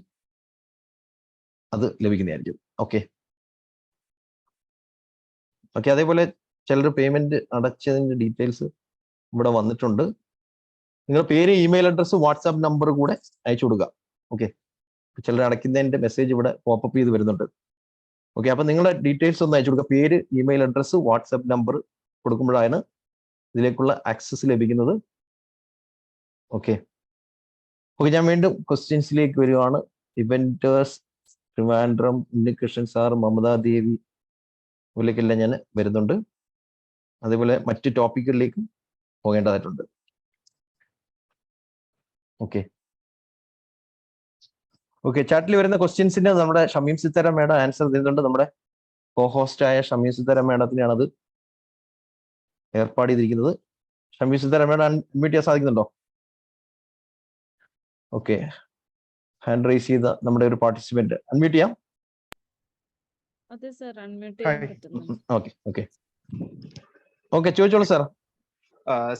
അത് ലഭിക്കുന്നതായിരിക്കും. ഓക്കെ, അതേപോലെ ചിലർ പേയ്മെന്റ് അടച്ചതിന്റെ ഡീറ്റെയിൽസ് ഇവിടെ വന്നിട്ടുണ്ട്. നിങ്ങളുടെ പേര്, ഇമെയിൽ അഡ്രസ്സ്, വാട്സാപ്പ് നമ്പർ കൂടെ അയച്ചു കൊടുക്കുക. ഓക്കെ, ചിലർ അടയ്ക്കുന്നതിന്റെ മെസ്സേജ് ഇവിടെ പോപ്പപ്പ് ചെയ്ത് വരുന്നുണ്ട്. ഓക്കെ, അപ്പൊ നിങ്ങളുടെ ഡീറ്റെയിൽസ് ഒന്ന് അയച്ചു കൊടുക്കുക. പേര്, ഇമെയിൽ അഡ്രസ്സ്, വാട്സാപ്പ് നമ്പർ കൊടുക്കുമ്പോഴാണ് ഇതിലേക്കുള്ള ആക്സസ് ലഭിക്കുന്നത്. ഓക്കെ, ഞാൻ വീണ്ടും ക്വസ്റ്റ്യൻസിലേക്ക് വരുവാണ്. ഇവന്റേഴ്സ് ട്രിവാൻഡ്രം, ഉണ്ണികൃഷ്ണൻ സാർ, മമതാ ദേവി, ഇതിലേക്കെല്ലാം ഞാൻ വരുന്നുണ്ട്. അതേപോലെ മറ്റ് ടോപ്പിക്കുകളിലേക്കും പോകേണ്ടതായിട്ടുണ്ട്. ഓക്കെ, ചാറ്റിൽ വരുന്ന ക്വസ്റ്റ്യൻസിന് നമ്മുടെ ഷമീം സിത്താര മേഡം ആൻസർ തരുന്നുണ്ട്. നമ്മുടെ കോഹോസ്റ്റായ ഷമീം സിത്താര മേഡത്തിനാണ് അത് ഏർപ്പാട് ചെയ്തിരിക്കുന്നത്. ഷമീം സിത്താര മേഡം അൺമ്യൂട്ട് ചെയ്യാൻ സാധിക്കുന്നുണ്ടോ? ഓക്കെ, ഹാൻഡ് റൈസ് ചെയ്ത നമ്മുടെ ഒരു പാർട്ടിസിപ്പന്റ് അൺമ്യൂട്ട് ചെയ്യാം. അതെ സർ, അൺമ്യൂട്ട് ചെയ്യാൻ പറ്റുന്നു. ഓക്കെ, ചോദിച്ചോളൂ സാർ.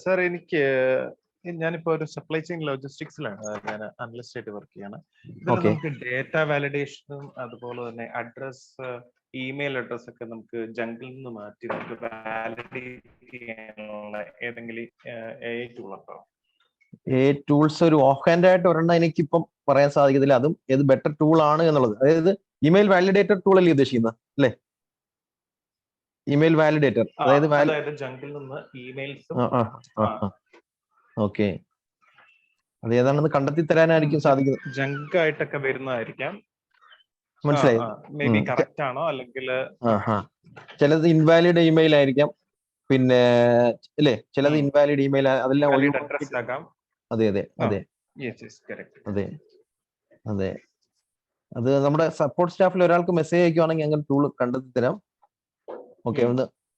സാർ, ഞാനിപ്പോ ഒരു സപ്ലൈ ചെയിൻ ലോജിസ്റ്റിക്സിലാണ് ഞാൻ അനലിസ്റ്റ് ആയിട്ട് വർക്ക് ചെയ്യാണ്. ഇതിൽ നമുക്ക് ഡേറ്റ വാലിഡേഷനും അതുപോലെ തന്നെ അഡ്രസ്, ഇമെയിൽ അഡ്രസ് ഒക്കെ നമുക്ക് ജംഗിളിൽ നിന്ന് മാറ്റി നമുക്ക് വാലിഡേറ്റ് ചെയ്യാനുള്ള ഏതെങ്കിലും AI ടൂൾ ഉണ്ടോ? ടൂൾസ് ഒരു ഓഫ് ഹാൻഡ് ആയിട്ട് ഒരെണ്ണം എനിക്കിപ്പം പറയാൻ സാധിക്കത്തില്ല. അതും ഏത് ബെറ്റർ ടൂൾ ആണ് എന്നുള്ളത്. അതായത് ഇമെയിൽ വാലിഡേറ്റർ ടൂൾ അല്ലേ ഉദ്ദേശിക്കുന്നത് അല്ലേ? ഇമെയിൽ വാലിഡേറ്റർ, അതായത് അതായത് ജങ്കിൽ നിന്ന് ഇമെയിൽസും ഓക്കെ, അത് ഏതാണെന്ന് കണ്ടെത്തി തരാനായിരിക്കും സാധിക്കുന്നത്. ജങ്ക് ആയിട്ടൊക്കെ വരുന്നതായിരിക്കാം. മനസ്സിലായി? മേ ബി കറക്റ്റ് ആണോ അല്ലെങ്കിൽ ചിലത് ഇൻവാലിഡ് ഇമെയിൽ ആയിരിക്കാം, പിന്നെ അല്ലേ, ചിലത് ഇൻവാലിഡ് ഇമെയിൽ, അതെല്ലാം അഡ്രസ്സിലാക്കാം. അതെ അതെ അതെ അതെ അതെ. അത് നമ്മുടെ സപ്പോർട്ട് സ്റ്റാഫിൽ ഒരാൾക്ക് മെസ്സേജ് അയക്കുവാണെങ്കിൽ അങ്ങനെ ടൂൾ കണ്ടെത്തി തരാം. ഓക്കെ,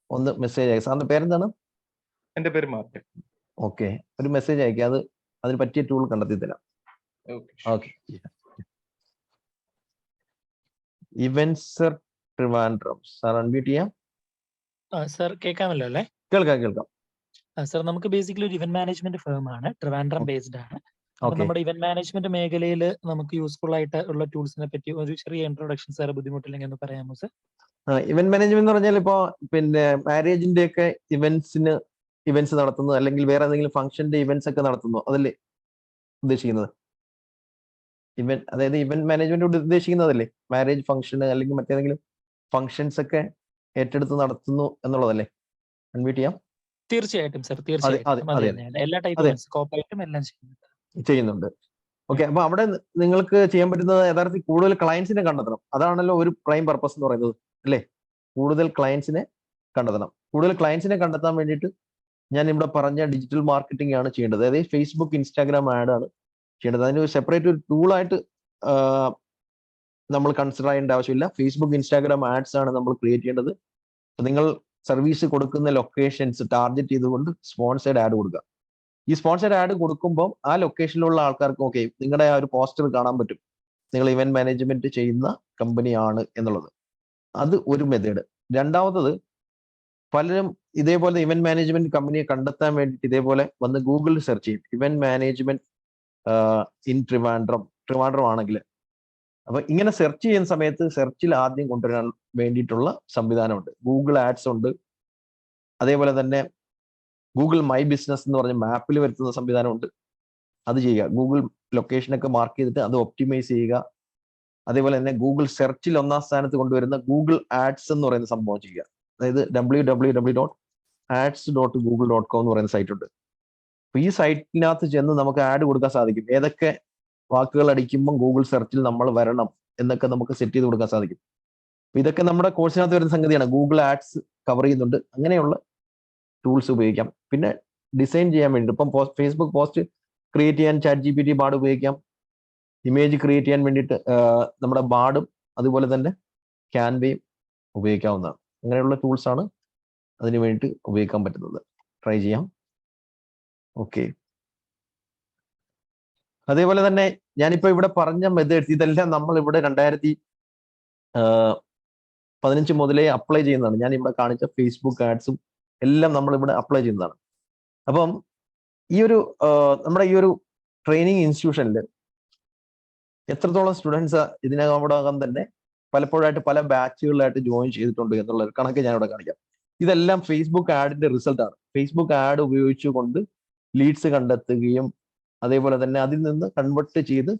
ഒന്ന് മെസ്സേജ് അയക്കാം. സാറിന്റെ പേരെന്താണ്? എന്റെ പേര് മാർട്ടിൻ. ഓക്കെ, ഒരു മെസ്സേജ് അയക്കാം, അത് അതിന് പറ്റിയ ടൂൾ കണ്ടെത്തി തരാം. Okay. Events Trivandrum sir unmute ചെയ്യാം. സർ കേൾക്കാമല്ലോ അല്ലേ? കേൾക്കാം. സർ നമുക്ക് ബേസിക്കലി ഒരു ഇവന്റ് മാനേജ്മെന്റ് ഫേം ആണ്, ട്രിവാൻഡ്രം ബേസ്ഡ് ആണ്. അപ്പൊ നമ്മുടെ ഇവന്റ് മാനേജ്മെന്റ് മേഖലയിൽ നമുക്ക് യൂസ്ഫുൾ ആയിട്ട് ഉള്ള ടൂൾസിനെ പറ്റി ഒരു ചെറിയ ഇൻട്രൊഡക്ഷൻ സാർ ബുദ്ധിമുട്ടില്ലെങ്കിൽ ഒന്ന് പറയാമോ സർ? ഇവന്റ് മാനേജ്മെന്റ് എന്ന് പറഞ്ഞാൽ ഇപ്പോ പിന്നെ മാരേജിന്റെ ഒക്കെ ഇവന്റ്സ് നടത്തുന്നു, അല്ലെങ്കിൽ വേറെ ഏതെങ്കിലും ഫംഗ്ഷന്റെ ഇവന്റ്സ് ഒക്കെ നടത്തുന്നു, അതല്ലേ ഉദ്ദേശിക്കുന്നത്? അതായത് ഇവന്റ് മാനേജ്മെന്റ് ഉദ്ദേശിക്കുന്നതല്ലേ മാരേജ് ഫംഗ്ഷന് അല്ലെങ്കിൽ മറ്റേതെങ്കിലും ഫംഗ്ഷൻസ് ഒക്കെ ഏറ്റെടുത്ത് നടത്തുന്നു എന്നുള്ളതല്ലേ? അൺമ്യൂട്ട് ചെയ്യാം. തീർച്ചയായിട്ടും സർ, തീർച്ചയായിട്ടും എല്ലാ ടൈപ്പ് കോപ്പായിട്ടും എല്ലാം ചെയ്യുന്നുണ്ട്. ഓക്കെ, അപ്പൊ അവിടെ നിങ്ങൾക്ക് ചെയ്യാൻ പറ്റുന്നത് യഥാർത്ഥത്തിൽ കൂടുതൽ ക്ലയൻസിനെ കണ്ടെത്തണം. അതാണല്ലോ ഒരു പ്രൈം പർപ്പസ് എന്ന് പറയുന്നത്, അല്ലേ? കൂടുതൽ ക്ലയൻസിനെ കണ്ടെത്തണം. കൂടുതൽ ക്ലയൻസിനെ കണ്ടെത്താൻ വേണ്ടിയിട്ട് ഞാൻ ഇവിടെ പറഞ്ഞ ഡിജിറ്റൽ മാർക്കറ്റിംഗ് ആണ് ചെയ്യേണ്ടത്. അതായത് ഫേസ്ബുക്ക്, ഇൻസ്റ്റാഗ്രാം ആഡ് ആണ് ചെയ്യേണ്ടത്. അതിന് സെപ്പറേറ്റ് ഒരു ടൂളായിട്ട് നമ്മൾ കൺസിഡർ ചെയ്യേണ്ട ആവശ്യമില്ല. ഫേസ്ബുക്ക്, ഇൻസ്റ്റാഗ്രാം ആഡ്സ് ആണ് നമ്മൾ ക്രിയേറ്റ് ചെയ്യേണ്ടത്. നിങ്ങൾ സർവീസ് കൊടുക്കുന്ന ലൊക്കേഷൻസ് ടാർഗറ്റ് ചെയ്തുകൊണ്ട് സ്പോൺസേഡ് ആഡ് കൊടുക്കുക. ഈ സ്പോൺസേഡ് ആഡ് കൊടുക്കുമ്പോൾ ആ ലൊക്കേഷനിലുള്ള ആൾക്കാർക്ക് ഓക്കെ നിങ്ങളുടെ ആ ഒരു പോസ്റ്റർ കാണാൻ പറ്റും, നിങ്ങൾ ഇവന്റ് മാനേജ്മെന്റ് ചെയ്യുന്ന കമ്പനിയാണ് എന്നുള്ളത്. അത് ഒരു മെത്തേഡ്. രണ്ടാമത്തത്, പലരും ഇതേപോലെ ഇവന്റ് മാനേജ്മെന്റ് കമ്പനിയെ കണ്ടെത്താൻ വേണ്ടിയിട്ട് ഇതേപോലെ വന്ന് ഗൂഗിളിൽ സെർച്ച് ചെയ്യും, ഇവന്റ് മാനേജ്മെന്റ് ഇൻ ട്രിവാൻഡ്രം ആണെങ്കിൽ. അപ്പൊ ഇങ്ങനെ സെർച്ച് ചെയ്യുന്ന സമയത്ത് സെർച്ചിൽ ആദ്യം കൊണ്ടുവരാൻ വേണ്ടിയിട്ടുള്ള സംവിധാനമുണ്ട്. ഗൂഗിൾ ആഡ്സ് ഉണ്ട്, അതേപോലെ തന്നെ ഗൂഗിൾ മൈ ബിസിനസ് എന്ന് പറഞ്ഞ മാപ്പിൽ വരുത്തുന്ന സംവിധാനമുണ്ട്. അത് ചെയ്യുക. ഗൂഗിൾ ലൊക്കേഷനൊക്കെ മാർക്ക് ചെയ്തിട്ട് അത് ഒപ്റ്റിമൈസ് ചെയ്യുക. അതേപോലെ തന്നെ ഗൂഗിൾ സെർച്ചിൽ 1ാം സ്ഥാനത്ത് കൊണ്ടുവരുന്ന ഗൂഗിൾ ആഡ്സ് എന്ന് പറയുന്ന സംഭവം ചെയ്യുക. അതായത് www.ads.google.com എന്ന് പറയുന്ന സൈറ്റ് ഉണ്ട്. അപ്പൊ ഈ സൈറ്റിനകത്ത് ചെന്ന് നമുക്ക് ആഡ് കൊടുക്കാൻ സാധിക്കും. ഏതൊക്കെ വാക്കുകൾ അടിക്കുമ്പോൾ ഗൂഗിൾ സെർച്ചിൽ നമ്മൾ വരണം എന്നൊക്കെ നമുക്ക് സെറ്റ് ചെയ്ത് കൊടുക്കാൻ സാധിക്കും. അപ്പൊ ഇതൊക്കെ നമ്മുടെ കോഴ്സിനകത്ത് വരുന്ന സംഗതിയാണ്. ഗൂഗിൾ ആഡ്സ് കവർ ചെയ്യുന്നുണ്ട്. അങ്ങനെയുള്ള ടൂൾസ് ഉപയോഗിക്കാം. പിന്നെ ഡിസൈൻ ചെയ്യാൻ വേണ്ടി ഇപ്പം ഫേസ്ബുക്ക് പോസ്റ്റ് ക്രിയേറ്റ് ചെയ്യാൻ ChatGPT ബാർഡ് ഉപയോഗിക്കാം. ഇമേജ് ക്രിയേറ്റ് ചെയ്യാൻ വേണ്ടിയിട്ട് നമ്മുടെ ബാർഡും അതുപോലെ തന്നെ ക്യാൻവയും ഉപയോഗിക്കാവുന്നതാണ്. അങ്ങനെയുള്ള ടൂൾസ് ആണ് അതിന് വേണ്ടി ഉപയോഗിക്കാൻ പറ്റുന്നത്. ട്രൈ ചെയ്യാം. ഓക്കെ, അതേപോലെ തന്നെ ഞാനിപ്പോ ഇവിടെ പറഞ്ഞ മെത്തേഡ്സ് ഇതെല്ലാം നമ്മൾ ഇവിടെ 2015 മുതലേ അപ്ലൈ ചെയ്യുന്നതാണ്. ഞാൻ ഇവിടെ കാണിച്ച ഫേസ്ബുക്ക് ആഡ്സും എല്ലാം നമ്മൾ ഇവിടെ അപ്ലൈ ചെയ്യുന്നതാണ്. അപ്പം ഈ ഒരു നമ്മുടെ ഈ ഒരു ട്രെയിനിങ് ഇൻസ്റ്റിറ്റ്യൂഷനിൽ എത്രത്തോളം സ്റ്റുഡൻസ് ഇതിനകം തന്നെ പലപ്പോഴായിട്ട് പല ബാച്ചുകളിലായിട്ട് ജോയിൻ ചെയ്തിട്ടുണ്ട് എന്നുള്ള ഒരു കണക്ക് ഞാനിവിടെ കാണിക്കാം. ഇതെല്ലാം ഫേസ്ബുക്ക് ആഡിന്റെ റിസൾട്ട് ആണ്. ഫേസ്ബുക്ക് ആഡ് ഉപയോഗിച്ചുകൊണ്ട് ലീഡ്സ് കണ്ടെത്തുകയും അതേപോലെ തന്നെ അതിൽ നിന്ന് കൺവേർട്ട് ചെയ്ത്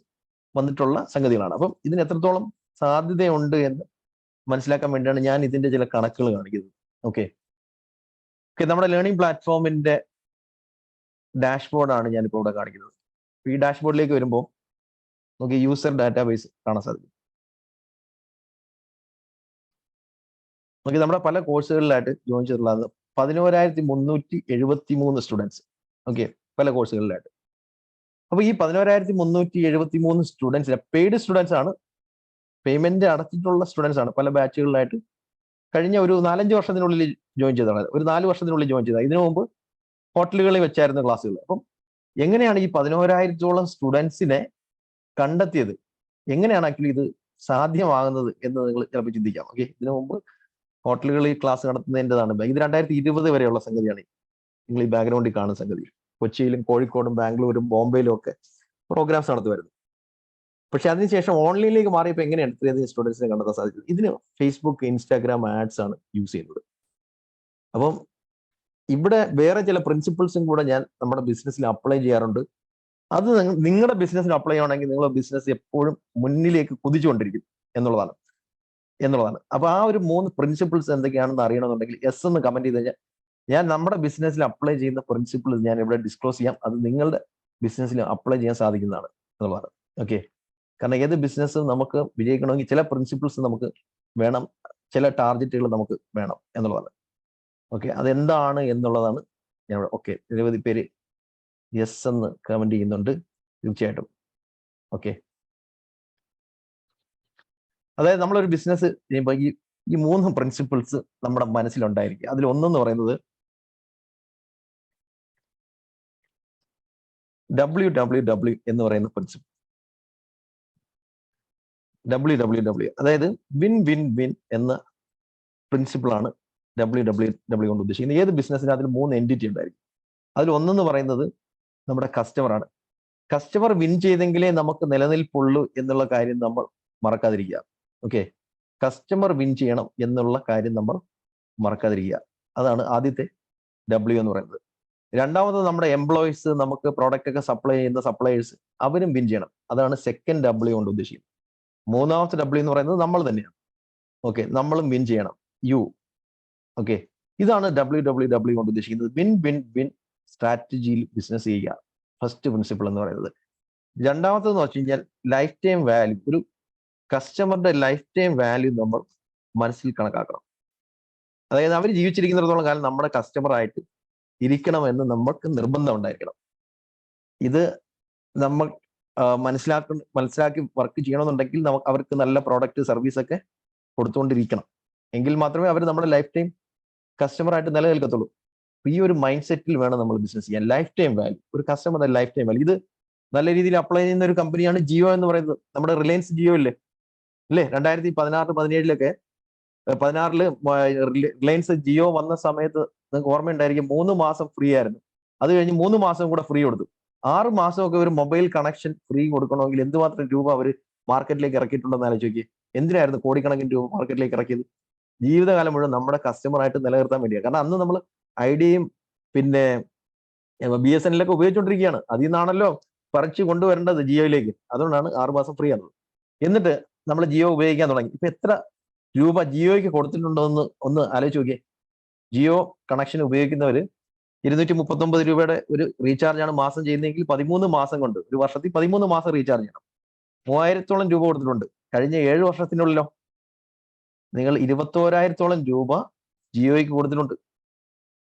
വന്നിട്ടുള്ള സംഗതികളാണ്. അപ്പം ഇതിന് എത്രത്തോളം സാധ്യതയുണ്ട് എന്ന് മനസ്സിലാക്കാൻ വേണ്ടിയാണ് ഞാൻ ഇതിന്റെ ചില കണക്കുകൾ കാണിക്കുന്നത്. ഓക്കെ, നമ്മുടെ ലേണിംഗ് പ്ലാറ്റ്ഫോമിന്റെ ഡാഷ്ബോർഡാണ് ഞാനിപ്പോൾ ഇവിടെ കാണിക്കുന്നത്. ഈ ഡാഷ്ബോർഡിലേക്ക് വരുമ്പോൾ നമുക്ക് യൂസർ ഡാറ്റാബേസ് കാണാൻ സാധിക്കും. നമുക്ക് നമ്മുടെ പല കോഴ്സുകളിലായിട്ട് ജോയിൻ ചെയ്തിട്ടുള്ളത് 11,373 സ്റ്റുഡൻസ്. ഓക്കെ, പല കോഴ്സുകളിലായിട്ട്. അപ്പൊ ഈ 11,373 സ്റ്റുഡൻസിന് പെയ്ഡ് സ്റ്റുഡൻസ് ആണ്, പേയ്മെന്റ് അടച്ചിട്ടുള്ള സ്റ്റുഡൻസ് ആണ്. പല ബാച്ചുകളിലായിട്ട് കഴിഞ്ഞ ഒരു 4-5 വർഷത്തിനുള്ളിൽ ജോയിൻ ചെയ്തതാണ്. ഒരു 4 വർഷത്തിനുള്ളിൽ ജോയിൻ ചെയ്തത്. ഇതിനു മുമ്പ് ഹോട്ടലുകളിൽ വെച്ചായിരുന്നു ക്ലാസ്സുകൾ. അപ്പം എങ്ങനെയാണ് ഈ 11,000-ഓളം സ്റ്റുഡൻസിനെ കണ്ടെത്തിയത്, എങ്ങനെയാണ് ആക്ച്വലി ഇത് സാധ്യമാകുന്നത് എന്ന് നിങ്ങൾ ചിലപ്പോൾ ചിന്തിക്കാം. ഓക്കെ, ഇതിനു മുമ്പ് ഹോട്ടലുകളിൽ ക്ലാസ് നടത്തുന്നതിൻ്റെതാണ്. ഇത് 2020 വരെയുള്ള സംഗതിയാണ്. നിങ്ങൾ ഈ ബാക്ക്ഗ്രൗണ്ടിൽ കാണുന്ന സംഗതി. കൊച്ചിയിലും കോഴിക്കോടും ബാംഗ്ലൂരും ബോംബെയിലും ഒക്കെ പ്രോഗ്രാംസ് നടത്തി വരുന്നു. പക്ഷെ അതിനുശേഷം ഓൺലൈനിലേക്ക് മാറിയപ്പോൾ എങ്ങനെയാണ് ഇത്രയധികം സ്റ്റുഡൻസിനെ കണ്ടെത്താൻ സാധിച്ചത്? ഇതിന് ഫേസ്ബുക്ക്, ഇൻസ്റ്റാഗ്രാം ആഡ്സ് ആണ് യൂസ് ചെയ്യുന്നത്. അപ്പം ഇവിടെ വേറെ ചില പ്രിൻസിപ്പിൾസും കൂടെ ഞാൻ നമ്മുടെ ബിസിനസ്സിൽ അപ്ലൈ ചെയ്യാറുണ്ട്. അത് നിങ്ങളുടെ ബിസിനസ്സിൽ അപ്ലൈ ചെയ്യണമെങ്കിൽ നിങ്ങളുടെ ബിസിനസ് എപ്പോഴും മുന്നിലേക്ക് കുതിച്ചുകൊണ്ടിരിക്കും എന്നുള്ളതാണ്. എന്നുള്ളതാണ്. അപ്പൊ ആ ഒരു 3 പ്രിൻസിപ്പിൾസ് എന്തൊക്കെയാണെന്ന് അറിയണമെന്നുണ്ടെങ്കിൽ എസ് എന്ന് കമന്റ് ചെയ്ത് കഴിഞ്ഞാൽ ഞാൻ നമ്മുടെ ബിസിനസ്സിൽ അപ്ലൈ ചെയ്യുന്ന പ്രിൻസിപ്പിൾ ഞാൻ ഇവിടെ ഡിസ്ക്ലോസ് ചെയ്യാം. അത് നിങ്ങളുടെ ബിസിനസ്സിൽ അപ്ലൈ ചെയ്യാൻ സാധിക്കുന്നതാണ് എന്നുള്ളതാണ്. ഓക്കെ, കാരണം ഏത് ബിസിനസ് നമുക്ക് വിജയിക്കണമെങ്കിൽ ചില പ്രിൻസിപ്പിൾസ് നമുക്ക് വേണം, ചില ടാർഗറ്റുകൾ നമുക്ക് വേണം എന്നുള്ളതാണ്. ഓക്കെ, അതെന്താണ് എന്നുള്ളതാണ് ഞാൻ ഓക്കെ. നിരവധി പേര് യെസ് എന്ന് കമന്റ് ചെയ്യുന്നുണ്ട്, തീർച്ചയായിട്ടും. ഓക്കെ, അതായത് നമ്മളൊരു ബിസിനസ് ചെയ്യുമ്പോൾ ഈ 3 പ്രിൻസിപ്പിൾസ് നമ്മുടെ മനസ്സിലുണ്ടായിരിക്കും. അതിൽ ഒന്നെന്ന് പറയുന്നത് WWW എന്ന് പറയുന്ന പ്രിൻസിപ്പിൾ. WWW അതായത് വിൻ വിൻ വിൻ എന്ന പ്രിൻസിപ്പിളാണ് WWW കൊണ്ട് ഉദ്ദേശിക്കുന്നത്. ഏത് ബിസിനസ്സിന് അതിൽ 3 എൻറ്റിറ്റി ഉണ്ടായിരിക്കും. അതിൽ ഒന്നെന്ന് പറയുന്നത് നമ്മുടെ കസ്റ്റമറാണ്. കസ്റ്റമർ വിൻ ചെയ്തെങ്കിലേ നമുക്ക് നിലനിൽപ്പുള്ളൂ എന്നുള്ള കാര്യം നമ്മൾ മറക്കാതിരിക്കുക. ഓക്കെ, കസ്റ്റമർ വിൻ ചെയ്യണം എന്നുള്ള കാര്യം നമ്മൾ മറക്കാതിരിക്കുക. അതാണ് ആദ്യത്തെ W എന്ന് പറയുന്നത്. രണ്ടാമത് നമ്മുടെ എംപ്ലോയീസ്, നമുക്ക് പ്രോഡക്റ്റ് ഒക്കെ സപ്ലൈ ചെയ്യുന്ന സപ്ലയേഴ്സ്, അവരും വിൻ ചെയ്യണം. അതാണ് സെക്കൻഡ് W കൊണ്ട് ഉദ്ദേശിക്കുന്നത്. മൂന്നാമത്തെ W എന്ന് പറയുന്നത് നമ്മൾ തന്നെയാണ്. ഓക്കെ, നമ്മളും വിൻ ചെയ്യണം, യു. ഓക്കെ, ഇതാണ് WWW കൊണ്ട് ഉദ്ദേശിക്കുന്നത്. വിൻ വിൻ വിൻ സ്ട്രാറ്റജിയിൽ ബിസിനസ് ചെയ്യുക, ഫസ്റ്റ് പ്രിൻസിപ്പിൾ എന്ന് പറയുന്നത്. രണ്ടാമത്തെന്ന് വെച്ച് കഴിഞ്ഞാൽ ലൈഫ് ടൈം വാല്യൂ. ഒരു കസ്റ്റമറുടെ ലൈഫ് ടൈം വാല്യൂ നമ്മൾ മനസ്സിൽ കണക്കാക്കണം. അതായത് അവർ ജീവിച്ചിരിക്കുന്നിടത്തോളം കാലം നമ്മുടെ കസ്റ്റമറായിട്ട് ഇരിക്കണമെന്ന് നമുക്ക് നിർബന്ധം ഉണ്ടായിരിക്കണം. ഇത് നമ്മൾ മനസ്സിലാക്കി വർക്ക് ചെയ്യണമെന്നുണ്ടെങ്കിൽ നമുക്ക് അവർക്ക് നല്ല പ്രോഡക്റ്റ് സർവീസ് ഒക്കെ കൊടുത്തുകൊണ്ടിരിക്കണം. എങ്കിൽ മാത്രമേ അവർ നമ്മുടെ ലൈഫ് ടൈം കസ്റ്റമറായിട്ട് നിലനിൽക്കത്തുള്ളൂ. ഈ ഒരു മൈൻഡ് സെറ്റിൽ വേണം നമ്മൾ ബിസിനസ് ചെയ്യാൻ. ലൈഫ് ടൈം വാല്യൂ, ഒരു കസ്റ്റമറുടെ ലൈഫ് ടൈം വാല്യൂ, ഇത് നല്ല രീതിയിൽ അപ്ലൈ ചെയ്യുന്ന ഒരു കമ്പനിയാണ് ജിയോ എന്ന് പറയുന്നത്. നമ്മുടെ റിലയൻസ് ജിയോ ഇല്ലേ 2016-17 16 റിലയൻസ് ജിയോ വന്ന സമയത്ത് നിങ്ങൾക്ക് ഓർമ്മയുണ്ടായിരിക്കും, 3 മാസം ഫ്രീ ആയിരുന്നു. അത് കഴിഞ്ഞ് 3 മാസം കൂടെ ഫ്രീ കൊടുത്തു. 6 മാസമൊക്കെ ഒരു മൊബൈൽ കണക്ഷൻ ഫ്രീ കൊടുക്കണമെങ്കിൽ എന്തുമാത്രം രൂപ അവർ മാർക്കറ്റിലേക്ക് ഇറക്കിയിട്ടുണ്ടെന്ന് ആലോചിച്ച് നോക്കി. എന്തിനായിരുന്നു കോടിക്കണക്കിന് രൂപ മാർക്കറ്റിലേക്ക് ഇറക്കിയത്? ജീവിതകാലം മുഴുവൻ നമ്മുടെ കസ്റ്റമറായിട്ട് നിലനിർത്താൻ വേണ്ടിയാണ്. കാരണം അന്ന് നമ്മൾ ഐഡിയയും പിന്നെ BSNL ഒക്കെ ഉപയോഗിച്ചുകൊണ്ടിരിക്കുകയാണ്. അതിൽ നിന്നാണല്ലോ പറിച്ചു കൊണ്ടുവരേണ്ടത് ജിയോയിലേക്ക്. അതുകൊണ്ടാണ് 6 മാസം ഫ്രീ ആണത്. എന്നിട്ട് നമ്മൾ ജിയോ ഉപയോഗിക്കാൻ തുടങ്ങി. ഇപ്പൊ എത്ര രൂപ ജിയോയ്ക്ക് കൊടുത്തിട്ടുണ്ടോ എന്ന് ഒന്ന് ആലോചിച്ച് നോക്കിയേ. ജിയോ കണക്ഷൻ ഉപയോഗിക്കുന്നവർ 239 രൂപയുടെ ഒരു റീചാർജ് ആണ് മാസം ചെയ്യുന്നതെങ്കിൽ 13 മാസം കൊണ്ട്, ഒരു വർഷത്തിൽ 13 മാസം റീചാർജ് ചെയ്യണം. 3000-ഓളം രൂപ കൊടുത്തിട്ടുണ്ട്. കഴിഞ്ഞ 7 വർഷത്തിനുള്ളിലോ നിങ്ങൾ 21,000-ഓളം രൂപ ജിയോയ്ക്ക് കൊടുത്തിട്ടുണ്ട്.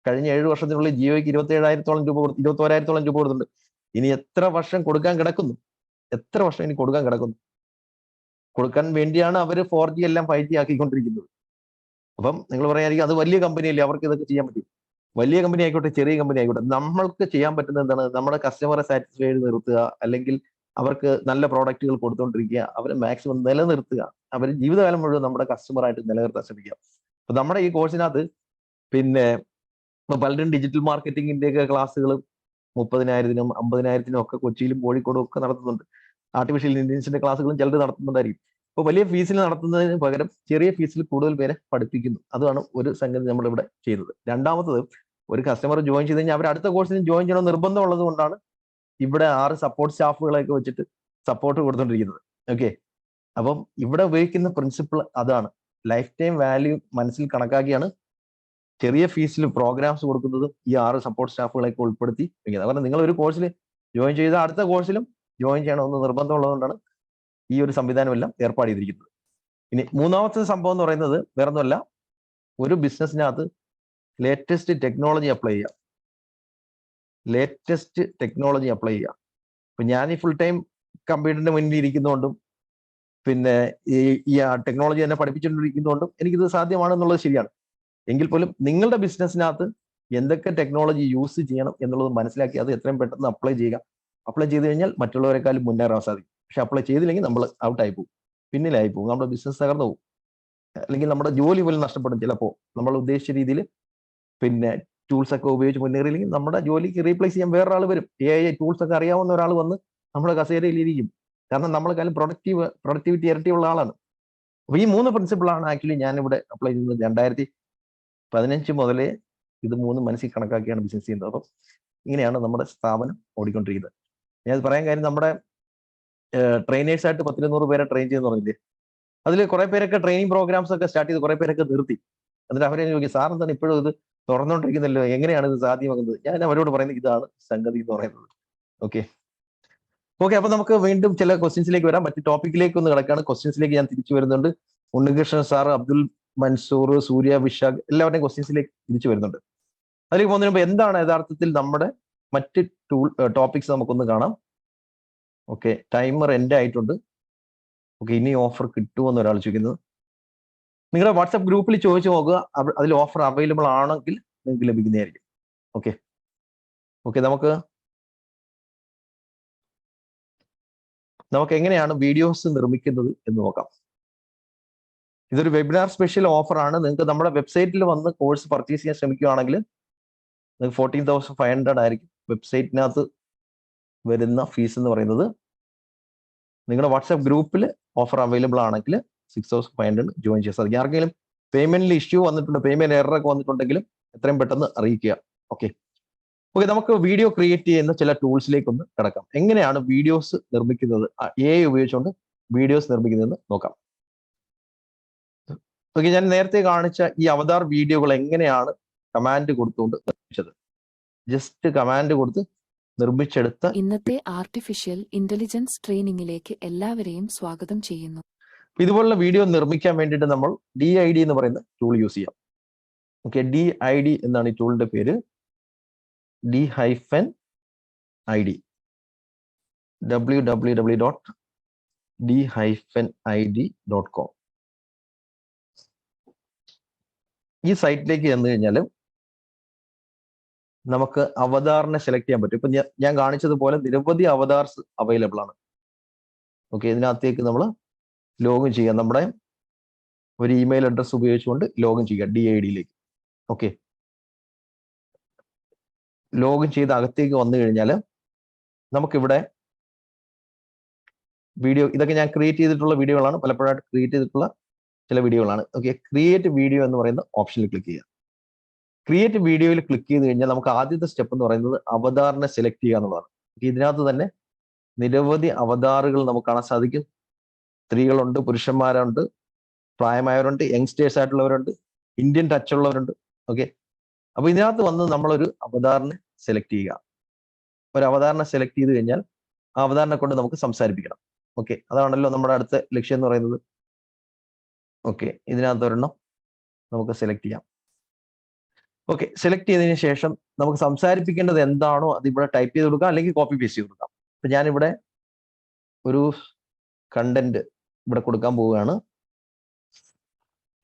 കഴിഞ്ഞ 7 വർഷത്തിനുള്ളിൽ ജിയോയ്ക്ക് 27,000-ഓളം രൂപ 21,000-ഓളം രൂപ കൊടുത്തിട്ടുണ്ട്. ഇനി എത്ര വർഷം കൊടുക്കാൻ കിടക്കുന്നു? എത്ര വർഷം ഇനി കൊടുക്കാൻ കിടക്കുന്നു? കൊടുക്കാൻ വേണ്ടിയാണ് അവർ 4G എല്ലാം 5G ആക്കിക്കൊണ്ടിരിക്കുന്നത്. അപ്പം നിങ്ങൾ പറയായിരിക്കും അത് വലിയ കമ്പനിയല്ലേ, അവർക്ക് ഇതൊക്കെ ചെയ്യാൻ പറ്റും. വലിയ കമ്പനി ആയിക്കോട്ടെ, ചെറിയ കമ്പനി ആയിക്കോട്ടെ, നമ്മൾക്ക് ചെയ്യാൻ പറ്റുന്നത് എന്താണ്? നമ്മുടെ കസ്റ്റമറെ സാറ്റിസ്ഫൈഡ് നിർത്തുക, അല്ലെങ്കിൽ അവർക്ക് നല്ല പ്രോഡക്റ്റുകൾ കൊടുത്തുകൊണ്ടിരിക്കുക, അവരെ മാക്സിമം നിലനിർത്തുക, അവർ ജീവിതകാലം മുഴുവൻ നമ്മുടെ കസ്റ്റമറായിട്ട് നിലനിർത്താൻ ശ്രമിക്കുക. അപ്പൊ നമ്മുടെ ഈ കോഴ്സിനകത്ത് പിന്നെ പലരും ഡിജിറ്റൽ മാർക്കറ്റിംഗിന്റെയൊക്കെ ക്ലാസ്സുകൾ 30,000-നും 50,000-നും ഒക്കെ കൊച്ചിയിലും കോഴിക്കോടും ഒക്കെ നടത്തുന്നുണ്ട്. ആർട്ടിഫിഷ്യൽ ഇന്റലിജൻസിന്റെ ക്ലാസ്സുകളും ചിലർ നടത്തുന്നുണ്ടായിരിക്കും. അപ്പോൾ വലിയ ഫീസിൽ നടത്തുന്നതിന് പകരം ചെറിയ ഫീസിൽ കൂടുതൽ പേരെ പഠിപ്പിക്കുന്നു. അതാണ് ഒരു സംഗതി നമ്മളിവിടെ ചെയ്യുന്നത്. രണ്ടാമത്തത്, ഒരു കസ്റ്റമർ ജോയിൻ ചെയ്ത് കഴിഞ്ഞാൽ അവർ അടുത്ത കോഴ്സിന് ജോയിൻ ചെയ്യണം നിർബന്ധം ഉള്ളത് കൊണ്ടാണ് ഇവിടെ 6 സപ്പോർട്ട് സ്റ്റാഫുകളെയൊക്കെ വെച്ചിട്ട് സപ്പോർട്ട് കൊടുത്തുകൊണ്ടിരിക്കുന്നത്. ഓക്കെ, അപ്പം ഇവിടെ ഉപയോഗിക്കുന്ന പ്രിൻസിപ്പിൾ അതാണ്. ലൈഫ് ടൈം വാല്യൂ മനസ്സിൽ കണക്കാക്കിയാണ് ചെറിയ ഫീസിൽ പ്രോഗ്രാംസ് കൊടുക്കുന്നതും ഈ 6 സപ്പോർട്ട് സ്റ്റാഫുകളെയൊക്കെ ഉൾപ്പെടുത്തി വയ്ക്കുന്നത്. കാരണം നിങ്ങൾ ഒരു കോഴ്സിൽ ജോയിൻ ചെയ്ത അടുത്ത കോഴ്സിലും ജോയിൻ ചെയ്യണമെന്ന് നിർബന്ധമുള്ളതുകൊണ്ടാണ് ഈ ഒരു സംവിധാനമെല്ലാം ഏർപ്പാട് ചെയ്തിരിക്കുന്നത്. ഇനി മൂന്നാമത്തെ സംഭവം എന്ന് പറയുന്നത് വേറൊന്നുമല്ല, ഒരു ബിസിനസ്സിനകത്ത് ലേറ്റസ്റ്റ് ടെക്നോളജി അപ്ലൈ ചെയ്യുക. ലേറ്റസ്റ്റ് ടെക്നോളജി അപ്ലൈ ചെയ്യുക. ഇപ്പൊ ഞാൻ ഈ ഫുൾ ടൈം കമ്പ്യൂട്ടറിന്റെ മുന്നിൽ ഇരിക്കുന്നതുകൊണ്ടും പിന്നെ ഈ ടെക്നോളജി തന്നെ പഠിപ്പിച്ചുകൊണ്ടിരിക്കുന്നതുകൊണ്ടും എനിക്കിത് സാധ്യമാണെന്നുള്ളത് ശരിയാണ്. എങ്കിൽ പോലും നിങ്ങളുടെ ബിസിനസ്സിനകത്ത് എന്തൊക്കെ ടെക്നോളജി യൂസ് ചെയ്യണം എന്നുള്ളത് മനസ്സിലാക്കി അത് എത്രയും പെട്ടെന്ന് അപ്ലൈ ചെയ്യുക. അപ്ലൈ ചെയ്ത് കഴിഞ്ഞാൽ മറ്റുള്ളവരെക്കാളും മുന്നേറാൻ സാധിക്കും. പക്ഷെ അപ്ലൈ ചെയ്തില്ലെങ്കിൽ നമ്മൾ ഔട്ടായി പോകും, പിന്നിലായി പോകും, നമ്മുടെ ബിസിനസ് തകർന്നു പോകും, അല്ലെങ്കിൽ നമ്മുടെ ജോലി പോലും നഷ്ടപ്പെടും. ചിലപ്പോൾ നമ്മൾ ഉദ്ദേശിച്ച രീതിയിൽ പിന്നെ ടൂൾസ് ഒക്കെ ഉപയോഗിച്ച് മുന്നേറിയില്ലെങ്കിൽ നമ്മുടെ ജോലിക്ക് റീപ്ലേസ് ചെയ്യാൻ വേറൊരാൾ വരും. AI ടൂൾസ് ഒക്കെ അറിയാവുന്ന ഒരാൾ വന്ന് നമ്മുടെ കസേരയിൽ ഇരിക്കും. കാരണം നമ്മളെക്കാളും പ്രൊഡക്ടിവിറ്റി ഇരട്ടിയുള്ള ആളാണ്. അപ്പൊ ഈ 3 പ്രിൻസിപ്പിളാണ് ആക്ച്വലി ഞാനിവിടെ അപ്ലൈ ചെയ്യുന്നത്. 2015 മുതലേ ഇത് 3 മനസ്സിൽ കണക്കാക്കിയാണ് ബിസിനസ് ചെയ്യുന്നത്. അപ്പം ഇങ്ങനെയാണ് നമ്മുടെ സ്ഥാപനം ഓടിക്കൊണ്ടിരിക്കുന്നത്. ഞാൻ പറയാൻ കാര്യം, നമ്മുടെ ട്രെയിനേഴ്സായിട്ട് 100-200 പേരെ ട്രെയിൻ ചെയ്യുന്ന പറഞ്ഞില്ലേ, അതിൽ കുറെ പേരൊക്കെ ട്രെയിനിങ് പ്രോഗ്രാംസ് ഒക്കെ സ്റ്റാർട്ട് ചെയ്ത് കുറെ പേരൊക്കെ നിർത്തി. എന്നിട്ട് അവരെ ചോദിക്കും, സാർ എന്താണ് ഇപ്പോഴും ഇത് തുറന്നുകൊണ്ടിരിക്കുന്നല്ലോ, എങ്ങനെയാണ് ഇത് സാധ്യമാകുന്നത്? ഞാൻ അവരോട് പറയുന്നത് ഇതാണ് സംഗതി എന്ന് പറയുന്നത്. ഓക്കെ ഓക്കെ അപ്പൊ നമുക്ക് വീണ്ടും ചില ക്വസ്റ്റ്യൻസിലേക്ക് വരാം. മറ്റു ടോപ്പിക്കിലേക്ക് ഒന്ന് കിടക്കാണ്. ക്വസ്റ്റ്യൻസിലേക്ക് ഞാൻ തിരിച്ചു വരുന്നുണ്ട്. ഉണ്ണികൃഷ്ണൻ സാർ, അബ്ദുൽ മൻസൂർ, സൂര്യ, വിശാഖ് എല്ലാവരുടെയും ക്വസ്റ്റ്യൻസിലേക്ക് തിരിച്ചു വരുന്നുണ്ട്. അതിലേക്ക് പോകുന്നതിന് മുമ്പ് എന്താണ് യഥാർത്ഥത്തിൽ നമ്മുടെ മറ്റ് ടോപ്പിക്സ് നമുക്കൊന്ന് കാണാം. ഓക്കെ, ടൈമർ എൻഡ് ആയിട്ടുണ്ട്. ഓക്കെ, ഇനി ഓഫർ കിട്ടുമെന്ന് ഒരാൾ ചോദിക്കുന്നത്. നിങ്ങളുടെ വാട്സാപ്പ് ഗ്രൂപ്പിൽ ചോദിച്ചു നോക്കുക, അതിൽ ഓഫർ അവൈലബിൾ ആണെങ്കിൽ നിങ്ങൾക്ക് ലഭിക്കുന്നതായിരിക്കും. ഓക്കെ ഓക്കെ നമുക്ക് എങ്ങനെയാണ് വീഡിയോസ് നിർമ്മിക്കുന്നത് എന്ന് നോക്കാം. ഇതൊരു വെബിനാർ സ്പെഷ്യൽ ഓഫർ ആണ്. നിങ്ങൾക്ക് നമ്മുടെ വെബ്സൈറ്റിൽ വന്ന് കോഴ്സ് പർച്ചേസ് ചെയ്യാൻ ശ്രമിക്കുകയാണെങ്കിൽ നിങ്ങൾക്ക് 14,500 ആയിരിക്കും വെബ്സൈറ്റിനകത്ത് വരുന്ന ഫീസ് എന്ന് പറയുന്നത്. നിങ്ങളുടെ വാട്സാപ്പ് ഗ്രൂപ്പിൽ ഓഫർ അവൈലബിൾ ആണെങ്കിൽ 6,500 ജോയിൻ ചെയ്യാൻ സാധിക്കും. ആർക്കെങ്കിലും പേയ്മെന്റിൽ ഇഷ്യൂ വന്നിട്ടുണ്ട്, പേയ്മെന്റ് എറർ ഒക്കെ വന്നിട്ടുണ്ടെങ്കിലും എത്രയും പെട്ടെന്ന് അറിയിക്കുക. ഓക്കെ ഓക്കെ നമുക്ക് വീഡിയോ ക്രിയേറ്റ് ചെയ്യുന്ന ചില ടൂൾസിലേക്ക് ഒന്ന് കിടക്കാം. എങ്ങനെയാണ് വീഡിയോസ് നിർമ്മിക്കുന്നത്, AI ഉപയോഗിച്ചുകൊണ്ട് വീഡിയോസ് നിർമ്മിക്കുന്നതെന്ന് നോക്കാം. ഓക്കെ, ഞാൻ നേരത്തെ കാണിച്ച ഈ അവതാർ വീഡിയോകൾ എങ്ങനെയാണ് കമാൻഡ് കൊടുത്തുകൊണ്ട് നിർമ്മിച്ചത്. ജസ്റ്റ് കമാൻഡ് കൊടുത്ത് നിർമ്മിച്ചെടുത്ത ഇന്നത്തെ ആർട്ടിഫിഷ്യൽ ഇന്റലിജൻസ് ട്രെയിനിങ്ങിലേക്ക് എല്ലാവരെയും സ്വാഗതം ചെയ്യുന്നു. ഇതുപോലുള്ള വീഡിയോ നിർമ്മിക്കാൻ വേണ്ടിയിട്ട് നമ്മൾ DID എന്ന് പറയുന്ന ടൂൾ യൂസ് ചെയ്യാം. ഓക്കെ, DID എന്നാണ് ഈ ടൂളിന്റെ പേര്. D-ID www.d-id.com. ഈ സൈറ്റിലേക്ക് ചെന്ന് കഴിഞ്ഞാൽ നമുക്ക് അവതാറിനെ സെലക്ട് ചെയ്യാൻ പറ്റും. ഇപ്പൊ ഞാൻ കാണിച്ചതുപോലെ നിരവധി അവതാർസ് അവൈലബിൾ ആണ്. ഓക്കെ, ഇതിനകത്തേക്ക് നമ്മൾ ലോഗിൻ ചെയ്യാം. നമ്മുടെ ഒരു ഇമെയിൽ അഡ്രസ് ഉപയോഗിച്ചുകൊണ്ട് ലോഗിൻ ചെയ്യുക DIDയിലേക്ക്. ഓക്കെ, ലോഗിൻ ചെയ്ത് അകത്തേക്ക് വന്നു കഴിഞ്ഞാൽ നമുക്കിവിടെ വീഡിയോ, ഇതൊക്കെ ഞാൻ ക്രിയേറ്റ് ചെയ്തിട്ടുള്ള വീഡിയോകളാണ്, പലപ്പോഴായിട്ട് ക്രിയേറ്റ് ചെയ്തിട്ടുള്ള ചില വീഡിയോകളാണ്. ഓക്കെ, ക്രിയേറ്റ് വീഡിയോ എന്ന് പറയുന്ന ഓപ്ഷനിൽ ക്ലിക്ക് ചെയ്യുക. ക്രിയേറ്റ് വീഡിയോയിൽ ക്ലിക്ക് ചെയ്ത് കഴിഞ്ഞാൽ നമുക്ക് ആദ്യത്തെ സ്റ്റെപ്പ് എന്ന് പറയുന്നത് അവതാറിനെ സെലക്ട് ചെയ്യുക എന്നുള്ളതാണ്. ഇതിനകത്ത് തന്നെ നിരവധി അവതാറുകൾ നമുക്ക് കാണാൻ സാധിക്കും. സ്ത്രീകളുണ്ട്, പുരുഷന്മാരുണ്ട്, പ്രായമായവരുണ്ട്, യങ്സ്റ്റേഴ്സ് ആയിട്ടുള്ളവരുണ്ട്, ഇന്ത്യൻ ടച്ച് ഉള്ളവരുണ്ട്. ഓക്കെ, അപ്പൊ ഇതിനകത്ത് വന്ന് നമ്മളൊരു അവതാറിനെ സെലക്ട് ചെയ്യുക. ഒരു അവതാറിനെ സെലക്ട് ചെയ്ത് കഴിഞ്ഞാൽ ആ അവതാറിനെ കൊണ്ട് നമുക്ക് സംസാരിപ്പിക്കണം. ഓക്കെ, അതാണല്ലോ നമ്മുടെ അടുത്ത ലക്ഷ്യം എന്ന് പറയുന്നത്. ഓക്കെ, ഇതിനകത്ത് ഒരെണ്ണം നമുക്ക് സെലക്ട് ചെയ്യാം. ഓക്കെ, സെലക്ട് ചെയ്തതിന് ശേഷം നമുക്ക് സംസാരിപ്പിക്കേണ്ടത് എന്താണോ അത് ഇവിടെ ടൈപ്പ് ചെയ്ത് കൊടുക്കാം, അല്ലെങ്കിൽ കോപ്പി പേസ്റ്റ് ചെയ്ത് കൊടുക്കാം. അപ്പൊ ഞാനിവിടെ ഒരു കണ്ടന്റ് ഇവിടെ കൊടുക്കാൻ പോവുകയാണ്.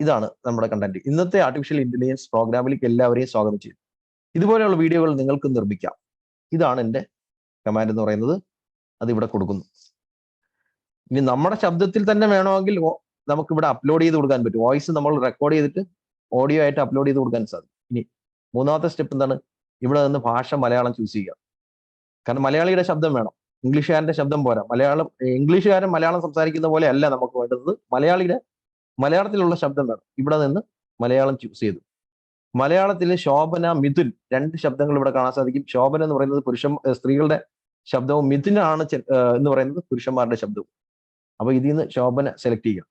ഇതാണ് നമ്മുടെ കണ്ടന്റ്. ഇന്നത്തെ ആർട്ടിഫിഷ്യൽ ഇന്റലിജൻസ് പ്രോഗ്രാമിലേക്ക് എല്ലാവരെയും സ്വാഗതം ചെയ്യും. ഇതുപോലെയുള്ള വീഡിയോകൾ നിങ്ങൾക്ക് നിർമ്മിക്കാം. ഇതാണ് എൻ്റെ കമാൻഡ് എന്ന് പറയുന്നത്. അത് ഇവിടെ കൊടുക്കുന്നു. ഇനി നമ്മുടെ ശബ്ദത്തിൽ തന്നെ വേണമെങ്കിൽ നമുക്കിവിടെ അപ്ലോഡ് ചെയ്ത് കൊടുക്കാൻ പറ്റും. വോയിസ് നമ്മൾ റെക്കോർഡ് ചെയ്തിട്ട് ഓഡിയോ ആയിട്ട് അപ്ലോഡ് ചെയ്ത് കൊടുക്കാൻ സാധിക്കും. ഇനി മൂന്നാമത്തെ സ്റ്റെപ്പ് എന്താണ്? ഇവിടെ നിന്ന് ഭാഷ മലയാളം ചൂസ് ചെയ്യുക. കാരണം മലയാളിയുടെ ശബ്ദം വേണം, ഇംഗ്ലീഷുകാരന്റെ ശബ്ദം പോരാ. ഇംഗ്ലീഷുകാരൻ മലയാളം സംസാരിക്കുന്ന പോലെ അല്ല നമുക്ക് വേണ്ടത്. മലയാളത്തിലുള്ള ശബ്ദം വേണം. ഇവിടെ നിന്ന് മലയാളം ചൂസ് ചെയ്തു. മലയാളത്തിൽ ശോഭന, മിഥുൻ 2 ശബ്ദങ്ങൾ ഇവിടെ കാണാൻ സാധിക്കും. ശോഭന എന്ന് പറയുന്നത് സ്ത്രീകളുടെ ശബ്ദവും മിഥുനാണ് എന്ന് പറയുന്നത് പുരുഷന്മാരുടെ ശബ്ദവും. അപ്പൊ ഇതിൽ നിന്ന് ശോഭന സെലക്ട് ചെയ്യുക.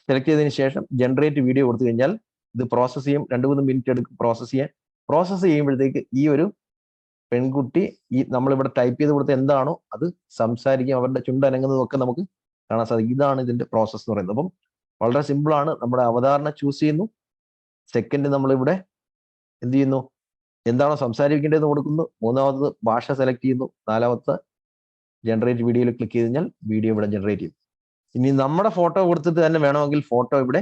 സെലക്ട് ചെയ്തതിന് ശേഷം ജനറേറ്റ് വീഡിയോ കൊടുത്തു കഴിഞ്ഞാൽ ഇത് പ്രോസസ്സ് ചെയ്യും. 2-3 മിനിറ്റ് എടുക്കും പ്രോസസ്സ് ചെയ്യാൻ. പ്രോസസ്സ് ചെയ്യുമ്പോഴത്തേക്ക് ഈ ഒരു പെൺകുട്ടി ഈ നമ്മളിവിടെ ടൈപ്പ് ചെയ്ത് കൊടുത്ത എന്താണോ അത് സംസാരിക്കും. അവരുടെ ചുണ്ടനങ്ങുന്നതൊക്കെ നമുക്ക് കാണാൻ സാധിക്കും. ഇതാണ് ഇതിന്റെ പ്രോസസ്സ് എന്ന് പറയുന്നത്. അപ്പം വളരെ സിമ്പിൾ ആണ്. നമ്മുടെ അവതാരണ ചൂസ് ചെയ്യുന്നു. സെക്കൻഡ് നമ്മളിവിടെ എന്ത് ചെയ്യുന്നു, എന്താണോ സംസാരിക്കേണ്ടതെന്ന് കൊടുക്കുന്നു. മൂന്നാമത് ഭാഷ സെലക്ട് ചെയ്യുന്നു. നാലാമത്തെ ജനറേറ്റ് വീഡിയോയിൽ ക്ലിക്ക് ചെയ്ത് കഴിഞ്ഞാൽ വീഡിയോ ഇവിടെ ജനറേറ്റ് ചെയ്യും. ഇനി നമ്മുടെ ഫോട്ടോ കൊടുത്തിട്ട് തന്നെ വേണമെങ്കിൽ ഫോട്ടോ ഇവിടെ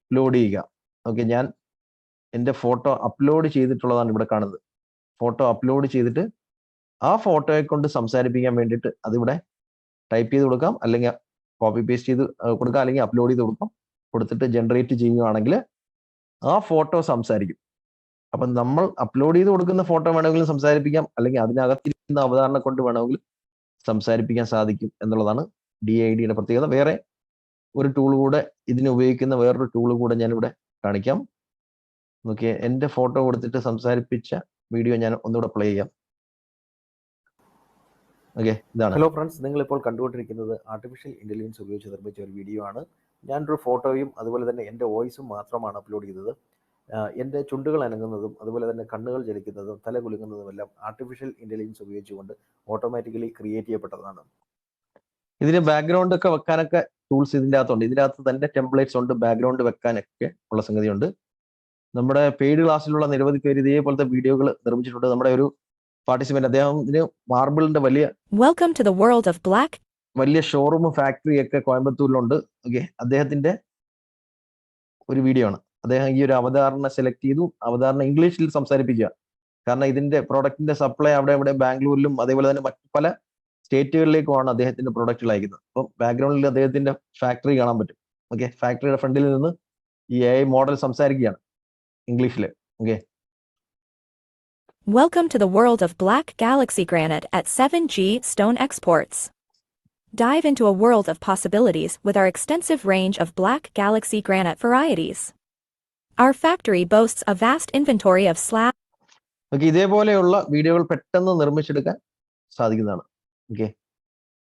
അപ്ലോഡ് ചെയ്യുക. ഓക്കെ, ഞാൻ എൻ്റെ ഫോട്ടോ അപ്ലോഡ് ചെയ്തിട്ടുള്ളതാണ് ഇവിടെ കാണുന്നത്. ഫോട്ടോ അപ്ലോഡ് ചെയ്തിട്ട് ആ ഫോട്ടോയെ കൊണ്ട് സംസാരിപ്പിക്കാൻ വേണ്ടിയിട്ട് അതിവിടെ ടൈപ്പ് ചെയ്ത് കൊടുക്കാം, അല്ലെങ്കിൽ കോപ്പി പേസ്റ്റ് ചെയ്ത് കൊടുക്കാം, അല്ലെങ്കിൽ അപ്ലോഡ് ചെയ്ത് കൊടുക്കാം. കൊടുത്തിട്ട് ജനറേറ്റ് ചെയ്യുകയാണെങ്കിൽ ആ ഫോട്ടോ സംസാരിക്കും. അപ്പം നമ്മൾ അപ്ലോഡ് ചെയ്ത് കൊടുക്കുന്ന ഫോട്ടോ വേണമെങ്കിലും സംസാരിപ്പിക്കാം, അല്ലെങ്കിൽ അതിനകത്തിരിക്കുന്ന അവതാരണ കൊണ്ട് വേണമെങ്കിൽ സംസാരിപ്പിക്കാൻ സാധിക്കും എന്നുള്ളതാണ് DIDയുടെ പ്രത്യേകത. വേറെ ഒരു ടൂൾ കൂടെ ഇതിന് ഉപയോഗിക്കുന്ന വേറൊരു ടൂൾ കൂടെ ഞാനിവിടെ കാണിക്കാം. ഓക്കെ, എൻ്റെ ഫോട്ടോ കൊടുത്തിട്ട് സംസാരിപ്പിച്ച വീഡിയോ ഞാൻ ഒന്നുകൂടെ പ്ലേ ചെയ്യാം. ഓക്കെ, ഇതാണ്. ഹലോ ഫ്രണ്ട്സ്, നിങ്ങളിപ്പോൾ കണ്ടുകൊണ്ടിരിക്കുന്നത് ആർട്ടിഫിഷ്യൽ ഇൻ്റലിജൻസ് ഉപയോഗിച്ച് നിർമ്മിച്ച ഒരു വീഡിയോ ആണ്. ഞാനൊരു ഫോട്ടോയും അതുപോലെ തന്നെ എൻ്റെ വോയിസും മാത്രമാണ് അപ്ലോഡ് ചെയ്തത്. എൻ്റെ ചുണ്ടുകൾ അനങ്ങുന്നതും അതുപോലെ തന്നെ കണ്ണുകൾ ചലിക്കുന്നതും തല കുലുങ്ങുന്നതുമെല്ലാം ആർട്ടിഫിഷ്യൽ ഇൻ്റലിജൻസ് ഉപയോഗിച്ചുകൊണ്ട് ഓട്ടോമാറ്റിക്കലി ക്രിയേറ്റ് ചെയ്യപ്പെട്ടതാണ്. ഇതിന് ബാക്ക്ഗ്രൗണ്ട് ഒക്കെ വെക്കാനൊക്കെ ടൂൾസ് ഇതിൻ്റെ അകത്തുണ്ട്. ഇതിനകത്ത് തന്നെ ടെംപ്ലേറ്റ്സ് ഉണ്ട്, ബാക്ക്ഗ്രൗണ്ട് വെക്കാനൊക്കെ ഉള്ള സംഗതിയുണ്ട്. നമ്മുടെ പെയ്ഡ് ക്ലാസ്സിലുള്ള നിരവധി പേര് ഇതേപോലത്തെ വീഡിയോകൾ നിർമ്മിച്ചിട്ടുണ്ട്. നമ്മുടെ ഒരു പാർട്ടിസിപ്പന്റ് അദ്ദേഹത്തിന് മാർബിളിന്റെ Welcome to the world of black. വലിയ ഷോറൂം ഫാക്ടറി ഒക്കെ കോയമ്പത്തൂരിലുണ്ട്. ഓക്കെ, അദ്ദേഹത്തിന്റെ ഒരു വീഡിയോ ആണ്. അദ്ദേഹം ഈ ഒരു അവതാരണ സെലക്ട് ചെയ്തു, അവതാരണ ഇംഗ്ലീഷിൽ സംസാരിപ്പിക്കുക. കാരണം ഇതിന്റെ പ്രോഡക്റ്റിന്റെ സപ്ലൈ അവിടെ ഇവിടെ ബാംഗ്ലൂരിലും അതേപോലെ തന്നെ മറ്റു പല സ്റ്റേറ്റുകളിലേക്കുമാണ് അദ്ദേഹത്തിന്റെ പ്രോഡക്റ്റുകൾ അയക്കുന്നത്. അപ്പം ബാക്ക്ഗ്രൗണ്ടിൽ അദ്ദേഹത്തിന്റെ ഫാക്ടറി കാണാൻ പറ്റും. ഓക്കെ, ഫാക്ടറിയുടെ ഫ്രണ്ടിൽ നിന്ന് ഈ AI മോഡൽ സംസാരിക്കുകയാണ് ഇംഗ്ലീഷിൽ. Okay, Welcome to the world of black galaxy granite at 7G Stone Exports. Dive into a world of possibilities with our extensive range of black galaxy granite varieties. Our factory boasts a vast inventory of slab. Okay, ഇതേപോലെയുള്ള വീഡിയോകൾ പെട്ടെന്ന് നിർമ്മിച്ചെടുക്കാൻ സാധിക്കുന്നതാണ്. Okay,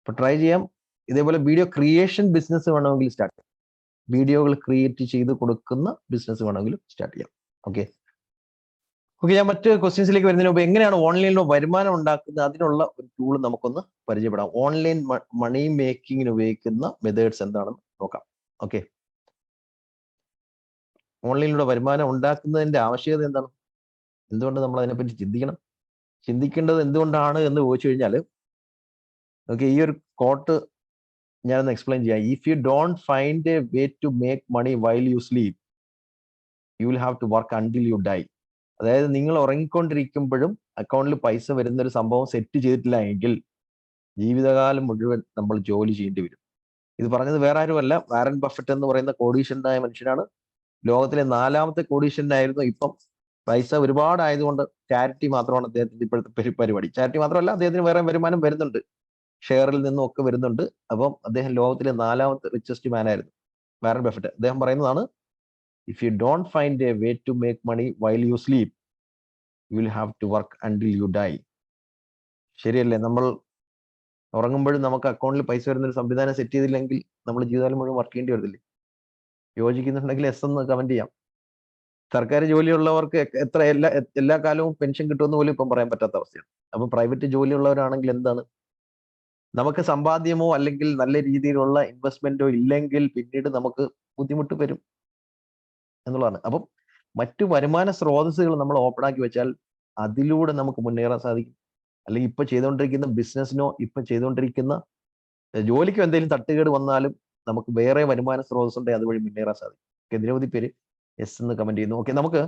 അപ്പൊ try ചെയ്യാം. ഇതേപോലെ video creation business വേണമെങ്കിൽ start ചെയ്യാം. വീഡിയോകൾ ക്രിയേറ്റ് ചെയ്ത് കൊടുക്കുന്ന ബിസിനസ് വേണമെങ്കിലും സ്റ്റാർട്ട് ചെയ്യാം. ഓക്കെ, ഞാൻ മറ്റ് ക്വസ്റ്റ്യൻസിലേക്ക് വരുന്നതിന് മുമ്പ് എങ്ങനെയാണ് ഓൺലൈനിലോ വരുമാനം ഉണ്ടാക്കുന്നത് അതിനുള്ള ഒരു ടൂൾ നമുക്കൊന്ന് പരിചയപ്പെടാം. ഓൺലൈൻ മണി മേക്കിങ്ങിന് ഉപയോഗിക്കുന്ന മെത്തേഡ്സ് എന്താണെന്ന് നോക്കാം. ഓക്കെ, ഓൺലൈനിലൂടെ വരുമാനം ഉണ്ടാക്കുന്നതിന്റെ ആവശ്യകത എന്താണ്? എന്തുകൊണ്ട് നമ്മൾ അതിനെപ്പറ്റി ചിന്തിക്കണം? ചിന്തിക്കേണ്ടത് എന്തുകൊണ്ടാണ് എന്ന് ചോദിച്ചു കഴിഞ്ഞാൽ, ഓക്കെ, ഈ ഒരു കോട്ട് ഞാനൊന്ന് എക്സ്പ്ലെയിൻ ചെയ്യാം. If you don't find a way to make money while you sleep, you will have to work until you die. അതായത് നിങ്ങൾ ഉറങ്ങിക്കൊണ്ടിരിക്കുമ്പോഴും അക്കൗണ്ടിൽ പൈസ വരുന്ന ഒരു സംഭവം സെറ്റ് ചെയ്തിട്ടില്ല എങ്കിൽ ജീവിതകാലം മുഴുവൻ നമ്മൾ ജോലി ചെയ്യേണ്ടി വരും. ഇത് പറഞ്ഞത് വേറെ ആരുമല്ല, വാരൻ ബഫറ്റ് എന്ന് പറയുന്ന കോടീശ്വരനായ മനുഷ്യനാണ്. ലോകത്തിലെ 4ാമത്തെ കോടീശ്വരനായിരുന്നു. ഇപ്പം പൈസ ഒരുപാടായതുകൊണ്ട് ചാരിറ്റി മാത്രമാണ് അദ്ദേഹത്തിന്റെ ഇപ്പോഴത്തെ പരിപാടി. ചാരിറ്റി മാത്രമല്ല, അദ്ദേഹത്തിന് വേറെ വരുമാനം വരുന്നുണ്ട്, ഷെയറിൽ നിന്നും ഒക്കെ വരുന്നുണ്ട്. അപ്പം അദ്ദേഹം ലോകത്തിലെ 4ാമത്തെ റിച്ചസ്റ്റ് മാൻ ആയിരുന്നു വാരൻ ബഫറ്റ്. അദ്ദേഹം പറയുന്നതാണ്, if you don't find a way to make money while you sleep, you will have to work until you die. ശരിയല്ലേ? നമ്മൾ ഉറങ്ങുമ്പോഴും നമുക്ക് അക്കൗണ്ടിൽ പൈസ വരുന്ന ഒരു സംവിധാനം സെറ്റ് ചെയ്തില്ലെങ്കിൽ നമ്മൾ ജീവിതകാലം മുഴുവൻ വർക്ക് ചെയ്യേണ്ടി വരത്തില്ലേ? യോജിക്കുന്നുണ്ടെങ്കിൽ എസ് എന്ന് കമന്റ് ചെയ്യാം. സർക്കാർ ജോലിയുള്ളവർക്ക് എത്ര എല്ലാ കാലവും പെൻഷൻ കിട്ടുമെന്ന് പോലും ഇപ്പം പറയാൻ പറ്റാത്ത അവസ്ഥയാണ്. അപ്പം പ്രൈവറ്റ് ജോലിയുള്ളവരാണെങ്കിൽ എന്താണ്, നമുക്ക് സമ്പാദ്യമോ അല്ലെങ്കിൽ നല്ല രീതിയിലുള്ള ഇൻവെസ്റ്റ്മെന്റോ ഇല്ലെങ്കിൽ പിന്നീട് നമുക്ക് ബുദ്ധിമുട്ട് വരും എന്നുള്ളതാണ്. അപ്പം മറ്റു വരുമാന സ്രോതസ്സുകൾ നമ്മൾ ഓപ്പൺ ആക്കി വെച്ചാൽ അതിലൂടെ നമുക്ക് മുന്നേറാൻ സാധിക്കും. അല്ലെങ്കിൽ ഇപ്പൊ ചെയ്തുകൊണ്ടിരിക്കുന്ന ബിസിനസ്സിനോ ഇപ്പൊ ചെയ്തുകൊണ്ടിരിക്കുന്ന ജോലിക്കോ എന്തെങ്കിലും തട്ടുകേട് വന്നാലും നമുക്ക് വേറെ വരുമാന സ്രോതസ് ഉണ്ടെങ്കിൽ അതുവഴി മുന്നേറാൻ സാധിക്കും. നിരവധി പേര് എസ് എന്ന് കമന്റ് ചെയ്യുന്നു. ഓക്കെ, നമുക്ക്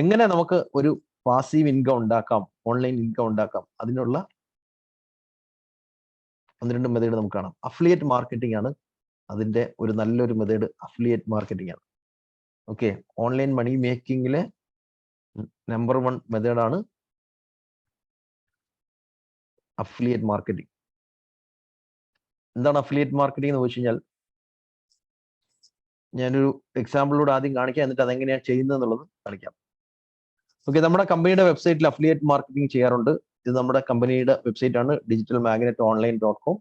എങ്ങനെ നമുക്ക് ഒരു പാസീവ് ഇൻകം ഉണ്ടാക്കാം, ഓൺലൈൻ ഇൻകം ഉണ്ടാക്കാം, അതിനുള്ള 1-2 മെത്തേഡ് നമുക്ക് കാണാം. അഫിലിയേറ്റ് മാർക്കറ്റിംഗ് ആണ് അതിന്റെ ഒരു നല്ലൊരു മെത്തേഡ്. അഫിലിയേറ്റ് മാർക്കറ്റിംഗ് ആണ്. ഓക്കെ, ഓൺലൈൻ മണി മേക്കിങ്ങിലെ നമ്പർ 1 മെത്തേഡാണ് അഫിലിയേറ്റ് മാർക്കറ്റിംഗ്. എന്താണ് അഫിലിയേറ്റ് മാർക്കറ്റിംഗ് എന്ന് ചോദിച്ചു കഴിഞ്ഞാൽ, ഞാനൊരു എക്സാമ്പിളിലൂടെ ആദ്യം കാണിക്കാം, എന്നിട്ട് അതെങ്ങനെയാണ് ചെയ്യുന്നത് എന്നുള്ളത് കാണിക്കാം. ഓക്കെ, നമ്മുടെ കമ്പനിയുടെ വെബ്സൈറ്റിൽ അഫിലിയേറ്റ് മാർക്കറ്റിംഗ് ചെയ്യാറുണ്ട്. ഇത് നമ്മുടെ കമ്പനിയുടെ വെബ്സൈറ്റ് ആണ്, digitalmagnetonline.com.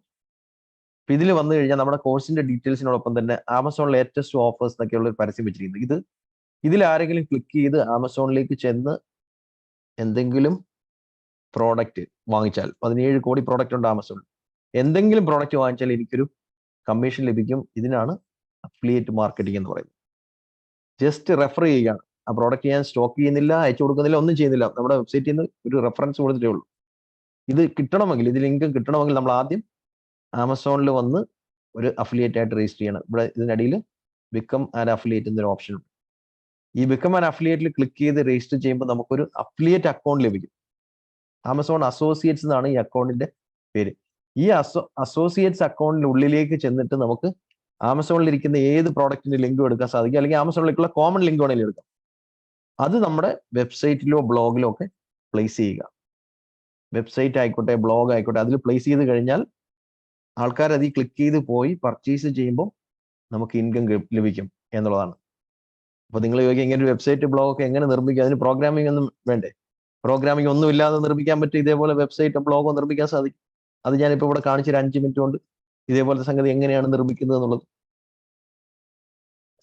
ഇതിൽ വന്നു കഴിഞ്ഞാൽ നമ്മുടെ കോഴ്സിന്റെ ഡീറ്റെയിൽസിനോടൊപ്പം തന്നെ ആമസോൺ ലേറ്റസ്റ്റ് ഓഫേഴ്സ് എന്നൊക്കെയുള്ള ഒരു പരസ്യം വെച്ചിരിക്കുന്നത്. ഇതിൽ ആരെങ്കിലും ക്ലിക്ക് ചെയ്ത് ആമസോണിലേക്ക് ചെന്ന് എന്തെങ്കിലും പ്രോഡക്റ്റ് വാങ്ങിച്ചാൽ, 17 കോടി പ്രോഡക്റ്റ് ഉണ്ട് ആമസോണിൽ, എന്തെങ്കിലും പ്രോഡക്റ്റ് വാങ്ങിച്ചാൽ എനിക്കൊരു കമ്മീഷൻ ലഭിക്കും. ഇതിനാണ് അഫിലിയേറ്റ് മാർക്കറ്റിംഗ് എന്ന് പറയുന്നത്. ജസ്റ്റ് റെഫർ ചെയ്യുകയാണ്. ആ പ്രോഡക്റ്റ് ഞാൻ സ്റ്റോക്ക് ചെയ്യുന്നില്ല, അയച്ചു കൊടുക്കുന്നില്ല, ഒന്നും ചെയ്യുന്നില്ല. നമ്മുടെ വെബ്സൈറ്റിൽ നിന്ന് ഒരു റെഫറൻസ് കൊടുത്തിട്ടേ ഉള്ളൂ. ഇത് കിട്ടണമെങ്കിൽ, ഇതിൽ ഇൻകം കിട്ടണമെങ്കിൽ നമ്മൾ ആദ്യം ആമസോണിൽ വന്ന് ഒരു അഫിലിയേറ്റ് ആയിട്ട് രജിസ്റ്റർ ചെയ്യണം. ഇവിടെ ഇതിനടിയിൽ ബിക്കം ആൻ അഫിലിയേറ്റ് എന്നൊരു ഓപ്ഷൻ ഉണ്ട്. ഈ ബിക്കം ആൻ അഫിലിയേറ്റിൽ ക്ലിക്ക് ചെയ്ത് രജിസ്റ്റർ ചെയ്യുമ്പോൾ നമുക്കൊരു അഫിലിയേറ്റ് അക്കൗണ്ട് ലഭിക്കും. ആമസോൺ അസോസിയേറ്റ്സ് എന്നാണ് ഈ അക്കൗണ്ടിന്റെ പേര്. ഈ അസോസിയേറ്റ്സ് അക്കൗണ്ടിന്റെ ഉള്ളിലേക്ക് ചെന്നിട്ട് നമുക്ക് ആമസോണിൽ ഇരിക്കുന്ന ഏത് പ്രോഡക്റ്റിന്റെ ലിങ്കും എടുക്കാൻ സാധിക്കും, അല്ലെങ്കിൽ ആമസോണിലേക്കുള്ള കോമൺ ലിങ്ക് വേണമെങ്കിലും എടുക്കാം. അത് നമ്മുടെ വെബ്സൈറ്റിലോ ബ്ലോഗിലോ ഒക്കെ പ്ലേസ് ചെയ്യുക. വെബ്സൈറ്റ് ആയിക്കോട്ടെ ബ്ലോഗ് ആയിക്കോട്ടെ, അതിൽ പ്ലേസ് ചെയ്ത് കഴിഞ്ഞാൽ ആൾക്കാർ അതിൽ ക്ലിക്ക് ചെയ്ത് പോയി പർച്ചേസ് ചെയ്യുമ്പോൾ നമുക്ക് ഇൻകം ലഭിക്കും എന്നുള്ളതാണ്. അപ്പൊ നിങ്ങൾ ചോദിക്കുക, ഇങ്ങനെ ഒരു വെബ്സൈറ്റ് ബ്ലോഗ് ഒക്കെ എങ്ങനെ നിർമ്മിക്കും? അതിന് പ്രോഗ്രാമിംഗ് ഒന്നും വേണ്ടേ? പ്രോഗ്രാമിംഗ് ഒന്നും ഇല്ലാതെ നിർമ്മിക്കാൻ പറ്റും. ഇതേപോലെ വെബ്സൈറ്റ് ബ്ലോഗോ നിർമ്മിക്കാൻ സാധിക്കും. അത് ഞാനിപ്പോൾ ഇവിടെ കാണിച്ചൊരു 5 മിനിറ്റ് കൊണ്ട് ഇതേപോലത്തെ സംഗതി എങ്ങനെയാണ് നിർമ്മിക്കുന്നത് എന്നുള്ളത്.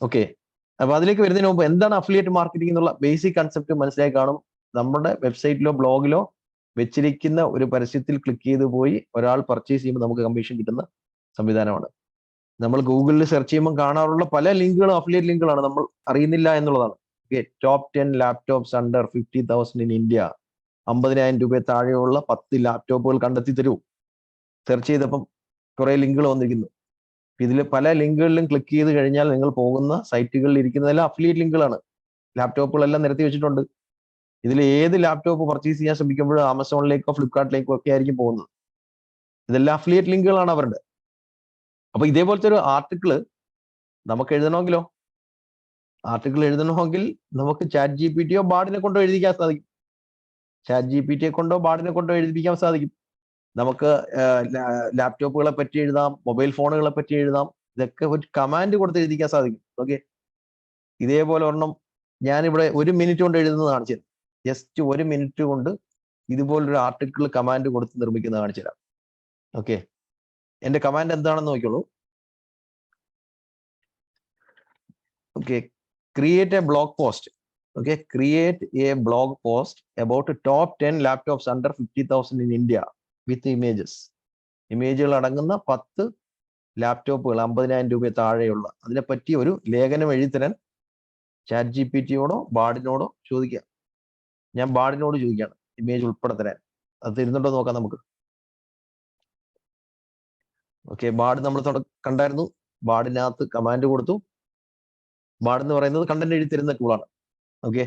ഓക്കെ, അപ്പൊ അതിലേക്ക് വരുന്നതിന് മുമ്പ് എന്താണ് അഫിലിയേറ്റ് മാർക്കറ്റിംഗ് എന്നുള്ള ബേസിക് കൺസെപ്റ്റ് മനസ്സിലായി കാണും. നമ്മുടെ വെബ്സൈറ്റിലോ ബ്ലോഗിലോ വെച്ചിരിക്കുന്ന ഒരു പരസ്യത്തിൽ ക്ലിക്ക് ചെയ്ത് പോയി ഒരാൾ പർച്ചേസ് ചെയ്യുമ്പോൾ നമുക്ക് കമ്മീഷൻ കിട്ടുന്ന സംവിധാനമാണ്. നമ്മൾ ഗൂഗിളിൽ സെർച്ച് ചെയ്യുമ്പോൾ കാണാറുള്ള പല ലിങ്കുകളും അഫിലിയേറ്റ് ലിങ്കുകളാണ്, നമ്മൾ അറിയുന്നില്ല എന്നുള്ളതാണ്. Top 10 laptops under 50,000 in India, 50,000 രൂപ താഴെയുള്ള 10 ലാപ്ടോപ്പുകൾ കണ്ടെത്തി തരൂ. സെർച്ച് ചെയ്തപ്പം കുറെ ലിങ്കുകൾ വന്നിരിക്കുന്നു. ഇതിൽ പല ലിങ്കുകളിലും ക്ലിക്ക് ചെയ്ത് കഴിഞ്ഞാൽ നിങ്ങൾ പോകുന്ന സൈറ്റുകളിൽ ഇരിക്കുന്നതെല്ലാം അഫിലിയേറ്റ് ലിങ്കുകളാണ്. ലാപ്ടോപ്പുകളെല്ലാം നിരത്തി വെച്ചിട്ടുണ്ട്. ഇതിൽ ഏത് ലാപ്ടോപ്പ് പർച്ചേസ് ചെയ്യാൻ ശ്രമിക്കുമ്പോഴും ആമസോണിലേക്കോ ഫ്ലിപ്കാർട്ടിലേക്കോ ഒക്കെ ആയിരിക്കും പോകുന്നത്. ഇതെല്ലാം അഫിലിയേറ്റ് ലിങ്കുകളാണ് അവരുടെ. അപ്പൊ ഇതേപോലത്തെ ഒരു ആർട്ടിക്കിള് നമുക്ക് എഴുതണമെങ്കിൽ നമുക്ക് ചാറ്റ് GPT യോ ബാർഡിനെ കൊണ്ടോ എഴുതിക്കാൻ സാധിക്കും. ചാറ്റ് GPT കൊണ്ടോ ബാർഡിനെ കൊണ്ടോ എഴുതിപ്പിക്കാൻ സാധിക്കും. നമുക്ക് ലാപ്ടോപ്പുകളെ പറ്റി എഴുതാം, മൊബൈൽ ഫോണുകളെ പറ്റി എഴുതാം. ഇതൊക്കെ ഒരു കമാൻഡ് കൊടുത്ത് എഴുതിക്കാൻ സാധിക്കും. ഓക്കെ, ഇതേപോലെ ഒരെണ്ണം ഞാനിവിടെ 1 മിനിറ്റ് കൊണ്ട് എഴുതുന്നത് കാണിച്ചു തരാം. ജസ്റ്റ് 1 മിനിറ്റ് കൊണ്ട് ഇതുപോലൊരു ആർട്ടിക്കിൾ കമാൻഡ് കൊടുത്ത് നിർമ്മിക്കുന്നത് കാണിച്ചു തരാം. ഓക്കെ, എന്റെ കമാൻഡ് എന്താണെന്ന് നോക്കിയോളൂ. Okay, create a blog post. Okay, create a blog post about top 10 laptops under 50,000 in India with images. ഇമേജുകൾ അടങ്ങുന്ന 10 ലാപ്ടോപ്പുകൾ 50,000 രൂപ താഴെയുള്ള അതിനെപ്പറ്റി ഒരു ലേഖനം എഴുതിത്തരാൻ ചാറ്റ് GPTയോടോ ബാർഡിനോടോ ചോദിക്കാം. ഞാൻ ബാർഡിനോട് ചോദിക്കുകയാണ് ഇമേജ് ഉൾപ്പെടെ തരാൻ. അത് തരുന്നുണ്ടോ നോക്കാം നമുക്ക്. ഓക്കെ, ബാർഡ് നമ്മൾ കണ്ടായിരുന്നു. ബാർഡിനകത്ത് കമാൻഡ് കൊടുത്തു. ബാർഡ് എന്ന് പറയുന്നത് കണ്ടന്റ് എഴുതി തരുന്ന ടൂളാണ്. Okay,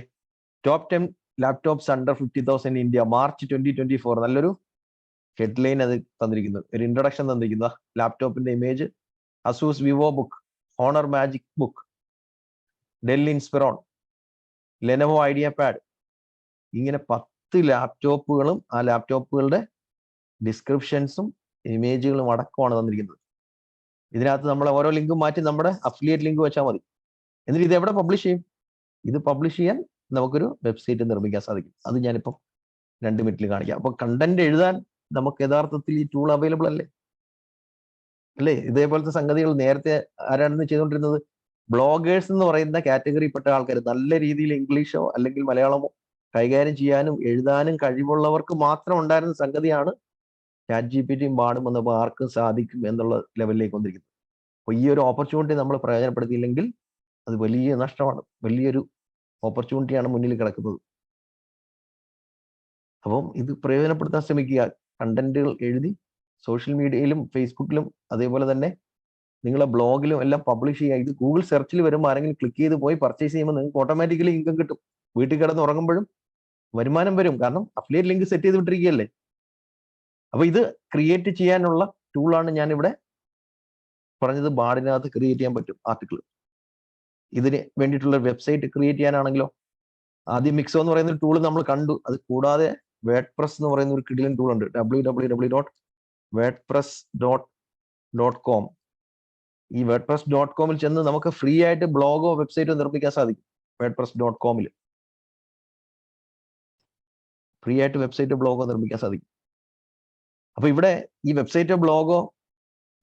top 10 laptops under 50,000 India March 2024. നല്ലൊരു ഹെഡ്ലൈൻ അത് തന്നിരിക്കുന്നു, ഒരു ഇൻട്രൊഡക്ഷൻ തന്നിരിക്കുന്ന ലാപ്ടോപ്പിന്റെ image. Asus Vivobook, Honor Magicbook, Dell Inspiron, Lenovo IdeaPad. ഇങ്ങനെ 10 ലാപ്ടോപ്പുകളും ആ ലാപ്ടോപ്പുകളുടെ ഡിസ്ക്രിപ്ഷൻസും ഇമേജുകളും അടക്കമാണ് തന്നിരിക്കുന്നത്. ഇതിനകത്ത് നമ്മൾ ഓരോ ലിങ്കും മാറ്റി നമ്മുടെ അഫിലിയേറ്റ് ലിങ്ക് വെച്ചാൽ മതി. എന്നിട്ട് ഇത് എവിടെ പബ്ലിഷ് ചെയ്യും? ഇത് പബ്ലിഷ് ചെയ്യാൻ നമുക്കൊരു വെബ്സൈറ്റ് നിർമ്മിക്കാൻ സാധിക്കും. അത് ഞാനിപ്പം 2 മിനിറ്റിൽ കാണിക്കാം. അപ്പൊ കണ്ടന്റ് എഴുതാൻ നമുക്ക് യഥാർത്ഥത്തിൽ ഈ ടൂൾ അവൈലബിൾ അല്ലേ? ഇതേപോലത്തെ സംഗതികൾ നേരത്തെ ആരാണെന്ന് ചെയ്തുകൊണ്ടിരുന്നത്? ബ്ലോഗേഴ്സ് എന്ന് പറയുന്ന കാറ്റഗറിപ്പെട്ട ആൾക്കാർ, നല്ല രീതിയിൽ ഇംഗ്ലീഷോ അല്ലെങ്കിൽ മലയാളമോ കൈകാര്യം ചെയ്യാനും എഴുതാനും കഴിവുള്ളവർക്ക് മാത്രം ഉണ്ടായിരുന്ന സംഗതിയാണ് ചാറ്റ് GPTയും ബാർഡും വന്നപ്പോൾ ആർക്കും സാധിക്കും എന്നുള്ള ലെവലിലേക്ക് വന്നിരിക്കുന്നത്. അപ്പൊ ഈ ഒരു ഓപ്പർച്യൂണിറ്റി നമ്മൾ പ്രയോജനപ്പെടുത്തിയില്ലെങ്കിൽ അത് വലിയ നഷ്ടമാണ്. വലിയൊരു ഓപ്പർച്യൂണിറ്റിയാണ് മുന്നിൽ കിടക്കുന്നത്. അപ്പം ഇത് പ്രയോജനപ്പെടുത്താൻ ശ്രമിക്കുക. കണ്ടന്റുകൾ എഴുതി സോഷ്യൽ മീഡിയയിലും ഫേസ്ബുക്കിലും അതേപോലെ തന്നെ നിങ്ങളെ ബ്ലോഗിലും എല്ലാം പബ്ലിഷ് ചെയ്യുക. ഇത് ഗൂഗിൾ സെർച്ചിൽ വരുമ്പോൾ ആരെങ്കിലും ക്ലിക്ക് ചെയ്ത് പോയി പർച്ചേസ് ചെയ്യുമ്പോൾ നിങ്ങൾക്ക് ഓട്ടോമാറ്റിക്കലി ഇൻകം കിട്ടും. വീട്ടിൽ കിടന്ന് ഉറങ്ങുമ്പോഴും വരുമാനം വരും. കാരണം അഫിലിയേറ്റ് ലിങ്ക് സെറ്റ് ചെയ്ത് വിട്ടിരിക്കുകയല്ലേ. അപ്പൊ ഇത് ക്രിയേറ്റ് ചെയ്യാനുള്ള ടൂളാണ് ഞാൻ ഇവിടെ പറഞ്ഞത്. ബാർഡിനകത്ത് ക്രിയേറ്റ് ചെയ്യാൻ പറ്റും ആർട്ടിക്കിൾ. ഇതിന് വേണ്ടിയിട്ടുള്ള വെബ്സൈറ്റ് ക്രിയേറ്റ് ചെയ്യാനാണെങ്കിലോ ആദ്യം മിക്സോ എന്ന് പറയുന്ന ടൂൾ നമ്മൾ കണ്ടു. അത് കൂടാതെ വേഡ്പ്രസ് എന്ന് പറയുന്ന ഒരു കിടിലൻ ടൂൾ ഉണ്ട്, www.wordpress.com. ഈ wordpress.com ചെന്ന് നമുക്ക് ഫ്രീ ആയിട്ട് ബ്ലോഗോ വെബ്സൈറ്റോ നിർമ്മിക്കാൻ സാധിക്കും. wordpress.com ഫ്രീ ആയിട്ട് വെബ്സൈറ്റോ ബ്ലോഗോ നിർമ്മിക്കാൻ സാധിക്കും. അപ്പൊ ഇവിടെ ഈ വെബ്സൈറ്റോ ബ്ലോഗോ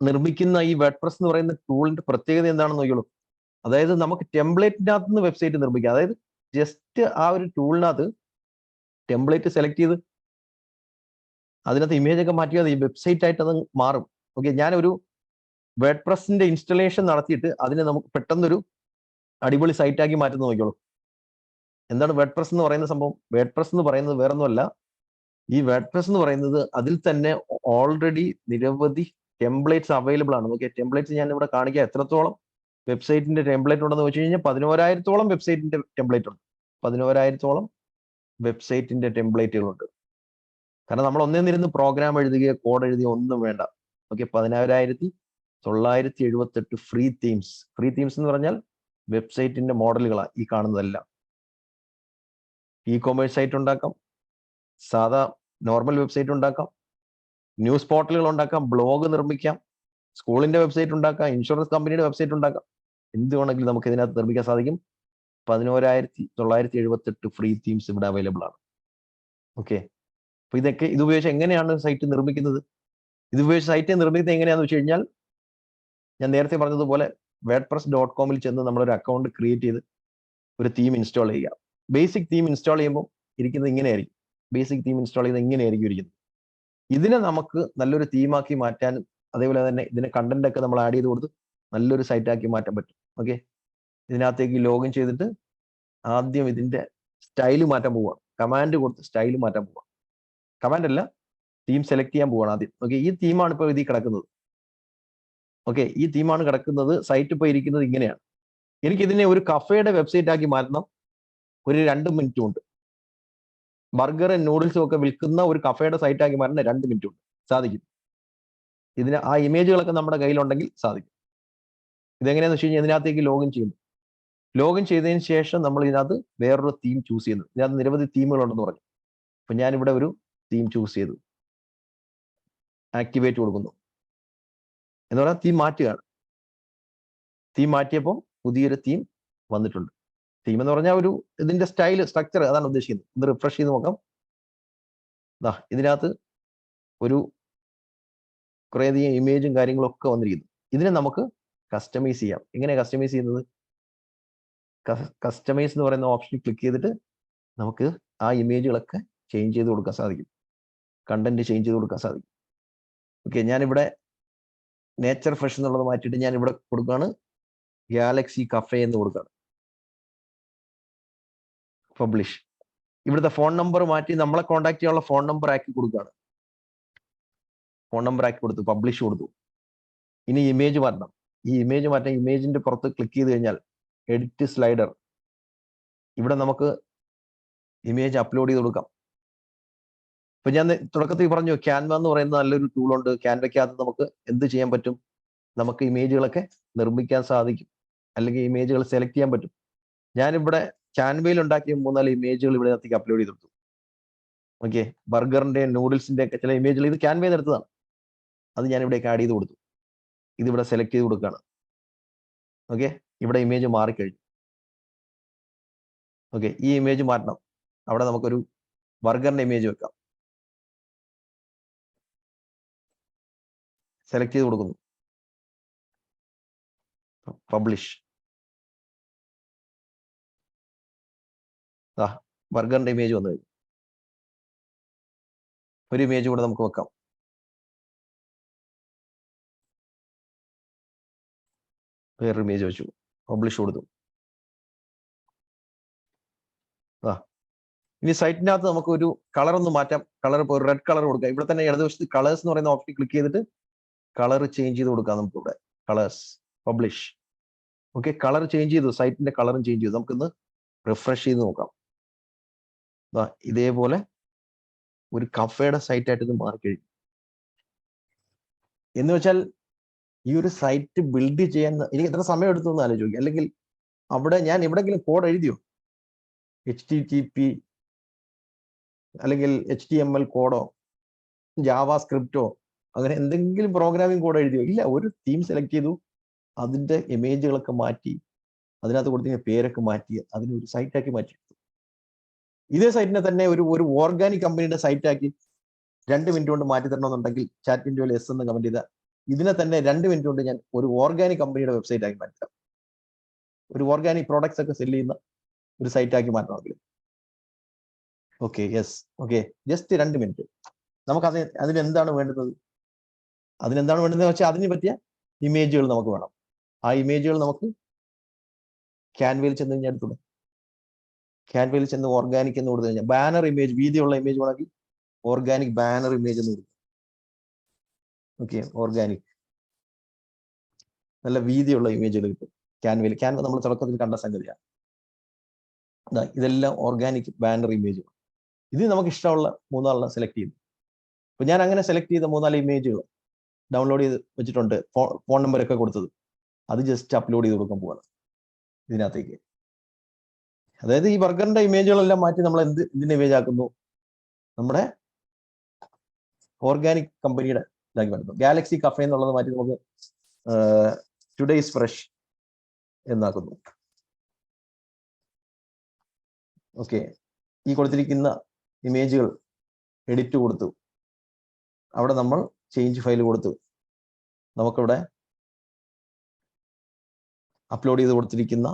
നിർമ്മിക്കുന്ന ഈ വേർഡ്പ്രസ് എന്ന് പറയുന്ന ടൂളിന്റെ പ്രത്യേകത എന്താണെന്ന് നോക്കിയോളൂ. അതായത് നമുക്ക് ടെംപ്ലേറ്റിനകത്ത് നിന്ന് വെബ്സൈറ്റ് നിർമ്മിക്കാം. അതായത് ജസ്റ്റ് ആ ഒരു ടൂളിനകത്ത് ടെംപ്ലേറ്റ് സെലക്ട് ചെയ്ത് അതിനകത്ത് ഇമേജ് ഒക്കെ മാറ്റിയാൽ ഈ വെബ്സൈറ്റ് ആയിട്ട് അത് മാറും. ഓക്കെ, ഞാനൊരു വേർഡ്പ്രസിന്റെ ഇൻസ്റ്റലേഷൻ നടത്തിയിട്ട് അതിനെ നമുക്ക് പെട്ടെന്നൊരു അടിപൊളി സൈറ്റാക്കി മാറ്റുന്ന നോക്കിയോളൂ. എന്താണ് വേർഡ്പ്രസ് എന്ന് പറയുന്ന സംഭവം? വേർഡ്പ്രസ് എന്ന് പറയുന്നത് വേറൊന്നുമല്ല, ഈ വേർഡ്പ്രസ് എന്ന് പറയുന്നത് അതിൽ തന്നെ ഓൾറെഡി നിരവധി ടെംപ്ലേറ്റ്സ് അവൈലബിൾ ആണ്. ഓക്കെ, ടെംപ്ലേറ്റ്സ് ഞാൻ ഇവിടെ കാണിക്കാം. എത്രത്തോളം വെബ്സൈറ്റിന്റെ ടെംപ്ലേറ്റ് ഉണ്ടെന്ന് വെച്ച് കഴിഞ്ഞാൽ 11,000-ഓളം വെബ്സൈറ്റിന്റെ ടെംപ്ലേറ്റ് ഉണ്ട്. 11,000-ഓളം വെബ്സൈറ്റിന്റെ ടെംപ്ലേറ്റുകളുണ്ട്. കാരണം നമ്മൾ ഒന്നേന്നിരുന്ന് പ്രോഗ്രാം എഴുതുകയോ കോഡ് എഴുതുകയോ ഒന്നും വേണ്ട. Okay, 11,978 free themes. Free themes എന്ന് പറഞ്ഞാൽ വെബ്സൈറ്റിന്റെ മോഡലുകളാണ് ഈ കാണുന്നതെല്ലാം. ഇ കൊമേഴ്സ് സൈറ്റ് ഉണ്ടാക്കാം, സാധാ നോർമൽ വെബ്സൈറ്റ് ഉണ്ടാക്കാം, ന്യൂസ് പോർട്ടലുകൾ ഉണ്ടാക്കാം, ബ്ലോഗ് നിർമ്മിക്കാം, സ്കൂളിന്റെ വെബ്സൈറ്റ് ഉണ്ടാക്കാം, ഇൻഷുറൻസ് കമ്പനിയുടെ വെബ്സൈറ്റ് ഉണ്ടാക്കാം. എന്ത് വേണമെങ്കിലും നമുക്ക് ഇതിനകത്ത് നിർമ്മിക്കാൻ സാധിക്കും. 11,978 ഫ്രീ തീംസ് ഇവിടെ അവൈലബിൾ ആണ്. ഓക്കെ, അപ്പൊ ഇത് ഉപയോഗിച്ച് എങ്ങനെയാണ് സൈറ്റ് നിർമ്മിക്കുന്നത്? ഇത് ഉപയോഗിച്ച് സൈറ്റ് നിർമ്മിക്കുന്നത് എങ്ങനെയാണെന്ന് വെച്ച് കഴിഞ്ഞാൽ ഞാൻ നേരത്തെ പറഞ്ഞതുപോലെ wordpress.com ചെന്ന് നമ്മളൊരു അക്കൗണ്ട് ക്രിയേറ്റ് ചെയ്ത് ഒരു തീം ഇൻസ്റ്റാൾ ചെയ്യുക. ബേസിക് തീം ഇൻസ്റ്റാൾ ചെയ്യുമ്പോൾ ഇരിക്കുന്നത് ഇങ്ങനെയായിരിക്കും. ബേസിക് തീം ഇൻസ്റ്റാൾ ചെയ്യുന്നത് ഇങ്ങനെയായിരിക്കും ഇരിക്കുന്നത്. ഇതിനെ നമുക്ക് നല്ലൊരു തീമാക്കി മാറ്റാനും അതേപോലെ തന്നെ ഇതിന്റെ കണ്ടന്റ് ഒക്കെ നമ്മൾ ആഡ് ചെയ്ത് കൊടുത്ത് നല്ലൊരു സൈറ്റാക്കി മാറ്റാൻ പറ്റും. ഓക്കെ, ഇതിനകത്തേക്ക് ലോഗിൻ ചെയ്തിട്ട് ആദ്യം ഇതിന്റെ സ്റ്റൈല് മാറ്റാൻ പോവുക. കമാൻഡ് കൊടുത്ത് സ്റ്റൈല് മാറ്റാൻ പോവുക. കമാൻഡ് അല്ല, തീം സെലക്ട് ചെയ്യാൻ പോവാണ് ആദ്യം. ഓക്കെ, ഈ തീമാണ് ഇപ്പോൾ ഇതിൽ കിടക്കുന്നത്. ഓക്കെ, ഈ തീമാണ് കിടക്കുന്നത്. സൈറ്റ് ഇപ്പോൾ ഇരിക്കുന്നത് ഇങ്ങനെയാണ്. എനിക്ക് ഇതിനെ ഒരു കഫേയുടെ വെബ്സൈറ്റ് ആക്കി മാറ്റണം. ഒരു 2 മിനിറ്റ് കൊണ്ട് ബർഗറും നൂഡിൽസും ഒക്കെ വിൽക്കുന്ന ഒരു കഫേയുടെ സൈറ്റ് ആക്കി മാറ്റാൻ 2 മിനിറ്റ് കൊണ്ട് സാധിക്കും. ഇതിന് ആ ഇമേജുകളൊക്കെ നമ്മുടെ കയ്യിലുണ്ടെങ്കിൽ സാധിക്കും. ഇതെങ്ങനെയാണെന്ന് വെച്ച് കഴിഞ്ഞാൽ ഇതിനകത്തേക്ക് ലോഗിൻ ചെയ്യുന്നു. ലോഗിൻ ചെയ്തതിന് ശേഷം നമ്മൾ ഇതിനകത്ത് വേറൊരു തീം ചൂസ് ചെയ്യുന്നു. ഇതിനകത്ത് നിരവധി തീമുകളുണ്ടെന്ന് പറഞ്ഞു. അപ്പൊ ഞാനിവിടെ ഒരു തീം ചൂസ് ചെയ്തു. ആക്ടിവേറ്റ് കൊടുക്കുന്നു. എന്ന് പറഞ്ഞാൽ തീം മാറ്റുകയാണ്. തീം മാറ്റിയപ്പോൾ പുതിയൊരു തീം വന്നിട്ടുണ്ട്. തീം എന്ന് പറഞ്ഞാൽ ഒരു ഇതിന്റെ സ്റ്റൈല് സ്ട്രക്ചർ അതാണ് ഉദ്ദേശിക്കുന്നത്. ഒന്ന് റിഫ്രഷ് ചെയ്ത് നോക്കാം. ഇതിനകത്ത് ഒരു കുറേയധികം ഇമേജും കാര്യങ്ങളും ഒക്കെ വന്നിരിക്കുന്നു. ഇതിനെ നമുക്ക് കസ്റ്റമൈസ് ചെയ്യാം. എങ്ങനെയാണ് കസ്റ്റമൈസ് ചെയ്യുന്നത്? കസ്റ്റമൈസ് എന്ന് പറയുന്ന ഓപ്ഷനിൽ ക്ലിക്ക് ചെയ്തിട്ട് നമുക്ക് ആ ഇമേജുകളൊക്കെ ചേഞ്ച് ചെയ്ത് കൊടുക്കാൻ സാധിക്കും. കണ്ടന്റ് ചേഞ്ച് ചെയ്ത് കൊടുക്കാൻ സാധിക്കും. ഓക്കെ, ഞാനിവിടെ നേച്ചർ ഫ്രഷ് എന്നുള്ളത് മാറ്റിയിട്ട് ഞാൻ ഇവിടെ കൊടുക്കുകയാണ് ഗാലക്സി കഫേ എന്ന് കൊടുക്കുകയാണ്. പബ്ലിഷ്. ഇവിടുത്തെ ഫോൺ നമ്പർ മാറ്റി നമ്മളെ കോൺടാക്ട് ചെയ്യാനുള്ള ഫോൺ നമ്പർ ആക്കി കൊടുക്കുകയാണ്. ഫോൺ നമ്പർ ആക്കി കൊടുത്തു, പബ്ലിഷ് കൊടുത്തു. ഇനി ഇമേജ് മാറ്റണം. ഈ ഇമേജ് മാറ്റാൻ ഇമേജിന്റെ പുറത്ത് ക്ലിക്ക് ചെയ്ത് കഴിഞ്ഞാൽ എഡിറ്റ് സ്ലൈഡർ, ഇവിടെ നമുക്ക് ഇമേജ് അപ്ലോഡ് ചെയ്ത് കൊടുക്കാം. ഇപ്പൊ ഞാൻ തുടക്കത്തിൽ പറഞ്ഞു ക്യാൻവ എന്ന് പറയുന്ന നല്ലൊരു ടൂൾ ഉണ്ട്. ക്യാൻവയ്ക്കകത്ത് നമുക്ക് എന്ത് ചെയ്യാൻ പറ്റും? നമുക്ക് ഇമേജുകളൊക്കെ നിർമ്മിക്കാൻ സാധിക്കും, അല്ലെങ്കിൽ ഇമേജുകൾ സെലക്ട് ചെയ്യാൻ പറ്റും. ഞാനിവിടെ ക്യാൻവയിൽ ഉണ്ടാക്കിയ 3-4 ഇമേജുകൾ ഇവിടെ അകത്തേക്ക് അപ്ലോഡ് ചെയ്തെടുത്തു. ഓക്കെ, ബർഗറിന്റെ നൂഡിൽസിന്റെ ഒക്കെ ചില ഇമേജുകൾ ഇത് ക്യാൻവയിൽ എടുത്തതാണ്. അത് ഞാൻ ഇവിടേക്ക് ആഡ് ചെയ്ത് കൊടുത്തു. ഇതിവിടെ സെലക്ട് ചെയ്ത് കൊടുക്കുകയാണ്. ഓക്കെ, ഇവിടെ ഇമേജ് മാറിക്കഴിഞ്ഞു. ഓക്കെ, ഈ ഇമേജ് മാറ്റണം. അവിടെ നമുക്കൊരു ബർഗറിന്റെ ഇമേജ് വെക്കാം. സെലക്ട് ചെയ്ത് കൊടുക്കുന്നു, പബ്ലിഷ്. ബർഗറിന്റെ ഇമേജ് വന്നു കഴിഞ്ഞു. ഒരു ഇമേജ് കൂടെ നമുക്ക് വെക്കാം. വേറൊരു ഇമേജ് വെച്ചു, പബ്ലിഷ് കൊടുത്തു. ഇനി സൈറ്റിനകത്ത് നമുക്ക് ഒരു കളർ ഒന്ന് മാറ്റാം. കളർ ഇപ്പോൾ ഒരു റെഡ് കളർ കൊടുക്കാം. ഇവിടെ തന്നെ ഇടതുവശത്ത് കളേഴ്സ് എന്ന് പറയുന്ന ഓപ്ഷൻ ക്ലിക്ക് ചെയ്തിട്ട് കളർ ചേഞ്ച് ചെയ്ത് കൊടുക്കാം. നമുക്ക് ഇവിടെ colours, publish. Okay, colour change ചെയ്തു. സൈറ്റിന്റെ കളറും ചേഞ്ച് ചെയ്തു. നമുക്കിന്ന് റിഫ്രഷ് ചെയ്ത് നോക്കാം. ഇതേപോലെ ഒരു കഫേയുടെ സൈറ്റ് ആയിട്ട് ഇത് മാറിക്കഴിഞ്ഞു. എന്ന് വെച്ചാൽ ഈ ഒരു സൈറ്റ് ബിൽഡ് ചെയ്യാൻ എനിക്ക് എത്ര സമയം എടുത്തു എന്ന് ആലോചിക്കും. അല്ലെങ്കിൽ അവിടെ ഞാൻ എവിടെയെങ്കിലും കോഡ് എഴുതിയോ? HTTP അല്ലെങ്കിൽ HTML കോഡോ ജാവാ സ്ക്രിപ്റ്റോ അങ്ങനെ എന്തെങ്കിലും പ്രോഗ്രാമിംഗ് കോഡ് എഴുതിയോ? ഇല്ല. ഒരു തീം സെലക്ട് ചെയ്തു, അതിന്റെ ഇമേജുകളൊക്കെ മാറ്റി, അതിനകത്ത് കൊടുത്ത പേരൊക്കെ മാറ്റി, അതിനൊരു സൈറ്റാക്കി മാറ്റി. ഇതേ സൈറ്റിനെ തന്നെ ഒരു ഓർഗാനിക് കമ്പനിയുടെ സൈറ്റാക്കി 2 മിനിറ്റ് കൊണ്ട് മാറ്റി തരണമെന്നുണ്ടെങ്കിൽ ചാറ്റ് വിൻഡോയിൽ എസ് എന്ന് കമന്റ് ചെയ്ത ഇതിനെ തന്നെ 2 മിനിറ്റ് കൊണ്ട് ഞാൻ ഒരു ഓർഗാനിക് കമ്പനിയുടെ വെബ്സൈറ്റ് ആക്കി മാറ്റാം. ഒരു ഓർഗാനിക് പ്രോഡക്ട്സ് ഒക്കെ സെല് ചെയ്യുന്ന ഒരു സൈറ്റ് ആക്കി മാറ്റണമെങ്കിൽ. Okay, yes. Okay, just 2 minute. നമുക്ക് അതിനെന്താണ് വേണ്ടുന്നത്? അതിനെന്താണ് വേണ്ടതെന്ന് വെച്ചാൽ അതിന് പറ്റിയ ഇമേജുകൾ നമുക്ക് വേണം. ആ ഇമേജുകൾ നമുക്ക് ക്യാൻവയിൽ ചെന്ന് കഴിഞ്ഞാൽ എടുത്തുള്ളൂ. ക്യാൻവയിൽ ചെന്ന് ഓർഗാനിക് എന്ന് കൊടുത്തു കഴിഞ്ഞാൽ ബാനർ ഇമേജ്, വീതിയുള്ള ഇമേജ് വേണമെങ്കിൽ ഓർഗാനിക് ബാനർ ഇമേജ് എന്ന് കൊടുക്കും. ഓക്കെ, ഓർഗാനിക് നല്ല വീതിയുള്ള ഇമേജുകൾ കിട്ടും ക്യാൻവയിൽ. ക്യാൻവ നമ്മൾ തുടക്കത്തിൽ കണ്ട സംഗതിയാണ്. ഇതെല്ലാം ഓർഗാനിക് ബാനർ ഇമേജുകൾ. ഇത് നമുക്ക് ഇഷ്ടമുള്ള 3 സെലക്ട് ചെയ്തു. അപ്പൊ ഞാൻ അങ്ങനെ സെലക്ട് ചെയ്ത 3-4 ഇമേജുകൾ ഡൗൺലോഡ് ചെയ്ത് വെച്ചിട്ടുണ്ട്. ഫോൺ നമ്പറൊക്കെ കൊടുത്തത് അത് ജസ്റ്റ് അപ്ലോഡ് ചെയ്ത് കൊടുക്കാൻ പോവാണ് ഇതിനകത്തേക്ക്. അതായത് ഈ ബർഗറിന്റെ ഇമേജുകളെല്ലാം മാറ്റി നമ്മൾ എന്തിന്റെ ഇമേജ് ആക്കുന്നു? നമ്മുടെ ഓർഗാനിക് കമ്പനിയുടെ ഇതാക്കി മാറ്റുന്നു. ഗാലക്സി കഫേ എന്നുള്ളത് മാറ്റി നമുക്ക് ടുഡേയ്സ് ഫ്രഷ് എന്നാക്കുന്നു. ഓക്കെ, ഈ കൊടുത്തിരിക്കുന്ന ഇമേജുകൾ എഡിറ്റ് കൊടുത്തു. അവിടെ നമ്മൾ ചേഞ്ച് ഫയൽ കൊടുത്ത് നമുക്കിവിടെ അപ്ലോഡ് ചെയ്ത് കൊടുത്തിരിക്കുന്ന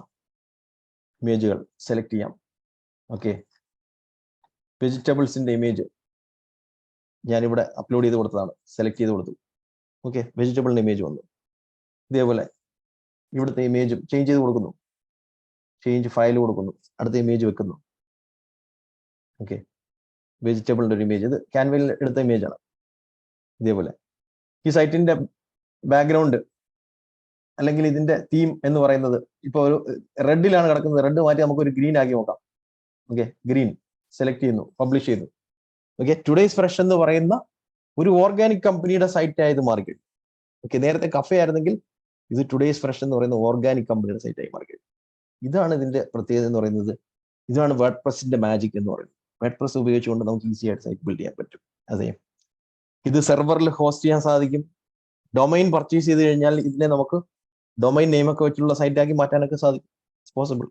ഇമേജുകൾ സെലക്ട് ചെയ്യാം. ഓക്കെ, വെജിറ്റബിൾസിന്റെ ഇമേജ് ഞാനിവിടെ അപ്ലോഡ് ചെയ്ത് കൊടുത്തതാണ്, സെലക്ട് ചെയ്ത് കൊടുത്തു. ഓക്കെ, വെജിറ്റബിളിന്റെ ഇമേജ് വന്നു. ഇതേപോലെ ഇവിടുത്തെ ഇമേജും ചേഞ്ച് ചെയ്ത് കൊടുക്കുന്നു, ചേഞ്ച് ഫയൽ കൊടുക്കുന്നു, അടുത്ത ഇമേജ് വെക്കുന്നു. ഓക്കെ, വെജിറ്റബിളിന്റെ ഒരു ഇമേജ്, ഇത് ക്യാൻവയിൽ എടുത്ത ഇമേജ് ആണ്. ഇതേപോലെ ഈ സൈറ്റിന്റെ ബാക്ക്ഗ്രൗണ്ട് അല്ലെങ്കിൽ ഇതിന്റെ തീം എന്ന് പറയുന്നത് ഇപ്പൊ ഒരു റെഡിലാണ് കിടക്കുന്നത്, റെഡ് മാറ്റി നമുക്ക് ഒരു ഗ്രീൻ ആക്കി നോക്കാം. ഓക്കെ, ഗ്രീൻ സെലക്ട് ചെയ്യുന്നു, പബ്ലിഷ് ചെയ്യുന്നു. ഓക്കെ, ടുഡേയ്സ് ഫ്രഷ് എന്ന് പറയുന്ന ഒരു ഓർഗാനിക് കമ്പനിയുടെ സൈറ്റ് ആയത് മാറിക്കഴിഞ്ഞു. ഓക്കെ, നേരത്തെ കഫേ ആയിരുന്നെങ്കിൽ ഇത് ടുഡേയ്സ് ഫ്രഷ് എന്ന് പറയുന്ന ഓർഗാനിക് കമ്പനിയുടെ സൈറ്റ് ആയി മാറിക്കഴിഞ്ഞു. ഇതാണ് ഇതിന്റെ പ്രത്യേകത എന്ന് പറയുന്നത്. ഇതാണ് വേർഡ്പ്രസിന്റെ മാജിക് എന്ന് പറയുന്നത്. വേർഡ്പ്രസ് ഉപയോഗിച്ചുകൊണ്ട് നമുക്ക് ഈസി ആയിട്ട് സൈറ്റ് ബിൽഡ് ചെയ്യാൻ പറ്റും. അതെ, ഇത് സെർവറിൽ ഹോസ്റ്റ് ചെയ്യാൻ സാധിക്കും. ഡൊമൈൻ പർച്ചേസ് ചെയ്ത് കഴിഞ്ഞാൽ ഇതിനെ നമുക്ക് ഡൊമൈൻ നെയിമൊക്കെ വെച്ചുള്ള സൈറ്റ് ആക്കി മാറ്റാനൊക്കെ സാധിക്കും. പോസിബിൾ.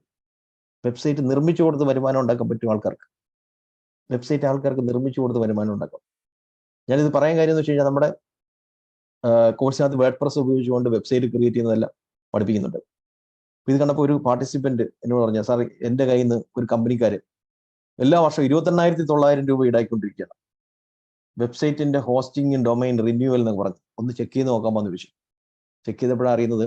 വെബ്സൈറ്റ് നിർമ്മിച്ചു കൊടുത്ത് വരുമാനം ഉണ്ടാക്കാൻ പറ്റും ആൾക്കാർക്ക്. വെബ്സൈറ്റ് ആൾക്കാർക്ക് നിർമ്മിച്ചു കൊടുത്ത് വരുമാനം ഉണ്ടാക്കാം. ഞാനിത് പറയാൻ കാര്യം എന്ന് വെച്ച് കഴിഞ്ഞാൽ നമ്മുടെ കോഴ്സിനകത്ത് വേർഡ്പ്രസ് ഉപയോഗിച്ചുകൊണ്ട് വെബ്സൈറ്റ് ക്രിയേറ്റ് ചെയ്യുന്നതെല്ലാം പഠിപ്പിക്കുന്നുണ്ട്. ഇത് കണ്ടപ്പോൾ ഒരു പാർട്ടിസിപ്പന്റ് എന്നോട് പറഞ്ഞ, സാർ എൻ്റെ കയ്യിൽ നിന്ന് ഒരു കമ്പനിക്കാര് എല്ലാ വർഷവും 28,900 രൂപ ഈടാക്കിക്കൊണ്ടിരിക്കുകയാണ്. വെബ്സൈറ്റിന്റെ ഹോസ്റ്റിംഗ് ഡൊമൈൻ റിന്യൂവൽ എന്നൊക്കെ പറഞ്ഞു. ഒന്ന് ചെക്ക് ചെയ്ത് നോക്കാമെന്ന് ചോദിച്ചു. ചെക്ക് ചെയ്തപ്പോഴാണ് അറിയുന്നത്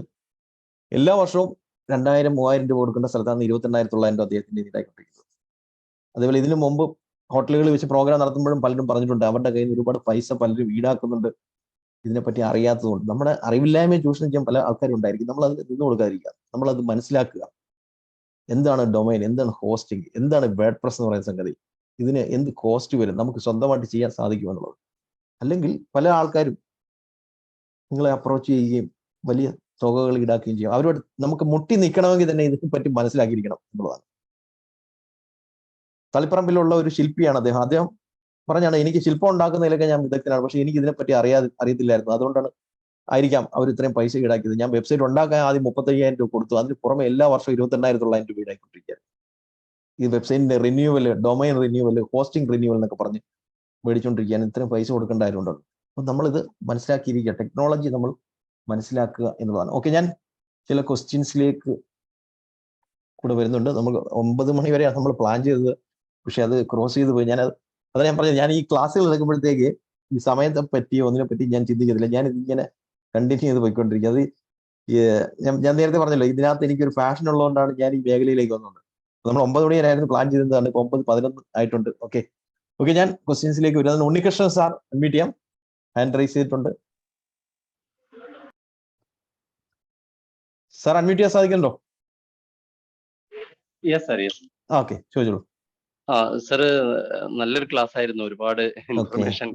എല്ലാ വർഷവും 2,000-3,000 രൂപ കൊടുക്കേണ്ട സ്ഥലത്താണ് 28,900 അദ്ദേഹത്തിന്റെ ഈടാക്കിക്കൊണ്ടിരിക്കുന്നത്. അതേപോലെ ഇതിനു മുമ്പ് ഹോട്ടലുകളിൽ വെച്ച് പ്രോഗ്രാം നടത്തുമ്പോഴും പലരും പറഞ്ഞിട്ടുണ്ട് അവരുടെ കയ്യിൽ നിന്ന് ഒരുപാട് പൈസ പലരും ഈടാക്കുന്നുണ്ട്. ഇതിനെപ്പറ്റി അറിയാത്തതുകൊണ്ട് നമ്മുടെ അറിവില്ലായ്മയെ ചൂഷണം ചെയ്യാൻ പല ആൾക്കാരും ഉണ്ടായിരിക്കും. നമ്മളത് നിന്ന് കൊടുക്കാതിരിക്കുക, നമ്മളത് മനസ്സിലാക്കുക. എന്താണ് ഡൊമൈൻ, എന്താണ് ഹോസ്റ്റിംഗ്, എന്താണ് വേർഡ്പ്രസ് എന്ന് പറയുന്ന സംഗതി, ഇതിന് എന്ത് കോസ്റ്റ് വരും, നമുക്ക് സ്വന്തമായിട്ട് ചെയ്യാൻ സാധിക്കുമെന്നുള്ളത്. അല്ലെങ്കിൽ പല ആൾക്കാരും നിങ്ങളെ അപ്രോച്ച് ചെയ്യുകയും വലിയ തുകകൾ ഈടാക്കുകയും ചെയ്യും. അവരോട് നമുക്ക് മുട്ടി നിൽക്കണമെങ്കിൽ തന്നെ ഇതിനെപ്പറ്റി മനസ്സിലാക്കിയിരിക്കണം എന്നുള്ളതാണ്. തളിപ്പറമ്പിലുള്ള ഒരു ശില്പിയാണ് അദ്ദേഹം. അദ്ദേഹം പറഞ്ഞാണ്, എനിക്ക് ശില്പം ഉണ്ടാക്കുന്നതിലൊക്കെ ഞാൻ വിദഗ്ധനാണ്, പക്ഷെ എനിക്ക് ഇതിനെപ്പറ്റി അറിയത്തില്ലായിരുന്നു. അതുകൊണ്ടാണ് ആയിരിക്കാം അവർ ഇത്രയും പൈസ ഈടാക്കിയത്. ഞാൻ വെബ്സൈറ്റ് ഉണ്ടാക്കാൻ ആദ്യം 35,000 രൂപ കൊടുത്തു, അതിന് പുറമെ എല്ലാ വർഷവും 28,900 രൂപ ഈടാക്കിക്കൊണ്ടിരിക്കുകയാണ്. ഈ വെബ്സൈറ്റിന്റെ renewal, domain renewal, hosting renewal എന്നൊക്കെ പറഞ്ഞ് മേടിച്ചുകൊണ്ടിരിക്കുകയാണ്. ഇത്രയും പൈസ കൊടുക്കേണ്ടതായിട്ടുണ്ടല്ലോ. അപ്പം നമ്മളിത് മനസ്സിലാക്കിയിരിക്കുക, ടെക്നോളജി നമ്മൾ മനസ്സിലാക്കുക എന്നുള്ളതാണ്. ഓക്കെ, ഞാൻ ചില ക്വസ്റ്റ്യൻസിലേക്ക് കൂടെ വരുന്നുണ്ട്. നമുക്ക് 9 മണി വരെയാണ് നമ്മൾ പ്ലാൻ ചെയ്തത്, പക്ഷെ അത് ക്രോസ് ചെയ്ത് പോയി. അതാണ് ഞാൻ പറഞ്ഞത്, ഞാൻ ഈ ക്ലാസ്സുകൾ എടുക്കുമ്പോഴത്തേക്ക് ഈ സമയത്തെ പറ്റിയോ ഒന്നിനെ പറ്റി ഞാൻ ചിന്തിക്കത്തില്ല. ഞാൻ ഇതിങ്ങനെ കണ്ടിന്യൂ ചെയ്ത് പോയിക്കൊണ്ടിരിക്കുക. അത് ഞാൻ നേരത്തെ പറഞ്ഞല്ലോ, ഇതിനകത്ത് എനിക്കൊരു പാഷൻ ഉള്ളതുകൊണ്ടാണ് ഞാൻ ഈ മേഖലയിലേക്ക് വന്നത്. നമ്മൾ 9 മണി വരെയായിരുന്നു പ്ലാൻ ചെയ്തതാണ്, ഇപ്പൊ 9:11 ആയിട്ടുണ്ട്. ഓക്കെ, ഞാൻ ക്വസ്റ്റ്യൻസിലേക്ക് വരുന്നത്. ഉണ്ണികൃഷ്ണൻ സാർ അൺമ്യൂട്ട് ചെയ്യാം, ഹാൻഡ് റൈസ് ചെയ്തിട്ടുണ്ട്. സാർ അൺമ്യൂട്ട് ചെയ്യാൻ സാധിക്കുന്നുണ്ടോ? Yes sir, yes. ഓക്കെ, ചോദിച്ചോളൂ. സാർ നല്ലൊരു ക്ലാസ് ആയിരുന്നു, ഒരുപാട് information.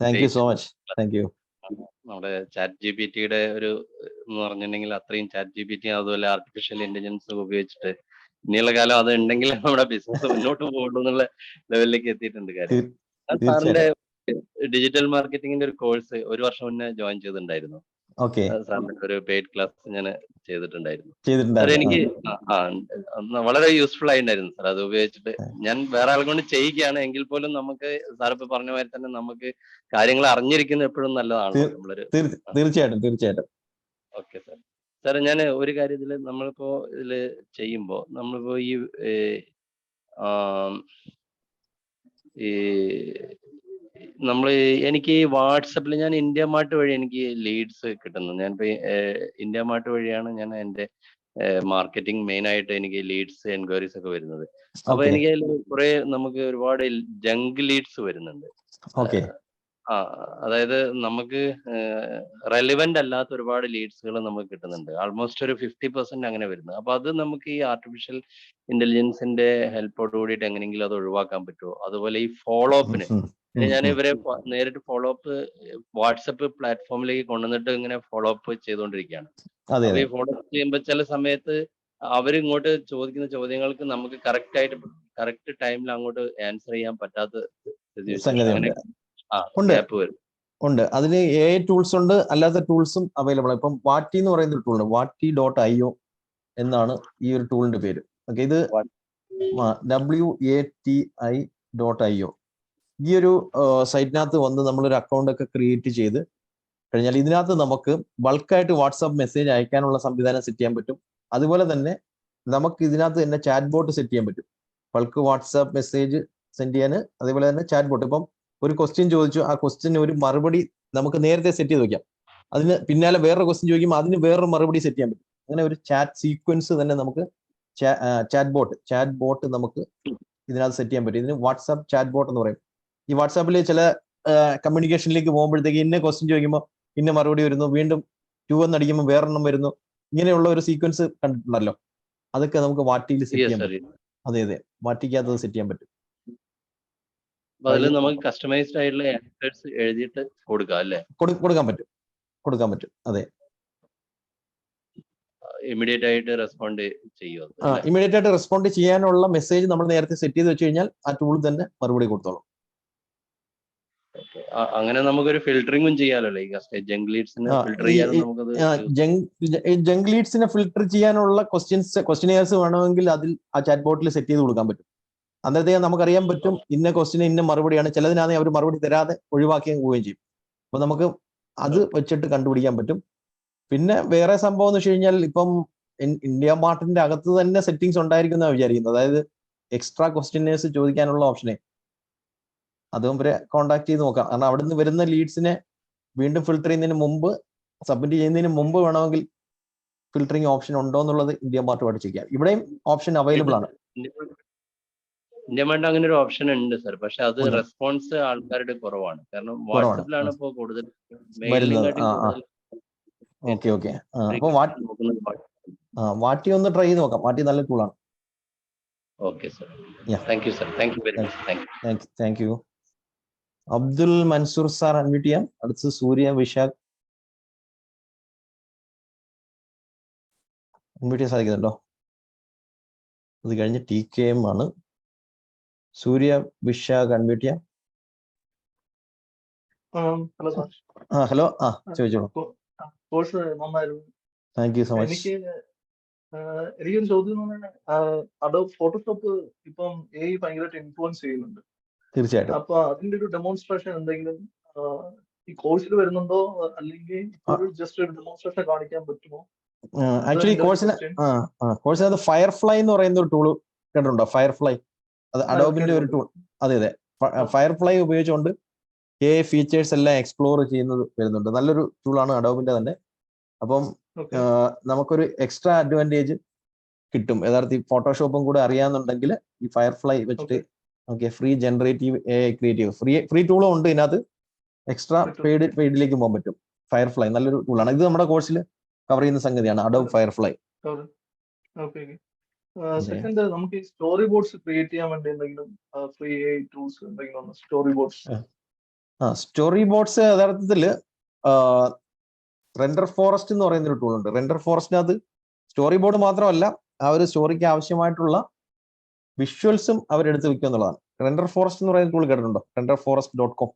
Thank you so much. Thank U. നമ്മുടെ ചാറ്റ് ജിപിടിയുടെ ഒരു എന്ന് പറഞ്ഞിട്ടുണ്ടെങ്കിൽ അത്രയും ചാറ്റ് ജിപിടി അതുപോലെ ആർട്ടിഫിഷ്യൽ ഇന്റലിജൻസ് ഉപയോഗിച്ചിട്ട് ഇനിയുള്ള കാലം അത് ഉണ്ടെങ്കിൽ നമ്മുടെ ബിസിനസ് മുന്നോട്ട് പോകുള്ളൂ എന്നുള്ള ലെവലിലേക്ക് എത്തിയിട്ടുണ്ട് കാര്യം. സാറിന്റെ ഡിജിറ്റൽ മാർക്കറ്റിംഗിന്റെ ഒരു കോഴ്സ് ഒരു വർഷം മുന്നേ ജോയിൻ ചെയ്തിട്ടുണ്ടായിരുന്നു. സാറിന്റെ ഒരു പെയ്ഡ് ക്ലാസ് ഞാൻ ചെയ്തിട്ടുണ്ടായിരുന്നു. എനിക്ക് വളരെ യൂസ്ഫുൾ ആയിട്ടുണ്ടായിരുന്നു സാർ. അത് ഉപയോഗിച്ചിട്ട് ഞാൻ വേറെ ആളെ കൊണ്ട് ചെയ്യുകയാണ് എങ്കിൽ പോലും നമുക്ക് സാർ ഇപ്പൊ പറഞ്ഞ മാതിരി തന്നെ നമുക്ക് കാര്യങ്ങൾ അറിഞ്ഞിരിക്കുന്നത് എപ്പോഴും നല്ലതാണ്. തീർച്ചയായിട്ടും. Okay sir. സാർ ഞാൻ ഒരു കാര്യത്തില് നമ്മളിപ്പോ ഇതില് ചെയ്യുമ്പോ നമ്മളിപ്പോ എനിക്ക് വാട്സപ്പിൽ ഞാൻ ഇന്ത്യ മാർട്ട് വഴി എനിക്ക് ലീഡ്സ് കിട്ടുന്നു. ഞാനിപ്പോ ഇന്ത്യ മാർട്ട് വഴിയാണ് ഞാൻ എന്റെ മാർക്കറ്റിംഗ് മെയിൻ ആയിട്ട് എനിക്ക് ലീഡ്സ് എൻക്വയറീസ് ഒക്കെ വരുന്നത്. അപ്പൊ എനിക്ക് അതിൽ കുറെ നമുക്ക് ഒരുപാട് ജങ്ക് ലീഡ്സ് വരുന്നുണ്ട്. അതായത് നമുക്ക് റെലിവന്റ് അല്ലാത്ത ഒരുപാട് ലീഡ്സുകൾ നമുക്ക് കിട്ടുന്നുണ്ട്. ആൾമോസ്റ്റ് ഒരു 50% അങ്ങനെ വരുന്നത്. അപ്പൊ അത് നമുക്ക് ഈ ആർട്ടിഫിഷ്യൽ ഇന്റലിജൻസിന്റെ ഹെൽപ്പോട് കൂടിയിട്ട് എങ്ങനെയെങ്കിലും അത് ഒഴിവാക്കാൻ പറ്റുമോ? അതുപോലെ ഈ ഫോളോ അപ്പിന് ഞാൻ ഇവരെ നേരിട്ട് ഫോളോ അപ്പ് വാട്സപ്പ് പ്ലാറ്റ്ഫോമിലേക്ക് കൊണ്ടുവന്നിട്ട് ഇങ്ങനെ ഫോളോ അപ്പ് ചെയ്തുകൊണ്ടിരിക്കുകയാണ്. അപ്പൊ ഈ ഫോളോ അപ്പ് ചെയ്യുമ്പോൾ ചില സമയത്ത് അവരിങ്ങോട്ട് ചോദിക്കുന്ന ചോദ്യങ്ങൾക്ക് നമുക്ക് കറക്റ്റ് ടൈമിൽ അങ്ങോട്ട് ആൻസർ ചെയ്യാൻ പറ്റാത്ത ഉണ്ട്. അതിന് AI ടൂൾസ് ഉണ്ട്, അല്ലാത്ത ടൂൾസും അവൈലബിൾ ആണ്. ഇപ്പം വാറ്റി എന്ന് പറയുന്ന ഒരു ടൂളുണ്ട്, wati.io എന്നാണ് ഈ ഒരു ടൂളിന്റെ പേര്. ഓക്കെ, ഇത് wati.io. ഈ ഒരു സൈറ്റിനകത്ത് വന്ന് നമ്മളൊരു അക്കൗണ്ട് ഒക്കെ ക്രിയേറ്റ് ചെയ്ത് കഴിഞ്ഞാൽ ഇതിനകത്ത് നമുക്ക് ബൾക്കായിട്ട് വാട്സാപ്പ് മെസ്സേജ് അയക്കാനുള്ള സംവിധാനം സെറ്റ് ചെയ്യാൻ പറ്റും. അതുപോലെ തന്നെ നമുക്ക് ഇതിനകത്ത് തന്നെ ചാറ്റ് ബോട്ട് സെറ്റ് ചെയ്യാൻ പറ്റും. ബൾക്ക് വാട്സാപ്പ് മെസ്സേജ് സെൻഡ് ചെയ്യാൻ, അതേപോലെ തന്നെ ചാറ്റ് ബോട്ട്. ഇപ്പം ഒരു ക്വസ്റ്റ്യൻ ചോദിച്ചു, ആ ക്വസ്റ്റ്യന് ഒരു മറുപടി നമുക്ക് നേരത്തെ സെറ്റ് ചെയ്ത് വെക്കാം. അതിന് പിന്നാലെ വേറൊരു ക്വസ്റ്റ്യൻ ചോദിക്കുമ്പോൾ അതിന് വേറൊരു മറുപടി സെറ്റ് ചെയ്യാൻ പറ്റും. അങ്ങനെ ഒരു ചാറ്റ് സീക്വൻസ് തന്നെ നമുക്ക് ചാറ്റ് ബോട്ട് നമുക്ക് ഇതിനകത്ത് സെറ്റ് ചെയ്യാൻ പറ്റും. ഇതിന് വാട്സാപ്പ് ചാറ്റ് ബോട്ട് എന്ന് പറയും. ഈ വാട്സാപ്പിൽ ചില കമ്മ്യൂണിക്കേഷനിലേക്ക് പോകുമ്പോഴത്തേക്ക് ഇന്ന ക്വസ്റ്റ്യൻ ചോദിക്കുമ്പോൾ ഇന്ന മറുപടി വരുന്നു, വീണ്ടും 2 എന്നടിക്കുമ്പോൾ വേറെണ്ണം വരുന്നു. ഇങ്ങനെയുള്ള ഒരു സീക്വൻസ് കണ്ടിട്ടുണ്ടല്ലോ, അതൊക്കെ നമുക്ക് വാട്ടിയിൽ സെറ്റ് ചെയ്യാൻ പറ്റും. അതെ, വാട്ടിക്കകത്ത് സെറ്റ് ചെയ്യാൻ പറ്റും. അതിൽ നമുക്ക് കസ്റ്റമൈസ്ഡ് ആയിട്ടുള്ള ആൻസേഴ്സ് എഴുതിയിട്ട് കൊടുക്കാം അല്ലേ? കൊടുക്കാൻ പറ്റും. അതെ, ഇമ്മീഡിയറ്റ് ആയിട്ട് റെസ്പോണ്ട് ചെയ്യും. ഇമ്മീഡിയറ്റ് ആയിട്ട് റെസ്പോണ്ട് ചെയ്യാനുള്ള മെസ്സേജ് നമ്മൾ നേരത്തെ സെറ്റ് ചെയ്ത് വെച്ച് കഴിഞ്ഞാൽ ആ ടൂൾ തന്നെ മറുപടി കൊടുത്തോളും. അങ്ങനെ നമുക്കൊരു ഫിൽറ്ററിംഗും ചെയ്യാലോ, ഈ ജങ്ക് ലീഡ്സിനെ ഫിൽറ്റർ ചെയ്യാനും നമുക്കത് ജങ്ക് ലീഡ്സിനെ ഫിൽറ്റർ ചെയ്യാനുള്ള ക്വസ്റ്റ്യനേഴ്സ് വേണമെങ്കിൽ അതിൽ ആ ചാറ്റ് ബോട്ടിൽ സെറ്റ് ചെയ്ത് കൊടുക്കാൻ പറ്റും. അന്നേരത്തേക്ക് നമുക്കറിയാൻ പറ്റും ഇന്ന ക്വസ്റ്റിന് ഇന്ന മറുപടിയാണ്. ചിലതിനാണെങ്കിൽ അവർ മറുപടി തരാതെ ഒഴിവാക്കി പോവുകയും ചെയ്യും. അപ്പൊ നമുക്ക് അത് വെച്ചിട്ട് കണ്ടുപിടിക്കാൻ പറ്റും. പിന്നെ വേറെ സംഭവം എന്ന് വെച്ച് കഴിഞ്ഞാൽ ഇപ്പം ഇന്ത്യ മാർട്ടിന്റെ അകത്ത് തന്നെ സെറ്റിംഗ്സ് ഉണ്ടായിരിക്കുന്ന വിചാരിക്കുന്നത്. അതായത് എക്സ്ട്രാ ക്വസ്റ്റ്യനേഴ്സ് ചോദിക്കാനുള്ള ഓപ്ഷനെ അതും വരെ കോൺടാക്ട് ചെയ്ത് നോക്കാം. കാരണം അവിടെ നിന്ന് വരുന്ന ലീഡ്സിനെ വീണ്ടും ഫിൽട്ടർ ചെയ്യുന്നതിന് മുമ്പ്, സബ്മിറ്റ് ചെയ്യുന്നതിന് മുമ്പ് വേണമെങ്കിൽ ഫിൽറ്ററിംഗ് ഓപ്ഷൻ ഉണ്ടോ എന്നുള്ളത് ഇന്ത്യ മാർട്ട് പഠിച്ചിരിക്കാം. ഇവിടെയും ഓപ്ഷൻ അവൈലബിൾ ആണ്. ഇന്ത്യ മാർട്ട് അങ്ങനെ ഒരു ഓപ്ഷൻ ഉണ്ട് സർ. പക്ഷെ അത് റെസ്പോൺസ് ആൾക്കാരുടെ കുറവാണ്. കാരണം വാട്സപ്പിലാണ് ഇപ്പോൾ കൂടുതൽ ഓക്കെ. അപ്പൊ വാട്ടി ഒന്ന് ട്രൈ ചെയ്ത് നോക്കാം. വാട്ടി നല്ല ടൂളാണ്. Okay sir, thank you sir, thank you very much. Thank you. Abdul Mansoor sir unmute ചെയ്യാം. അടുത്ത് സൂര്യ വിശാഖ് അൺമ്യൂട്ട് ചെയ്യാൻ സാധിക്കുന്നുണ്ടോ? അത് കഴിഞ്ഞ് TKM ആണ്. സൂര്യ വിശാഖ് അൺമ്യൂട്ട് ചെയ്യാം. ഹലോ, ചോദിച്ചോളൂ. കോഴ്സ് നന്നായിരുന്നു. Thank you so much. എനിക്കൊരു ചോദ്യം എന്ന് പറഞ്ഞാൽ അഡോബ് ഫോട്ടോഷോപ്പ് ഇപ്പം AI ഭയങ്കരമായിട്ട് ഇൻഫ്ലുവൻസ് ചെയ്യുന്നുണ്ട്. തീർച്ചയായിട്ടും. അപ്പൊ അതിന്റെ ഒരു ഡെമോൺസ്ട്രേഷൻ എന്തെങ്കിലും ഈ കോഴ്സിൽ വരുന്നുണ്ടോ, അല്ലെങ്കിൽ ജസ്റ്റ് ഒരു ഡെമോൺസ്ട്രേഷൻ കാണിക്കാൻ പറ്റുമോ? ആക്ച്വലി കോഴ്സിനകത്ത് ഫയർഫ്ലൈ എന്ന് പറയുന്ന ഒരു ടൂൾ കണ്ടിട്ടുണ്ടോ? ഫയർഫ്ലൈ, അത് അഡോബിന്റെ ഒരു ടൂൾ. അതെ, ഫയർഫ്ലൈ ഉപയോഗിച്ചുകൊണ്ട് AI ഫീച്ചേഴ്സ് എല്ലാം എക്സ്പ്ലോർ ചെയ്യുന്നത് വരുന്നുണ്ട്. നല്ലൊരു ടൂളാണ് അഡോബിന്റെ തന്നെ. അപ്പം നമുക്കൊരു എക്സ്ട്രാ അഡ്വാൻറ്റേജ് കിട്ടും. യഥാർത്ഥത്തിൽ ഫോട്ടോഷോപ്പും കൂടെ അറിയാന്നുണ്ടെങ്കിൽ ഈ ഫയർഫ്ലൈ വെച്ചിട്ട് free generative AI creative free ടൂളും ഉണ്ട് ഇതിനകത്ത്. എക്സ്ട്രാ പെയ്ഡിലേക്ക് പോകാൻ പറ്റും. ഫയർഫ്ലൈ നല്ലൊരു ടൂളാണ്. ഇത് നമ്മുടെ കോഴ്സിൽ കവർ ചെയ്യുന്ന സംഗതിയാണ്, അഡോബ് ഫയർഫ്ലൈ. സെക്കൻഡ്, നമുക്ക് ഈ സ്റ്റോറി ബോർഡ്സ് ക്രിയേറ്റ് ചെയ്യാൻ വേണ്ടി എന്തെങ്കിലും ഫ്രീ AI ടൂൾസ് എന്തെങ്കിലും സ്റ്റോറി ബോർഡ്സ്? സ്റ്റോറി ബോർഡ്സ് യഥാർത്ഥത്തിൽ റെൻഡർ ഫോറസ്റ്റ് എന്ന് പറയുന്ന ഒരു ടൂൾ ഉണ്ട്. റെൻഡർ ഫോറസ്റ്റിനകത്ത് സ്റ്റോറി ബോർഡ് മാത്രമല്ല, ആ ഒരു സ്റ്റോറിക്ക് ആവശ്യമായിട്ടുള്ള വിഷ്വൽസും അവരെടുത്ത് വെക്കുക എന്നുള്ളതാണ്. റെൻഡർ ഫോറസ്റ്റ് എന്ന് പറയുന്ന ടൂൾ കേട്ടിട്ടുണ്ടോ? renderforest.com.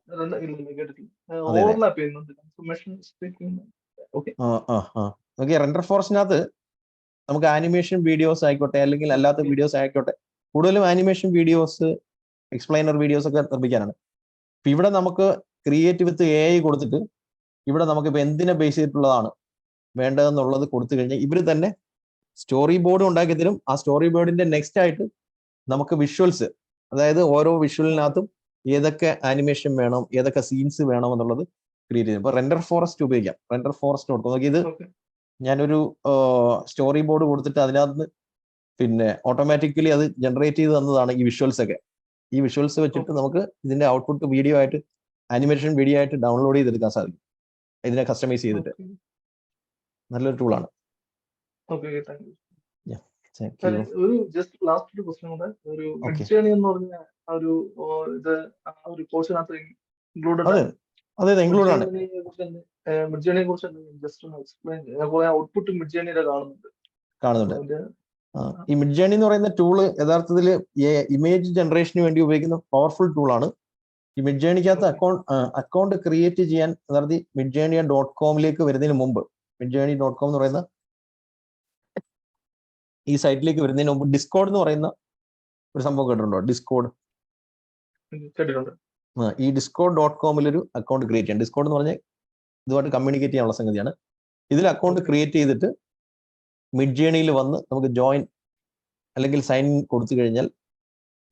റെൻഡർ ഫോറസ്റ്റിനകത്ത് നമുക്ക് ആനിമേഷൻ വീഡിയോസ് ആയിക്കോട്ടെ, അല്ലെങ്കിൽ അല്ലാത്ത വീഡിയോസ് ആയിക്കോട്ടെ, കൂടുതലും ആനിമേഷൻ വീഡിയോസ്, എക്സ്പ്ലൈനർ വീഡിയോസ് ഒക്കെ നിർമ്മിക്കാനാണ്. ഇപ്പൊ ഇവിടെ നമുക്ക് ക്രിയേറ്റ് വിത്ത് AI കൊടുത്തിട്ട് ഇവിടെ നമുക്കിപ്പോൾ എന്തിനെ ബേസ് ചെയ്തിട്ടുള്ളതാണ് വേണ്ടതെന്നുള്ളത് കൊടുത്തു കഴിഞ്ഞാൽ ഇവർ തന്നെ സ്റ്റോറി ബോർഡ് ഉണ്ടാക്കി തരും. ആ സ്റ്റോറി ബോർഡിന്റെ നെക്സ്റ്റ് ആയിട്ട് നമുക്ക് വിഷ്വൽസ്, അതായത് ഓരോ വിഷ്വലിനകത്തും ഏതൊക്കെ ആനിമേഷൻ വേണം, ഏതൊക്കെ സീൻസ് വേണം എന്നുള്ളത് ക്രിയേറ്റ് ചെയ്യും. ഇപ്പൊ റെൻഡർ ഫോറസ്റ്റ് ഉപയോഗിക്കാം. റെൻഡർ ഫോറസ്റ്റ് കൊടുക്കും. ഇത് ഞാനൊരു സ്റ്റോറി ബോർഡ് കൊടുത്തിട്ട് അതിനകത്ത് പിന്നെ ഓട്ടോമാറ്റിക്കലി അത് ജനറേറ്റ് ചെയ്ത് തന്നതാണ് ഈ വിഷ്വൽസ് ഒക്കെ. ഈ വിഷ്വൽസ് വെച്ചിട്ട് നമുക്ക് ഇതിന്റെ ഔട്ട്പുട്ട് വീഡിയോ ആയിട്ട്, ആനിമേഷൻ വീഡിയോ ആയിട്ട് ഡൗൺലോഡ് ചെയ്തെടുക്കാൻ സാധിക്കും. ഇതിനെ കസ്റ്റമൈസ് ചെയ്തിട്ട് നല്ലൊരു ടൂളാണ്. ഒരു ജസ്റ്റ് ലാസ്റ്റ് ഒരു ക്വസ്റ്റ്യൻ കൂടെ, ഒരു മിഡ്ജേണി എന്ന് പറഞ്ഞ ഒരു കോഴ്സിനകത്ത് ഇൻക്ലൂഡഡ് ആണ്. ഇൻക്ലൂഡ് ആണ്. മിഡ്ജേണിയെ കുറിച്ച് ജസ്റ്റ് ഒന്ന് എക്സ്പ്ലെയിൻ ചെയ്യാം. ഔട്ട്പുട്ട് മിഡ്ജേണിയുടെ കാണുന്നുണ്ട്. ഈ മിഡ്ജേണി എന്ന് പറയുന്ന ടൂള് യഥാർത്ഥത്തിൽ ഇമേജ് ജനറേഷന് വേണ്ടി ഉപയോഗിക്കുന്ന പവർഫുൾ ടൂളാണ്. ഈ മിഡ്ജേണിക്കകത്ത് അക്കൗണ്ട് ക്രിയേറ്റ് ചെയ്യാൻ യഥാർത്ഥത്തിൽ midjourney.com വരുന്നതിന് മുമ്പ്, midjourney.com എന്ന് പറയുന്ന ഈ സൈറ്റിലേക്ക് വരുന്നതിന് മുമ്പ് ഡിസ്കോഡ് എന്ന് പറയുന്ന ഒരു സംഭവം കേട്ടിട്ടുണ്ടോ? ഡിസ്കോഡ് ഈ discord.com ഒരു അക്കൗണ്ട് ക്രിയേറ്റ് ചെയ്യാം. ഡിസ്കോഡ് എന്ന് പറഞ്ഞാൽ ഇതുമായിട്ട് കമ്മ്യൂണിക്കേറ്റ് ചെയ്യാനുള്ള സംഗതിയാണ്. ഇതിൽ അക്കൗണ്ട് ക്രിയേറ്റ് ചെയ്തിട്ട് മിഡ് ജേണിയിൽ വന്ന് നമുക്ക് ജോയിൻ അല്ലെങ്കിൽ സൈൻ ഇൻ കൊടുത്തു കഴിഞ്ഞാൽ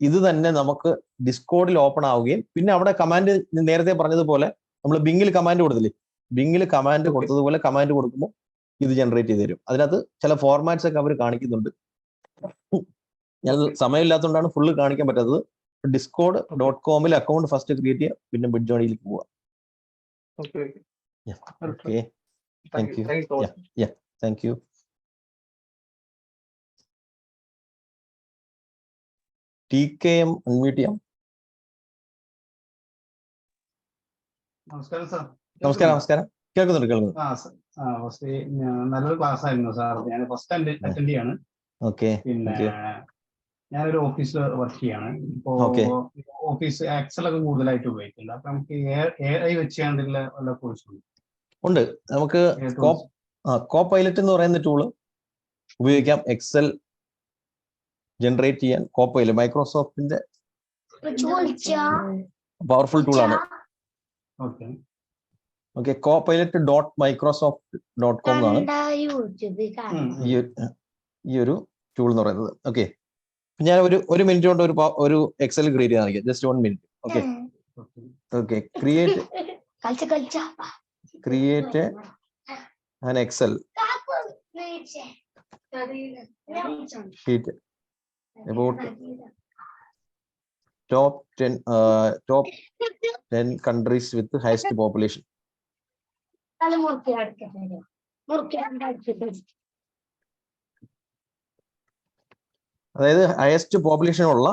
ഇത് തന്നെ നമുക്ക് ഡിസ്കോഡിൽ ഓപ്പൺ ആവുകയും പിന്നെ അവിടെ കമാൻഡ് നേരത്തെ പറഞ്ഞതുപോലെ നമ്മൾ ബിങ്ങിൽ കമാൻഡ് കൊടുത്തില്ലേ, ബിങ്ങിൽ കമാൻഡ് കൊടുത്തതുപോലെ കമാൻഡ് കൊടുക്കുമ്പോൾ ഇത് ജനറേറ്റ് ചെയ്ത് തരും. അതിനകത്ത് ചില ഫോർമാറ്റ്സ് ഒക്കെ അവർ കാണിക്കുന്നുണ്ട്. ഞാൻ സമയമില്ലാത്തതുകൊണ്ടാണ് ഫുള്ള് കാണിക്കാൻ പറ്റാത്തത്. discord.com അക്കൗണ്ട് ഫസ്റ്റ് ക്രിയേറ്റ് ചെയ്യുക, പിന്നെ മിഡ് ജേണിയിലേക്ക് പോവുക. Okay, thank U. Thank you. TKM unmute ചെയ്യാം. നമസ്കാരം സാർ. നമസ്കാരം. കേൾക്കുന്നുണ്ട്. നല്ലൊരു ക്ലാസ് ആയിരുന്നു സാർ. ഞാൻ ഫസ്റ്റ് അറ്റൻഡ് ചെയ്യാണ്. ഓക്കെ. പിന്നെ ഞാനൊരു ഓഫീസിൽ വർക്ക് ചെയ്യാണ്. ഇപ്പോ ഓഫീസ് എക്സൽ ഒക്കെ കൂടുതലായിട്ട് ഉപയോഗിക്കില്ല. അപ്പൊ നമുക്ക് AI വെച്ചാണ്ടുള്ള വല്ല കോഴ്സും ഉണ്ട്. നമുക്ക് കോപൈലറ്റ് എന്ന് പറയുന്ന ടൂള് ഉപയോഗിക്കാം. എക്സൽ ജനറേറ്റ് ചെയ്യാൻ കോപൈലറ്റ് മൈക്രോസോഫ്റ്റിന്റെ പവർഫുൾ ടൂളാണ്. ഓക്കെ, copilot.microsoft.com എന്നാണ് ഈ ഒരു ടൂൾ എന്ന് പറയുന്നത്. ഓക്കെ, ഞാൻ ഒരു മിനിറ്റ് കൊണ്ട് ഒരു എക്സൽ ക്രിയേറ്റ് ചെയ്യാൻ കാണിക്കാം. Just 1 minute. Okay okay, create an Excel sheet about top 10 countries with the highest population. അതായത് ഹയസ്റ്റ് പോപ്പുലേഷൻ ഉള്ള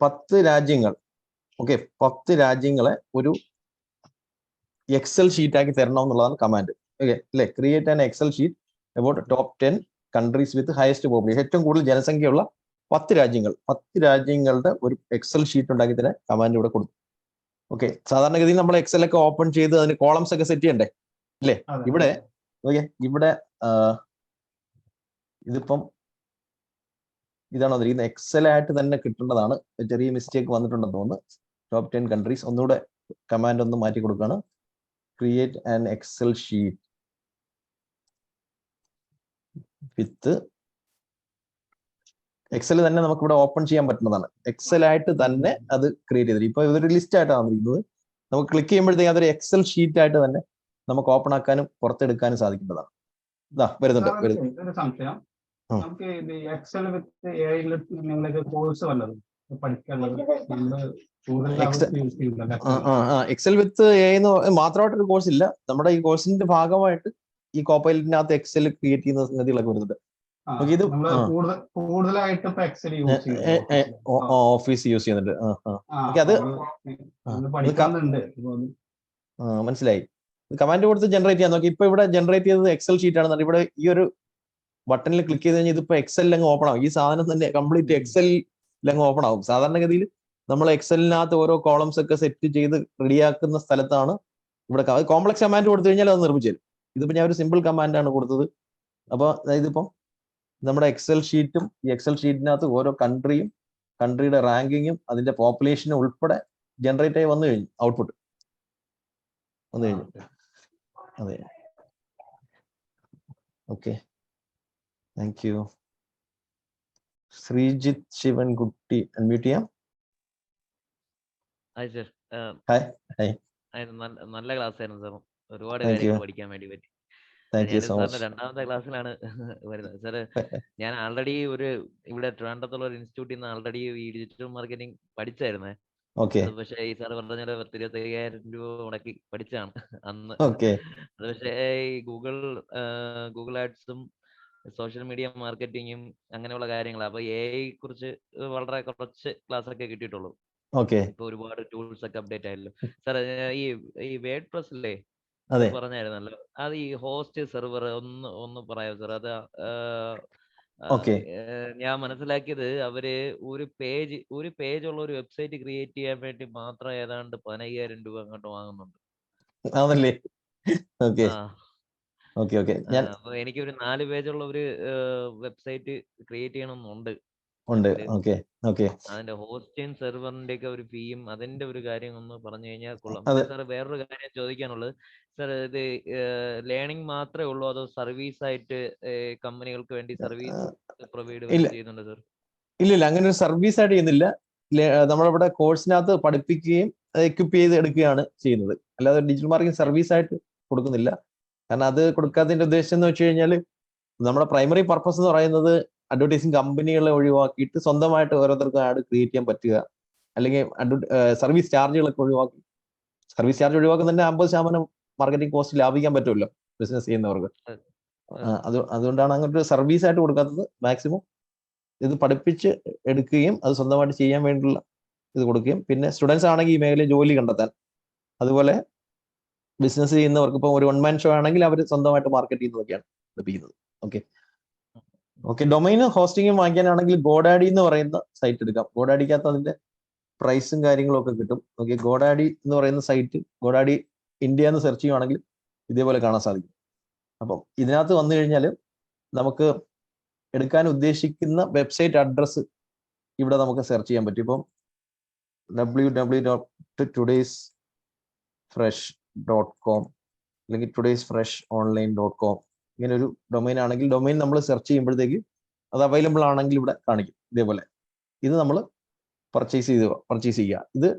10 രാജ്യങ്ങൾ. ഓക്കെ, 10 രാജ്യങ്ങളെ ഒരു എക്സൽ ഷീറ്റ് ആക്കി തരണം എന്നുള്ളതാണ് കമാൻഡ്. ഓക്കെ അല്ലെ? Create an Excel sheet about top 10 countries with highest population. ഏറ്റവും കൂടുതൽ ജനസംഖ്യയുള്ള 10 രാജ്യങ്ങൾ, 10 രാജ്യങ്ങളുടെ ഒരു എക്സൽ ഷീറ്റ് ഉണ്ടാക്കി തരാൻ കമാൻഡ് ഇവിടെ കൊടുത്തു. ഓക്കെ, സാധാരണഗതിയിൽ നമ്മൾ എക്സൽ ഒക്കെ ഓപ്പൺ ചെയ്ത് അതിന് കോളംസ് ഒക്കെ സെറ്റ് ചെയ്യണ്ടേ അല്ലേ? ഇവിടെ ഇവിടെ ഇതിപ്പം ഇതാണ് വന്നിരിക്കുന്നത്. എക്സൽ ആയിട്ട് തന്നെ കിട്ടേണ്ടതാണ്. ചെറിയ മിസ്റ്റേക്ക് വന്നിട്ടുണ്ടെന്ന് തോന്നുന്നു. ടോപ്പ് 10 കൺട്രീസ് ഒന്നുകൂടെ കമാൻഡ് ഒന്ന് മാറ്റി കൊടുക്കുകയാണ്. Create an Excel sheet with Excel തന്നെ നമുക്ക് ഇവിടെ ഓപ്പൺ ചെയ്യാൻ പറ്റുന്നതാണ്. എക്സൽ ആയിട്ട് തന്നെ അത് ക്രിയേറ്റ് ചെയ്തിട്ട് ഇപ്പൊ ഇതൊരു ലിസ്റ്റ് ആയിട്ടാണ് വന്നിരിക്കുന്നത്. നമുക്ക് ക്ലിക്ക് ചെയ്യുമ്പോഴത്തേക്ക് അതൊരു എക്സൽ ഷീറ്റ് ആയിട്ട് തന്നെ നമുക്ക് ഓപ്പൺ ആക്കാനും പുറത്തെടുക്കാനും സാധിക്കുന്നതാണ്. ഇതാ വരുന്നുണ്ട്. സംശയം, നമുക്ക് എക്സൽ വിത്ത് AI കോഴ്സ് വല്ലതും പഠിക്കാനുള്ളത് എക്സൽ വിത്ത് AI മാത്രമായിട്ടൊരു കോഴ്സ് ഇല്ല. നമ്മുടെ ഈ കോഴ്സിന്റെ ഭാഗമായിട്ട് ഈ കോപ്പൈലറ്റിനകത്ത് എക്സൽ ക്രിയേറ്റ് ചെയ്യുന്ന സംഗതികളൊക്കെ വരുന്നുണ്ട്. ഇത് ഓഫീസ് യൂസ് ചെയ്യുന്നുണ്ട്. അത് മനസ്സിലായി. കമാൻഡ് കൊടുത്ത് ജനറേറ്റ് ചെയ്യാൻ നോക്കി. ഇപ്പൊ ഇവിടെ ജനറേറ്റ് ചെയ്തത് എക്സൽ ഷീറ്റ് ആണെന്നുണ്ട്. ഇവിടെ ഈ ഒരു ബട്ടണിൽ ക്ലിക്ക് ചെയ്ത് കഴിഞ്ഞാൽ ഇതിപ്പോ എക്സലിൽ അങ്ങ് ഓപ്പൺ ആവും. ഈ സാധനം തന്നെ കംപ്ലീറ്റ് എക്സലിൽ അങ്ങ് ഓപ്പൺ ആവും. സാധാരണഗതിയിൽ നമ്മൾ എക്സലിനകത്ത് ഓരോ കോളംസ് ഒക്കെ സെറ്റ് ചെയ്ത് റെഡിയാക്കുന്ന സ്ഥലത്താണ് ഇവിടെ കോംപ്ലക്സ് കമാൻഡ് കൊടുത്തു കഴിഞ്ഞാൽ അത് നിർമ്മിച്ചു തരും. ഇതിപ്പോ ഞാൻ ഒരു സിമ്പിൾ കമാൻഡാണ് കൊടുത്തത്. അപ്പൊ അതായത് ഇപ്പം നമ്മുടെ എക്സൽ ഷീറ്റും ഈ എക്സൽ ഷീറ്റിനകത്ത് ഓരോ കൺട്രിയും കൺട്രിയുടെ റാങ്കിങ്ങും അതിന്റെ പോപ്പുലേഷനും ഉൾപ്പെടെ ജനറേറ്റ് ആയി വന്നു കഴിഞ്ഞു. ഔട്ട്പുട്ട് വന്നു കഴിഞ്ഞു. അതെ, okay, thank you. Sreejith Sivankutty unmute ചെയ്യാം. Hi sir. ഹായ്. നല്ല ക്ലാസ് ആയിരുന്നു സാർ. ഒരുപാട് കാര്യങ്ങൾ പഠിക്കാൻ വേണ്ടി പറ്റി. ഞാൻ സാറിന്റെ രണ്ടാമത്തെ ക്ലാസ്സിലാണ് വരുന്നത് സാറ്. ഞാൻ ആൾറെഡി ഇവിടെ ട്രിവാൻഡ്രത്തുള്ള ഒരു ഇൻസ്റ്റിറ്റ്യൂട്ടിൽ നിന്ന് ആൾറെഡി ഈ ഡിജിറ്റൽ മാർക്കറ്റിംഗ് പഠിച്ചായിരുന്നേ. അത് പക്ഷേ ഈ സാറ് പറഞ്ഞ 25,000 രൂപ മുടക്കി പഠിച്ചാണ് അന്ന്. അത് പക്ഷേ ഈ ഗൂഗിൾ ആഡ്സും സോഷ്യൽ മീഡിയ മാർക്കറ്റിങ്ങും അങ്ങനെയുള്ള കാര്യങ്ങളാണ്. അപ്പൊ AI കുറിച്ച് വളരെ കുറച്ച് ക്ലാസ് ഒക്കെ കിട്ടിയിട്ടുള്ളൂ. ഇപ്പൊ ഒരുപാട് ടൂൾസ് ഒക്കെ അപ്ഡേറ്റ് ആയല്ലോ സാർ. ഈ വേർഡ് പ്രസ്സില്ലേ പറഞ്ഞായിരുന്നല്ലോ, അത് ഈ ഹോസ്റ്റ് സെർവർ ഒന്ന് പറയാം സാർ. അത് ഞാൻ മനസ്സിലാക്കിയത് അവര് ഒരു പേജ് ഉള്ള ഒരു വെബ്സൈറ്റ് ക്രിയേറ്റ് ചെയ്യാൻ വേണ്ടി മാത്രം ഏതാണ്ട് 15,000 രൂപ അങ്ങോട്ട് വാങ്ങുന്നുണ്ട്. അപ്പൊ എനിക്കൊരു 4 പേജുള്ള ഒരു വെബ്സൈറ്റ് ക്രിയേറ്റ് ചെയ്യണമെന്നുണ്ട്. ഉണ്ട്. Okay okay. അതിന്റെ ഹോസ്റ്റിംഗ് സെർവറിന്റെ ഒക്കെ ഒരു ഫീയും അതിന്റെ ഒരു കാര്യം ഒന്ന് പറഞ്ഞു കഴിഞ്ഞാൽ കൊള്ളാം. അതെ. പിന്നെ സാർ വേറൊരു കാര്യം ചോദിക്കാനുള്ളത്, സാർ ഇത് ലേണിംഗ് മാത്രമേ ഉള്ളൂ അതോ സർവീസ് ആയിട്ട് കമ്പനികൾക്ക് വേണ്ടി സർവീസ് പ്രൊവൈഡ് ഇല്ല ചെയ്യുന്നുണ്ട് സാർ? ഇല്ല അങ്ങനെ ഒരു സർവീസ് ആയിട്ട് ചെയ്യുന്നില്ല. നമ്മളിവിടെ കോഴ്സിനകത്ത് പഠിപ്പിക്കുകയും എക്വിപ്പ് ചെയ്ത് എടുക്കുകയാണ് ചെയ്യുന്നത്. അല്ലാതെ ഡിജിറ്റൽ മാർക്കറ്റിംഗ് സർവീസ് ആയിട്ട് കൊടുക്കുന്നില്ല. കാരണം അത് കൊടുക്കാത്തതിന്റെ ഉദ്ദേശം എന്ന് വെച്ച് കഴിഞ്ഞാൽ നമ്മുടെ പ്രൈമറി പർപ്പസ് എന്ന് പറയുന്നത് അഡ്വർടൈസിങ് കമ്പനികളെ ഒഴിവാക്കിയിട്ട് സ്വന്തമായിട്ട് ഓരോരുത്തർക്കും ആഡ് ക്രിയേറ്റ് ചെയ്യാൻ പറ്റുക, അല്ലെങ്കിൽ സർവീസ് ചാർജുകളൊക്കെ ഒഴിവാക്കി, സർവീസ് ചാർജ് ഒഴിവാക്കുന്നതിന്റെ 50% മാർക്കറ്റിംഗ് കോസ്റ്റ് ലാഭിക്കാൻ പറ്റുമല്ലോ ബിസിനസ് ചെയ്യുന്നവർക്ക്. അതുകൊണ്ടാണ് അങ്ങനത്തെ സർവീസ് ആയിട്ട് കൊടുക്കാത്തത്. മാക്സിമം ഇത് പഠിപ്പിച്ച് എടുക്കുകയും അത് സ്വന്തമായിട്ട് ചെയ്യാൻ വേണ്ടിയുള്ള ഇത് കൊടുക്കുകയും, പിന്നെ സ്റ്റുഡൻസ് ആണെങ്കിൽ ഈ മേഖലയിൽ ജോലി കണ്ടെത്താൻ, അതുപോലെ ബിസിനസ് ചെയ്യുന്നവർക്ക് ഇപ്പം ഒരു 1 മാൻ ഷോ ആണെങ്കിൽ അവർ സ്വന്തമായിട്ട് മാർക്കറ്റ് ചെയ്യുന്നതൊക്കെയാണ് ലഭിക്കുന്നത്. Okay okay. ഡൊമൈനും ഹോസ്റ്റിങ്ങും വാങ്ങിക്കാനാണെങ്കിൽ ഗോഡാഡി എന്ന് പറയുന്ന സൈറ്റ് എടുക്കാം. ഗോഡാഡിക്കകത്ത് അതിന്റെ പ്രൈസും കാര്യങ്ങളും ഒക്കെ കിട്ടും. ഓക്കെ, ഗോഡാഡി എന്ന് പറയുന്ന സൈറ്റ്, ഗോഡാഡി ഇന്ത്യ എന്ന് സെർച്ച് ചെയ്യുവാണെങ്കിൽ ഇതേപോലെ കാണാൻ സാധിക്കും. അപ്പം ഇതിനകത്ത് വന്നു കഴിഞ്ഞാൽ നമുക്ക് എടുക്കാൻ ഉദ്ദേശിക്കുന്ന വെബ്സൈറ്റ് അഡ്രസ്സ് ഇവിടെ നമുക്ക് സെർച്ച് ചെയ്യാൻ പറ്റും. ഇപ്പം www.todaysfresh.com അല്ലെങ്കിൽ todaysfreshonline.com ഇങ്ങനെ ഒരു ഡൊമൈൻ ആണെങ്കിൽ ഡൊമൈൻ നമ്മൾ സെർച്ച് ചെയ്യുമ്പോഴത്തേക്ക് അത് അവൈലബിൾ ആണെങ്കിൽ ഇവിടെ കാണിക്കും. ഇതേപോലെ ഇത് നമ്മൾ പർച്ചേസ് ചെയ്യുക. ഇത്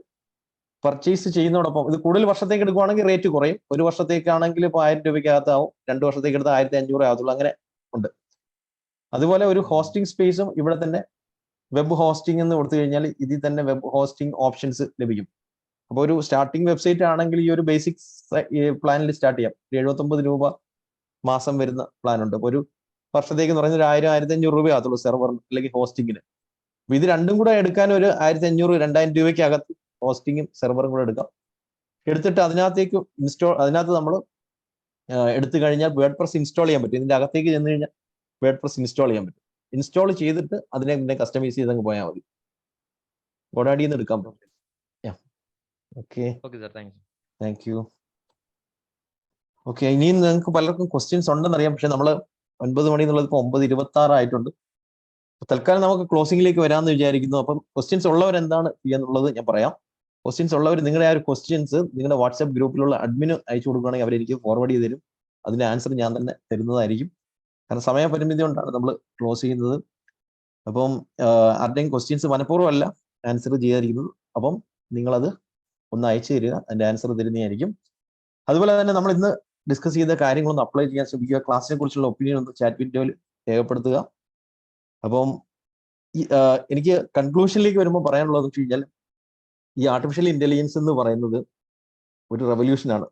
പർച്ചേസ് ചെയ്യുന്നതോടൊപ്പം ഇത് കൂടുതൽ വർഷത്തേക്ക് എടുക്കുവാണെങ്കിൽ റേറ്റ് കുറയും. 1 വർഷത്തേക്കാണെങ്കിൽ ഇപ്പോൾ 1000 രൂപയ്ക്കകത്താവും, 2 വർഷത്തേക്ക് എടുത്താൽ 1500 ആകത്തുള്ളൂ. അങ്ങനെ ഉണ്ട്. അതുപോലെ ഒരു ഹോസ്റ്റിംഗ് സ്പേസും ഇവിടെ തന്നെ വെബ് ഹോസ്റ്റിംഗ് എന്ന് കൊടുത്തു കഴിഞ്ഞാൽ ഇതിൽ തന്നെ വെബ് ഹോസ്റ്റിംഗ് ഓപ്ഷൻസ് ലഭിക്കും. അപ്പോൾ ഒരു സ്റ്റാർട്ടിംഗ് വെബ്സൈറ്റ് ആണെങ്കിൽ ഈ ഒരു ബേസിക് പ്ലാനിൽ സ്റ്റാർട്ട് ചെയ്യാം. 79 രൂപ മാസം വരുന്ന പ്ലാൻ ഉണ്ട്. അപ്പോൾ ഒരു വർഷത്തേക്ക് എന്ന് പറയുന്നത് 1000-1500 രൂപ ആകത്തുള്ളൂ സെർവറിന് അല്ലെങ്കിൽ ഹോസ്റ്റിങ്ങിന്. അപ്പൊ ഇത് രണ്ടും കൂടെ എടുക്കാൻ ഒരു 1500-2000 രൂപയ്ക്ക് അകത്ത് ഹോസ്റ്റിങ്ങും സെർവറും കൂടെ എടുക്കാം. എടുത്തിട്ട് അതിനകത്ത് നമ്മൾ എടുത്തു കഴിഞ്ഞാൽ വേർഡ് പ്രസ് ഇൻസ്റ്റാൾ ചെയ്യാൻ പറ്റും. ഇതിന്റെ അകത്തേക്ക് ചെന്ന് കഴിഞ്ഞാൽ വേർഡ് പ്രസ് ഇൻസ്റ്റാൾ ചെയ്യാൻ പറ്റും. ഇൻസ്റ്റാൾ ചെയ്തിട്ട് അതിനെ പിന്നെ കസ്റ്റമൈസ് ചെയ്തങ്ങ് പോയാൽ മതി. ഗോഡാഡിയിൽ നിന്ന് എടുക്കാൻ പറ്റും. Okay thank you. ഓക്കെ, ഇനിയും നിങ്ങൾക്ക് പലർക്കും ക്വസ്റ്റ്യൻസ് ഉണ്ടെന്ന് അറിയാം. പക്ഷെ നമ്മൾ 9 മണി എന്നുള്ളത് ഇപ്പോൾ 9:26 ആയിട്ടുണ്ട്. തൽക്കാലം നമുക്ക് ക്ലോസിംഗിലേക്ക് വരാമെന്ന് വിചാരിക്കുന്നു. അപ്പം ക്വസ്റ്റ്യൻസ് ഉള്ളവർ എന്താണ് ചെയ്യാന്നുള്ളത് ഞാൻ പറയാം. ക്വസ്റ്റ്യൻസ് ഉള്ളവർ നിങ്ങളുടെ ആ ഒരു ക്വസ്റ്റ്യൻസ് നിങ്ങളുടെ വാട്സ്ആപ്പ് ഗ്രൂപ്പിലുള്ള അഡ്മിന് അയച്ചു കൊടുക്കുകയാണെങ്കിൽ അവരെനിക്ക് ഫോർവേഡ് ചെയ്ത് തരും. അതിന്റെ ആൻസർ ഞാൻ തന്നെ തരുന്നതായിരിക്കും. കാരണം സമയപരിമിതി കൊണ്ടാണ് നമ്മൾ ക്ലോസ് ചെയ്യുന്നത്. അപ്പം ആരുടെയും ക്വസ്റ്റ്യൻസ് മനഃപൂർവ്വം അല്ല ആൻസർ ചെയ്യാതിരിക്കുന്നത്. അപ്പം നിങ്ങളത് ഒന്ന് അയച്ചു തരിക, അതിന്റെ ആൻസർ തരുന്നതായിരിക്കും. അതുപോലെ തന്നെ നമ്മൾ ഇന്ന് ഡിസ്കസ് ചെയ്ത കാര്യങ്ങളൊന്ന് അപ്ലൈ ചെയ്യാൻ ശ്രമിക്കുക. ക്ലാസ്സിനെ കുറിച്ചുള്ള ഒപ്പീനിയൻ ഒന്ന് ചാറ്റ് വിൻഡോയിൽ രേഖപ്പെടുത്തുക. അപ്പം എനിക്ക് കൺക്ലൂഷനിലേക്ക് വരുമ്പോൾ പറയാനുള്ളത് വെച്ച് കഴിഞ്ഞാൽ ഈ ആർട്ടിഫിഷ്യൽ ഇന്റലിജൻസ് എന്ന് പറയുന്നത് ഒരു റെവല്യൂഷനാണ്.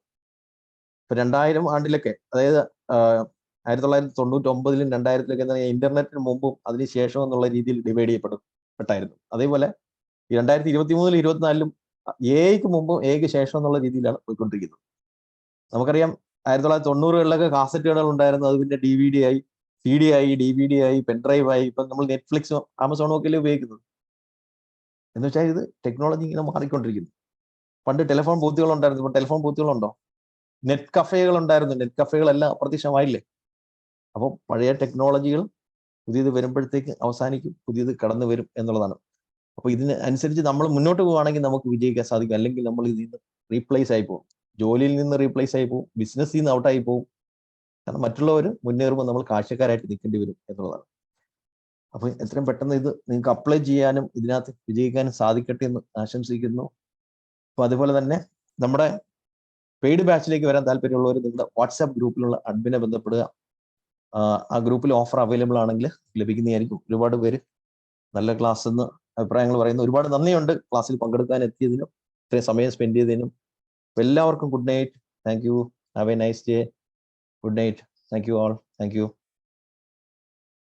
ഇപ്പൊ 2000 ആണ്ടിലൊക്കെ, അതായത് 1999-ലും 2000-ലൊക്കെ എന്താ ഇന്റർനെറ്റിന് മുമ്പും അതിനുശേഷം എന്നുള്ള രീതിയിൽ ഡിവൈഡ് ചെയ്യപ്പെട്ടായിരുന്നു. അതേപോലെ ഈ 2023-24-ലും എഐക്ക് മുമ്പും എഐക്ക് ശേഷം എന്നുള്ള രീതിയിലാണ് പോയിക്കൊണ്ടിരിക്കുന്നത്. നമുക്കറിയാം 1990-കളിലൊക്കെ കാസറ്റുകൾ ഉണ്ടായിരുന്നു. അത് പിന്നെ DVD ആയി, CD ആയി, DVD ആയി, പെൻഡ്രൈവ് ആയി. ഇപ്പൊ നമ്മൾ നെറ്റ്ഫ്ലിക്സും ആമസോണും ഒക്കെ അല്ലേ ഉപയോഗിക്കുന്നത്. എന്ന് വെച്ചാൽ ഇത് ടെക്നോളജി ഇങ്ങനെ മാറിക്കൊണ്ടിരിക്കുന്നു. പണ്ട് ടെലിഫോൺ ബൂത്തുകൾ ഉണ്ടായിരുന്നു, ഇപ്പൊ ടെലിഫോൺ ബൂത്തുകളുണ്ടോ? നെറ്റ് കഫേകൾ ഉണ്ടായിരുന്നു, നെറ്റ് കഫേകളെല്ലാം അപ്രത്യക്ഷമായില്ലേ. അപ്പോൾ പഴയ ടെക്നോളജികൾ പുതിയത് വരുമ്പോഴത്തേക്ക് അവസാനിക്കും, പുതിയത് കടന്നു വരും എന്നുള്ളതാണ്. അപ്പോൾ ഇതിന് അനുസരിച്ച് നമ്മൾ മുന്നോട്ട് പോവുകയാണെങ്കിൽ നമുക്ക് വിജയിക്കാൻ സാധിക്കും. അല്ലെങ്കിൽ നമ്മൾ ഇതിൽ നിന്ന് റീപ്ലേസ് ആയി പോകും, ജോലിയിൽ നിന്ന് റീപ്ലേസ് ആയി പോകും, ബിസിനസ്സിൽ നിന്ന് ഔട്ടായി പോകും. കാരണം മറ്റുള്ളവർ മുന്നേറുമ്പോൾ നമ്മൾ കാഴ്ചക്കാരായിട്ട് നിൽക്കേണ്ടി വരും എന്നുള്ളതാണ്. അപ്പൊ എത്രയും പെട്ടെന്ന് ഇത് നിങ്ങൾക്ക് അപ്ലൈ ചെയ്യാനും ഇതിനകത്ത് വിജയിക്കാനും സാധിക്കട്ടെ എന്ന് ആശംസിക്കുന്നു. അപ്പൊ അതുപോലെ തന്നെ നമ്മുടെ പെയ്ഡ് ബാച്ചിലേക്ക് വരാൻ താല്പര്യമുള്ളവർ നിങ്ങളുടെ വാട്സാപ്പ് ഗ്രൂപ്പിലുള്ള അഡ്മിനെ ബന്ധപ്പെടുക. ആ ഗ്രൂപ്പിൽ ഓഫർ അവൈലബിൾ ആണെങ്കിൽ ലഭിക്കുന്നതായിരിക്കും. ഒരുപാട് പേര് നല്ല ക്ലാസ് എന്ന് അഭിപ്രായങ്ങൾ പറയുന്നു. ഒരുപാട് നന്ദിയുണ്ട് ക്ലാസ്സിൽ പങ്കെടുക്കാൻ എത്തിയതിനും ഇത്രയും സമയം സ്പെൻഡ് ചെയ്തതിനും. എല്ലാവർക്കും good night. Thank you. Have A nice day. Good night. Thank you all. Thank you.